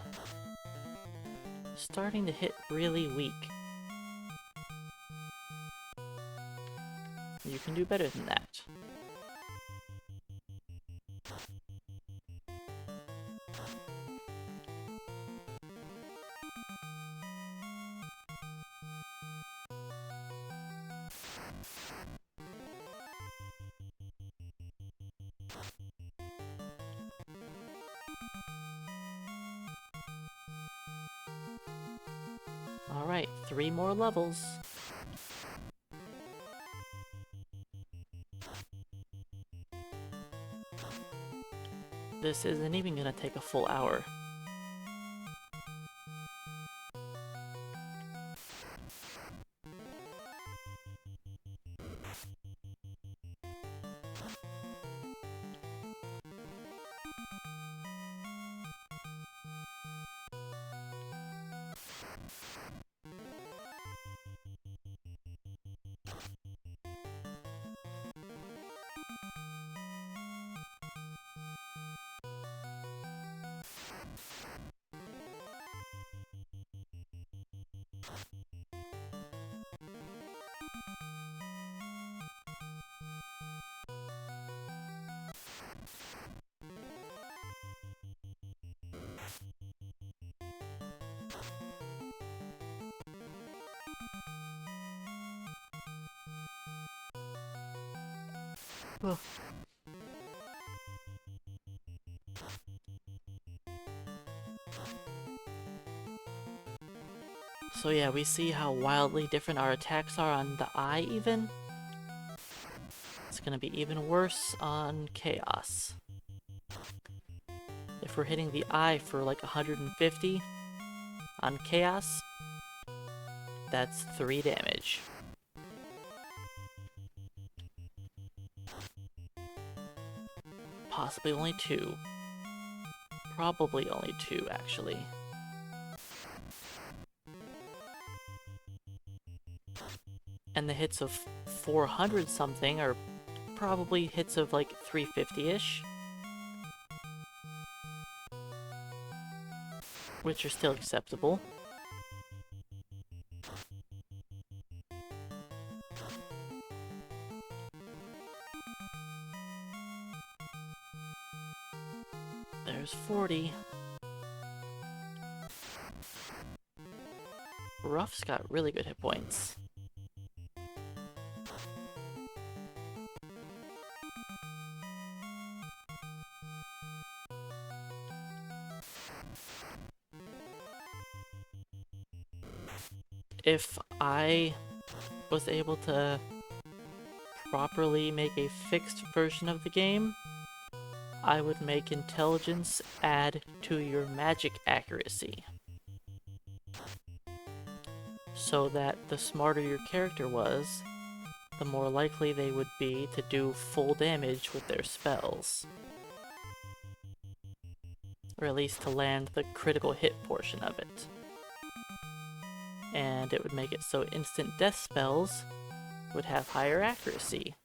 starting to hit really weak. You can do better than that. 3 more levels. This isn't even gonna take a full hour. Ugh. So yeah, we see how wildly different our attacks are on the eye even. It's gonna be even worse on Chaos. If we're hitting the eye for like 150 on Chaos, that's 3 damage. Possibly only 2. Probably only 2, actually. And the hits of 400 something are probably hits of like 350-ish. Which are still acceptable. There's 40. Ruff's got really good hit points. If I was able to properly make a fixed version of the game, I would make intelligence add to your magic accuracy. So that the smarter your character was, the more likely they would be to do full damage with their spells. Or at least to land the critical hit portion of it. And it would make it so instant death spells would have higher accuracy.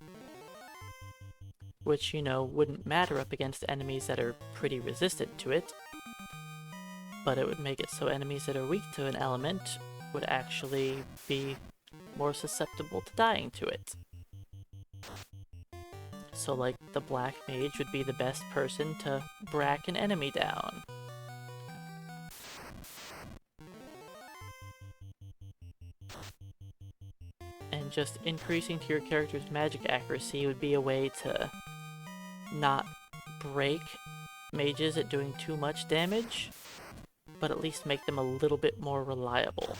Which, you know, wouldn't matter up against enemies that are pretty resistant to it. But it would make it so enemies that are weak to an element would actually be more susceptible to dying to it. So like, the Black Mage would be the best person to brack an enemy down. And just increasing to your character's magic accuracy would be a way to not break mages at doing too much damage, but at least make them a little bit more reliable.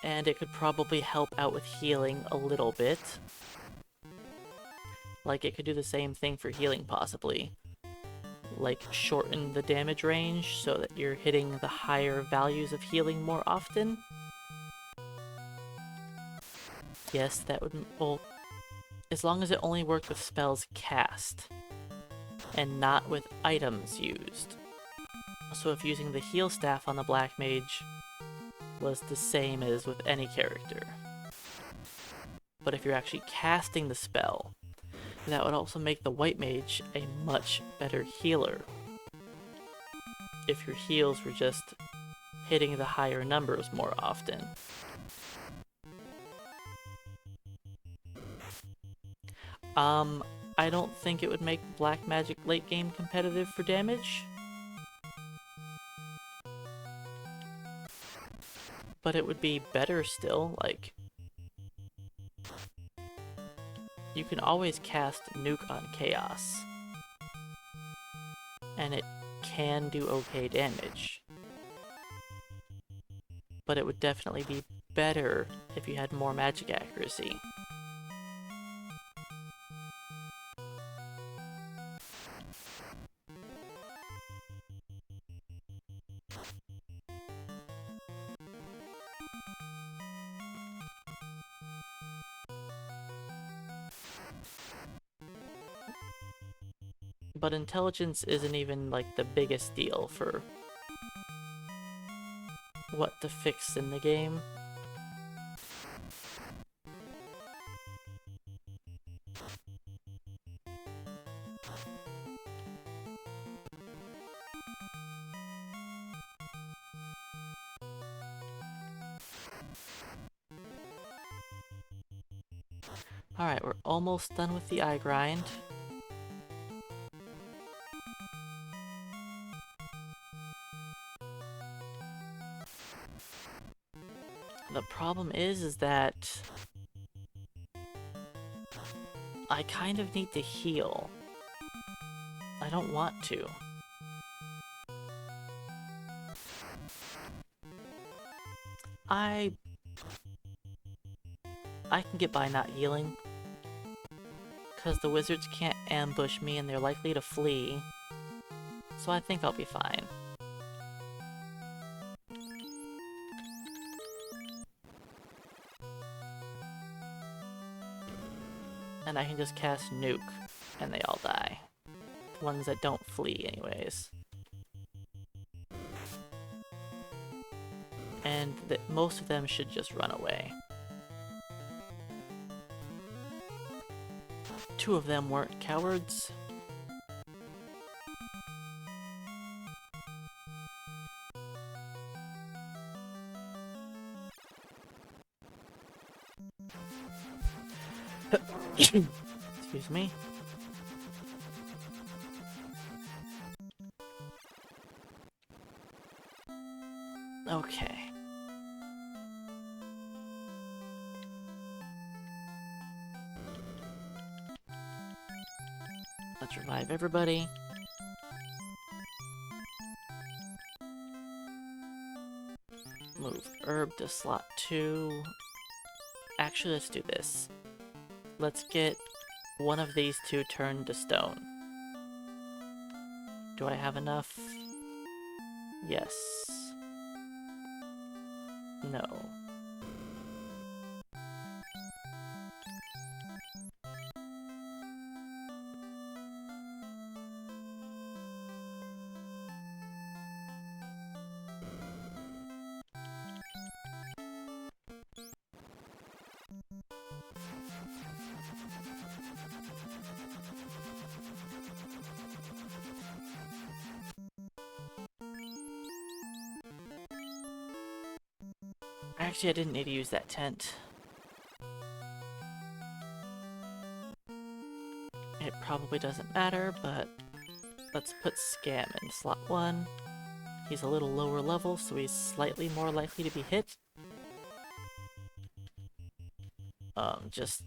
And it could probably help out with healing a little bit. Like, it could do the same thing for healing, possibly. Like, shorten the damage range so that you're hitting the higher values of healing more often. Yes, that would... well, as long as it only worked with spells cast, and not with items used. So if using the heal staff on the Black Mage was the same as with any character. But if you're actually casting the spell, that would also make the White Mage a much better healer. If your heals were just hitting the higher numbers more often. I don't think it would make Black Magic late game competitive for damage. But it would be better still, like... You can always cast Nuke on Chaos. and it can do okay damage. But it would definitely be better if you had more magic accuracy. But intelligence isn't even like the biggest deal for what to fix in the game. Alright, we're almost done with the eye grind. The problem is that I kind of need to heal. I don't want to. I can get by not healing, because the wizards can't ambush me and they're likely to flee, so I think I'll be fine. And I can just cast Nuke, and they all die. The ones that don't flee, anyways. And most of them should just run away. 2 of them weren't cowards. Excuse me. Okay. Let's revive everybody. Move herb to slot 2. Actually, let's do this. Let's get one of these 2 turned to stone. Do I have enough? Yes. No. Actually, I didn't need to use that tent. It probably doesn't matter, but let's put Scam in slot 1. He's a little lower level, so he's slightly more likely to be hit. Just...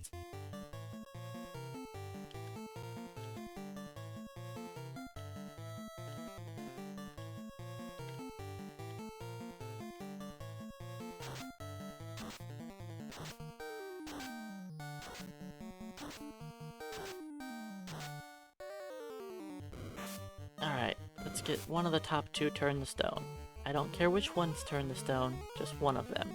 Alright, let's get one of the top 2 turned to stone. I don't care which one's turned to stone, just one of them.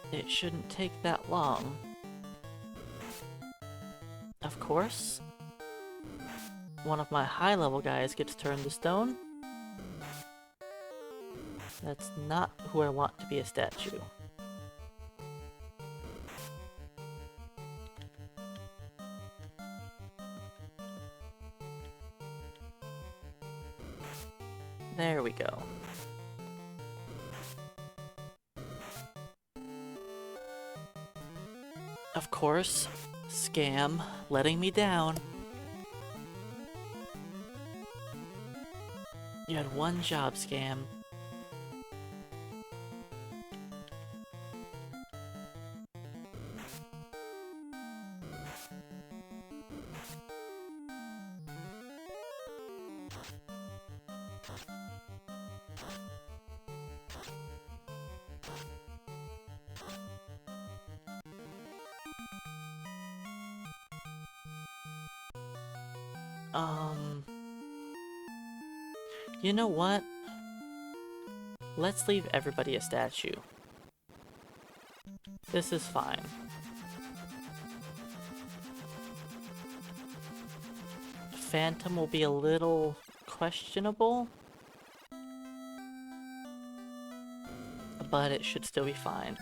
It shouldn't take that long. Of course, one of my high-level guys gets turned to stone. That's not who I want to be a statue. There we go. Of course, Scam letting me down. You had one job, Scam. You know what? Let's leave everybody a statue. This is fine. Phantom will be a little questionable, but it should still be fine.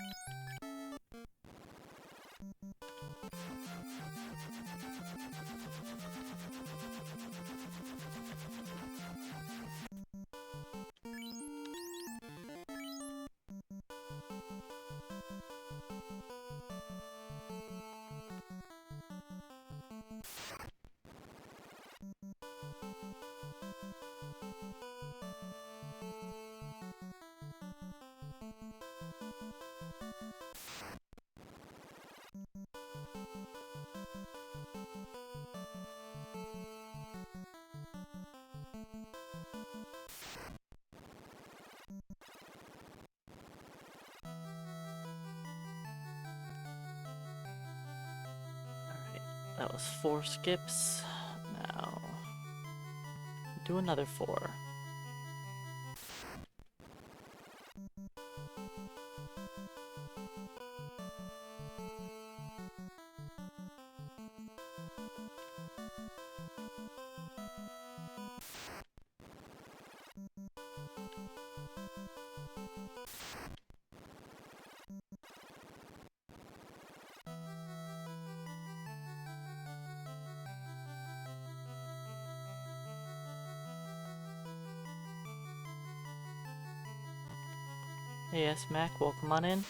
That was 4 skips. Now, do another 4. Hey, yes, Mac, welcome on in.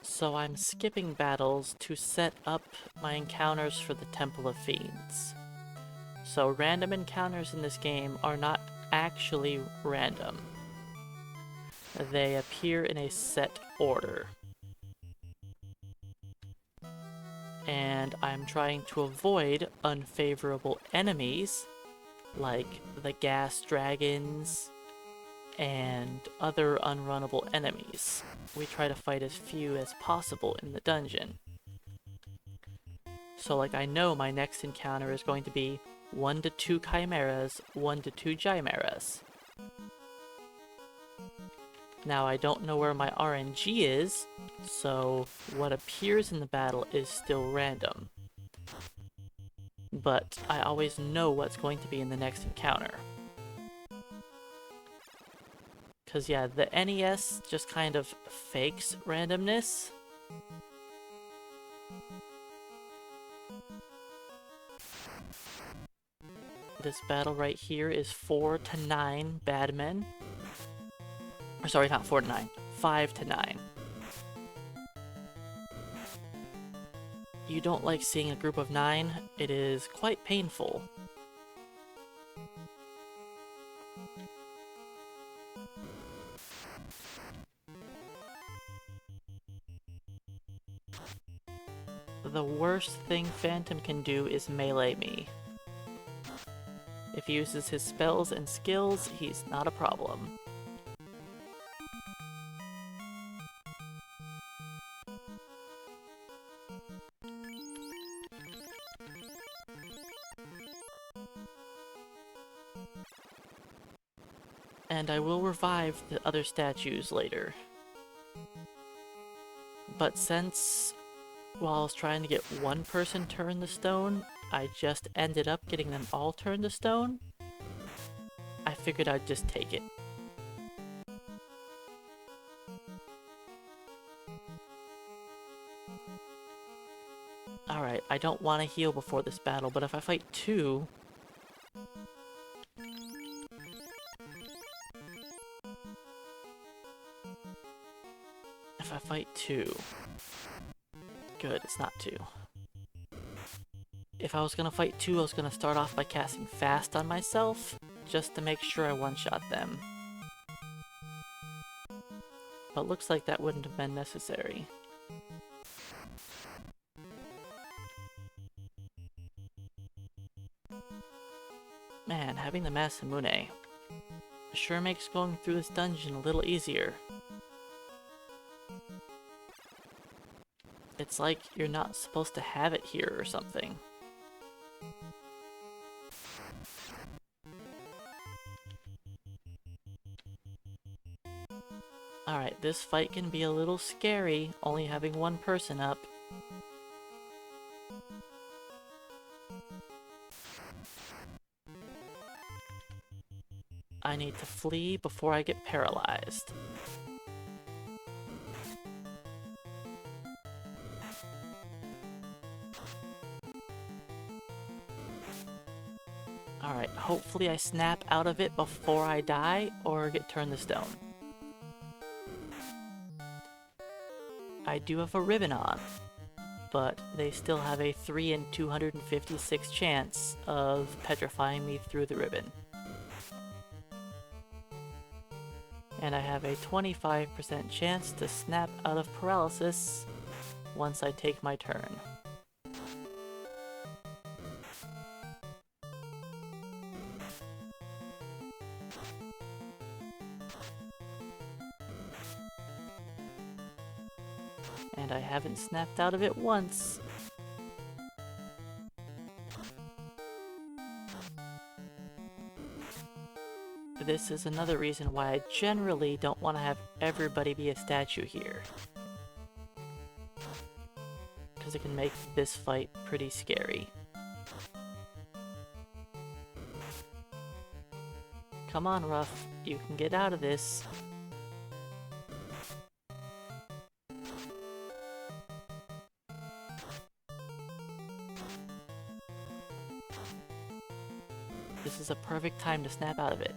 So I'm skipping battles to set up my encounters for the Temple of Fiends. So random encounters in this game are not actually random. They appear in a set order. And I'm trying to avoid unfavorable enemies, like the gas dragons and other unrunnable enemies. We try to fight as few as possible in the dungeon. So like I know my next encounter is going to be 1 to 2 chimeras, 1 to 2 chimeras. Now I don't know where my RNG is, so what appears in the battle is still random. But I always know what's going to be in the next encounter. Because yeah, the NES just kind of fakes randomness. This battle right here is 4 to 9 bad men. Or sorry, not 4 to 9, 5 to 9. You don't like seeing a group of 9? It is quite painful. The worst thing Phantom can do is melee me. If he uses his spells and skills, he's not a problem. And I will revive the other statues later. But since, while I was trying to get one person turned to stone, I just ended up getting them all turned to stone, I figured I'd just take it. Alright, I don't want to heal before this battle, but if I fight 2... If I fight 2... Good, it's not 2. If I was gonna fight 2, I was gonna start off by casting fast on myself, just to make sure I one-shot them. But looks like that wouldn't have been necessary. Man, having the Masamune sure makes going through this dungeon a little easier. It's like you're not supposed to have it here or something. Alright, this fight can be a little scary, only having one person up. I need to flee before I get paralyzed. Alright, hopefully I snap out of it before I die or get turned to stone. I do have a ribbon on, but they still have a 3 in 256 chance of petrifying me through the ribbon. And I have a 25% chance to snap out of paralysis once I take my turn. And I haven't snapped out of it once. This is another reason why I generally don't want to have everybody be a statue here. Because it can make this fight pretty scary. Come on, Ruff, you can get out of this. This is a perfect time to snap out of it.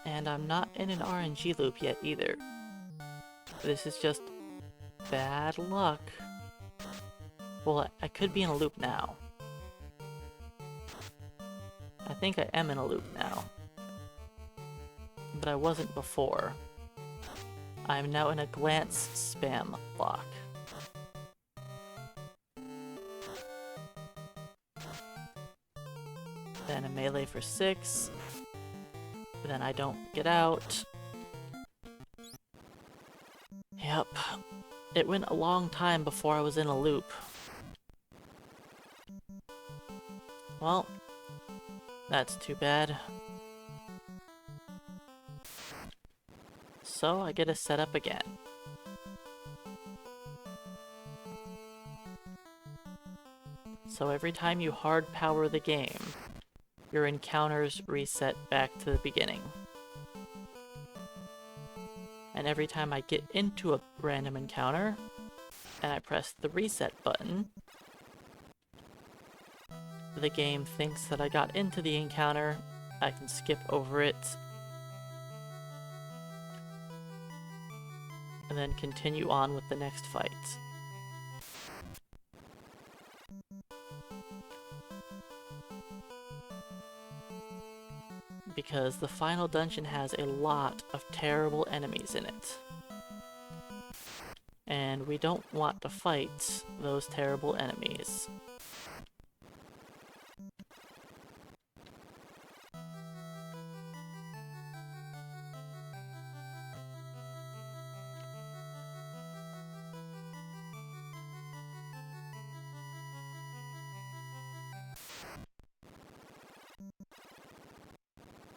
And I'm not in an RNG loop yet either. This is just bad luck. Well, I could be in a loop now. I think I am in a loop now. But I wasn't before. I'm now in a glance spam block. Then a melee for 6. Then I don't get out. Yep. It went a long time before I was in a loop. Well, that's too bad. So I get to set up again. So every time you hard power the game, your encounters reset back to the beginning. And every time I get into a random encounter, and I press the reset button, the game thinks that I got into the encounter, I can skip over it, and then continue on with the next fight. Because the final dungeon has a lot of terrible enemies in it. And we don't want to fight those terrible enemies.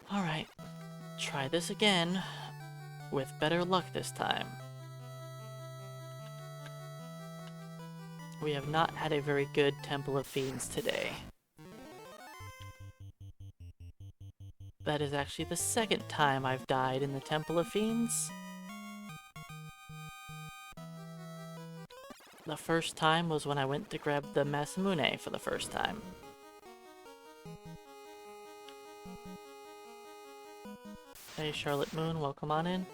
Alright, try this again, with better luck this time. We have not had a very good Temple of Fiends today. That is actually the second time I've died in the Temple of Fiends. The first time was when I went to grab the Masamune for the first time. Hey Charlotte Moon, welcome on in.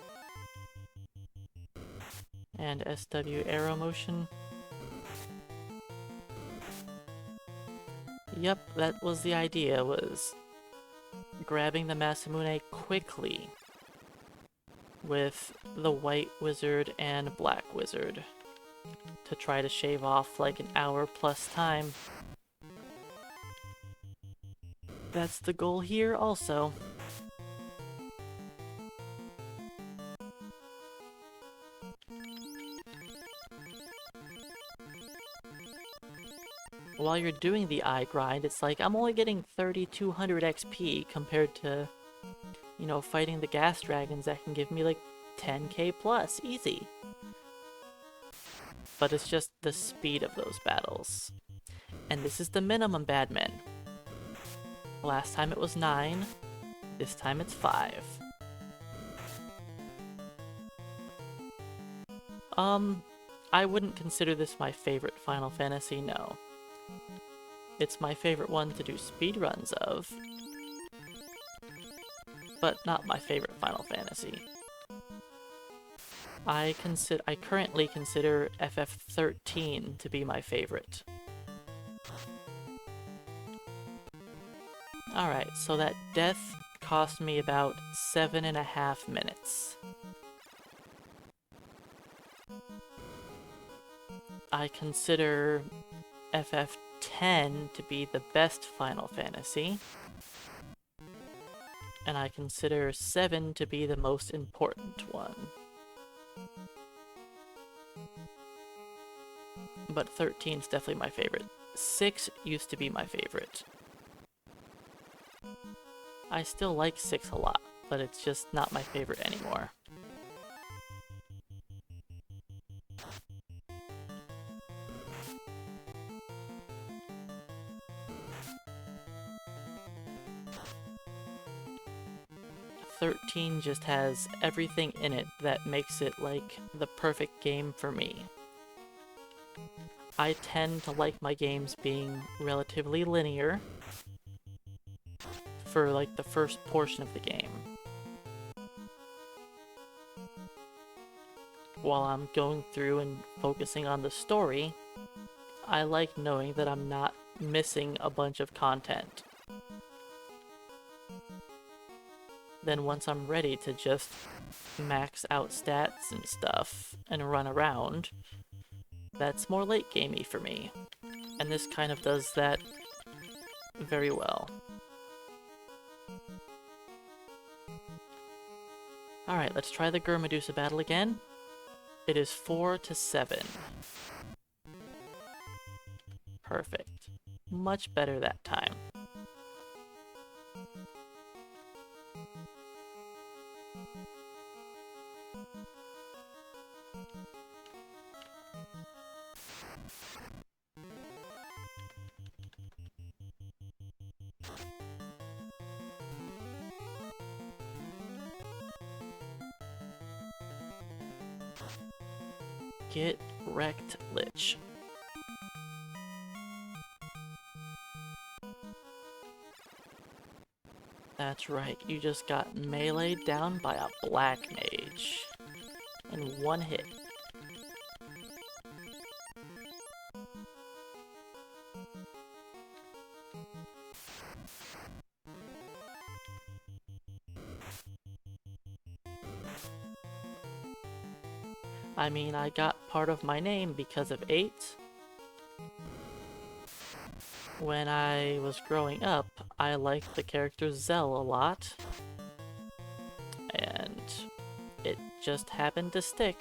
And SW Arrow Motion. Yep, that was the idea, was grabbing the Masamune quickly with the White Wizard and Black Wizard to try to shave off like an hour plus time. That's the goal here also. While you're doing the eye grind, it's like I'm only getting 3200 XP compared to, you know, fighting the gas dragons that can give me like 10k plus, easy. But it's just the speed of those battles. And this is the minimum badmen. Last time it was 9, this time it's 5. I wouldn't consider this my favorite Final Fantasy, no. It's my favorite one to do speedruns of, but not my favorite Final Fantasy. I currently consider FF13 to be my favorite. Alright, so that death cost me about 7.5 minutes. I consider FF10 to be the best Final Fantasy, and I consider 7 to be the most important one. But 13 is definitely my favorite. 6 used to be my favorite. I still like 6 a lot, but it's just not my favorite anymore. '13 just has everything in it that makes it like the perfect game for me. I tend to like my games being relatively linear for like the first portion of the game. While I'm going through and focusing on the story, I like knowing that I'm not missing a bunch of content. Then once I'm ready to just max out stats and stuff and run around, that's more late gamey for me. And this kind of does that very well. Alright, let's try the Gurmedusa battle again. It is 4 to 7. Perfect. Much better that time. Get wrecked, Lich. That's right, you just got meleeed down by a black mage. In one hit. I mean, I got part of my name because of 8. When I was growing up, I liked the character Zell a lot. And it just happened to stick.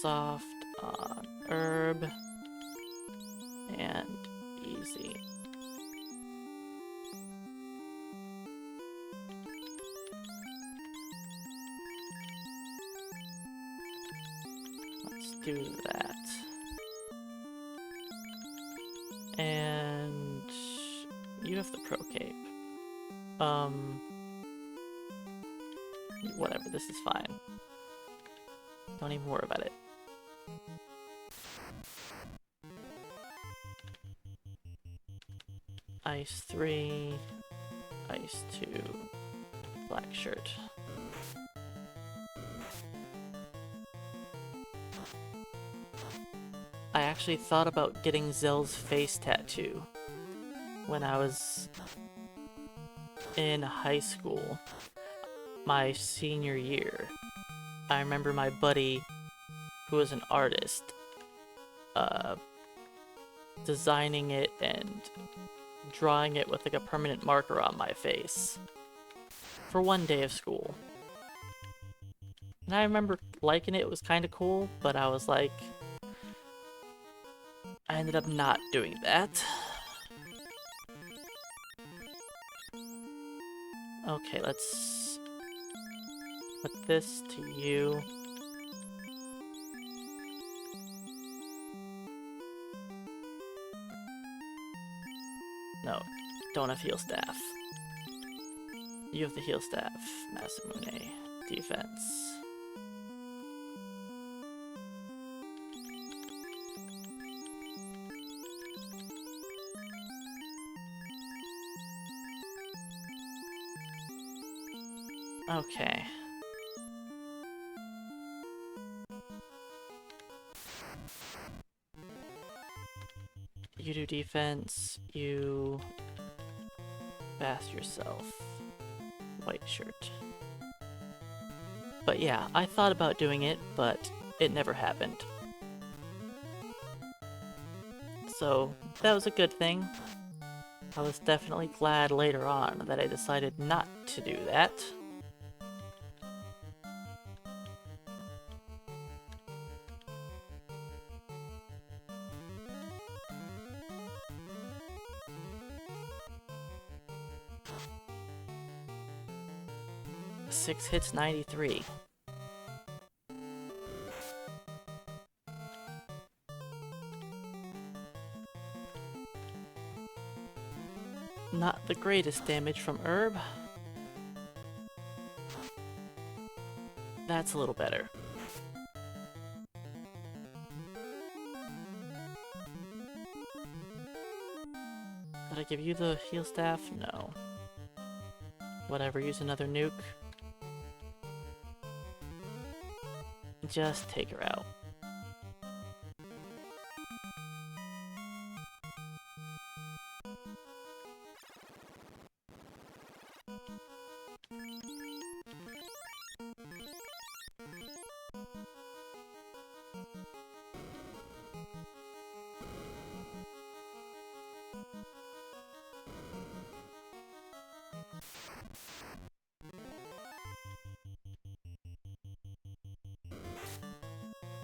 Soft on herb. And easy. Let's do that. And you have the pro cape. Whatever, this is fine. Don't even worry about it. Ice 3, Ice 2, black shirt. I actually thought about getting Zell's face tattoo when I was in high school, my senior year. I remember my buddy, who was an artist, designing it and drawing it with like a permanent marker on my face for one day of school. And I remember liking it, it was kind of cool, but I was like, I ended up not doing that. Okay, let's put this to you. No, don't have heal staff. You have the heal staff, Masamune. Defense. Okay. You do defense, you fast yourself. White shirt. But yeah, I thought about doing it, but it never happened. So that was a good thing. I was definitely glad later on that I decided not to do that. Six hits, 93. Not the greatest damage from Herb. That's a little better. Did I give you the heal staff? No. Whatever, use another nuke. Just take her out.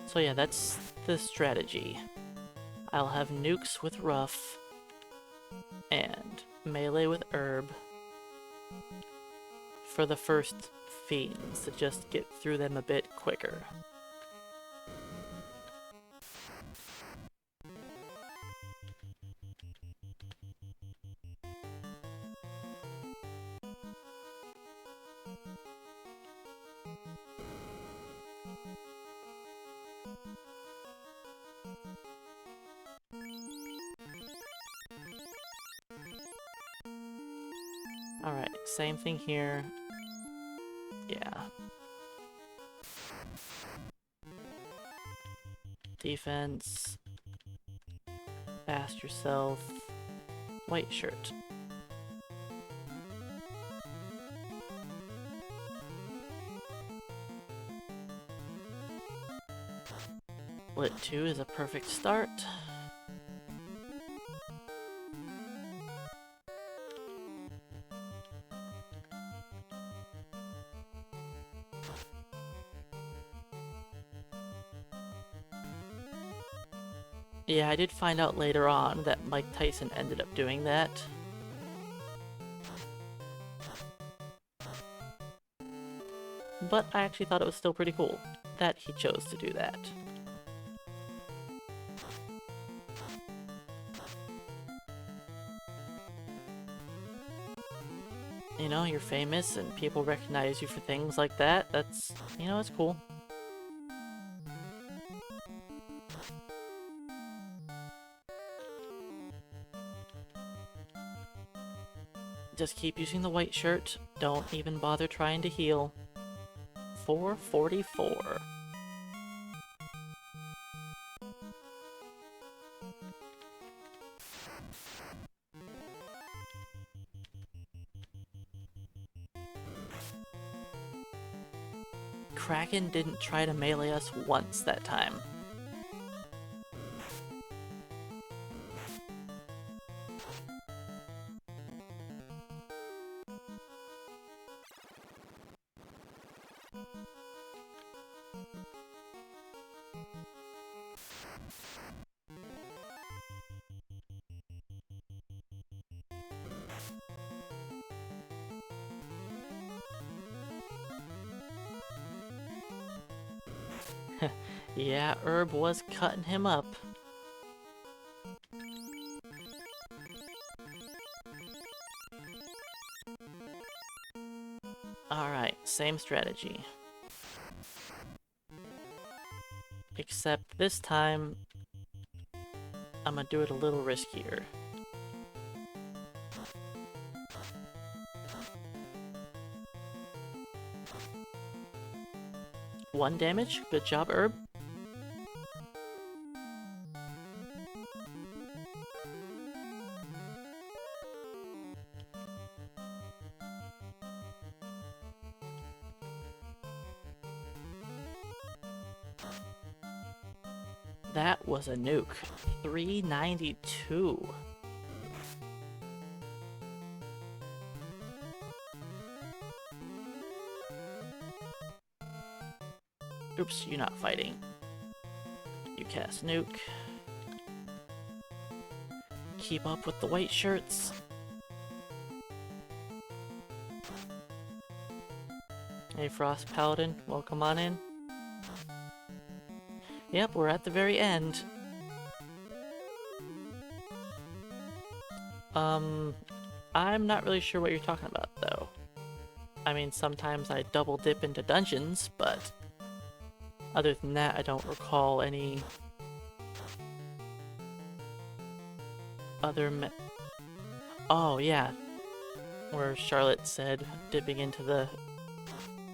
So yeah, that's the strategy. I'll have nukes with Ruff, and melee with Herb for the first fiends to just get through them a bit quicker. Alright, same thing here. Yeah. Defense. Fast yourself. White shirt. Lit 2 is a perfect start. Yeah, I did find out later on that Mike Tyson ended up doing that. But I actually thought it was still pretty cool that he chose to do that. You know, you're famous and people recognize you for things like that. That's, you know, it's cool. Just keep using the white shirt. Don't even bother trying to heal. 444. Kraken didn't try to melee us once that time. Yeah, Herb was cutting him up. Alright, same strategy. Except this time, I'm gonna do it a little riskier. One damage, good job, Herb. That was a nuke. 392. Oops, you're not fighting. You cast nuke. Keep up with the white shirts. Hey Frost Paladin, welcome on in. Yep, we're at the very end. I'm not really sure what you're talking about, though. I mean, sometimes I double dip into dungeons, but other than that, I don't recall any other Oh, yeah. Where Charlotte said dipping into the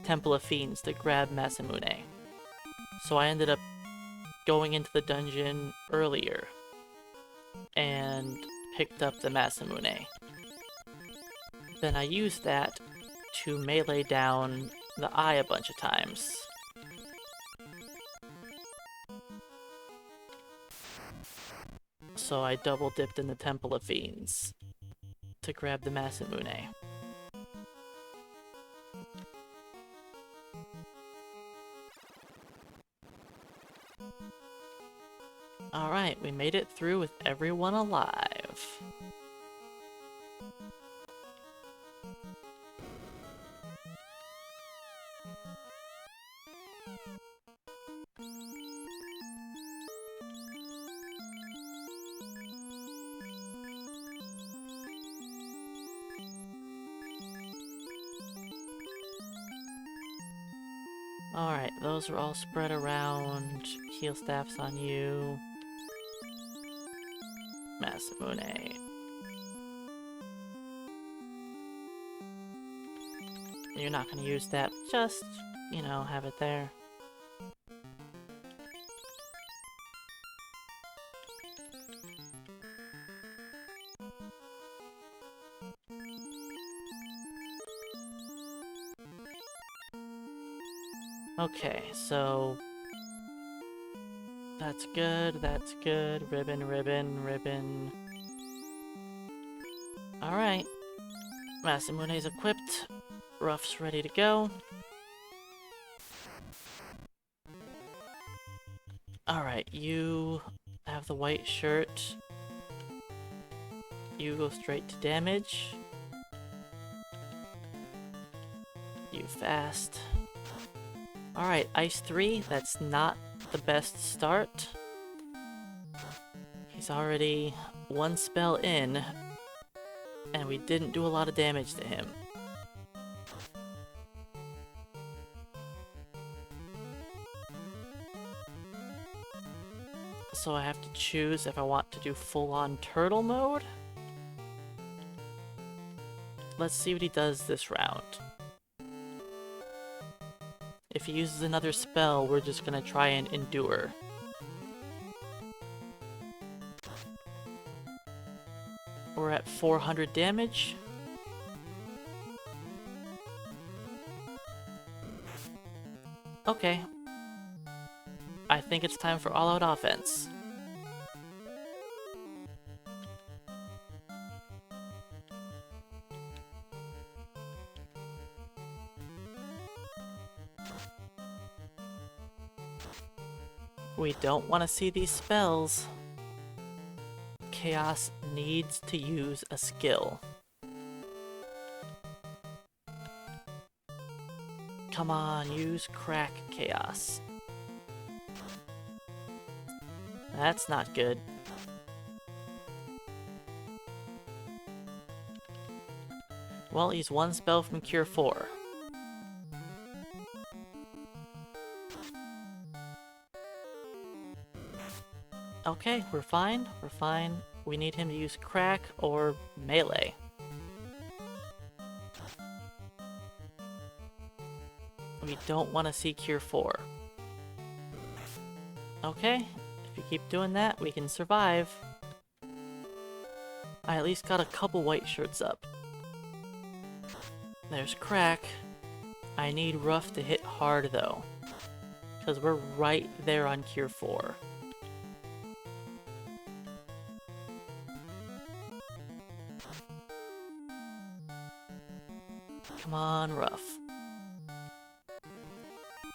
Temple of Fiends to grab Masamune. So I ended up going into the dungeon earlier and picked up the Masamune. Then I used that to melee down the eye a bunch of times. So I double dipped in the Temple of Fiends to grab the Masamune. Alright, we made it through with everyone alive. Alright, those are all spread around. Heal staffs on you. Masamune. You're not gonna use that, just, you know, have it there. Okay, so that's good, that's good. Ribbon, ribbon, ribbon. Alright. Masamune's equipped. Ruff's ready to go. Alright, you have the white shirt. You go straight to damage. You fast. Alright, Ice 3, that's not the best start. He's already one spell in, and we didn't do a lot of damage to him. So I have to choose if I want to do full-on turtle mode, let's see what he does this round. If he uses another spell, we're just gonna try and endure. We're at 400 damage. Okay. I think it's time for all-out offense. We don't want to see these spells. Chaos needs to use a skill. Come on, use Crack Chaos. That's not good. Well, he's one spell from Cure 4. Okay, we're fine. We're fine. We need him to use Crack or Melee. We don't want to see Cure 4. Okay, if you keep doing that, we can survive. I at least got a couple white shirts up. There's Crack. I need Rough to hit hard though, because we're right there on Cure 4. Come on, Rough.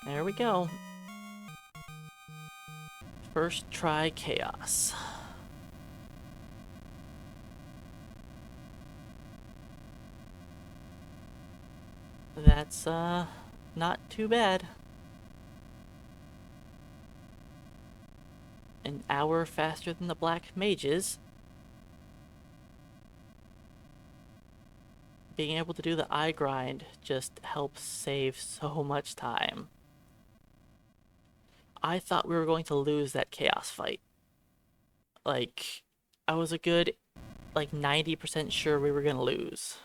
There we go. First try Chaos. That's, not too bad. An hour faster than the Black Mages. Being able to do the eye grind just helps save so much time. I thought we were going to lose that Chaos fight. Like, I was a good, 90% sure we were gonna lose.